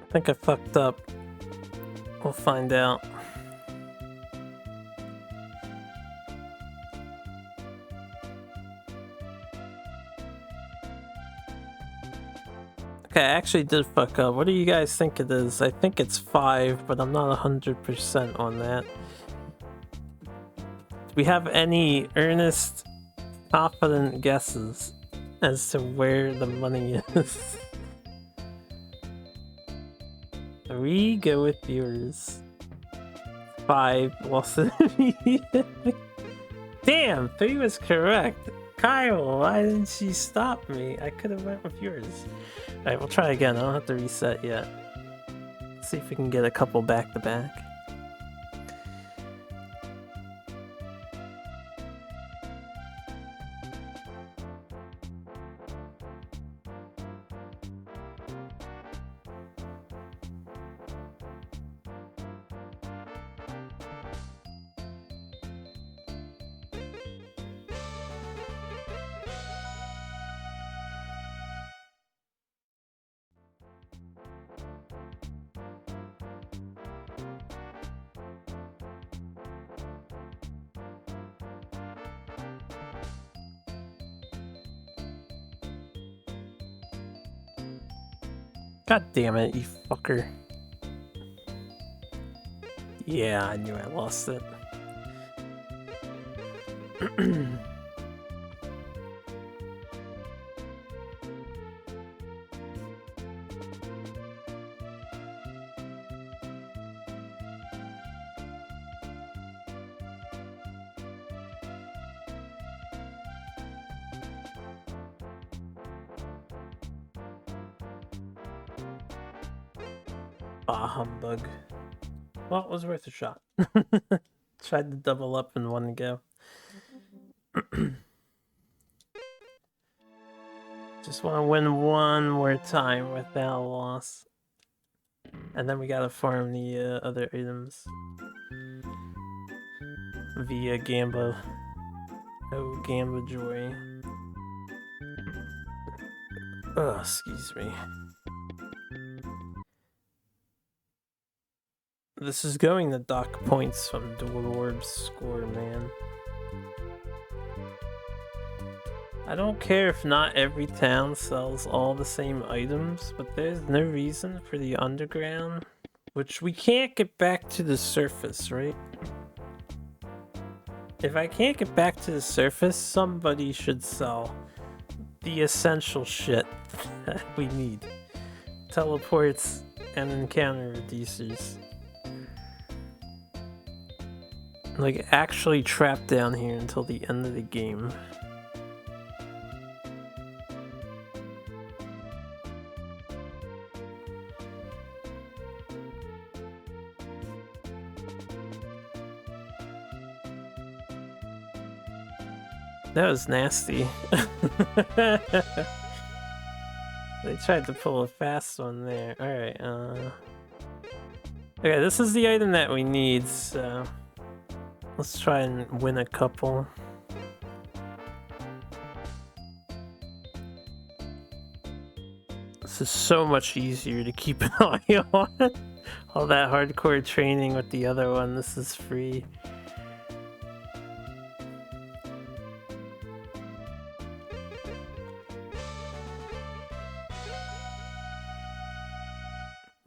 I think I fucked up. We'll find out. Okay, I actually did fuck up. What do you guys think it is? I think it's 5, but I'm not 100% on that. Do we have any earnest, confident guesses as to where the money is? 3, go with yours. 5, lost it immediately. Damn, 3 was correct. Kyle, why didn't you stop me? I could have went with yours. Alright, we'll try again. I don't have to reset yet. Let's see if we can get a couple back to back. God damn it, you fucker. Yeah, I knew I lost it. Ah, humbug. Well, it was worth a shot. Tried to double up in one go. Just want to win one more time without a loss. And then we gotta farm the other items. Via Gamba. Oh, Gamba Joy. Oh, excuse me. This is going to dock points from Dual Orb's score, man. I don't care if not every town sells all the same items, but there's no reason for the underground, which we can't get back to the surface, right? If I can't get back to the surface, somebody should sell the essential shit that we need. Teleports and encounter reducers. Like, actually trapped down here until the end of the game. That was nasty. They tried to pull a fast one there. Alright, okay, this is the item that we need, so let's try and win a couple. This is so much easier to keep an eye on. All that hardcore training with the other one, this is free.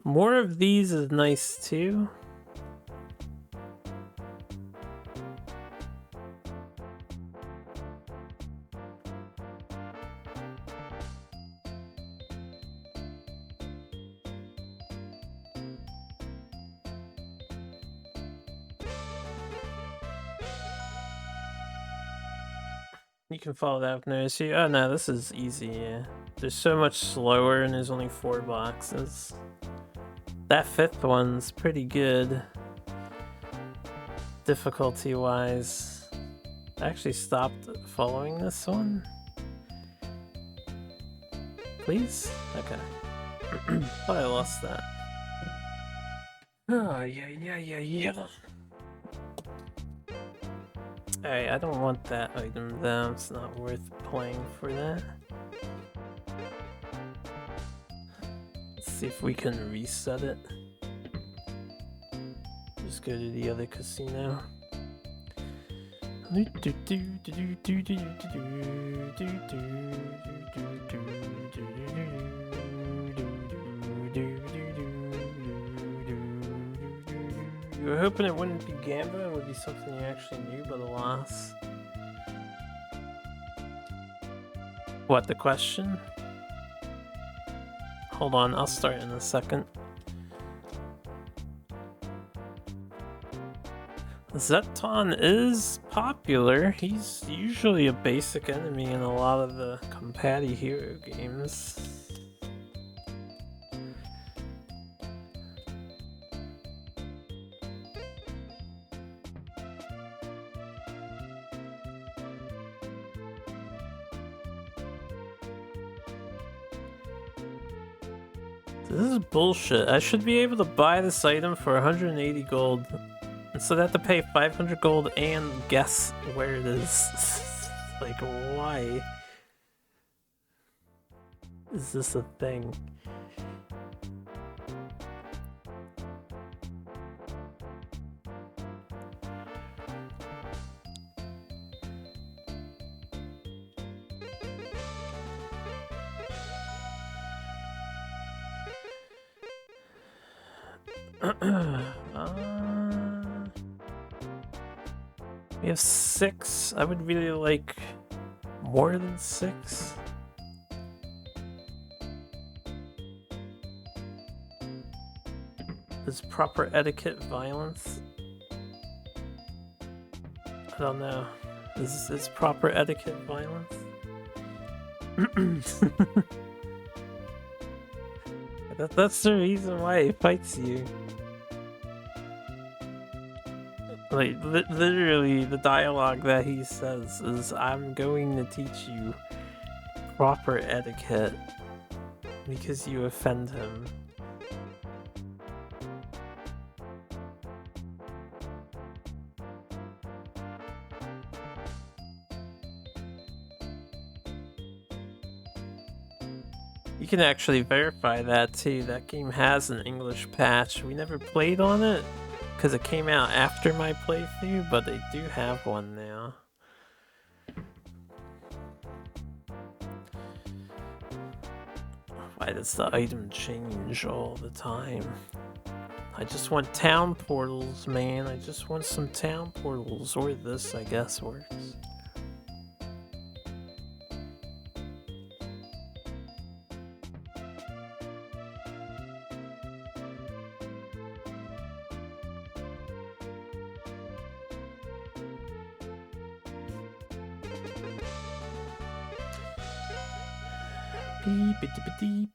More of these is nice too. You can follow that with notice here. Oh no, this is easy, yeah. There's so much slower and there's only 4 boxes. That 5th one's pretty good. difficulty-wise. I actually stopped following this one. Please? Okay. Thought I lost that. Oh, yeah. Alright, I don't want that item though. It's not worth playing for that. Let's see if we can reset it. Just go to the other casino. You were hoping it wouldn't be gambling, it would be something you actually knew, but alas. What, the question? Hold on, I'll start in a second. Zeton is popular. He's usually a basic enemy in a lot of the Compati hero games. This is bullshit. I should be able to buy this item for 180 gold. So they have to pay 500 gold and guess where it is. Like, why is this a thing? We have 6. I would really like more than 6. Is proper etiquette violence? I don't know. Is proper etiquette violence? That's the reason why he fights you. Like, literally, the dialogue that he says is, I'm going to teach you proper etiquette because you offend him. You can actually verify that too. That game has an English patch. We never played on it because it came out after my playthrough, but they do have one now. Why does the item change all the time? I just want town portals, man. I just want some town portals, or this, I guess, works.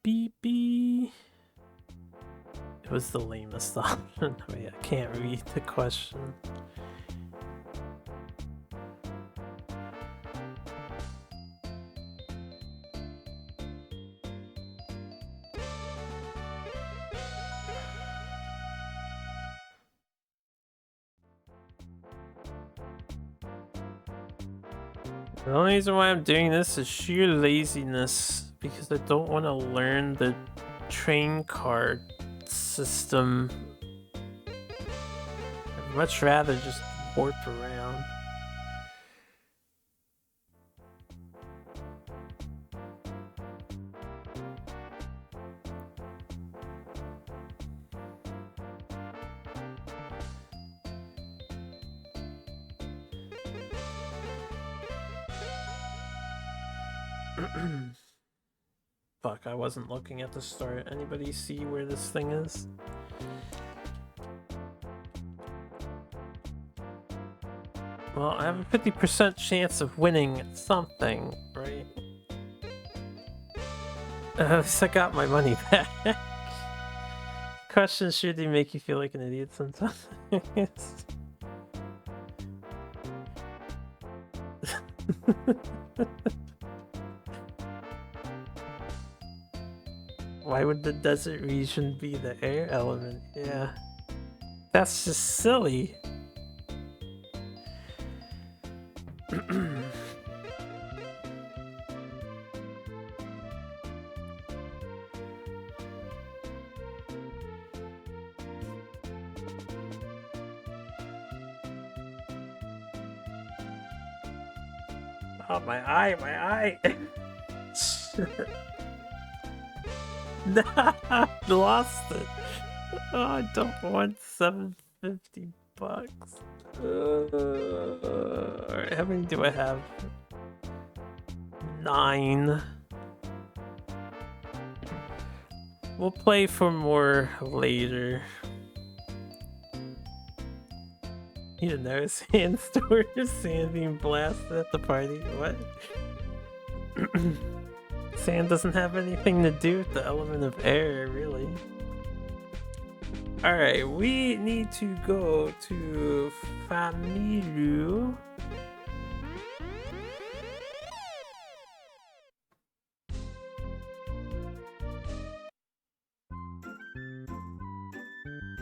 Beep. It was the lamest option. Wait, I can't read the question. The only reason why I'm doing this is sheer laziness, because I don't want to learn the train card system. I'd much rather just warp around. Fuck, I wasn't looking at the start. Anybody see where this thing is? Well, I have a 50% chance of winning something, right? At least I got my money back. Questions should make you feel like an idiot sometimes. Why would the desert region be the air element? Yeah. That's just silly. Oh, my eye, my eye! Nah, lost it. Oh, I don't want $750. Alright, how many do I have? 9. We'll play for more later. You didn't know sandstorm, sand being blasted at the party. What? Sand doesn't have anything to do with the element of air, really. Alright, we need to go to Familu.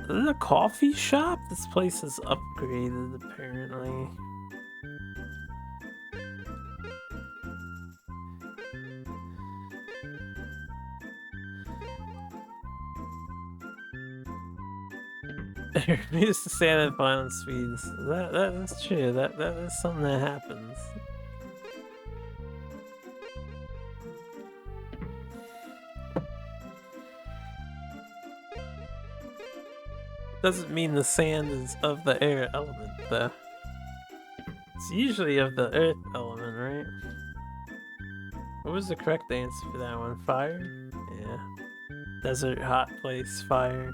Is it a coffee shop? This place is upgraded, apparently. We used to say that at violent speeds. That's true. That is something that happens. Doesn't mean the sand is of the air element, though. It's usually of the earth element, right? What was the correct answer for that one? Fire? Yeah. Desert, hot place, fire.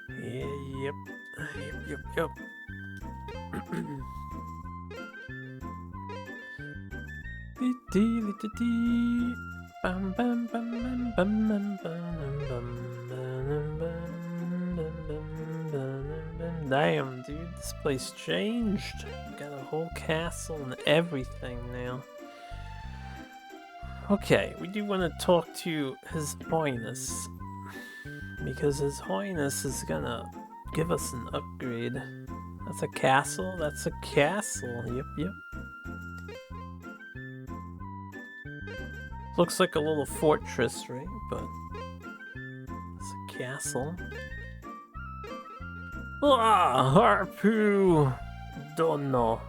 Yeah, yep. Yep. Bam bam bam bam bam bam bam bam. Damn, dude, this place changed. Got a whole castle and everything now. Okay, we do want to talk to His Highness, because His Highness is gonna give us an upgrade. That's a castle? That's a castle. Yep. Looks like a little fortress, right? But it's a castle. Harpu Dono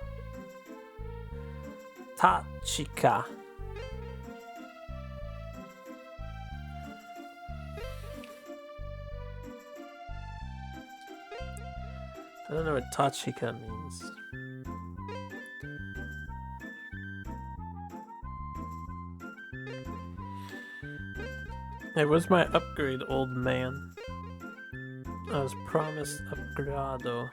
Tachika. I don't know what Tachika means. Hey, where's my upgrade, old man? I was promised upgrado.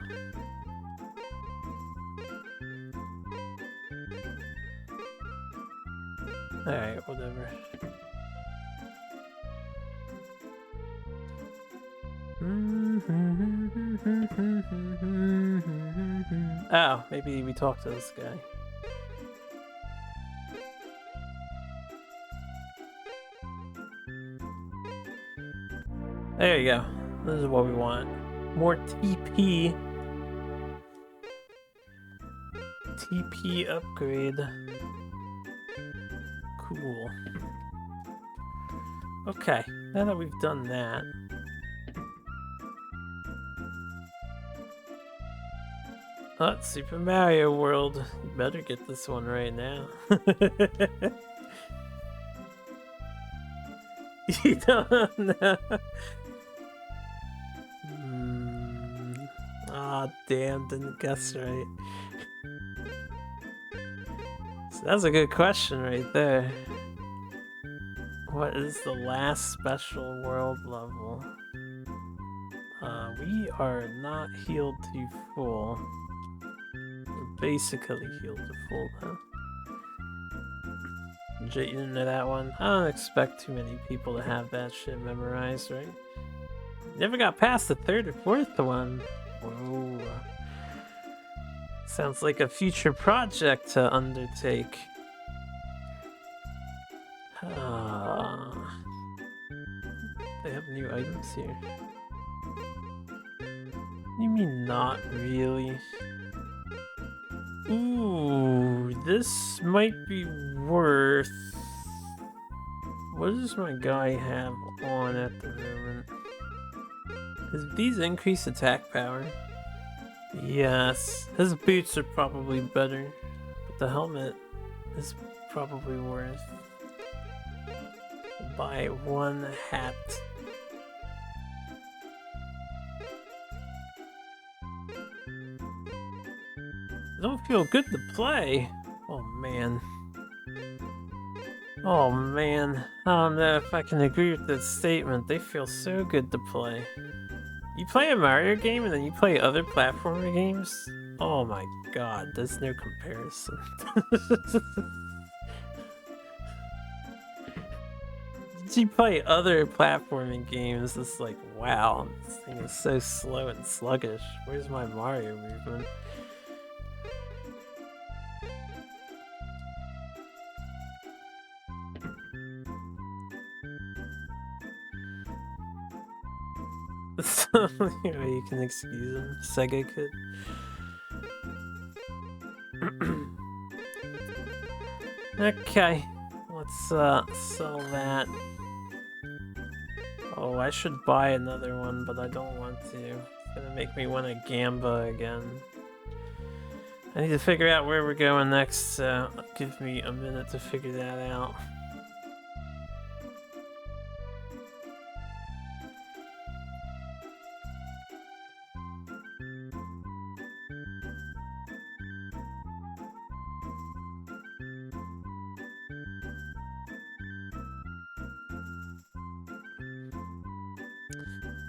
Alright, whatever. Oh, maybe we talk to this guy. There you go. This is what we want. More TP. TP upgrade. Cool. Okay, now that we've done that. Oh, Super Mario World. You better get this one right now. You don't know. Ah, damn, didn't guess right. So that's a good question right there. What is the last special world level? We are not healed to full. We're basically healed to full, huh? Legit, you didn't know that one? I don't expect too many people to have that shit memorized, right? Never got past the 3rd or 4th one. Whoa. Sounds like a future project to undertake. They have new items here. You mean not really? Ooh, this might be worth... What does my guy have on at the moment? Does these increase attack power? Yes. His boots are probably better, but the helmet is probably worth... Buy one hat. I don't feel good to play. Oh man. Oh man. I don't know if I can agree with this statement. They feel so good to play. You play a Mario game and then you play other platformer games? Oh my god, there's no comparison. You play other platforming games, it's like, wow, this thing is so slow and sluggish. Where's my Mario movement? So, you can excuse him, Sega kid. Okay, let's sell that. Oh, I should buy another one, but I don't want to. It's gonna make me want to Gamba again. I need to figure out where we're going next, so give me a minute to figure that out.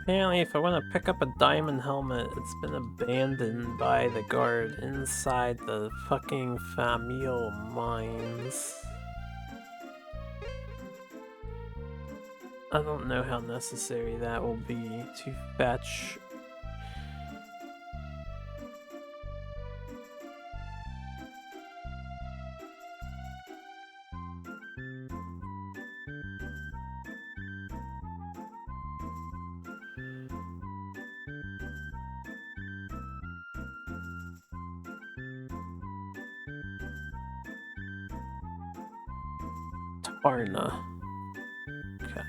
Apparently, if I want to pick up a diamond helmet, it's been abandoned by the guard inside the fucking Famille mines. I don't know how necessary that will be to fetch. Arna. Okay.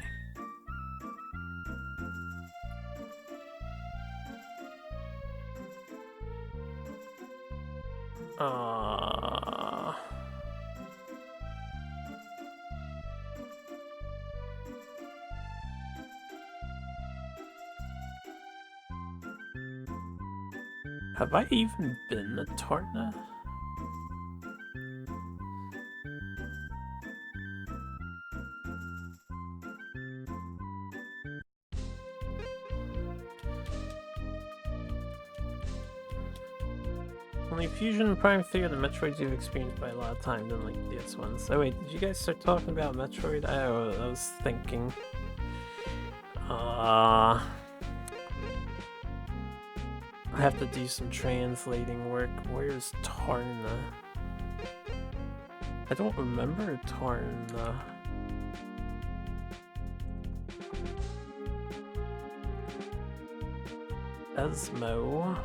Have I even been to Tarna? Only Fusion and Prime 3 are the Metroids you've experienced by a lot of times, unlike the DS ones. Oh wait, did you guys start talking about Metroid? I was thinking. I have to do some translating work. Where's Tarna? I don't remember Tarna. Esmo.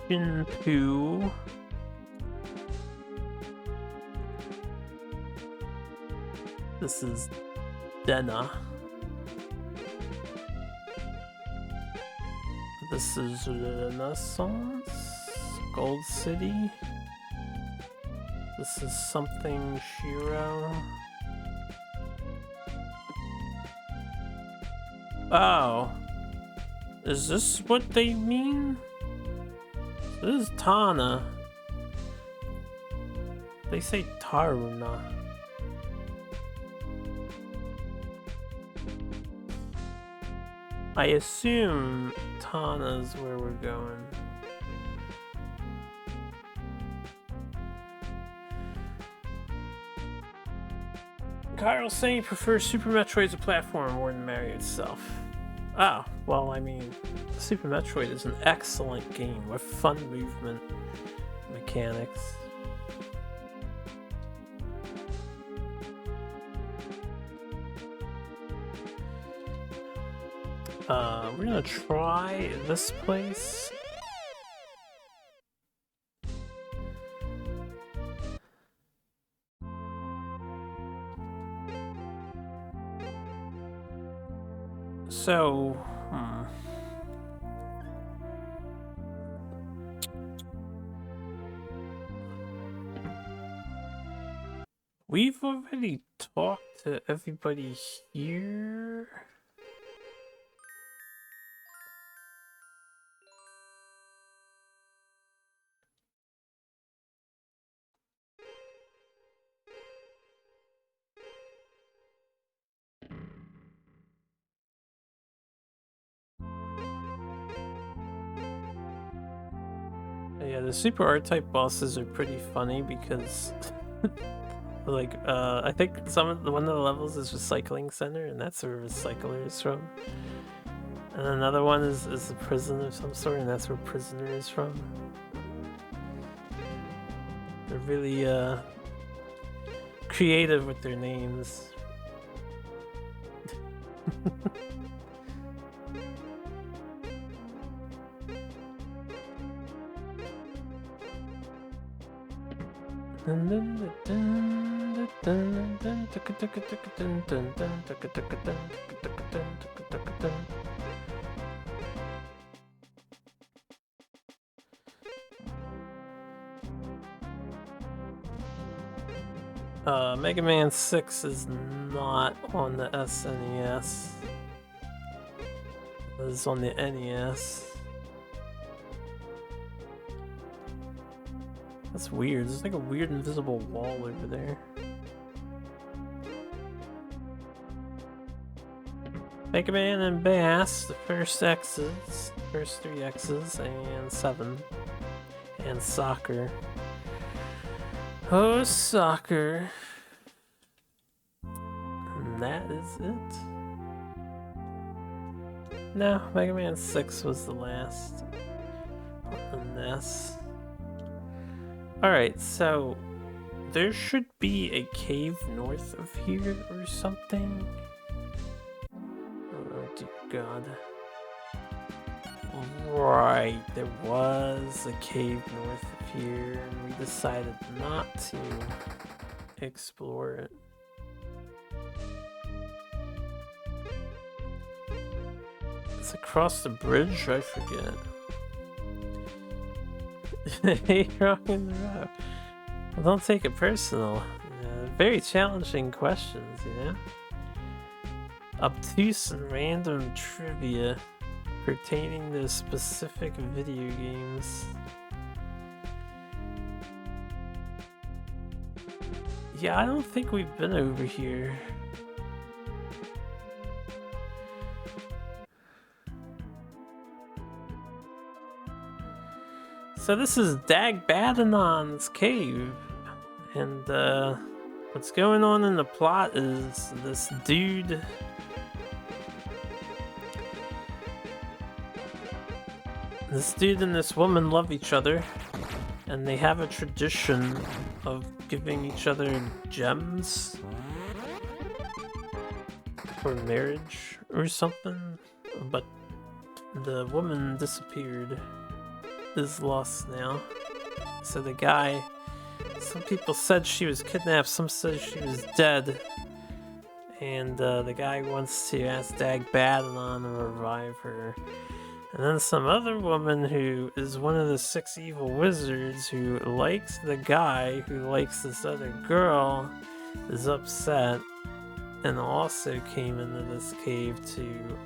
Shinpu. This is Dena. This is Renaissance. Gold City. This is something Shiro. Oh. Is this what they mean? This is Tana. They say Taruna. I assume Tana's where we're going. Kyle's saying he prefers Super Metroid as a platform more than Mario itself. Oh, well, I mean, Super Metroid is an excellent game with fun movement mechanics. We're gonna try this place. So, we've already talked to everybody here. Yeah, the super R-type bosses are pretty funny because, like, I think one of the levels is Recycling Center, and that's where Recycler is from. And another one is a prison of some sort, and that's where Prisoner is from. They're really, creative with their names. Mega Man 6 is not on the SNES. It's on the NES. That's weird. There's like a weird invisible wall over there. Mega Man and Bass, the first X's, first 3 X's, and 7. And Soccer. Oh, Soccer. And that is it. No, Mega Man 6 was the last on the NES. Alright, so there should be a cave north of here or something. Oh dear God. Right, there was a cave north of here, and we decided not to explore it. It's across the bridge? I forget. Hey, wrong in the row. Well, don't take it personal. Very challenging questions, you know? Obtuse and random trivia pertaining to specific video games. Yeah, I don't think we've been over here. So this is Dagbadanon's cave, and what's going on in the plot is this dude and this woman love each other, and they have a tradition of giving each other gems for marriage or something, but the woman disappeared. Is lost now. So the guy, some people said she was kidnapped, some said she was dead, and the guy wants to ask Dagbadanon to revive her. And then some other woman who is one of the 6 evil wizards who likes the guy who likes this other girl is upset and also came into this cave to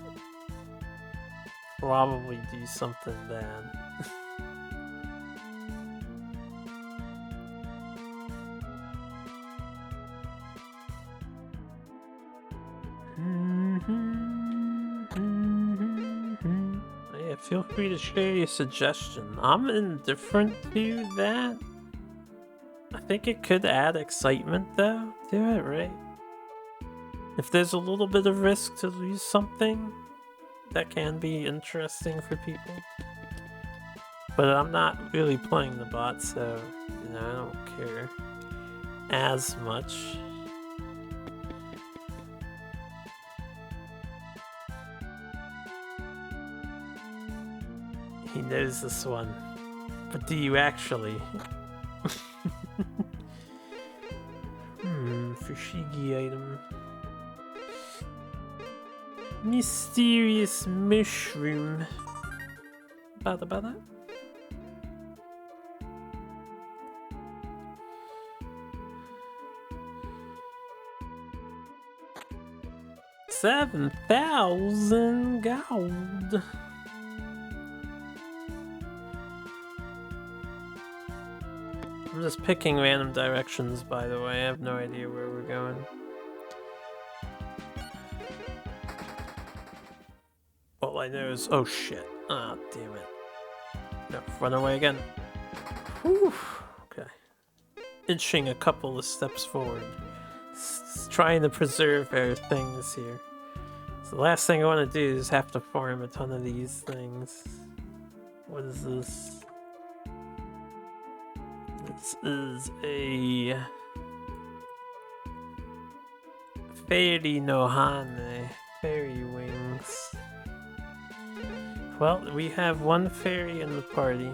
probably do something bad. Yeah, feel free to share your suggestion. I'm indifferent to that. I think it could add excitement though to it, right? If there's a little bit of risk to lose something, that can be interesting for people. But I'm not really playing the bot, so you know, I don't care as much. He knows this one. But do you actually? Fushigi item. Mysterious mushroom. Bada. 7,000 gold. I'm just picking random directions, by the way. I have no idea where we're going. All I know is... oh shit. Ah, oh, damn it. No, run away again. Whew. Okay. Inching a couple of steps forward. Trying to preserve our things here. So the last thing I want to do is have to farm a ton of these things. What is this? This is a... Fairy no Hane. Fairy wings. Well, we have one fairy in the party.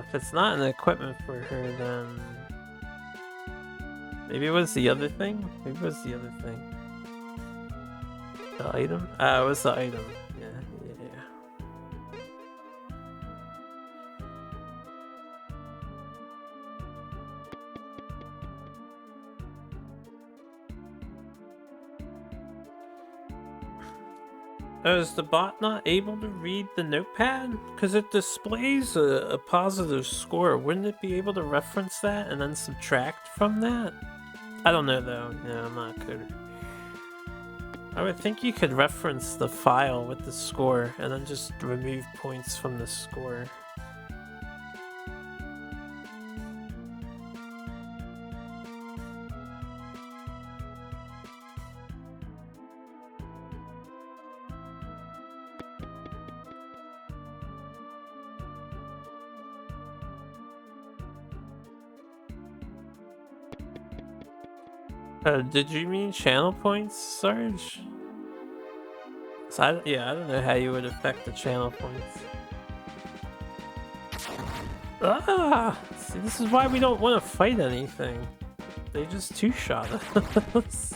If it's not an equipment for her, then... maybe it was the other thing? Maybe it was the other thing. The item? Ah, it was the item. Yeah. Oh, is the bot not able to read the notepad? Because it displays a positive score. Wouldn't it be able to reference that and then subtract from that? I don't know though. No, I'm not good. I would think you could reference the file with the score and then just remove points from the score. Did you mean channel points, Sarge? So I don't know how you would affect the channel points. Ah! See, this is why we don't want to fight anything. They just two-shot us.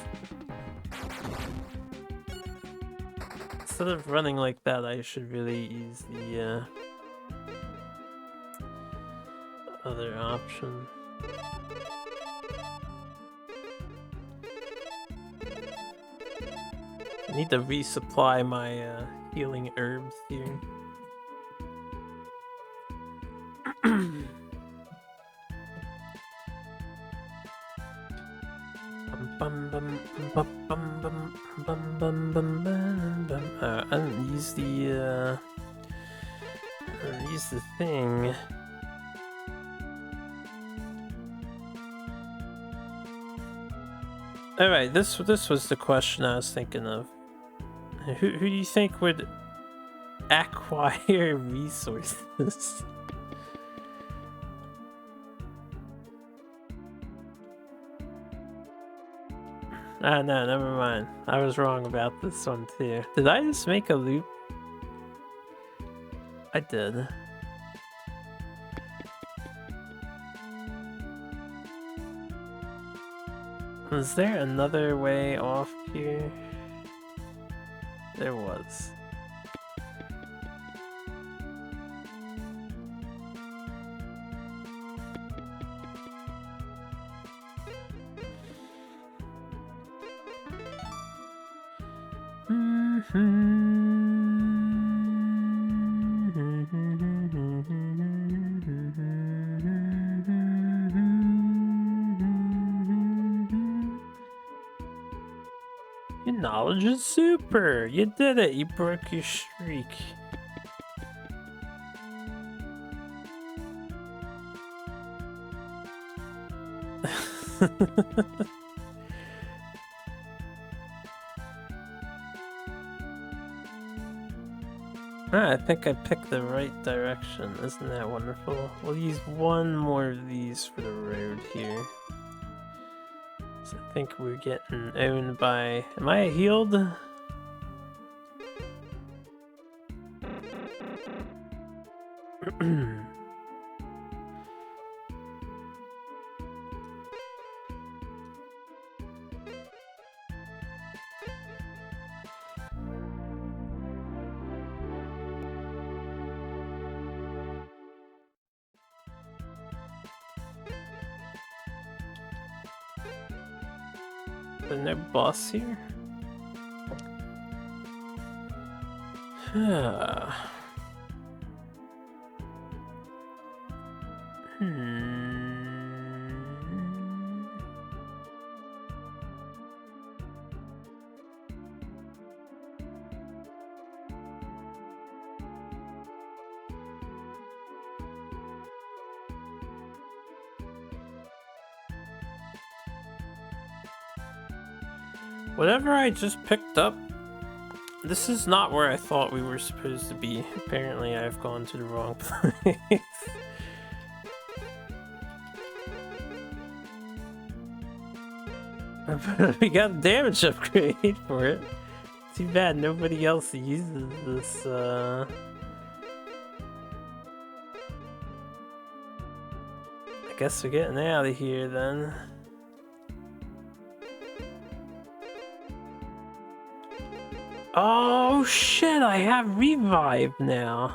Instead of running like that, I should really use the other option. I need to resupply my healing herbs here. I didn't use the thing. Alright, this was the question I was thinking of. Who do you think would acquire resources? Ah, no, never mind. I was wrong about this one too. Did I just make a loop? I did. Was there another way off here? There was. Your knowledge is super! You did it! You broke your streak. Ah, I think I picked the right direction. Isn't that wonderful? We'll use one more of these for the road here. So I think we're getting owned by... Am I healed? There's no boss here? Whatever I just picked up, this is not where I thought we were supposed to be. Apparently I've gone to the wrong place. We got a damage upgrade for it. Too bad nobody else uses this, I guess we're getting out of here then. Oh shit, I have revive now.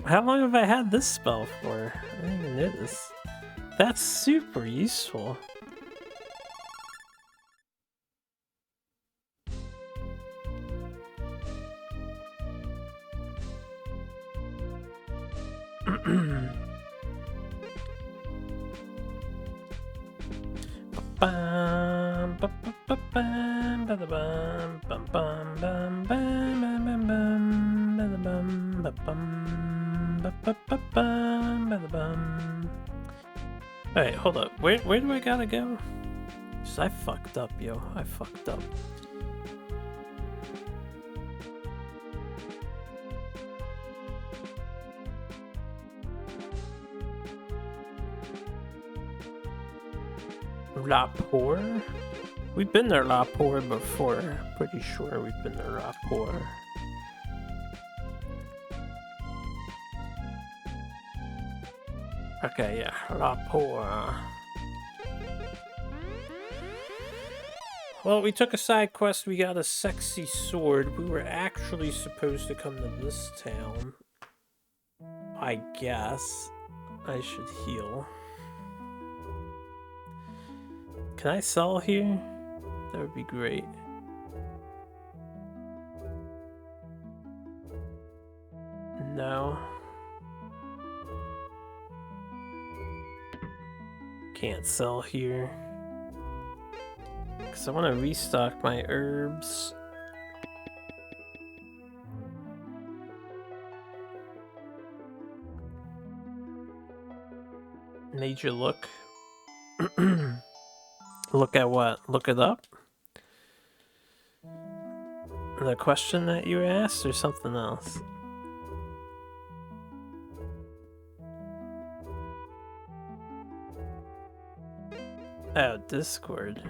How long have I had this spell for? I didn't even notice. That's super useful. Alright, hold up. Where do I gotta go? I fucked up, yo. I fucked up. Rapport? We've been there Rapport before. Pretty sure we've been there Rapport. Okay, yeah, Rapport. Well, we took a side quest, we got a sexy sword. We were actually supposed to come to this town. I guess. I should heal. Can I sell here? That would be great. No. Can't sell here. Because I want to restock my herbs. Major look. Look at what? Look it up? The question that you asked or something else? Oh, Discord.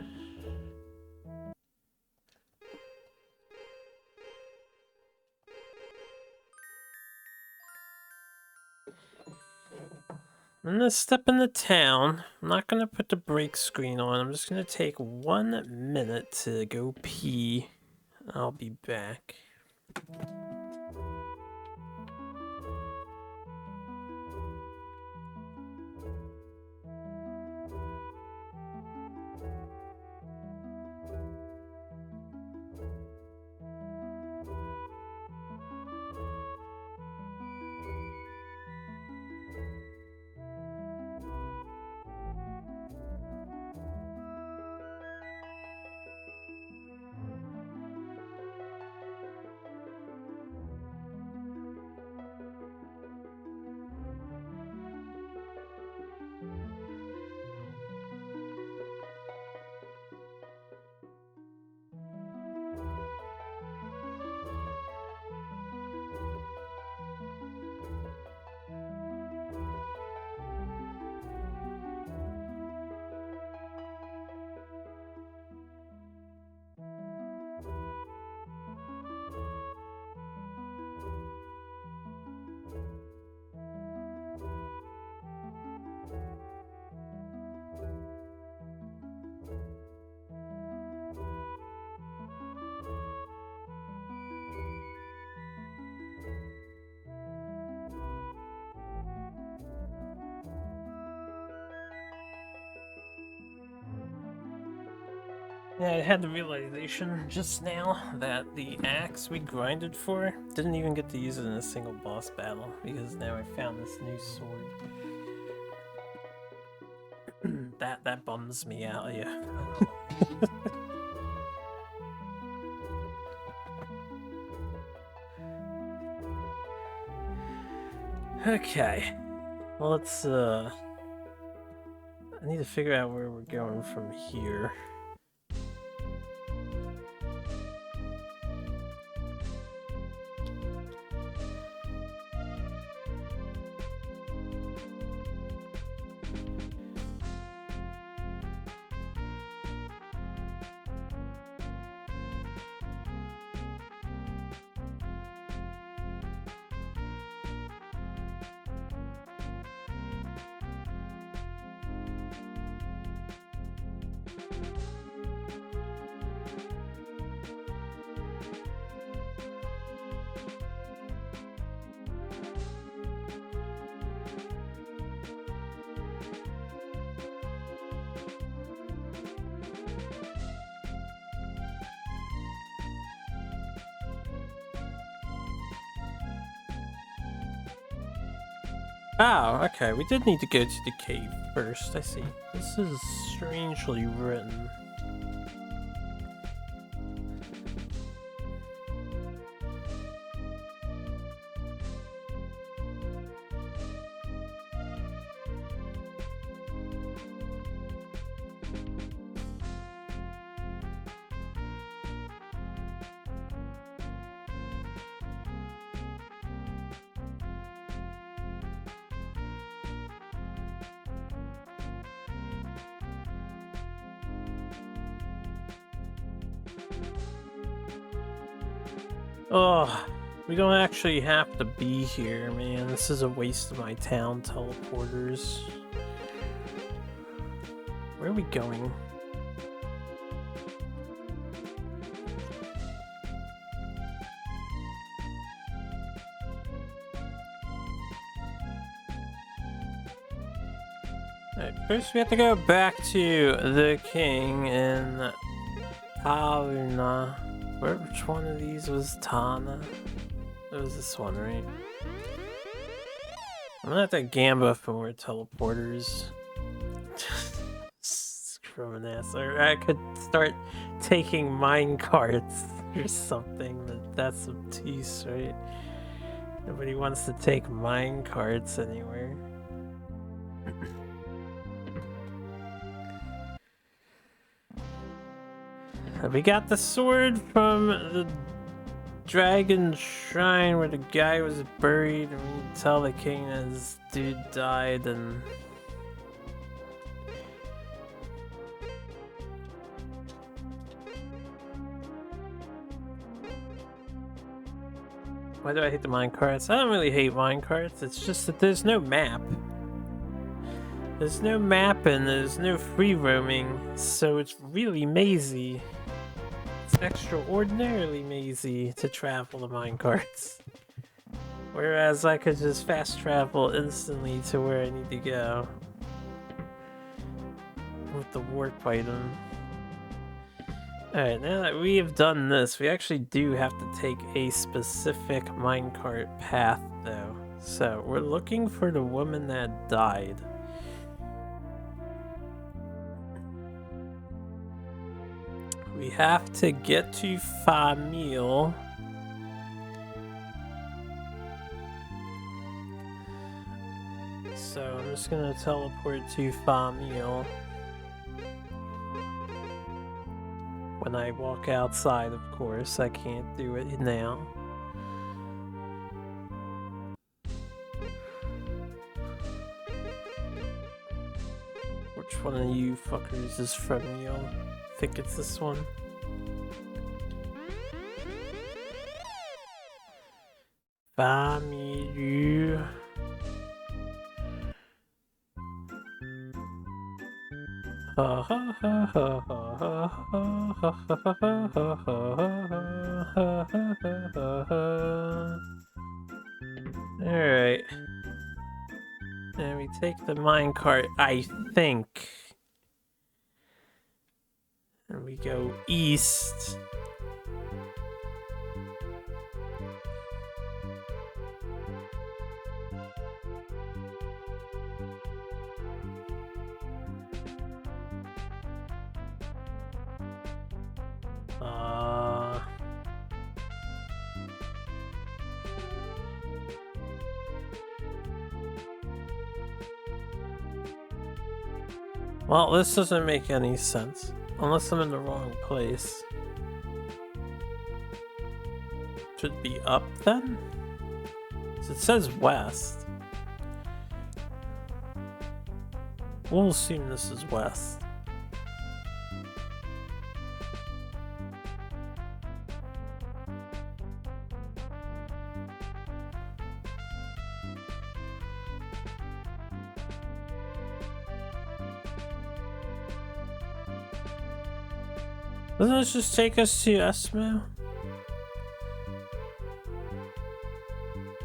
I'm gonna step into town. I'm not gonna put the break screen on. I'm just gonna take 1 minute to go pee. I'll be back. Yeah, I had the realization just now that the axe we grinded for didn't even get to use it in a single boss battle because now I found this new sword. that bums me out, yeah. Okay. Well, let's I need to figure out where we're going from here. Oh, okay. We did need to go to the cave first. I see. This is strangely written. Oh, we don't actually have to be here, man. This is a waste of my town teleporters. Where are we going? Alright, first we have to go back to the king in Taluna. Which one of these was Tana? It was this one, right? I'm gonna have to gamba for more teleporters. Screw an ass. Or I could start taking mine carts or something, but that's obtuse, right? Nobody wants to take mine carts anywhere. We got the sword from the dragon shrine where the guy was buried, and we can tell the king that his dude died, and why do I hate the minecarts? I don't really hate minecarts, it's just that there's no map. There's no map and there's no free roaming, so it's really mazy. It's extraordinarily mazy to travel the minecarts. Whereas I could just fast travel instantly to where I need to go. With the warp item. Alright, now that we have done this, we actually do have to take a specific minecart path though. So, we're looking for the woman that died. We have to get to Famil. So I'm just gonna teleport to Famil. When I walk outside, of course, I can't do it now. Which one of you fuckers is from you? I think it's this one. Family. Alright. And we take the minecart, I think. And we we go east. Well, this doesn't make any sense. Unless I'm in the wrong place. Should be up then? So it says west. We'll assume this is west. Doesn't this just take us to SNES?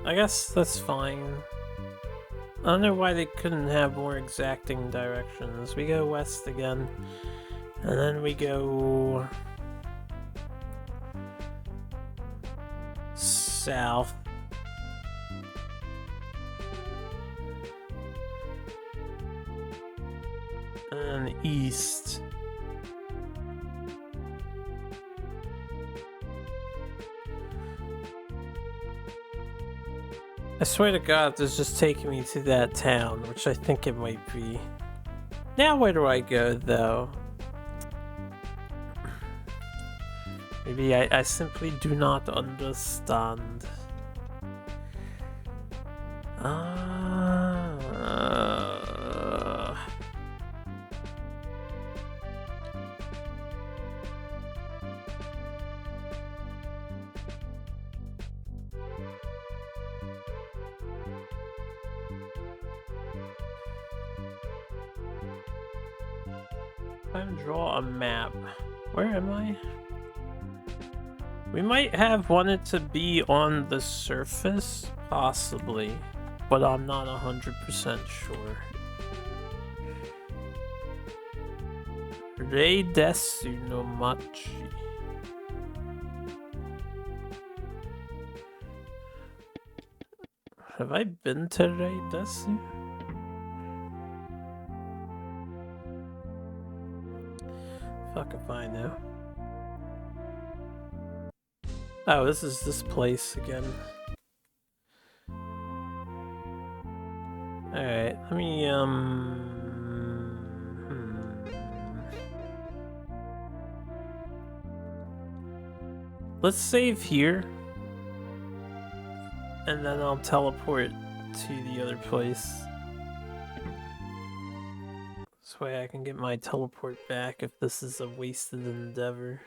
I guess that's fine. I don't know why they couldn't have more exacting directions. We go west again, and then we go south. And then east. I swear to God, this is just taking me to that town, which I think it might be. Now where do I go, though? Maybe I simply do not understand. Time to draw a map. Where am I? We might have wanted to be on the surface, possibly, but I'm not 100% sure. Rei desu no machi. Have I been to Rei desu? Fuck if I know. Oh, this is this place again. Alright, let me, Let's save here. And then I'll teleport to the other place. This way I can get my teleport back if this is a wasted endeavor.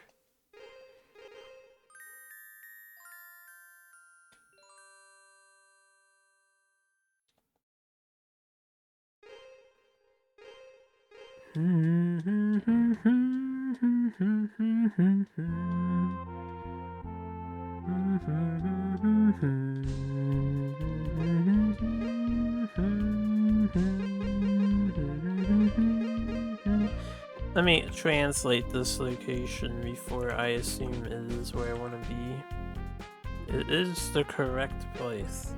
Let me translate this location before I assume it is where I want to be. It is the correct place.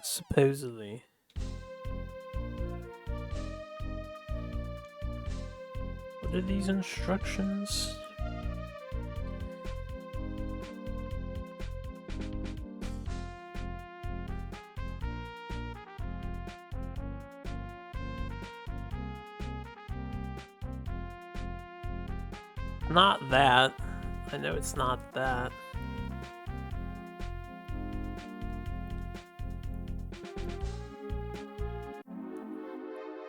Supposedly. What are these instructions? Not that. I know it's not that.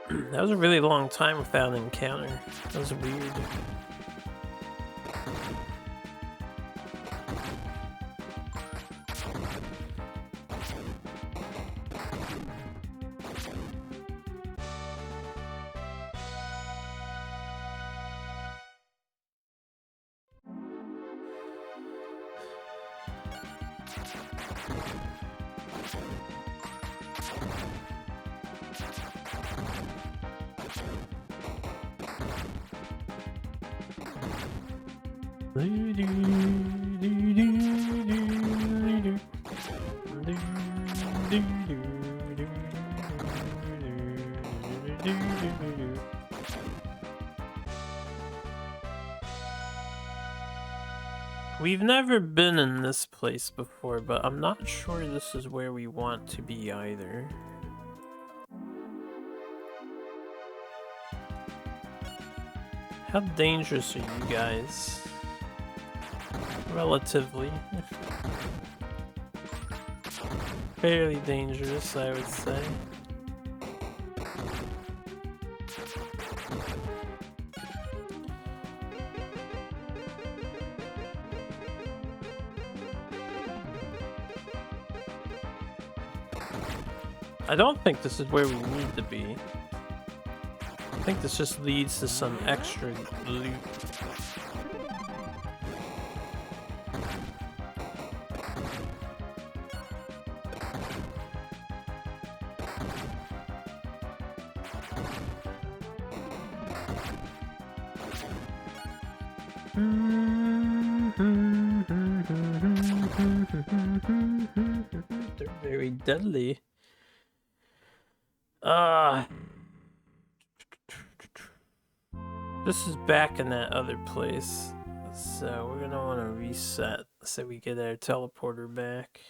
That was a really long time without an encounter. That was weird. We've never been in this place before, but I'm not sure this is where we want to be either. How dangerous are you guys? Relatively. Fairly dangerous, I would say. I don't think this is where we need to be. I think this just leads to some extra loot. They're very deadly. This is back in that other place, so we're gonna want to reset so we get our teleporter back.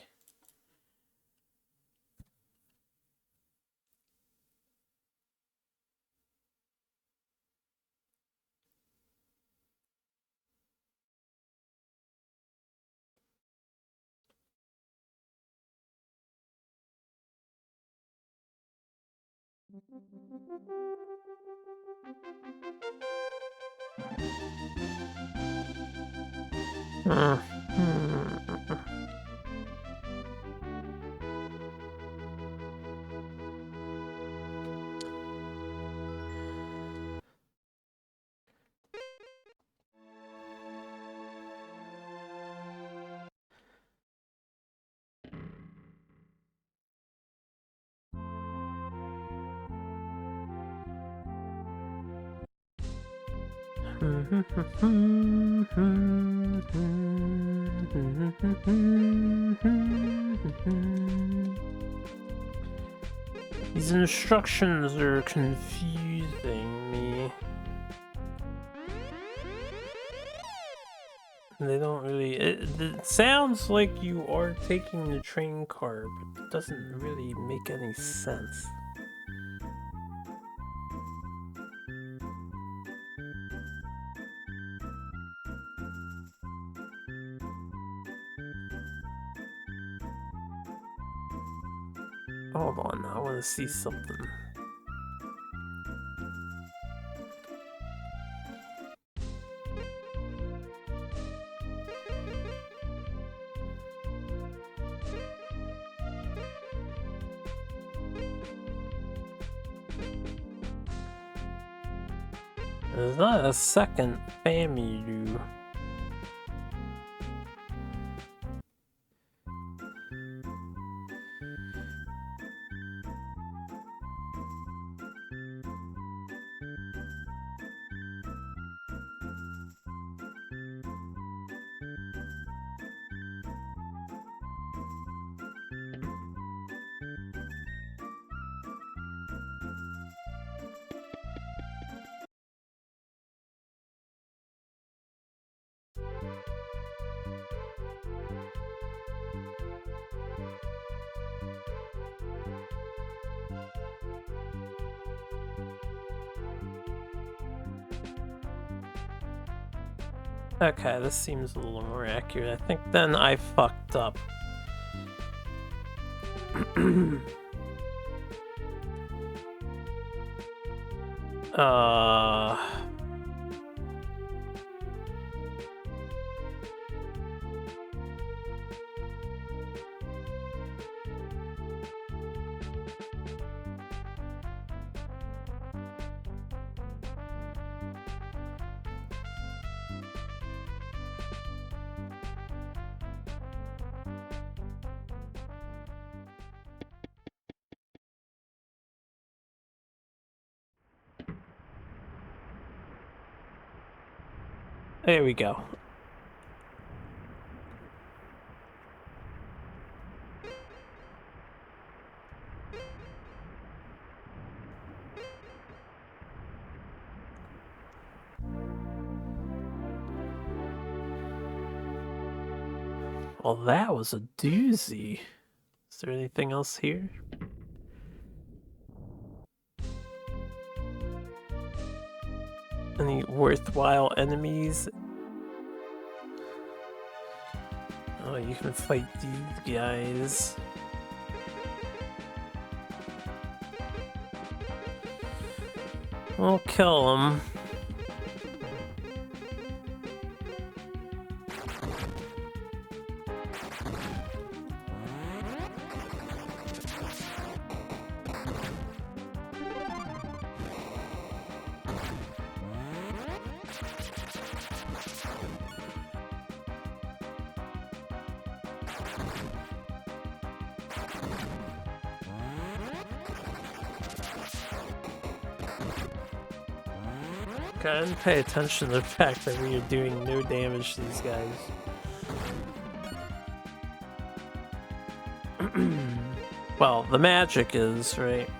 These instructions are confusing me. They don't really... It sounds like you are taking the train car, but it doesn't really make any sense. Hold on, I want to see something. There's not a second FAMU. Okay, this seems a little more accurate. I think then I fucked up. There we go. Well, that was a doozy. Is there anything else here? Any worthwhile enemies? Oh, you can fight these guys. We'll kill them. I didn't pay attention to the fact that we are doing no damage to these guys. Well, the magic is, right?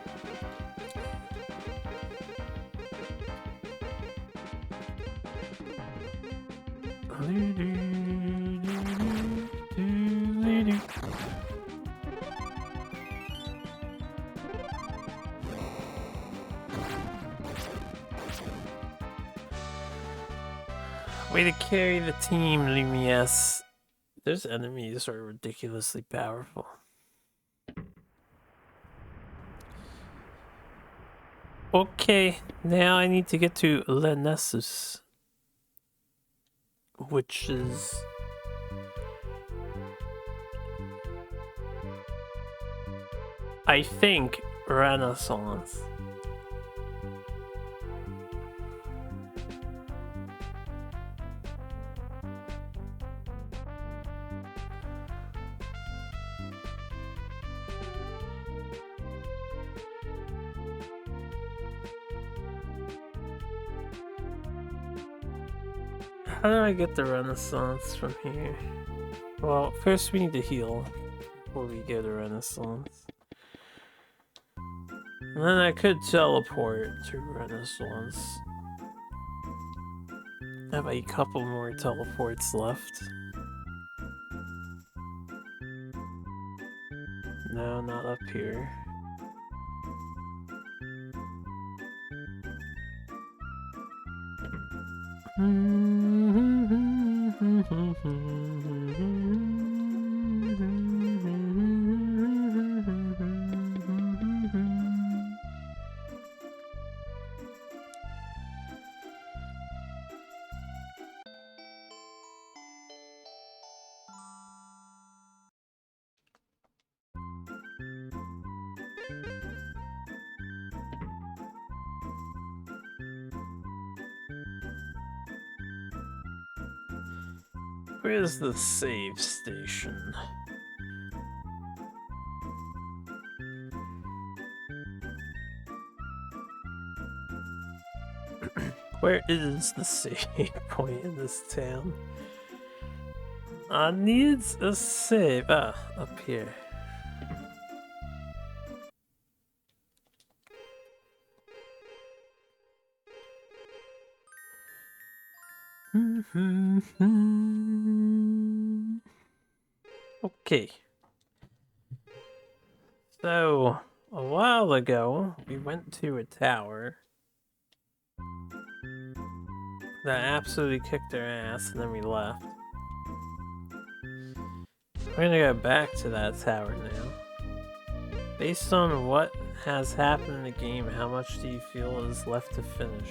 Way to carry the team, Lumias. Those enemies are ridiculously powerful. Okay, now I need to get to Lenessus, which is... I think Renaissance. How do I get the Renaissance from here? Well, first we need to heal before we get a Renaissance. And then I could teleport to Renaissance. I have a couple more teleports left. No, not up here. Where's the save station? Where is the save point in this town? I need a save. Ah, up here. Okay. So, a while ago, we went to a tower that absolutely kicked our ass, and then we left. We're gonna go back to that tower now. Based on what has happened in the game, how much do you feel is left to finish?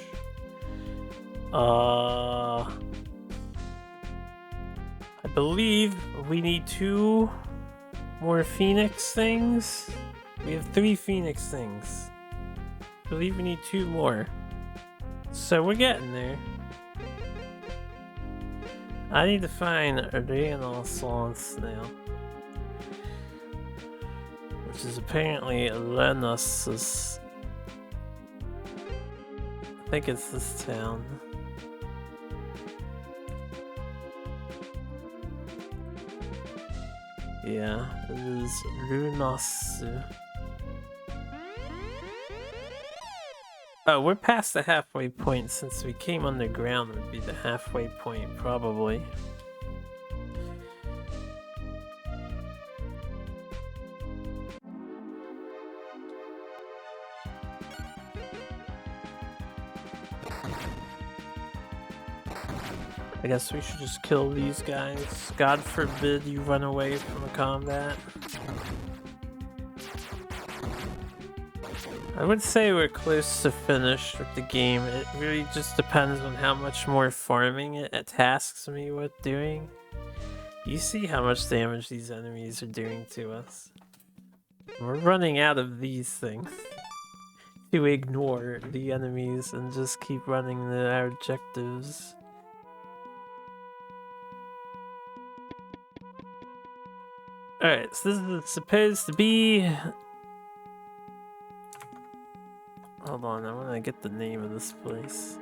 I believe we need 2 more Phoenix things. We have 3 Phoenix things. I believe we need 2 more. So we're getting there. I need to find a Renaissance now. Which is apparently Lenossus. I think it's this town. Yeah, it is Lunasu. Oh, we're past the halfway point. Since we came underground, would be the halfway point, probably. I guess we should just kill these guys. God forbid you run away from the combat. I would say we're close to finished with the game. It really just depends on how much more farming it tasks me with doing. You see how much damage these enemies are doing to us. We're running out of these things to ignore the enemies and just keep running our objectives. Alright, so this is supposed to be... Hold on, I want to get the name of this place.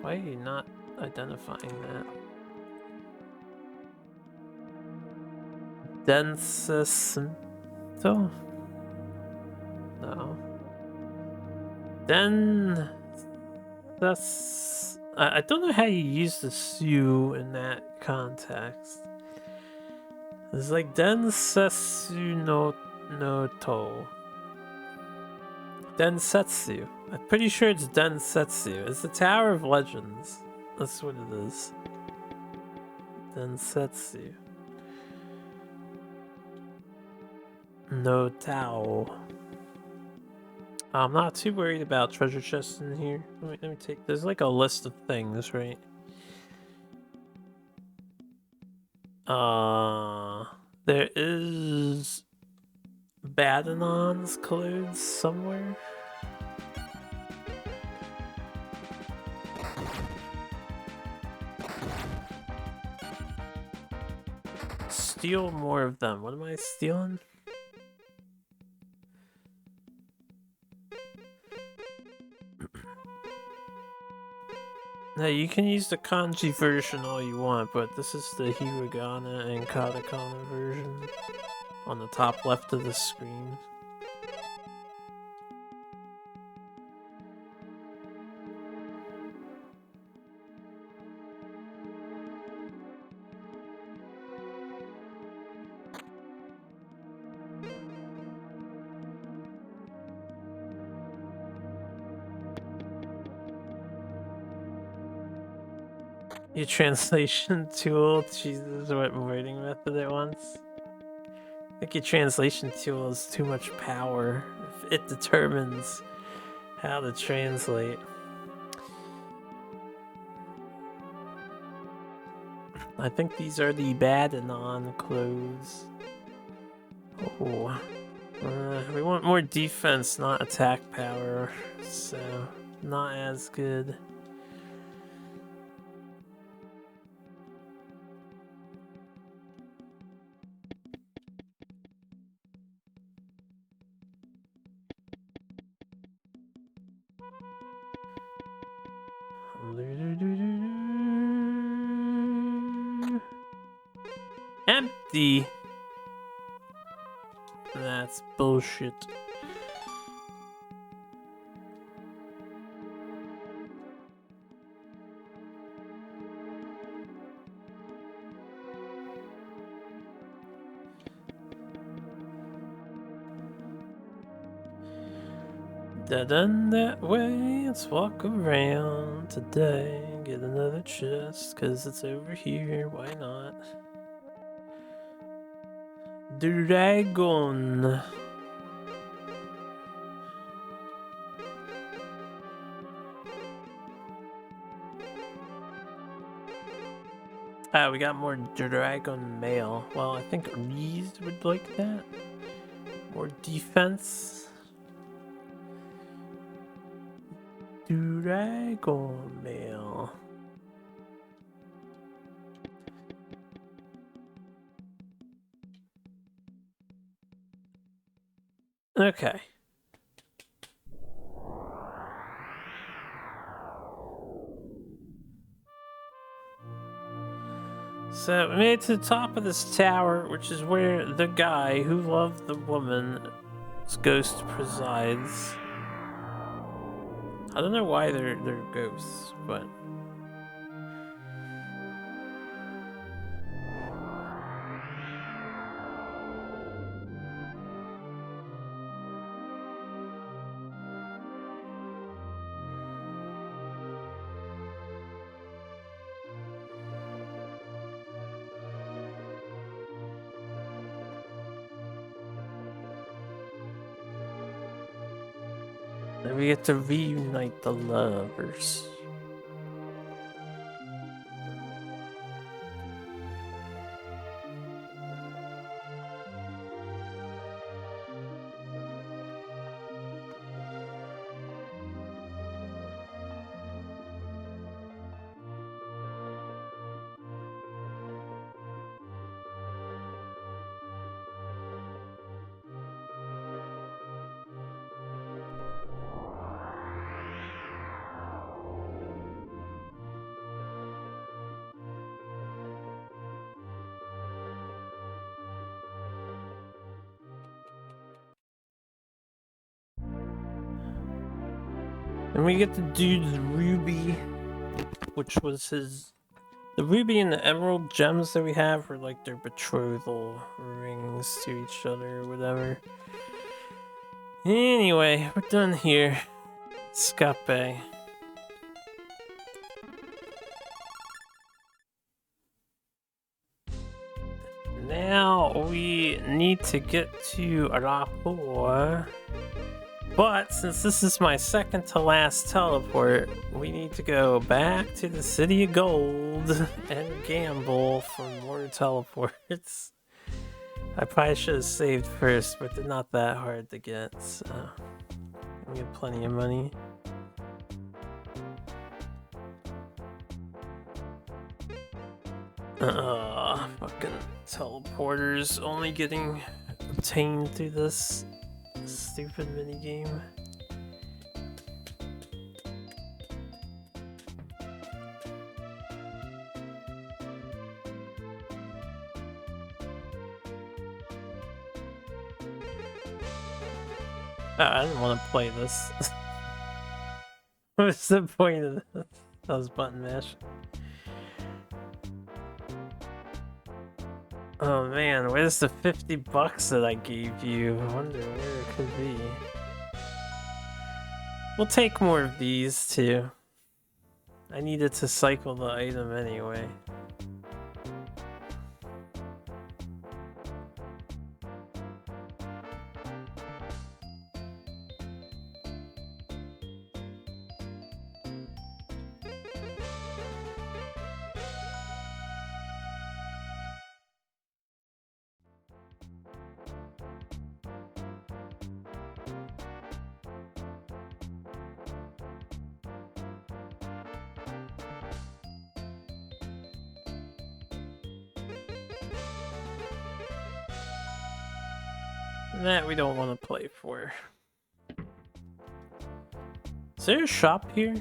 Why are you not identifying that? Densacinto? No. I don't know how you use the Su in that context. It's like Densetsu. Densetsu. I'm pretty sure it's Densetsu. It's the Tower of Legends. That's what it is. Densetsu. No Tao. I'm not too worried about treasure chests in here. Let me take. There's like a list of things, right? There is Badanon's clothes somewhere. Steal more of them. What am I stealing? Now you can use the kanji version all you want, but this is the hiragana and katakana version on the top left of the screen. Your translation tool, Jesus, what writing method it wants? I think your translation tool has too much power. If it determines how to translate. I think these are the Badanon clothes. Oh. We want more defense, not attack power. So, not as good. Empty. That's bullshit. Dead end that way, let's walk around today. Get another chest, cause it's over here, why not? Dragon. Ah, we got more dragon mail. Well, I think Reese would like that. More defense. Dragon mail. Okay. So we made it to the top of this tower, which is where the guy who loved the woman's ghost presides. I don't know why they're ghosts, but... Then we get to reunite the lovers. And we get the dude's ruby, which was his... The ruby and the emerald gems that we have are like their betrothal rings to each other or whatever. Anyway, we're done here. Scape. Now we need to get to Rapport. But since this is my second to last teleport, we need to go back to the City of Gold and gamble for more teleports. I probably should have saved first, but they're not that hard to get, so we have plenty of money. Fucking teleporters only getting obtained through this stupid minigame. I didn't want to play this. What's the point of this? That was button mash. Oh man, where's the 50 bucks that I gave you? I wonder where it could be. We'll take more of these too. I needed to cycle the item anyway. That we don't want to play for. Is there a shop here?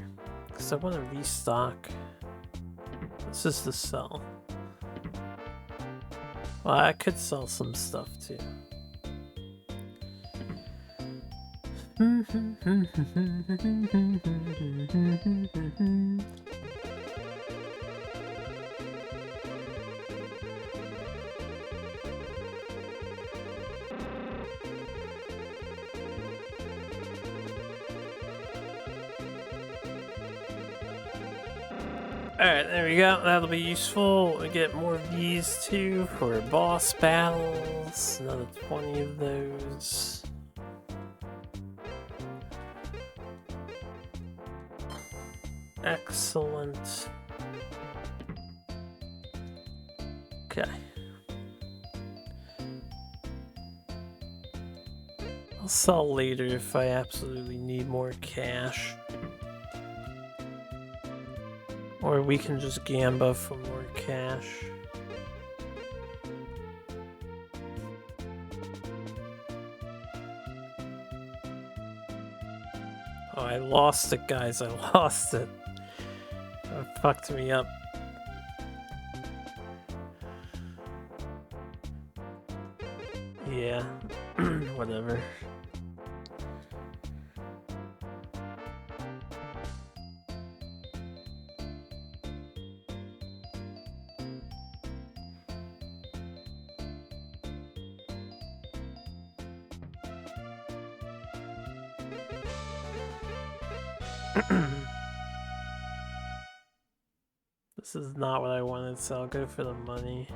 Because I want to restock. This is the sell. Well, I could sell some stuff too. Alright, there we go. That'll be useful. We get more of these too for boss battles. Another 20 of those. Excellent. Okay. I'll sell later if I absolutely need more cash. Or we can just gamba for more cash. Oh, I lost it, guys. I lost it. That fucked me up. Yeah. Whatever. This is not what I wanted, so I'll go for the money.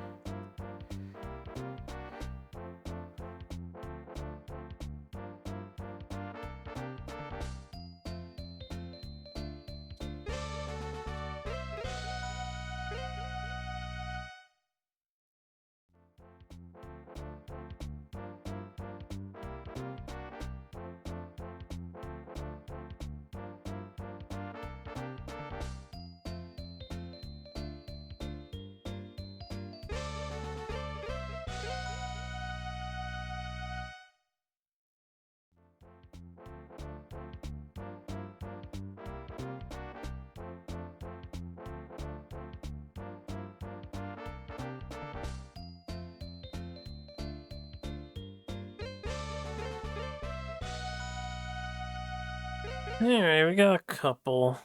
Alright, we got a couple.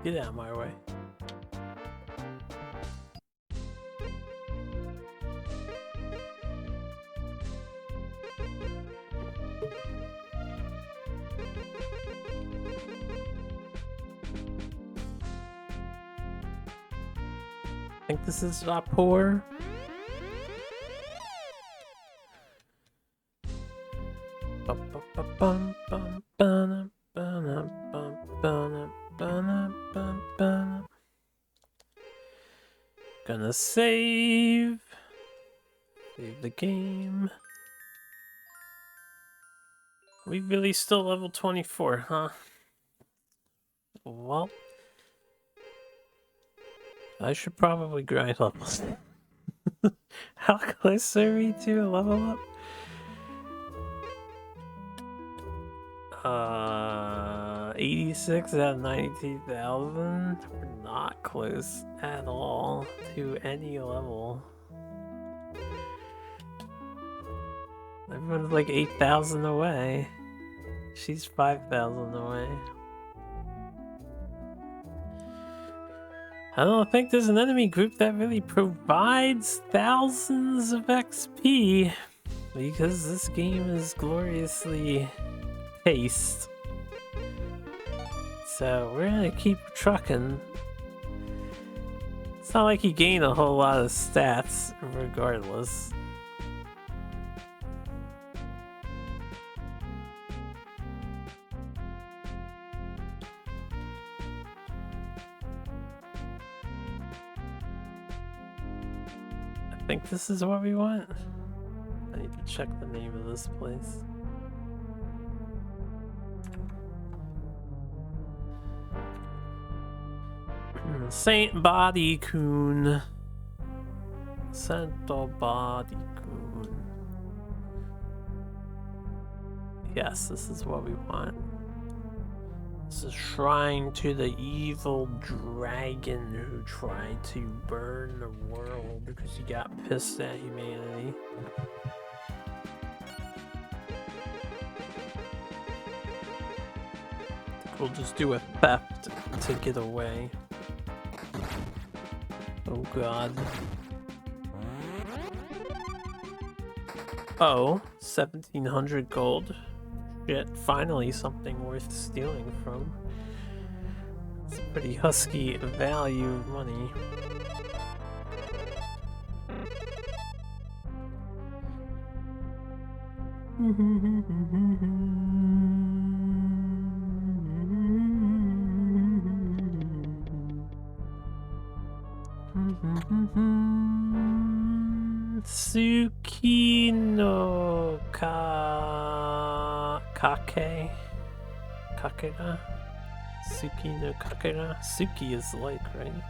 Get out of my way. I think this is Vapor. Gonna save the game. We really still level 24, huh? Well, I should probably grind levels. How close are we to a level up? 86 out of 92,000. We're not close at all to any level. Everyone's like 8,000 away. She's 5,000 away. I don't think there's an enemy group that really provides thousands of XP, because this game is gloriously paced. So we're gonna keep trucking. It's not like you gain a whole lot of stats regardless. I think this is what we want. I need to check the name of this place. Saint Body Coon. Santo Body Coon. Yes, this is what we want. It's a shrine to the evil dragon who tried to burn the world because he got pissed at humanity. We'll just do a theft to get away. Oh god. Oh, 1,700 gold. Shit, finally something worth stealing from. It's a pretty husky value of money. Tsuki no Kake? Kakera? Tsuki no Kakera? Tsuki is like, right?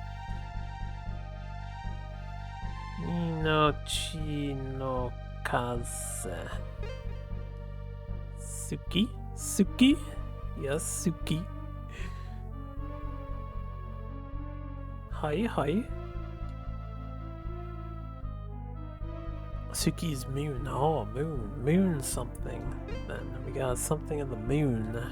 Inochi no Kaze. Tsuki? Tsuki? Yes, Tsuki. Hi, hi. Tsuki's moon. Oh, moon. Moon something. Then we got something in the moon.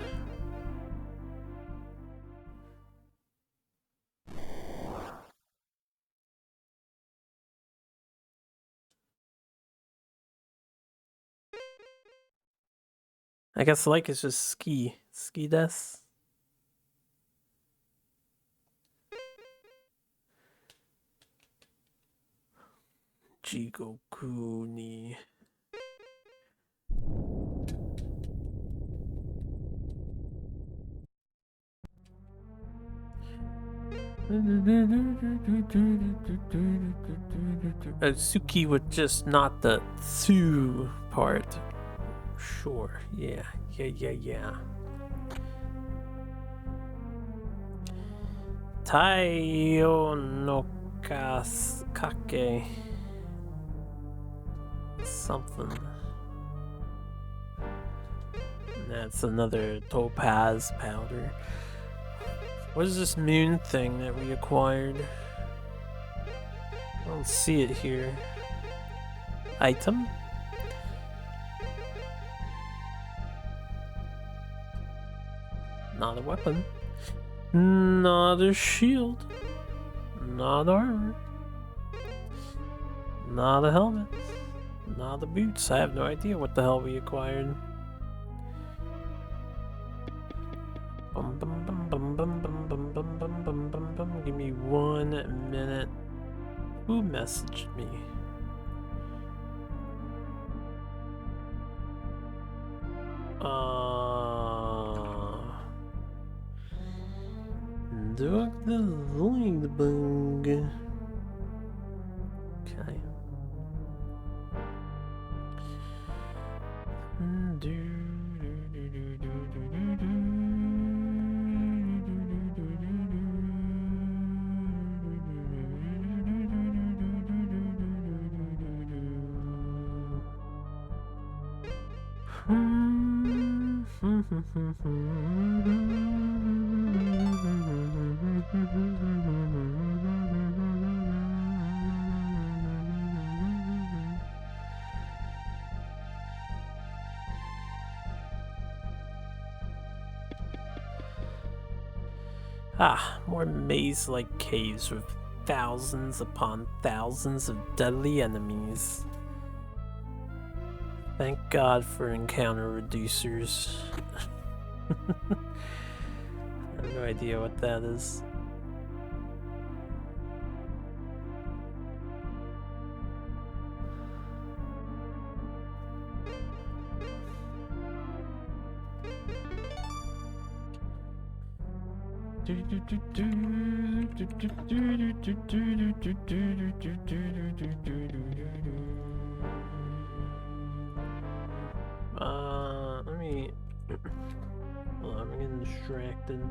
I guess like is just ski. Ski des. Jigoku ni. Suki with just not the tsu part. Sure, yeah. Taiyo no kake. Something. That's another topaz powder. What is this moon thing that we acquired? I don't see it here. item. Not a weapon. Not a shield. Not armor. Not a helmet. Not the boots. I have no idea what the hell we acquired. Give me 1 minute. Who messaged me? Dr. Zoidbug. Okay. Ah, more maze-like caves with thousands upon thousands of deadly enemies. Thank God for encounter reducers. I have no idea what that is. Let me... Hold on, I'm getting distracted.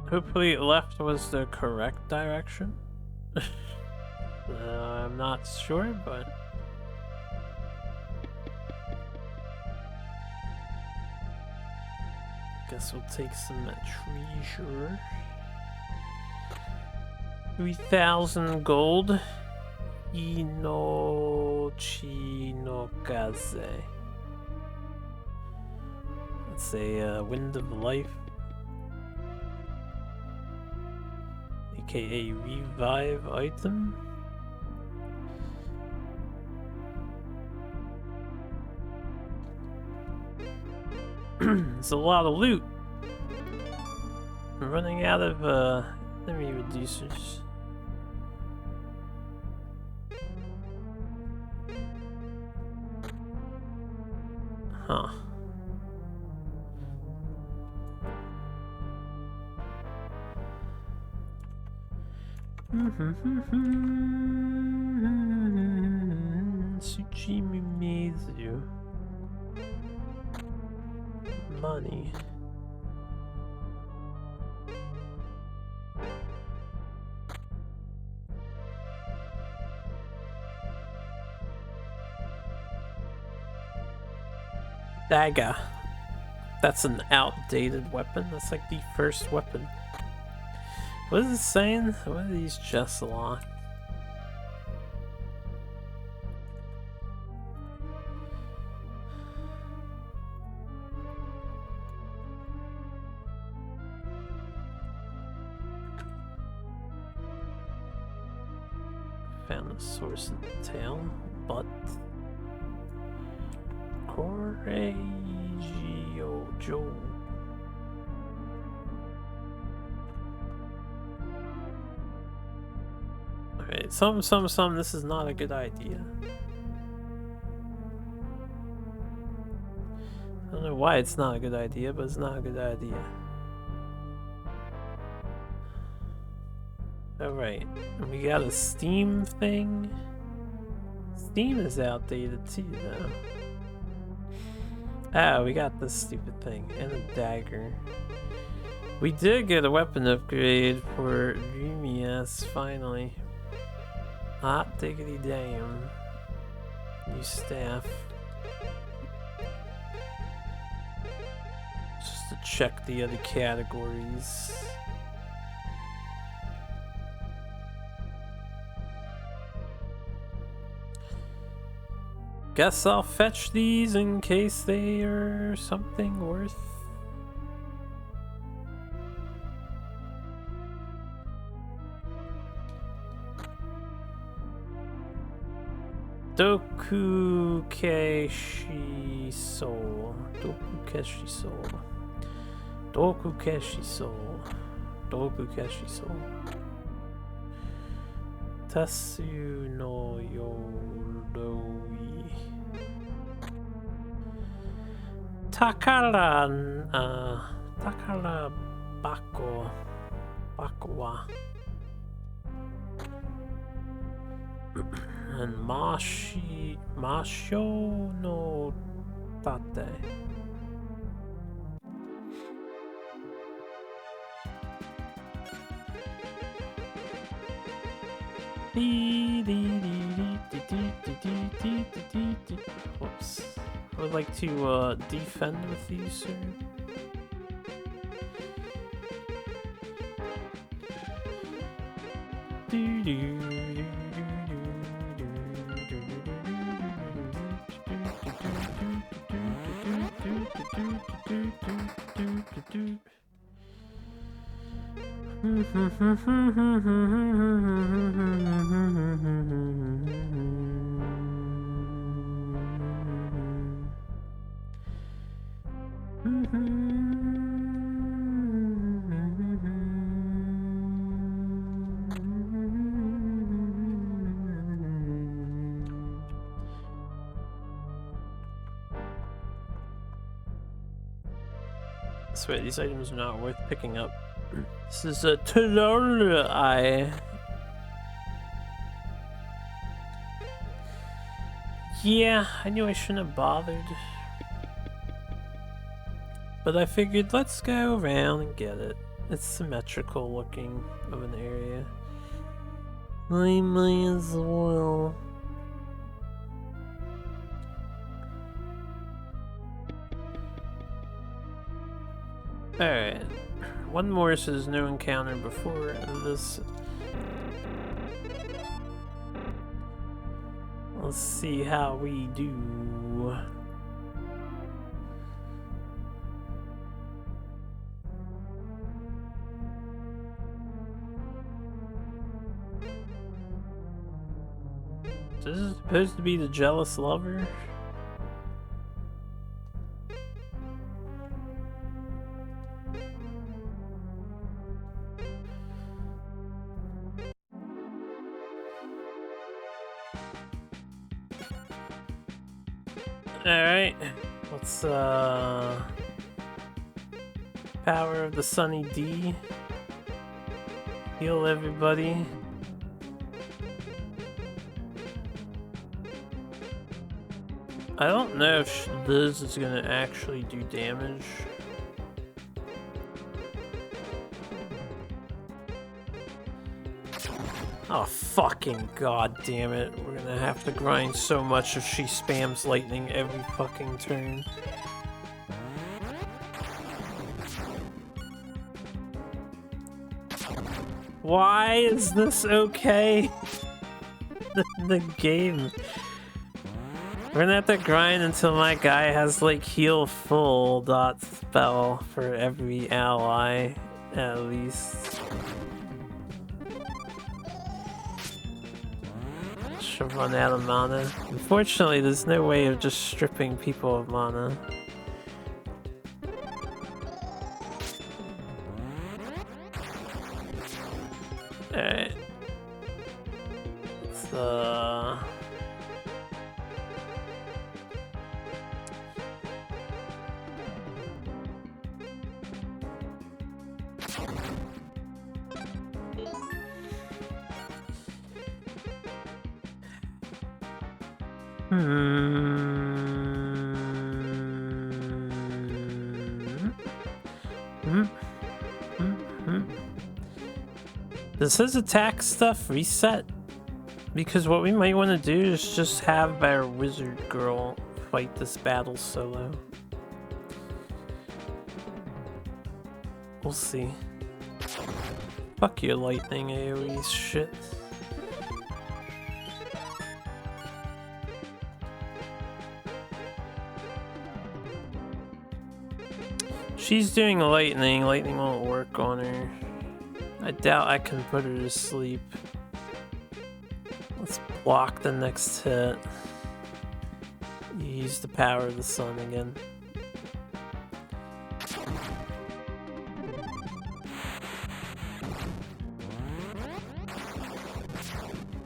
Hopefully left was the correct direction. I'm not sure, but... Guess we'll take some treasure. 3,000 gold. Inochi no kaze. That's a Wind of Life. AKA revive item. It's a lot of loot. I'm running out of enemy reducers. Huh. Tsuchimi Mizu. Money. Dagger. That's an outdated weapon. That's like the first weapon. What is it saying? What are these chests locked? Found the source of the tail, but Corregio. Okay, some, this is not a good idea. I don't know why it's not a good idea, but it's not a good idea. Alright, we got a Steam thing. Steam is outdated too, though. Ah, we got this stupid thing, and a dagger. We did get a weapon upgrade for Dreamy-S, finally. Hot diggity damn. New staff. Just a to check the other categories. Guess I'll fetch these in case they are something worth. Doku Keshi Soul. Doku Keshi Soul. Doku Keshi Soul. Doku Keshi Soul. Tatsu no Yoroi. Takara Bakowa. And Masho no Tate. Whoops. I would like to defend with these, sir. I swear, these items are not worth picking up. This is a Tulolai. Yeah, I knew I shouldn't have bothered. But I figured, let's go around and get it. It's symmetrical looking of an area. I might as well. Alright. One more says no encounter before this. Let's see how we do. This is supposed to be the jealous lover. Alright, let's Power of the Sunny D. Heal everybody. I don't know if Liz is gonna actually do damage. Oh, fucking god damn it. We're gonna have to grind so much if she spams lightning every fucking turn. Why is this okay? the game. We're gonna have to grind until my guy has like heal full dot spell for every ally, at least. She'll run out of mana. Unfortunately, there's no way of just stripping people of mana. Alright. Let's Does his attack stuff reset? Because what we might want to do is just have our wizard girl fight this battle solo. We'll see. Fuck your lightning AoE shit. She's doing lightning. Lightning won't work on her. I doubt I can put her to sleep. Let's block the next hit. Use the power of the sun again.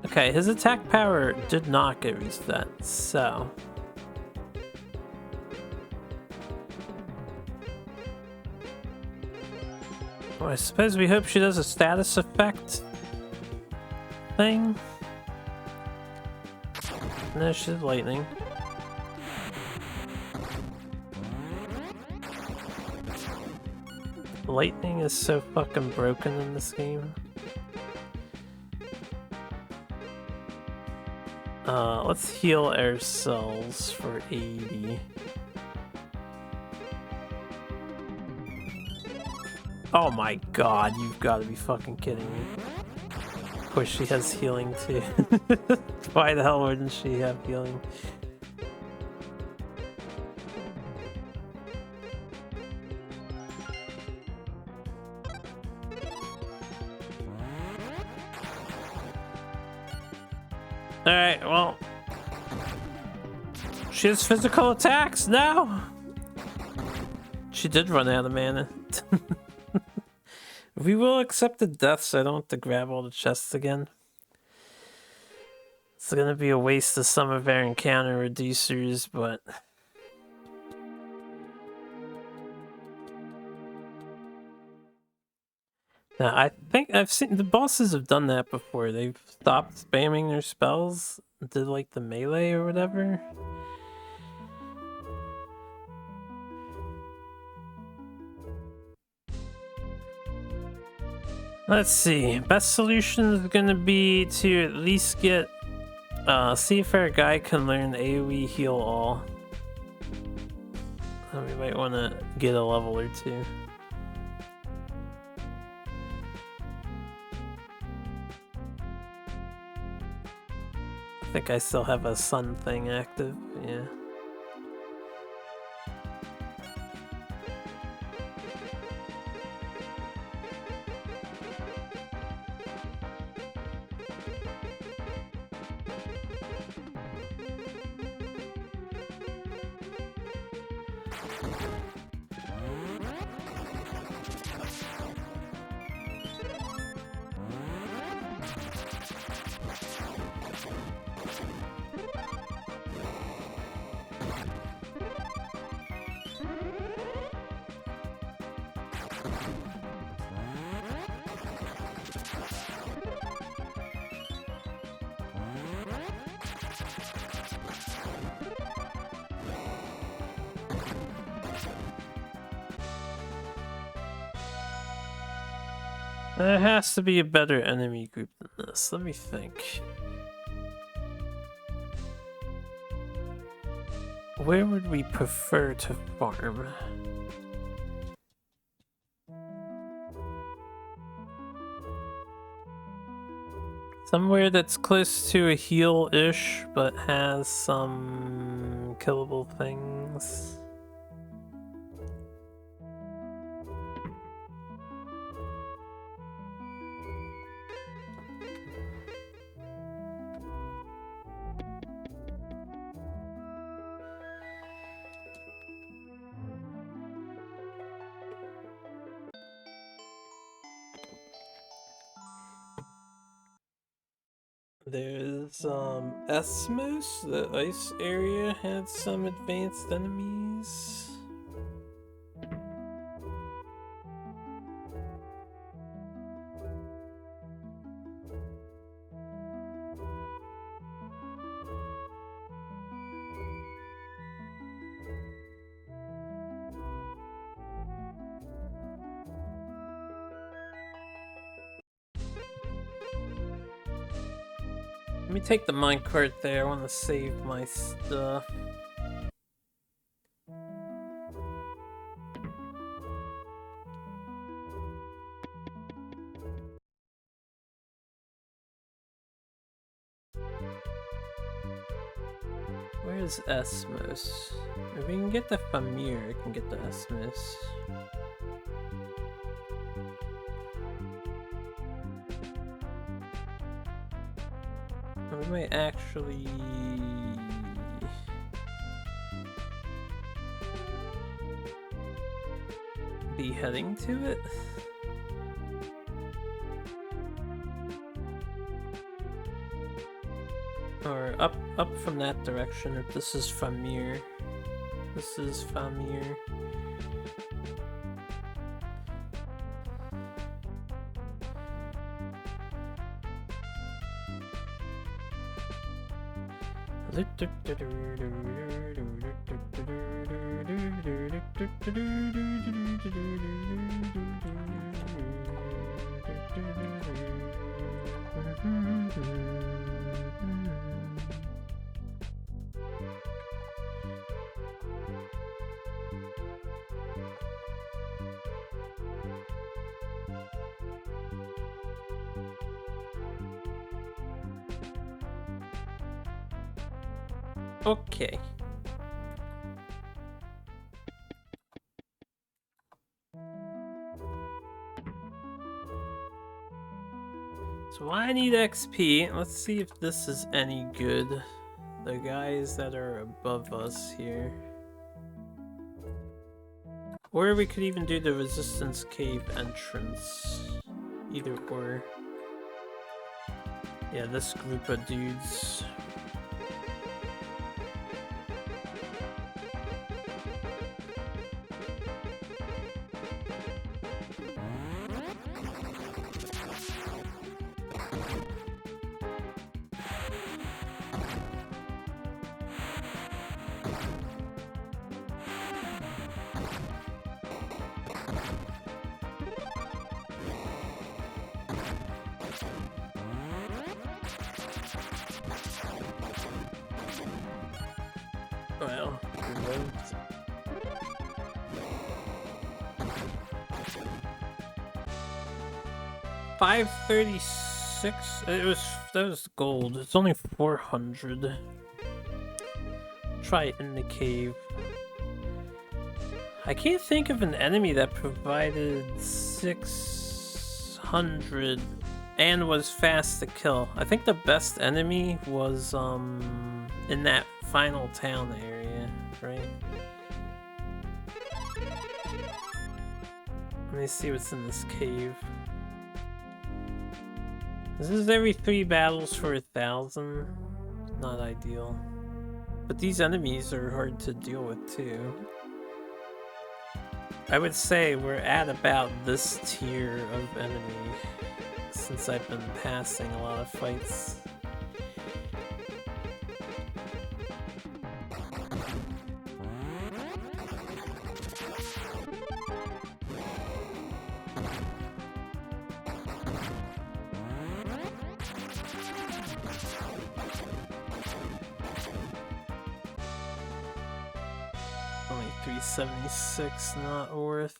Okay, his attack power did not get reset, so... Well, I suppose we hope she does a status effect thing. No, she's lightning. Lightning is so fucking broken in this game. Let's heal ourselves for 80. Oh my god, you've got to be fucking kidding me. Of course she has healing too. Why the hell wouldn't she have healing? Alright, well... She has physical attacks now! She did run out of mana. We will accept the death so I don't have to grab all the chests again. It's gonna be a waste of some of our encounter reducers, but... Now, I think I've seen the bosses have done that before. They've stopped spamming their spells, did like the melee or whatever. Let's see. Best solution is gonna be to at least get see if our guy can learn AoE heal all. We might want to get a level or two. I think I still have a sun thing active, yeah. There has to be a better enemy group than this. Let me think. Where would we prefer to farm? Somewhere that's close to a heal-ish, but has some killable things. There's SNES, the ice area had some advanced enemies. Let me take the minecart there, I want to save my stuff. Where's Esmos? If we can get the Famir, I can get the Esmos. We might actually be heading to it. Or up from that direction, if this is Famir. This is Famir. Okay. So I need XP. Let's see if this is any good. The guys that are above us here. Or we could even do the Resistance Cave entrance. Either or. Yeah, this group of dudes. Well, removed. $536. That was gold. It's only 400. Try it in the cave. I can't think of an enemy that provided 600 and was fast to kill. I think the best enemy was in that final town area, right? Let me see what's in this cave. This is every 3 battles for 1,000. Not ideal. But these enemies are hard to deal with too. I would say we're at about this tier of enemy since I've been passing a lot of fights. Only 376, not worth.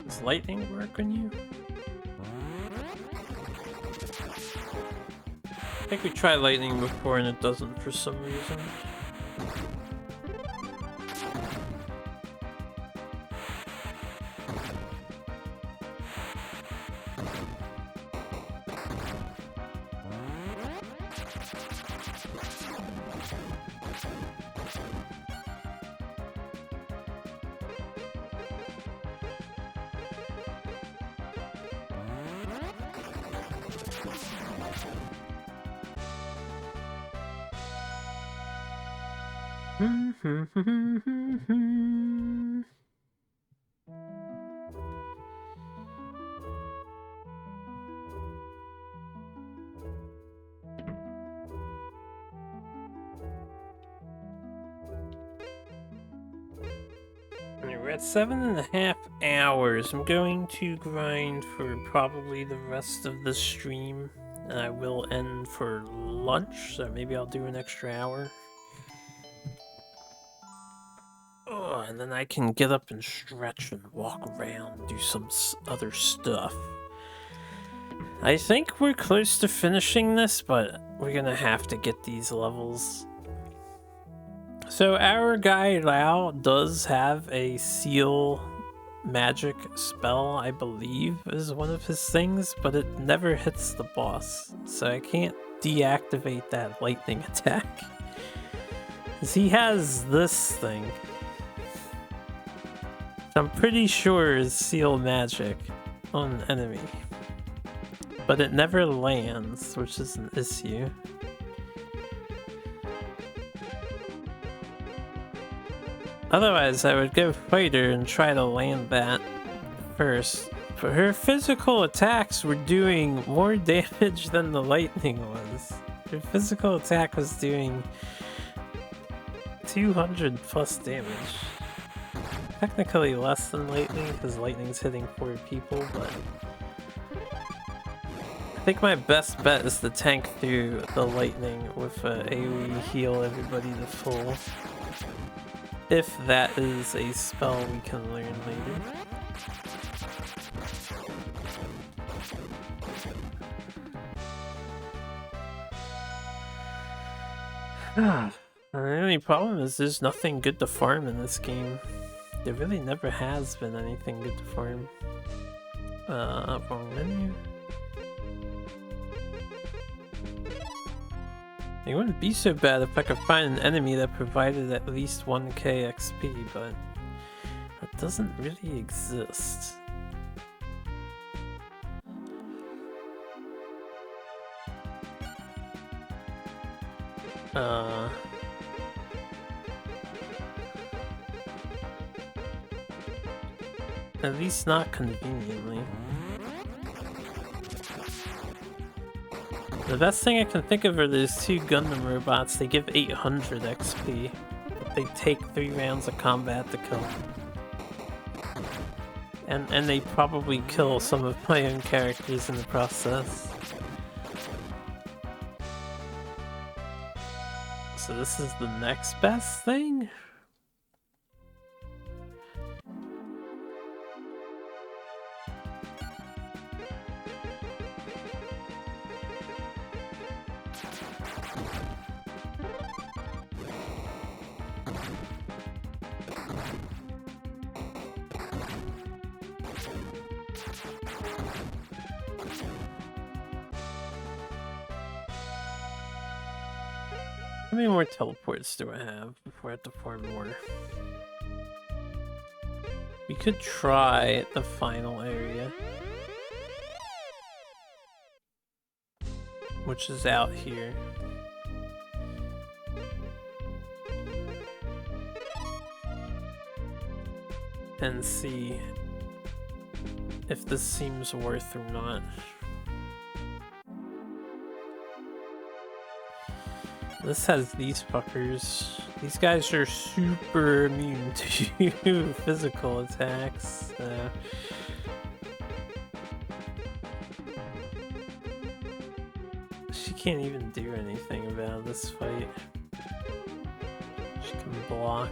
Does lightning work on you? I think we tried lightning before and it doesn't for some reason. We're at 7.5 hours. I'm going to grind for probably the rest of the stream, and I will end for lunch, so maybe I'll do an extra hour. Oh, and then I can get up and stretch and walk around, do some other stuff. I think we're close to finishing this, but we're gonna have to get these levels. So our guy Lao does have a seal magic spell, I believe, is one of his things, but it never hits the boss, so I can't deactivate that lightning attack. 'Cause he has this thing. I'm pretty sure is seal magic on an enemy. But it never lands, which is an issue. Otherwise, I would go fighter and try to land that first. But her physical attacks were doing more damage than the lightning was. Her physical attack was doing 200 plus damage. Technically less than lightning, because lightning's hitting 4 people, but I think my best bet is to tank through the lightning with AoE heal everybody to full. If that is a spell we can learn later. The only problem is there's nothing good to farm in this game. There really never has been anything good to farm. Wrong menu. It wouldn't be so bad if I could find an enemy that provided at least 1k XP, but that doesn't really exist. At least not conveniently. The best thing I can think of are those 2 Gundam robots. They give 800 XP. But they take 3 rounds of combat to kill. And they probably kill some of my own characters in the process. So this is the next best thing? How many more teleports do I have before I have to farm more? We could try the final area, which is out here. And see if this seems worth or not. This has these fuckers. These guys are super immune to physical attacks. She can't even do anything about this fight. She can block.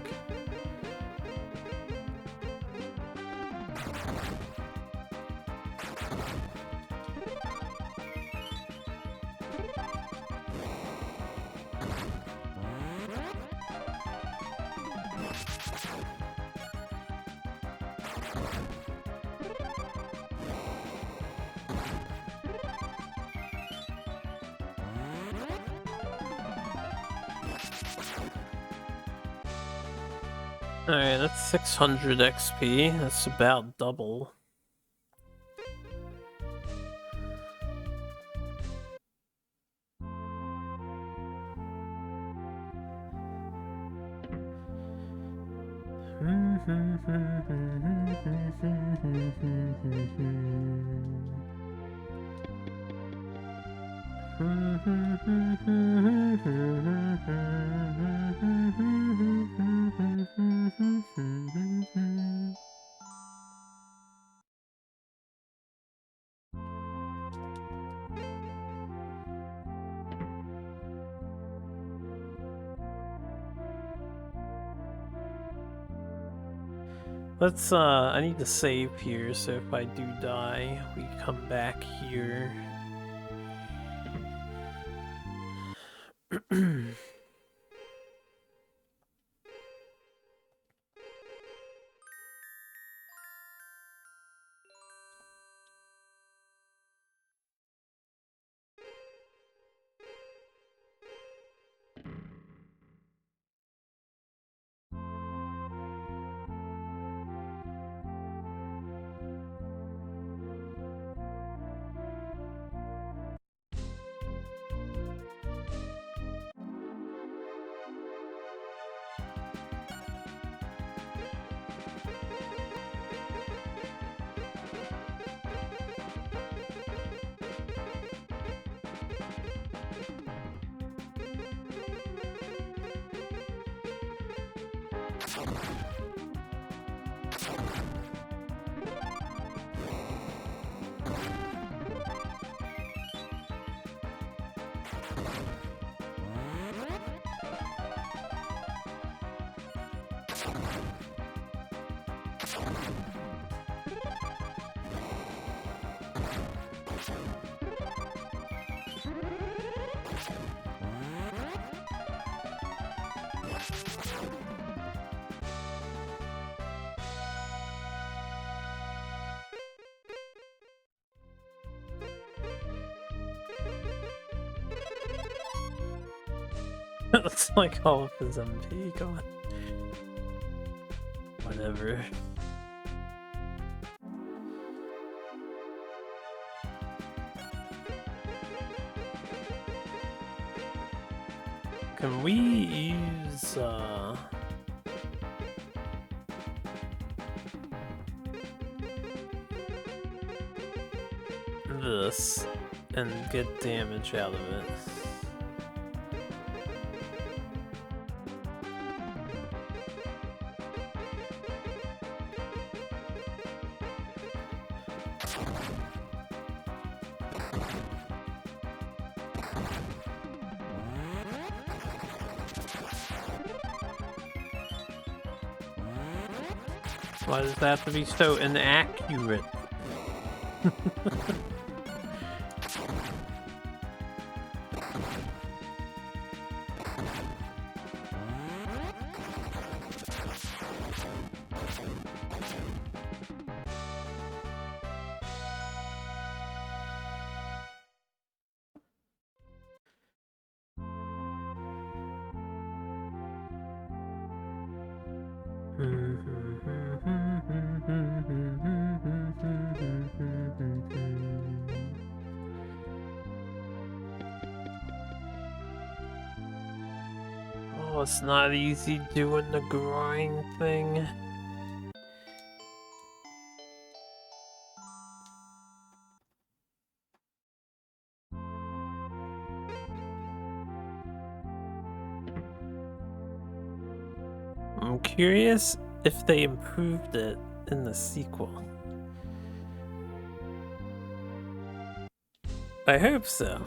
Alright, that's 600 XP. That's about double. Let's, I need to save here, so if I do die, we come back here. It's like all of his MP gone. Whatever. Can we use, this and get damage out of it? Why does that have to be so inaccurate? Oh, it's not easy doing the grind thing. I'm curious if they improved it in the sequel. I hope so.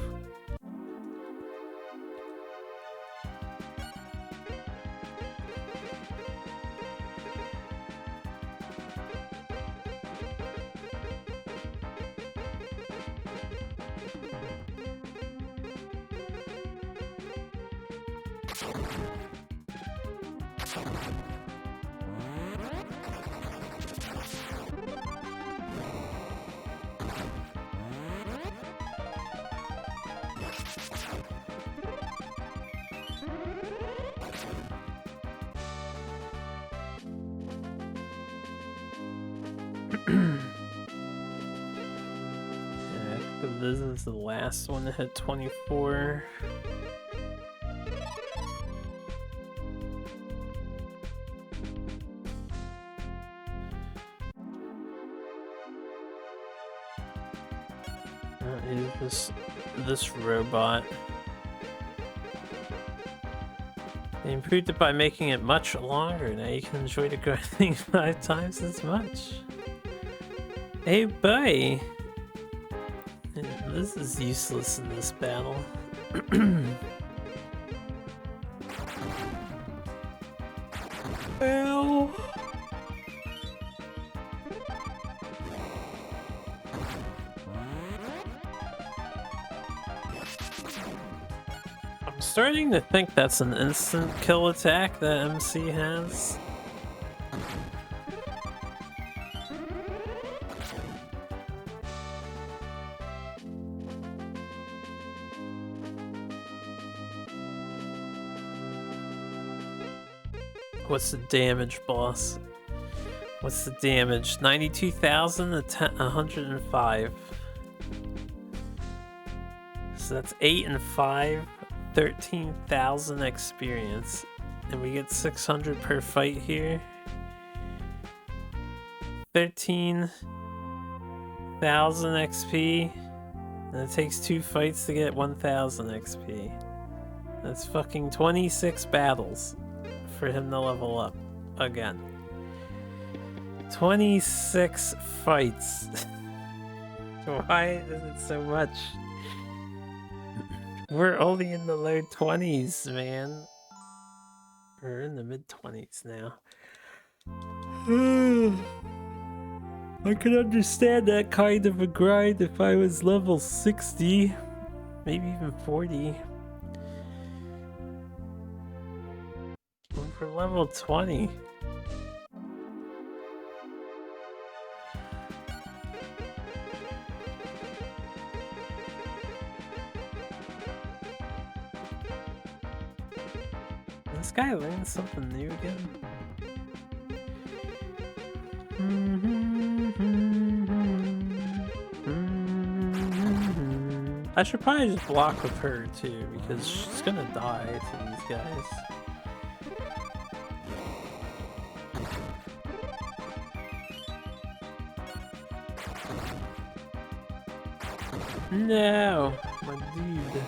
This is the last one to hit 24. Is this robot? They improved it by making it much longer. Now you can enjoy the grinding 5 times as much. Hey, boy! This is useless in this battle. Ow! I'm starting to think that's an instant kill attack that MC has. What's the damage, boss? What's the damage? 92,000 to 105. So that's 8 and 5, 13,000 experience. And we get 600 per fight here. 13,000 XP. And it takes 2 fights to get 1,000 XP. That's fucking 26 battles for him to level up again. 26 fights. Why is it so much? We're only in the low 20s, man. We're in the mid 20s now. I could understand that kind of a grind if I was level 60, maybe even 40. For level 20. This guy learned something new again. I should probably just block with her too, because she's gonna die to these guys. No, my dude.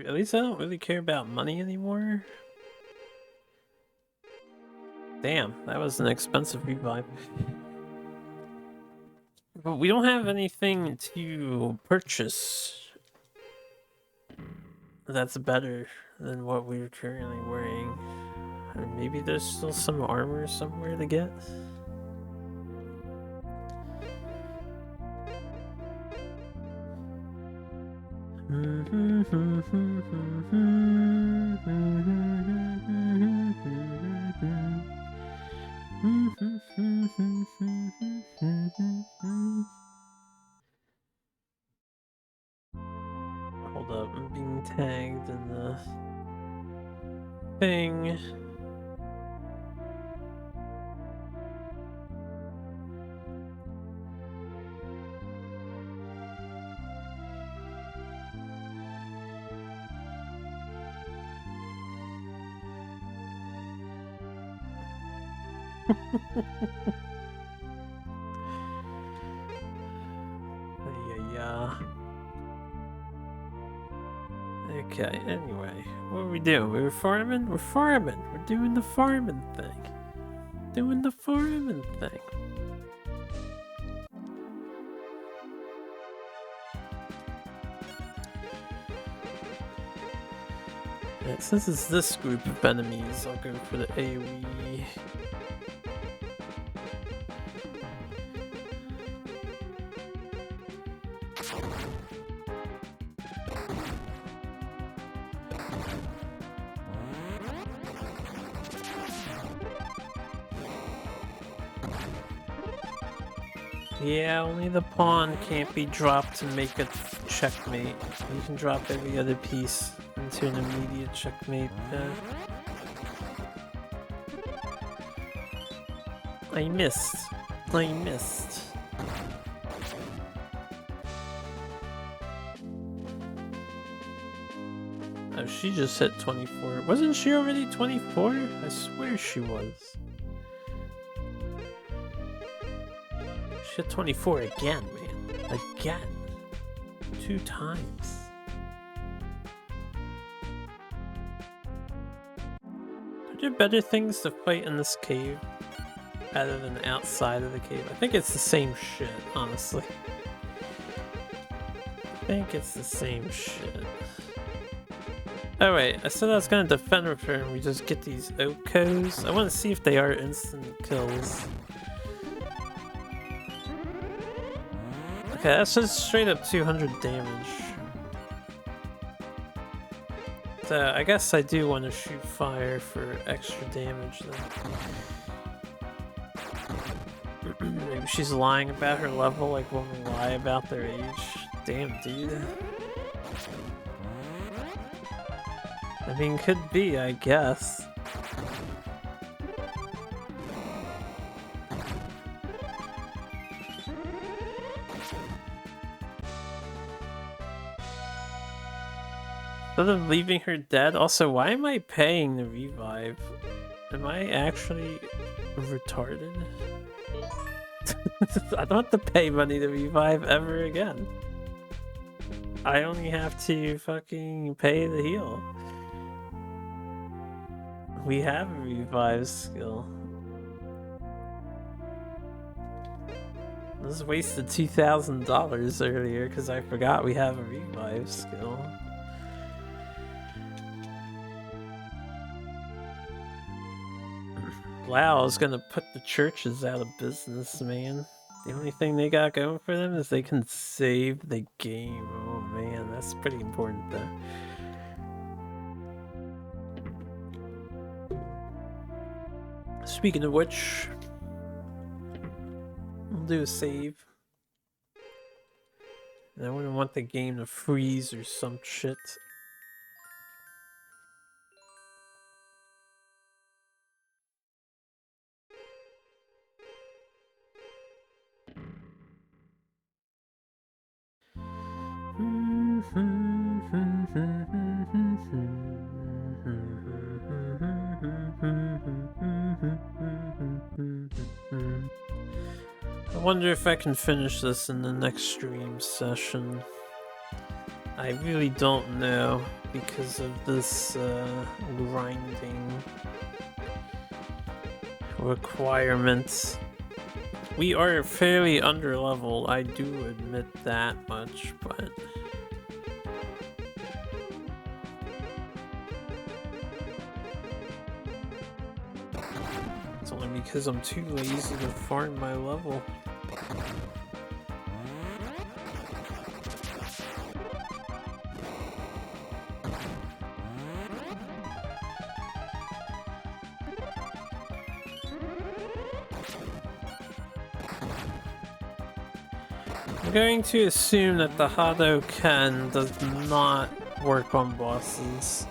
At least I don't really care about money anymore. Damn, that was an expensive revive. But we don't have anything to purchase that's better than what we're currently wearing. Or maybe there's still some armor somewhere to get. Hold up, I'm being tagged in the thing. Yeah. Okay, anyway, what are we doing? We were farming? We're farming. We're doing the farming thing. Doing the farming thing. Right, since it's this group of enemies, I'll go for the AoE. Yeah, only the pawn can't be dropped to make a checkmate. You can drop every other piece into an immediate checkmate. I missed. I missed. Oh, she just hit 24. Wasn't she already 24? I swear she was. She hit 24 again, man. Again. 2 times. Are there better things to fight in this cave other than outside of the cave? I think it's the same shit, honestly. I think it's the same shit. Oh wait, I said I was gonna defend with her and we just get these Okos. I want to see if they are instant kills. Okay, that's just straight up 200 damage. So I guess I do want to shoot fire for extra damage then. Maybe she's lying about her level like women lie about their age. Damn, dude. I mean, could be, I guess. Instead of leaving her dead, also, why am I paying the revive? Am I actually retarded? I don't have to pay money to revive ever again. I only have to fucking pay the heal. We have a revive skill. I just wasted $2,000 earlier because I forgot we have a revive skill. Wow, I was gonna put the churches out of business, man. The only thing they got going for them is they can save the game. Oh man, that's pretty important though. Speaking of which, I'll do a save. And I wouldn't want the game to freeze or some shit. I wonder if I can finish this in the next stream session. I really don't know because of this grinding requirement. We are fairly underleveled, I do admit that much, but it's only because I'm too lazy to farm my level. I'm going to assume that the Hadoken does not work on bosses.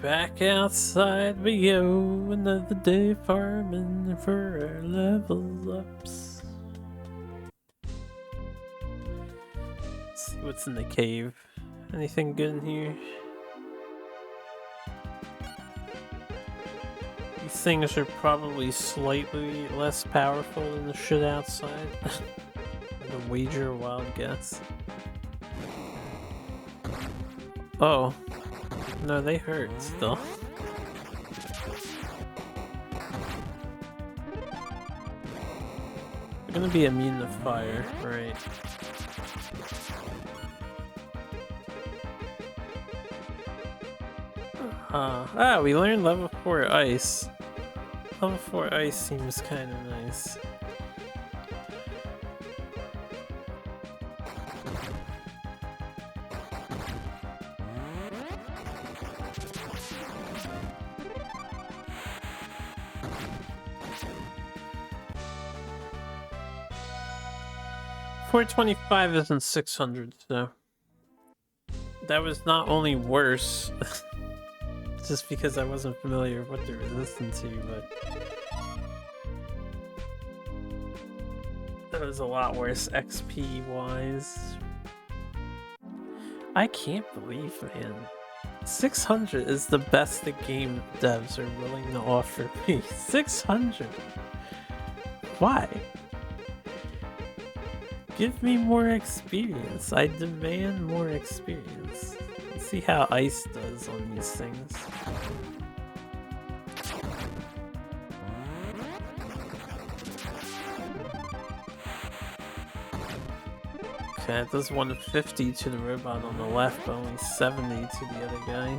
Back outside we go, another day farming for our level ups. Let's see what's in the cave. Anything good in here? These things are probably slightly less powerful than the shit outside. I'm gonna wager a wild guess. Oh. No, they hurt still. They're gonna be immune to fire, right? We learned level 4 ice. Level 4 ice seems kinda nice. $425 isn't 600, so that was not only worse, just because I wasn't familiar with what they're resistant to, but that was a lot worse XP wise. I can't believe, man, 600 is the best the game devs are willing to offer me. 600. Why? Give me more experience. I demand more experience. Let's see how ice does on these things. Okay, it does 150 to the robot on the left, but only 70 to the other guy.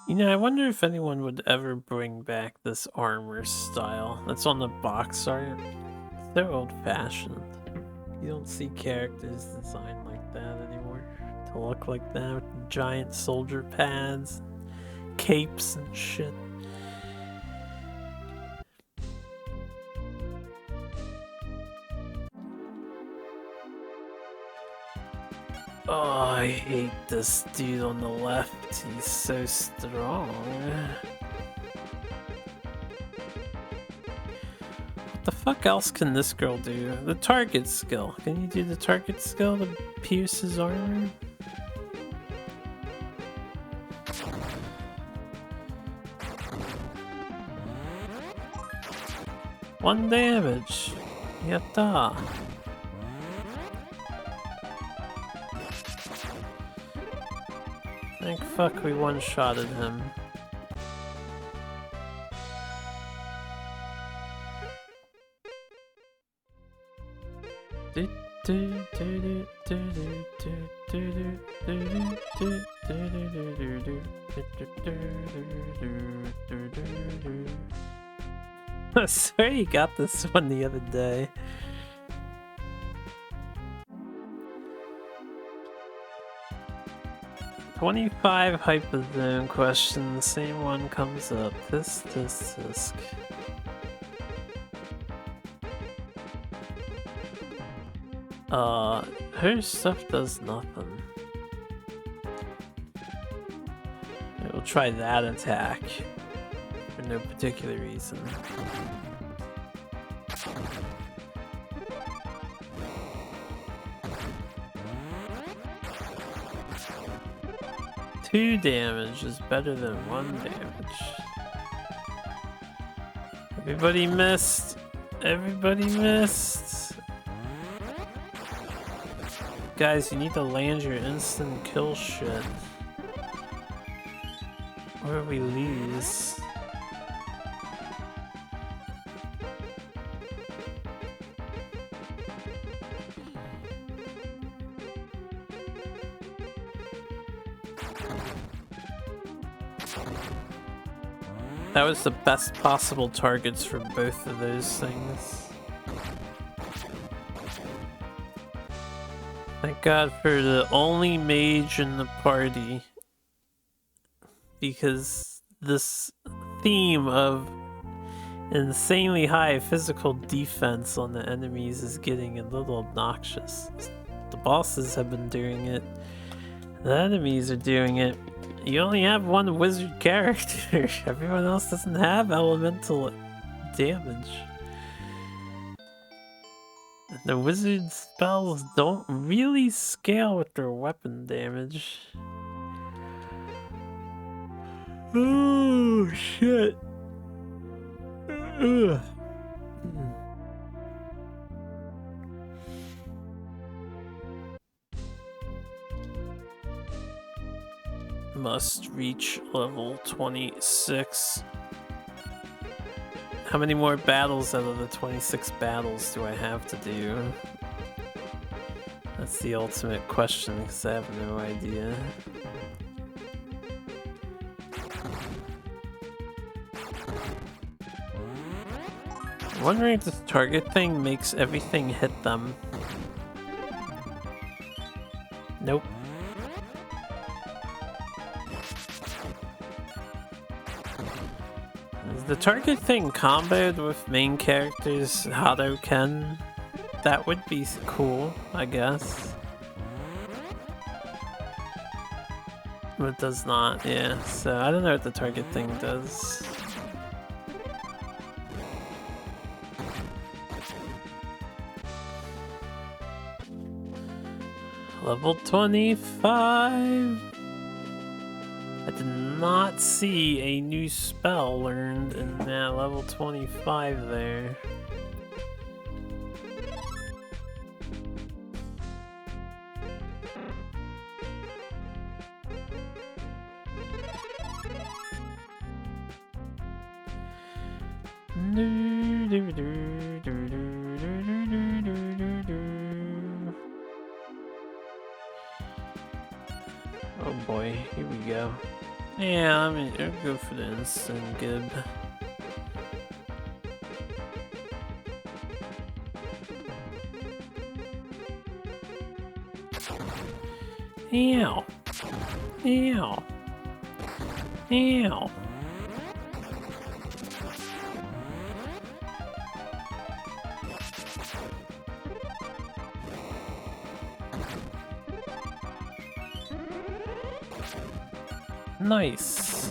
You know, I wonder if anyone would ever bring back this armor style that's on the box art. It's so old-fashioned. You don't see characters designed like that anymore. To look like that with giant soldier pads, capes and shit. Oh, I hate this dude on the left. He's so strong. What the fuck else can this girl do? The target skill. Can you do the target skill to pierce his armor? One damage. Yatta. Thank fuck we one-shotted him. I swear you got this one the other day. "25 hyperzone question, the same one comes up. Tisk. Her stuff does nothing. We'll try that attack for no particular reason. 2 damage is better than 1 damage. Everybody missed. Everybody missed. Guys, you need to land your instant kill shit. Or we lose. That was the best possible targets for both of those things. Thank God for the only mage in the party. Because this theme of insanely high physical defense on the enemies is getting a little obnoxious. The bosses have been doing it. The enemies are doing it. You only have one wizard character. Everyone else doesn't have elemental damage. The wizard spells don't really scale with their weapon damage. Oh, shit. Ugh. Must reach level 26. How many more battles out of the 26 battles do I have to do? That's the ultimate question, because I have no idea. I'm wondering if this target thing makes everything hit them. Nope. Is the target thing comboed with main characters Hadoken? That would be cool, I guess. But it does not, yeah. So I don't know what the target thing does. Level 25! I did not see a new spell learned in that level 25 there. Oh boy, here we go. Yeah, I mean, I'll go for the instant gib. Ew. Ew. Ew. Nice.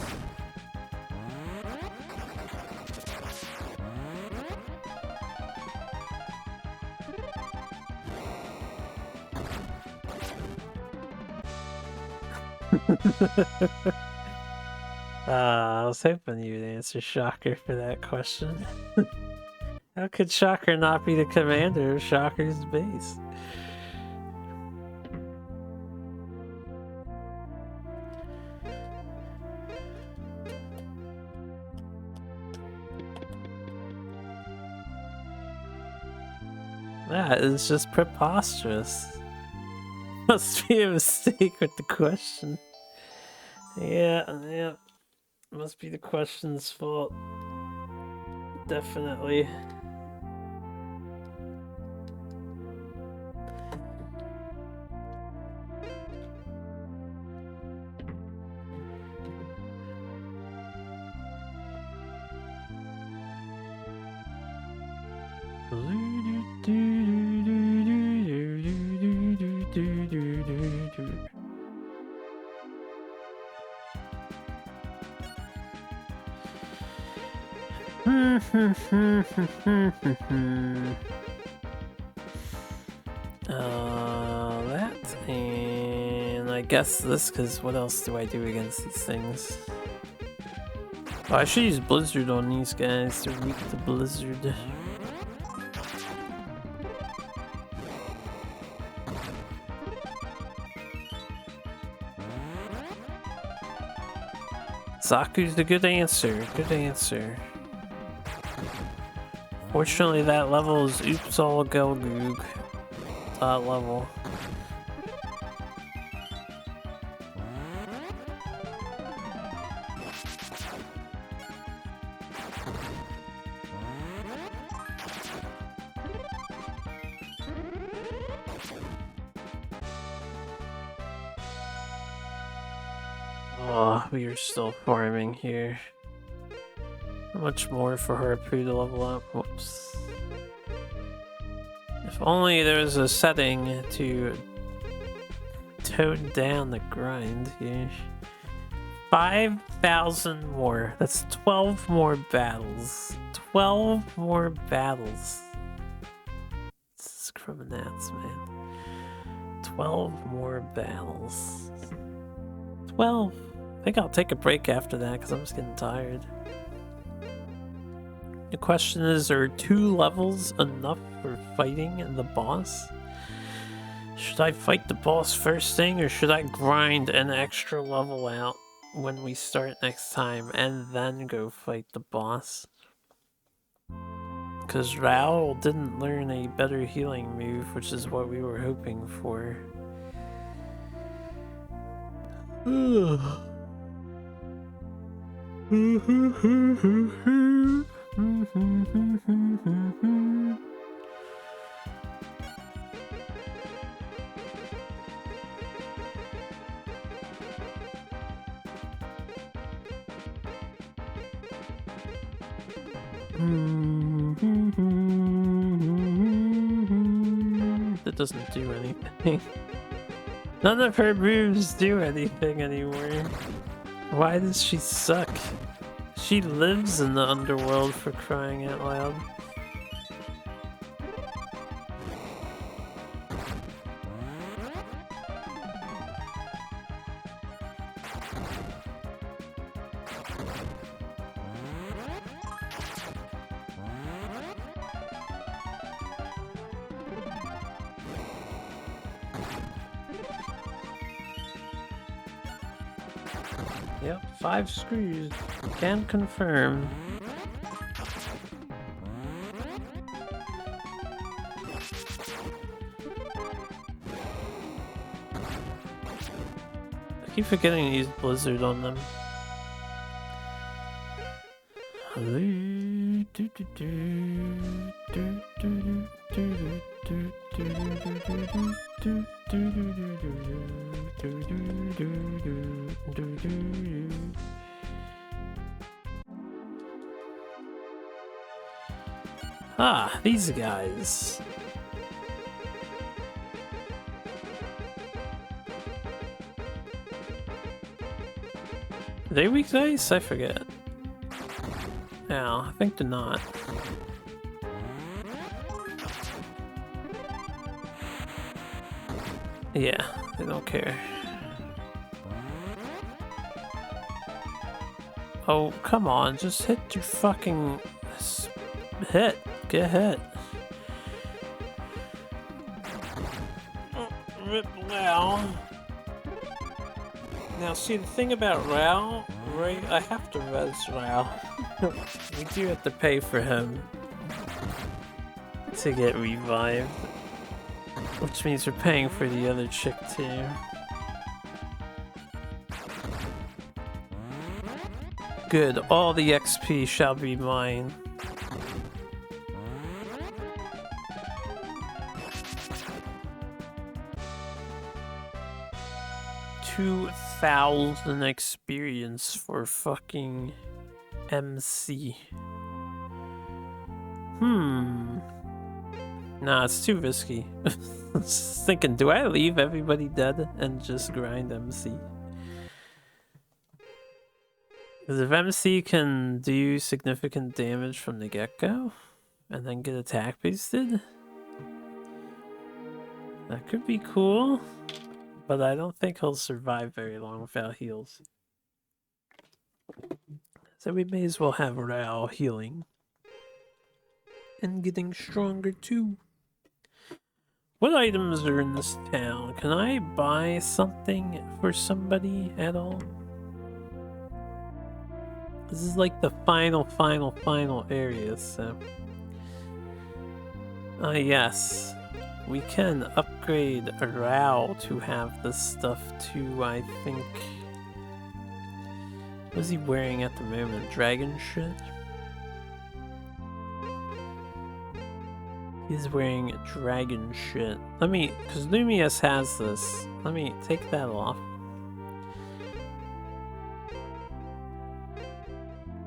I was hoping you'd answer Shocker for that question. How could Shocker not be the commander of Shocker's base? That is just preposterous. Must be a mistake with the question. Yeah. Must be the question's fault. Definitely. That, and I guess this, because what else do I do against these things? Oh, I should use Blizzard on these guys. They're weak to Blizzard. Zaku's the good answer. Good answer. Fortunately, that level is oops all Gelgoog. That level. Oh, we are still farming here. How much more for Harpoo to level up? Whoops. If only there was a setting to tone down the grind here. 5,000 more. That's 12 more battles. 12 more battles. Discriminates, man. 12 more battles. 12. I think I'll take a break after that because I'm just getting tired. The question is, are 2 levels enough for fighting the boss? Should I fight the boss first thing, or should I grind an extra level out when we start next time and then go fight the boss? Because Raoul didn't learn a better healing move, which is what we were hoping for. That doesn't do anything. None of her moves do anything anymore. Why does she suck? She lives in the underworld, for crying out loud. Yep, 5 screws. Can confirm. I keep forgetting to use Blizzard on them. Ah, these guys. Are they weak to ice? I forget. No, I think they're not. Yeah, they don't care. Oh, come on, just hit your fucking hit. Get hit. Rip Lao. Now, see, the thing about Rao, right? I have to res Rao. We do have to pay for him to get revived. Which means we're paying for the other chick, too. Good, all the XP shall be mine. $2,000 experience for fucking MC. Nah, it's too risky. I was thinking, do I leave everybody dead and just grind MC? Because if MC can do significant damage from the get-go and then get attack boosted, that could be cool. But I don't think he'll survive very long without heals. So we may as well have Rao healing. And getting stronger too. What items are in this town? Can I buy something for somebody at all? This is like the final area, so... yes. We can upgrade Rao to have this stuff too, I think. What is he wearing at the moment? Dragon shit? He's wearing dragon shit. Let me, because Lumius has this. Let me take that off.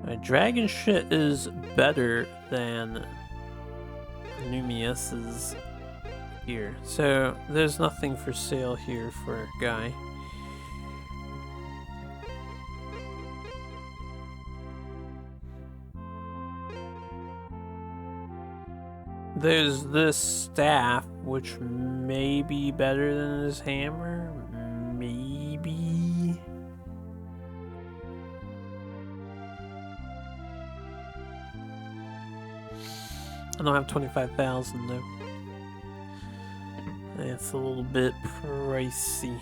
Alright, dragon shit is better than Lumius's here. So there's nothing for sale here for a guy. There's this staff, which may be better than his hammer. Maybe. I don't have 25,000 though. That's a little bit pricey.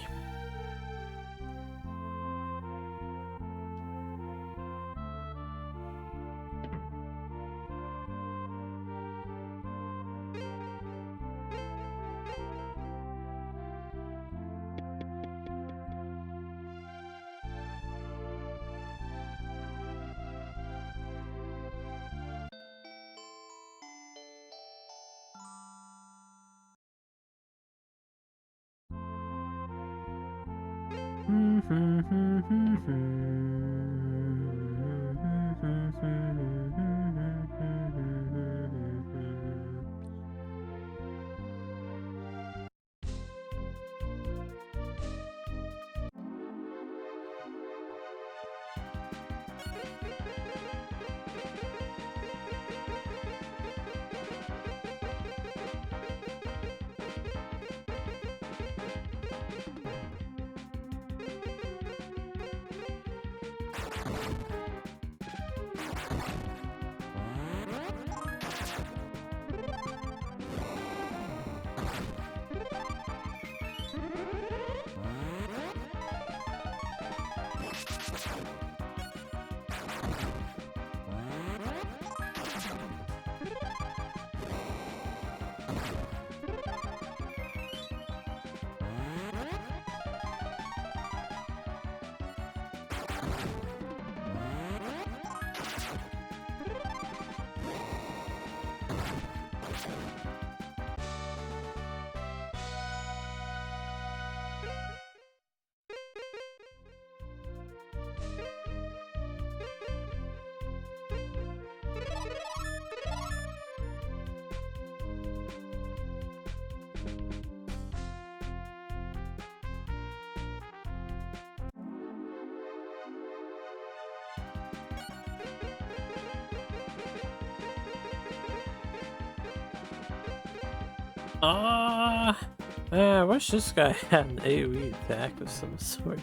I wish this guy had an AoE attack of some sort.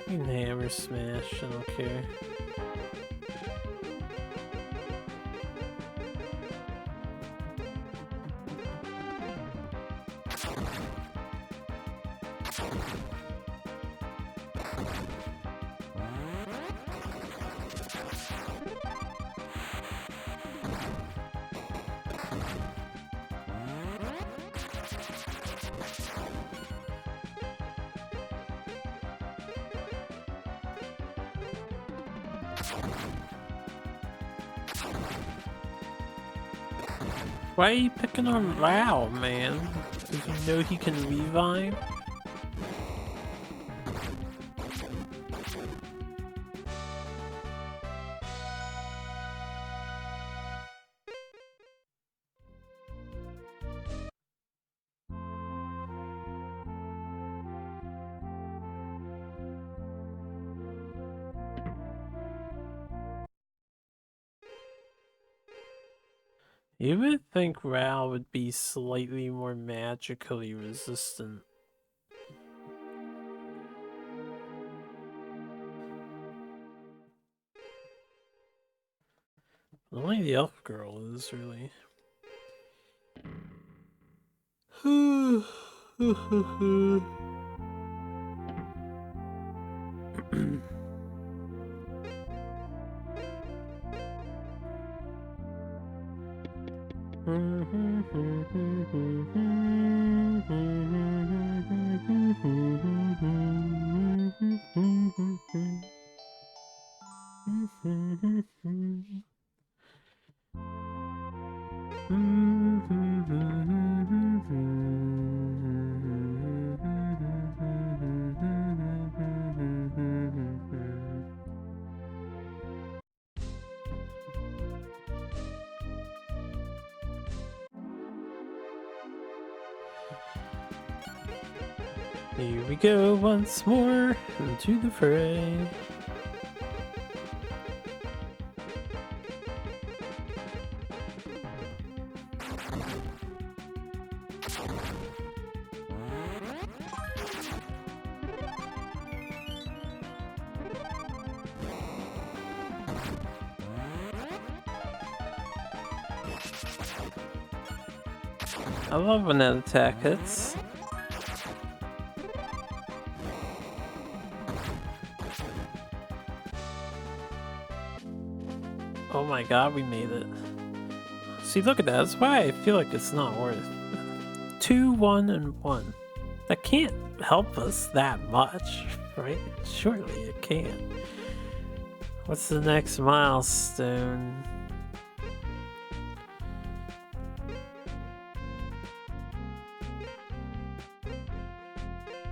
You can hammer smash, I don't care. Why are you picking on Rao, man? Does you know he can revive? You would think Rao would be slightly more magically resistant. Only the elf girl is really. Here we go once more into the fray. I love when that attack hits. Oh my god, we made it. See, look at that. That's why I feel like it's not worth 2, 1, and 1. That can't help us that much, right? Surely it can't. What's the next milestone?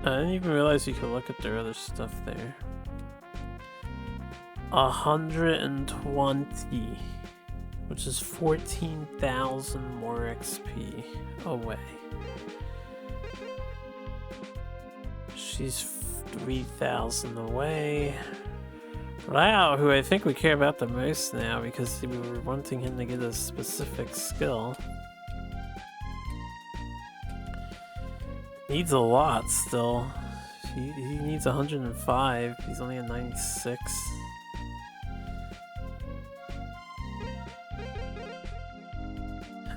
I didn't even realize you could look at their other stuff there. 120, which is 14,000 more XP away. She's 3,000 away. Wow, who I think we care about the most now because we were wanting him to get a specific skill. Needs a lot still. He needs 105. He's only at 96.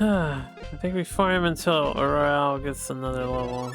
I think we farm until Oral gets another level.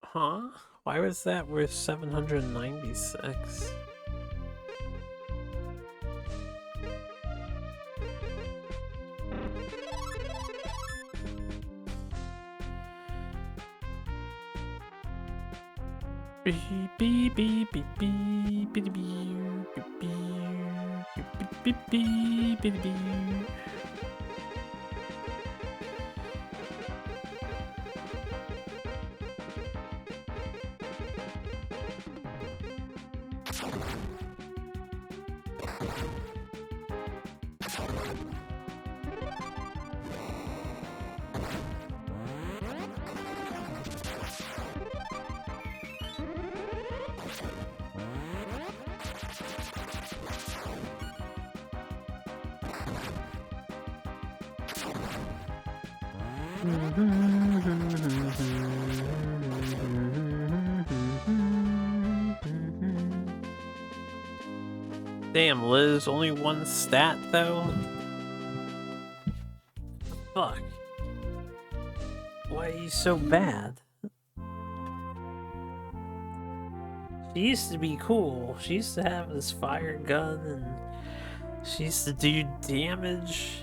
Huh? Why was that worth 796? Beep beep beep beep beep beep beep beep beep beep beep beep. Damn, Liz, only one stat though? Fuck. Why are you so bad? She used to be cool. She used to have this fire gun and she used to do damage.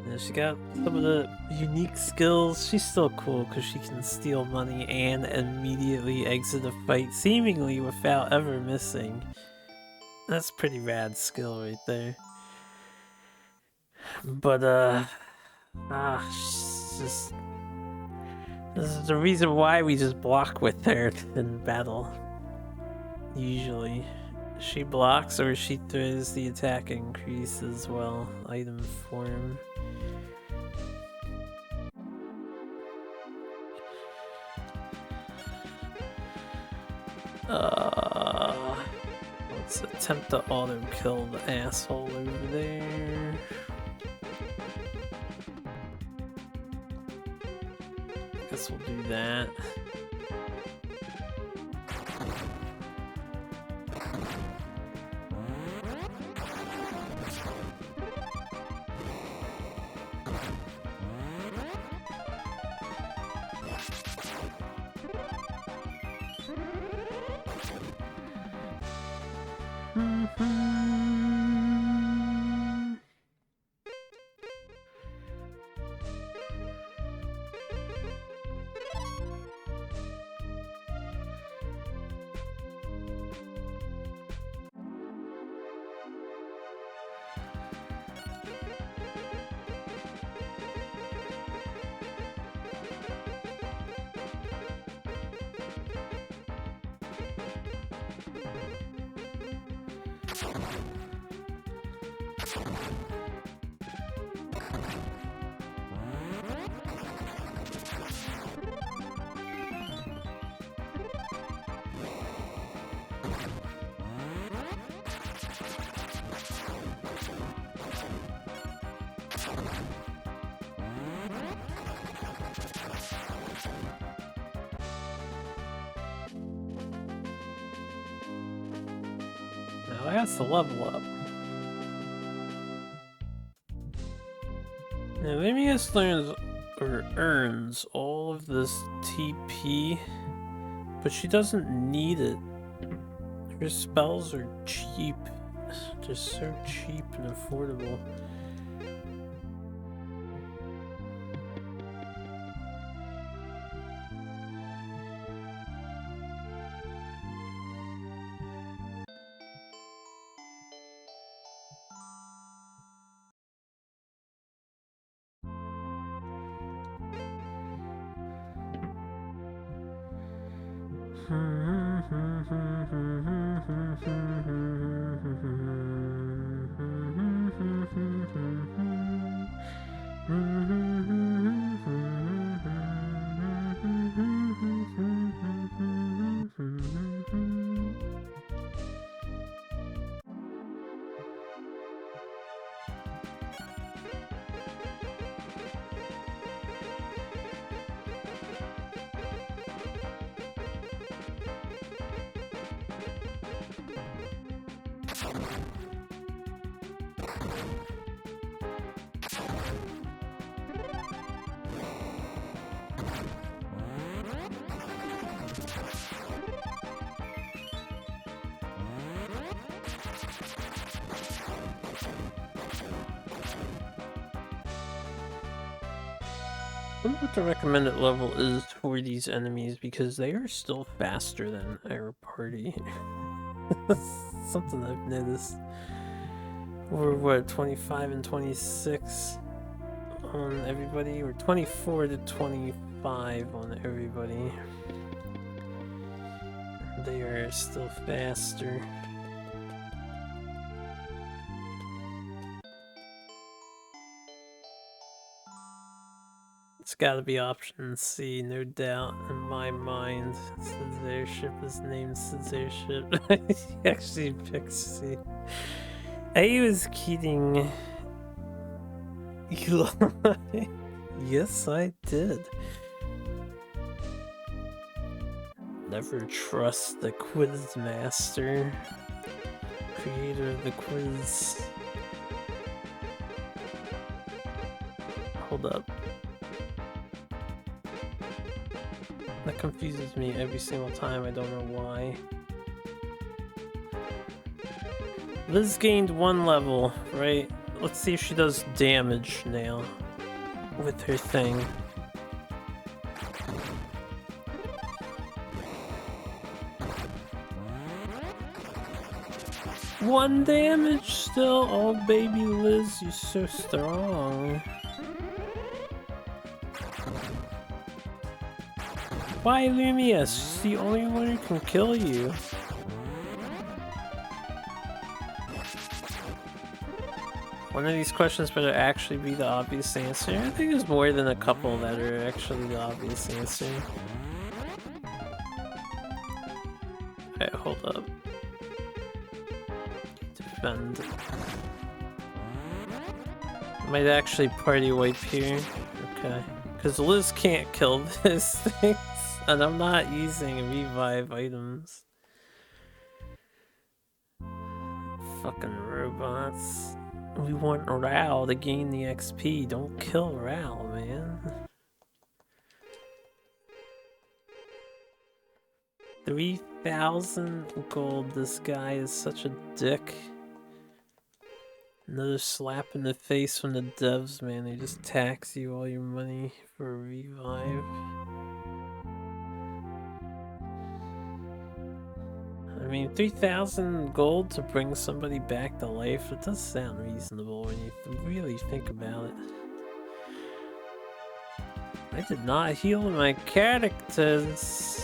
And she got some of the unique skills. She's still cool because she can steal money and immediately exit a fight seemingly without ever missing. That's a pretty rad skill right there. But, she's just... This is the reason why we just block with her in battle. Usually. She blocks or she throws the attack increase as well. Item form. Let's attempt to auto-kill the asshole over there. I guess we'll do that. Now that's the level up. Now Limius earns all of this TP, but she doesn't need it. Her spells are cheap. Just so cheap and affordable. I wonder what the recommended level is for these enemies, because they are still faster than our party. Something I've noticed. We're what, 25 and 26 on everybody? We're 24 to 25 on everybody. They are still faster. It's gotta be option C, no doubt, in my mind. Since their ship is named since their ship. He actually picked C. I was kidding. Eli. Yes, I did. Never trust the quiz master. Creator of the quiz. Hold up. That confuses me every single time, I don't know why. Liz gained 1 level, right? Let's see if she does damage now with her thing. 1 damage still? Oh, baby Liz, you're so strong. Why, Lumia? She's the only one who can kill you. One of these questions better actually be the obvious answer. I think there's more than a couple that are actually the obvious answer. Alright, hold up. Defend. I might actually party wipe here. Okay. Because Liz can't kill this thing. And I'm not using revive items. Fucking robots. We want Ral to gain the XP. Don't kill Ral, man. 3,000 gold. This guy is such a dick. Another slap in the face from the devs, man. They just tax you all your money for a revive. I mean, 3,000 gold to bring somebody back to life, it does sound reasonable when you really think about it. I did not heal my characters.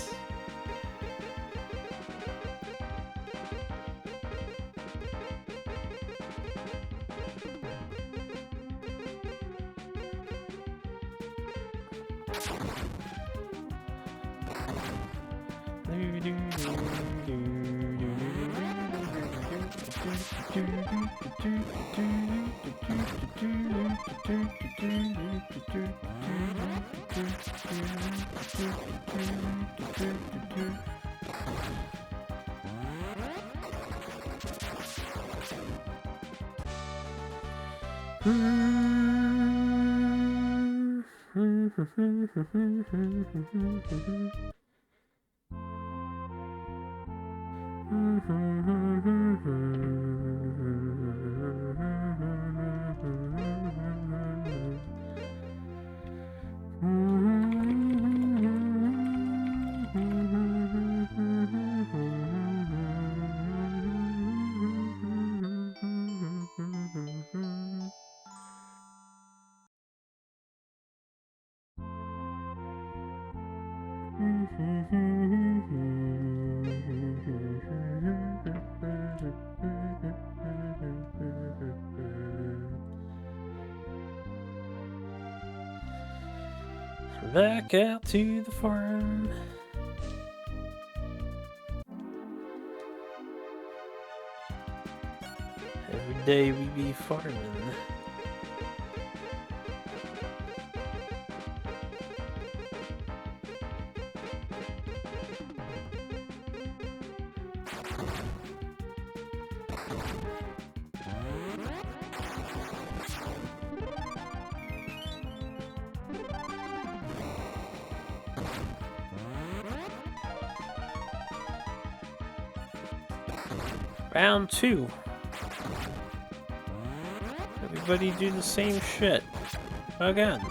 Back out to the farm. Every day we be farming. Round 2. Everybody do the same shit. Again.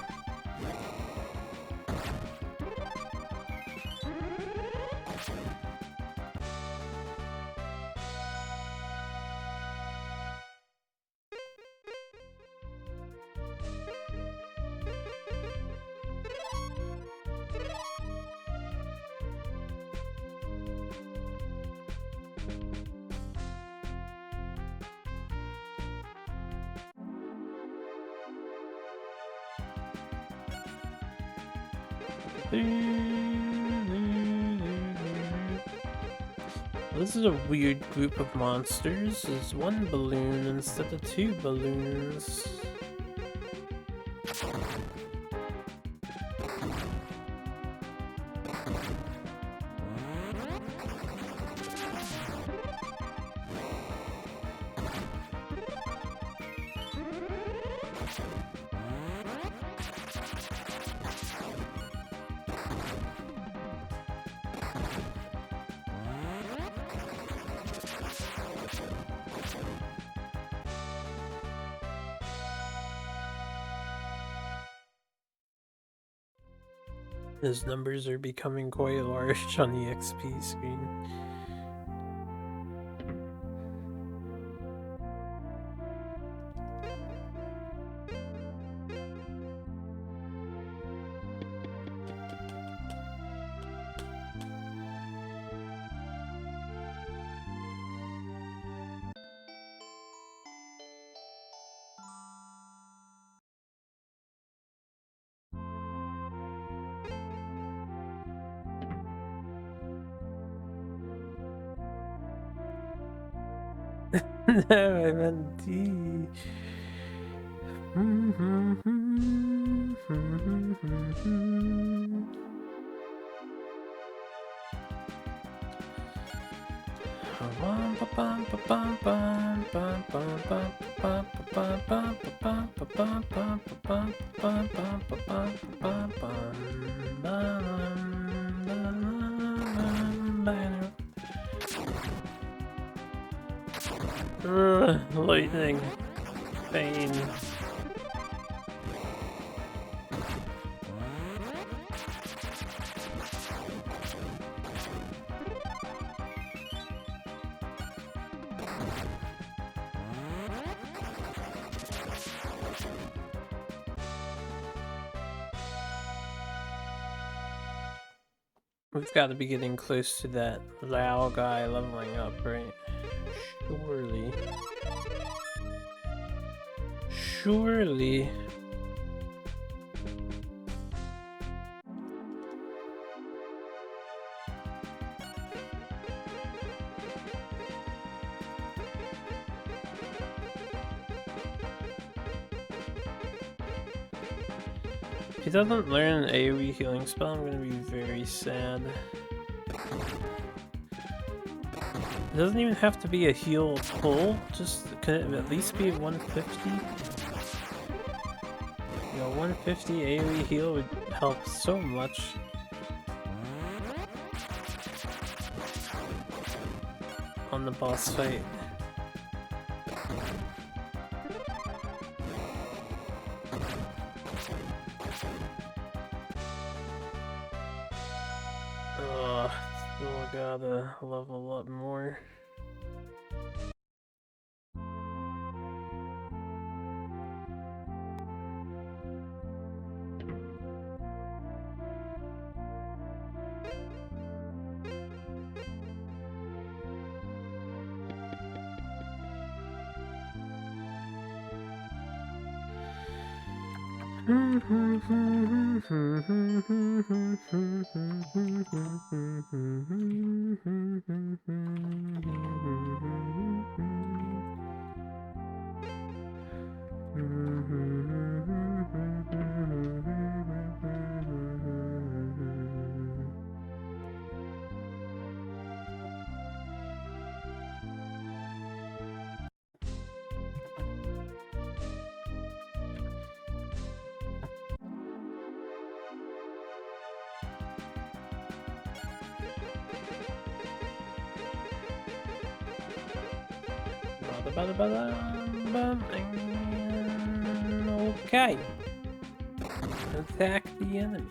This is a weird group of monsters. There's 1 balloon instead of 2 balloons. His numbers are becoming quite large on the XP screen. No, I meant D. Lightning. Pain. We've got to be getting close to that Lao guy leveling up, right? Surely. Surely. If he doesn't learn an AoE healing spell, I'm gonna be very sad. It doesn't even have to be a heal pull, just can it at least be 150? You know, 150 AoE heal would help so much. On the boss fight. Still gotta level up more. Okay. Attack the enemy.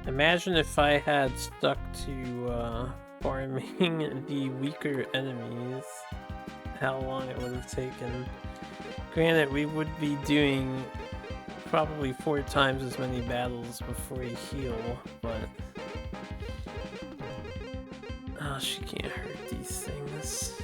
Imagine if I had stuck to farming the weaker enemies, how long it would have taken. Granted, we would be doing probably 4 times as many battles before you heal, but... Oh, she can't hurt these things.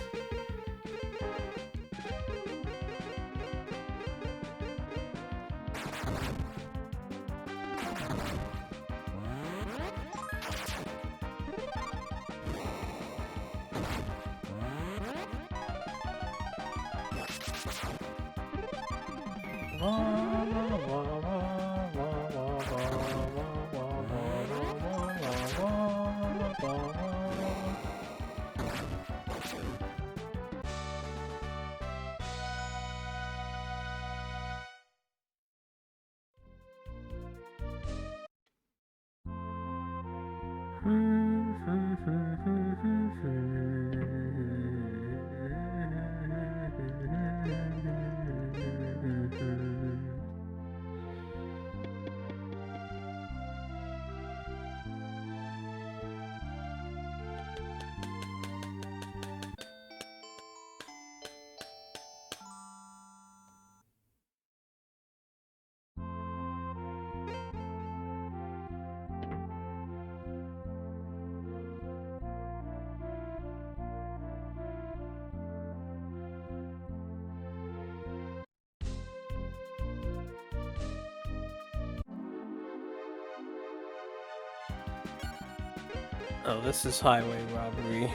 Oh, this is highway robbery.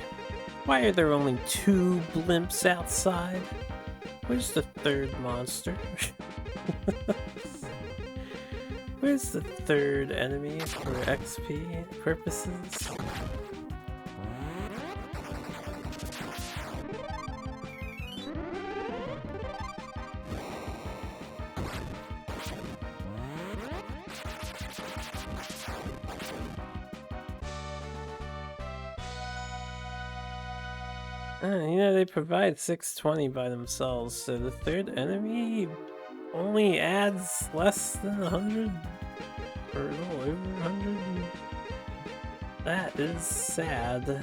Why are there only 2 blimps outside? Where's the 3rd monster? Where's the 3rd enemy for XP purposes? You know, they provide 620 by themselves, so the 3rd enemy only adds less than 100, or a little over 100. That is sad.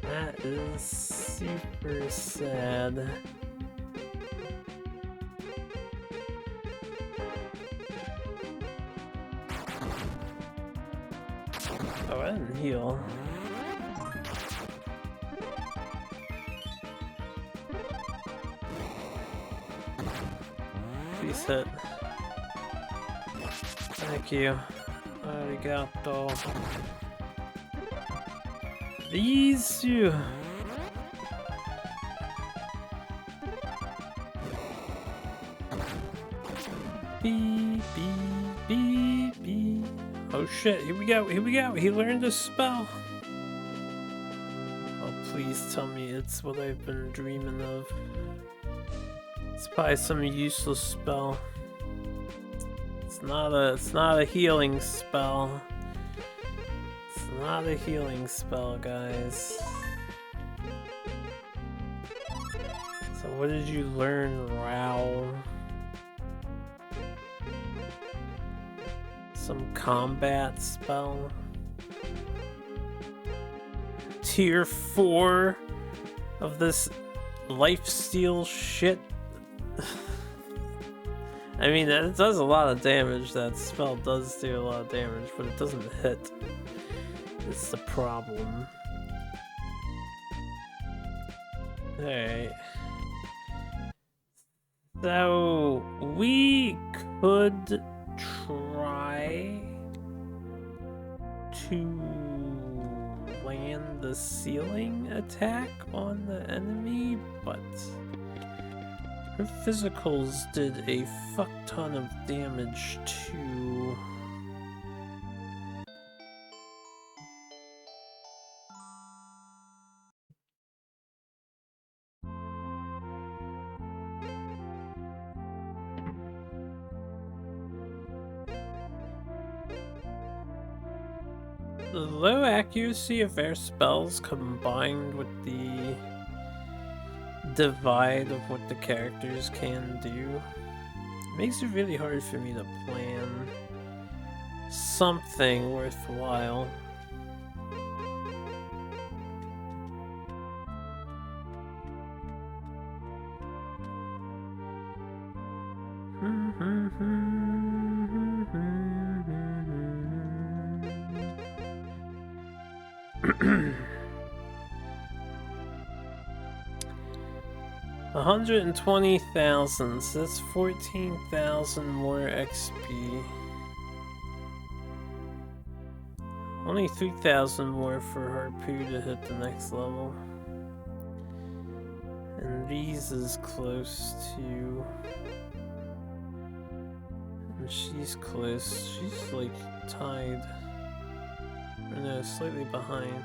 That is super sad. Oh, I didn't heal. Reset. Thank you. Arigato. These you. Beep, beep, beep, beep. Oh shit, here we go, here we go. He learned a spell. Oh, please tell me it's what I've been dreaming of. It's probably some useless spell. It's not a healing spell. It's not a healing spell, guys. So what did you learn, Rao? Some combat spell? Tier 4 of this lifesteal shit? I mean, it does a lot of damage. That spell does do a lot of damage, but it doesn't hit. It's the problem. Alright. So, we could try to land the ceiling attack on the enemy, but her physicals did a fuck ton of damage to... The low accuracy of their spells combined with the divide of what the characters can do makes it really hard for me to plan something worthwhile. $120,000, so that's 14,000 more XP. Only 3,000 more for Harpoo to hit the next level. And Reese is close to And she's close. She's like tied. Or no, slightly behind.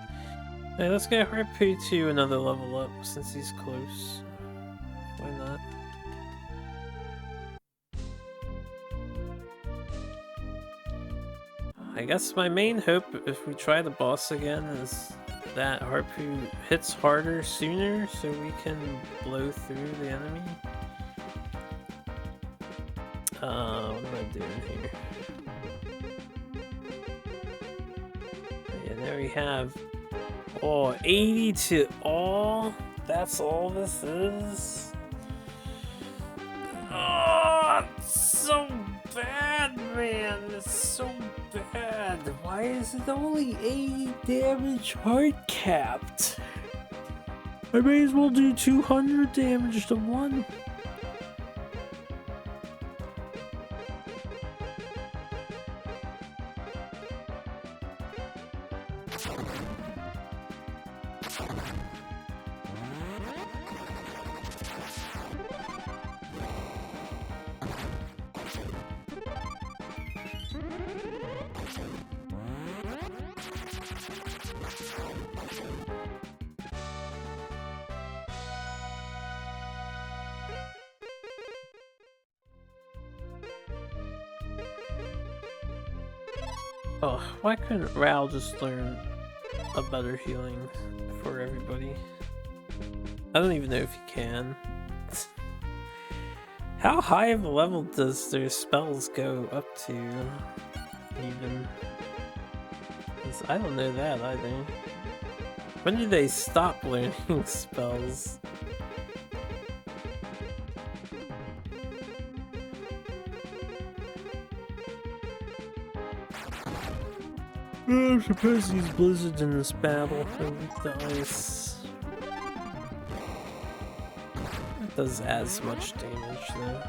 Hey, let's get Harpu to another level up since he's close. Why not? I guess my main hope, if we try the boss again, is that Harpu hits harder sooner so we can blow through the enemy. What am I doing here? Yeah, there we have. Oh, 80 to all? That's all this is? Oh, it's so bad, man. It's so bad. Why is it only 80 damage hard capped? I may as well do 200 damage to one. Oh, why couldn't Ral just learn a better healing for everybody? I don't even know if he can. How high of a level does their spells go up to, even? 'Cause I don't know that either. When do they stop learning spells? I'm supposed to use blizzards in this battle with the ice. It does as much damage though.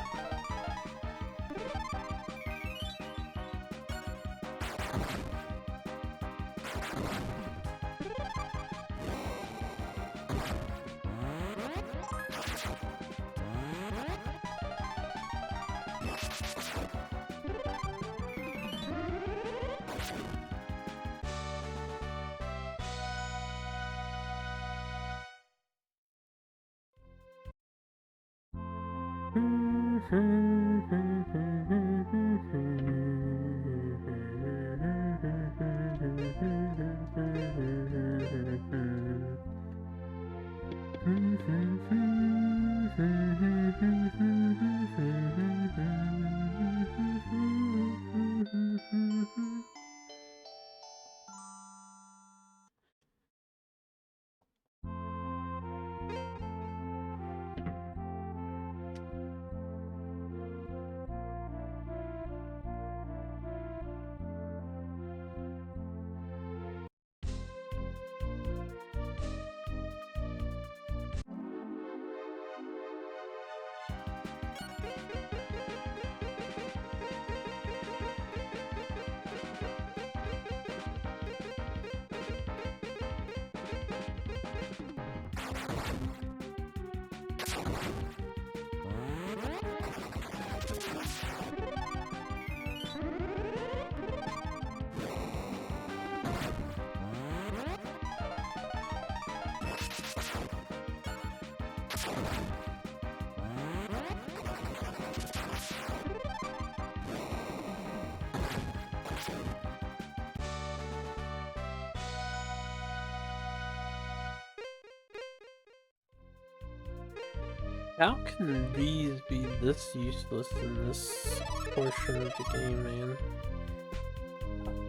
How can these be this useless in this portion of the game, man?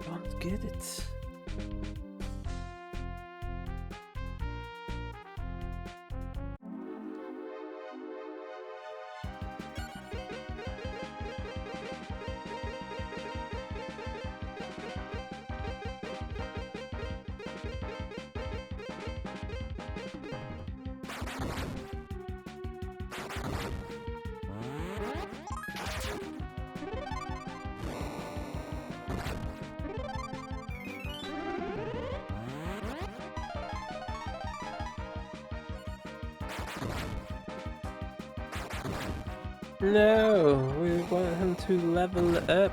I don't get it. No, we want him to level up.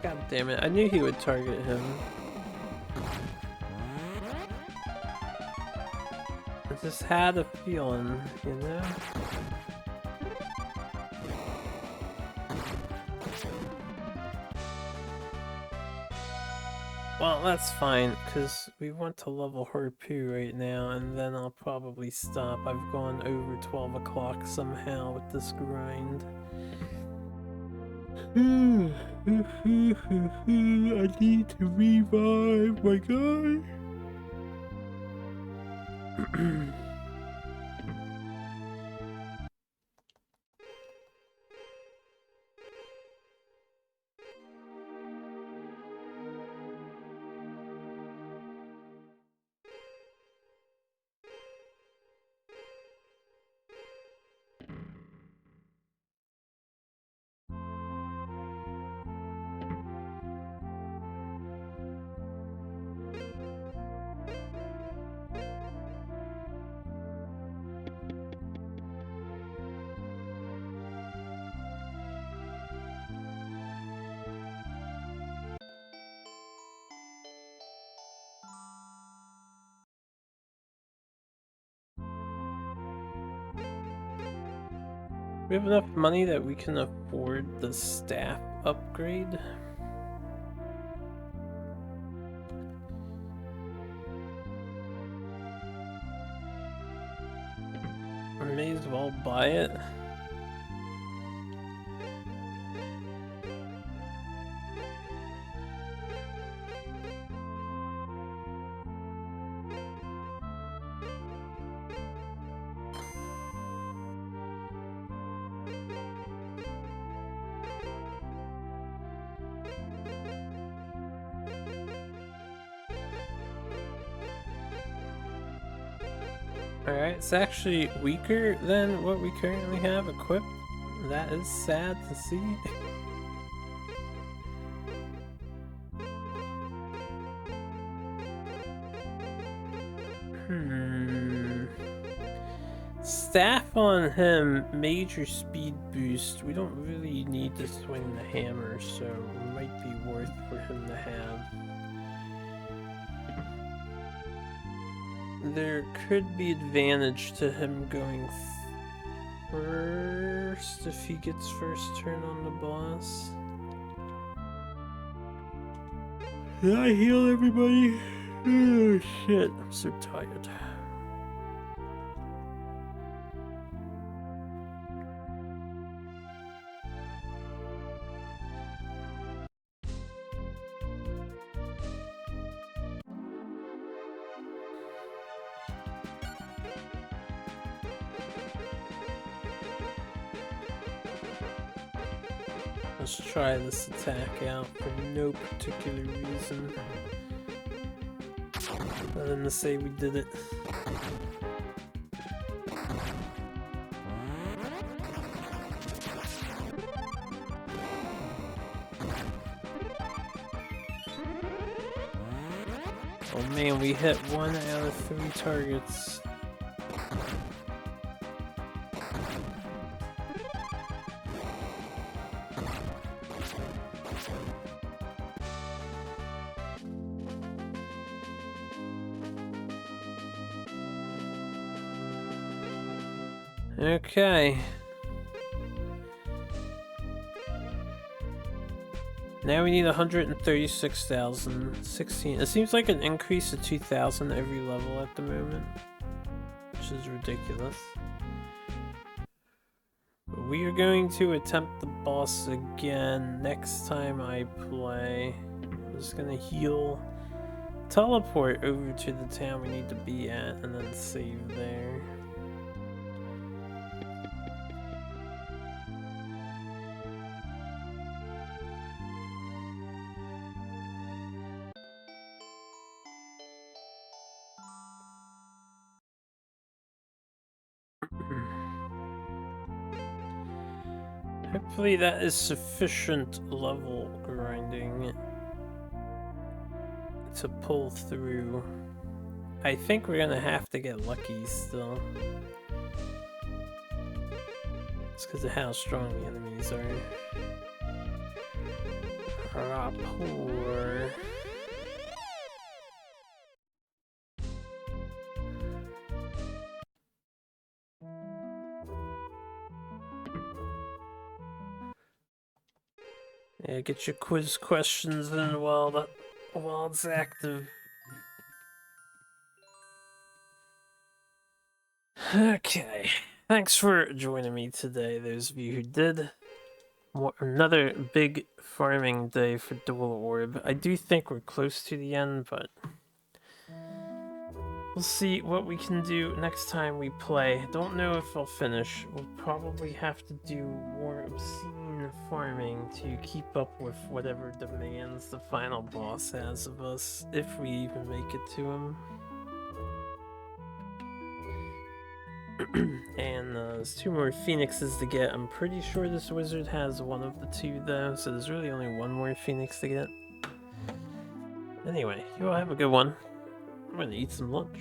God damn it, I knew he would target him. I just had a feeling, you know? Well, that's fine, because we want to level Harpoo right now, and then I'll probably stop. I've gone over 12 o'clock somehow with this grind. I need to revive my guy. We have enough money that we can afford the staff upgrade. I may as well buy it. Alright, it's actually weaker than what we currently have equipped. That is sad to see. Staff on him, major speed boost. We don't really need to swing the hammer, so it might be worth for him to have. There could be advantage to him going first if he gets first turn on the boss. Did I heal everybody? Oh shit, I'm so tired. Let's try this attack out for no particular reason other than to say we did it. Oh man, we hit 1 out of 3 targets. Okay. Now we need 136,000. 16. It seems like an increase of 2,000 every level at the moment, which is ridiculous. But we are going to attempt the boss again next time I play. I'm just gonna heal, teleport over to the town we need to be at, and then save there. Hopefully that is sufficient level grinding to pull through. I think we're gonna have to get lucky still. It's because of how strong the enemies are. Rapport. Yeah, get your quiz questions in while it's active. Okay, thanks for joining me today, those of you who did. Another big farming day for Dual Orb. I do think we're close to the end, but we'll see what we can do next time we play. Don't know if I'll finish. We'll probably have to do more obscene farming to keep up with whatever demands the final boss has of us, if we even make it to him. And there's 2 more phoenixes to get. I'm pretty sure this wizard has one of the 2 though, so there's really only 1 more phoenix to get. Anyway, you all have a good one. I'm gonna eat some lunch.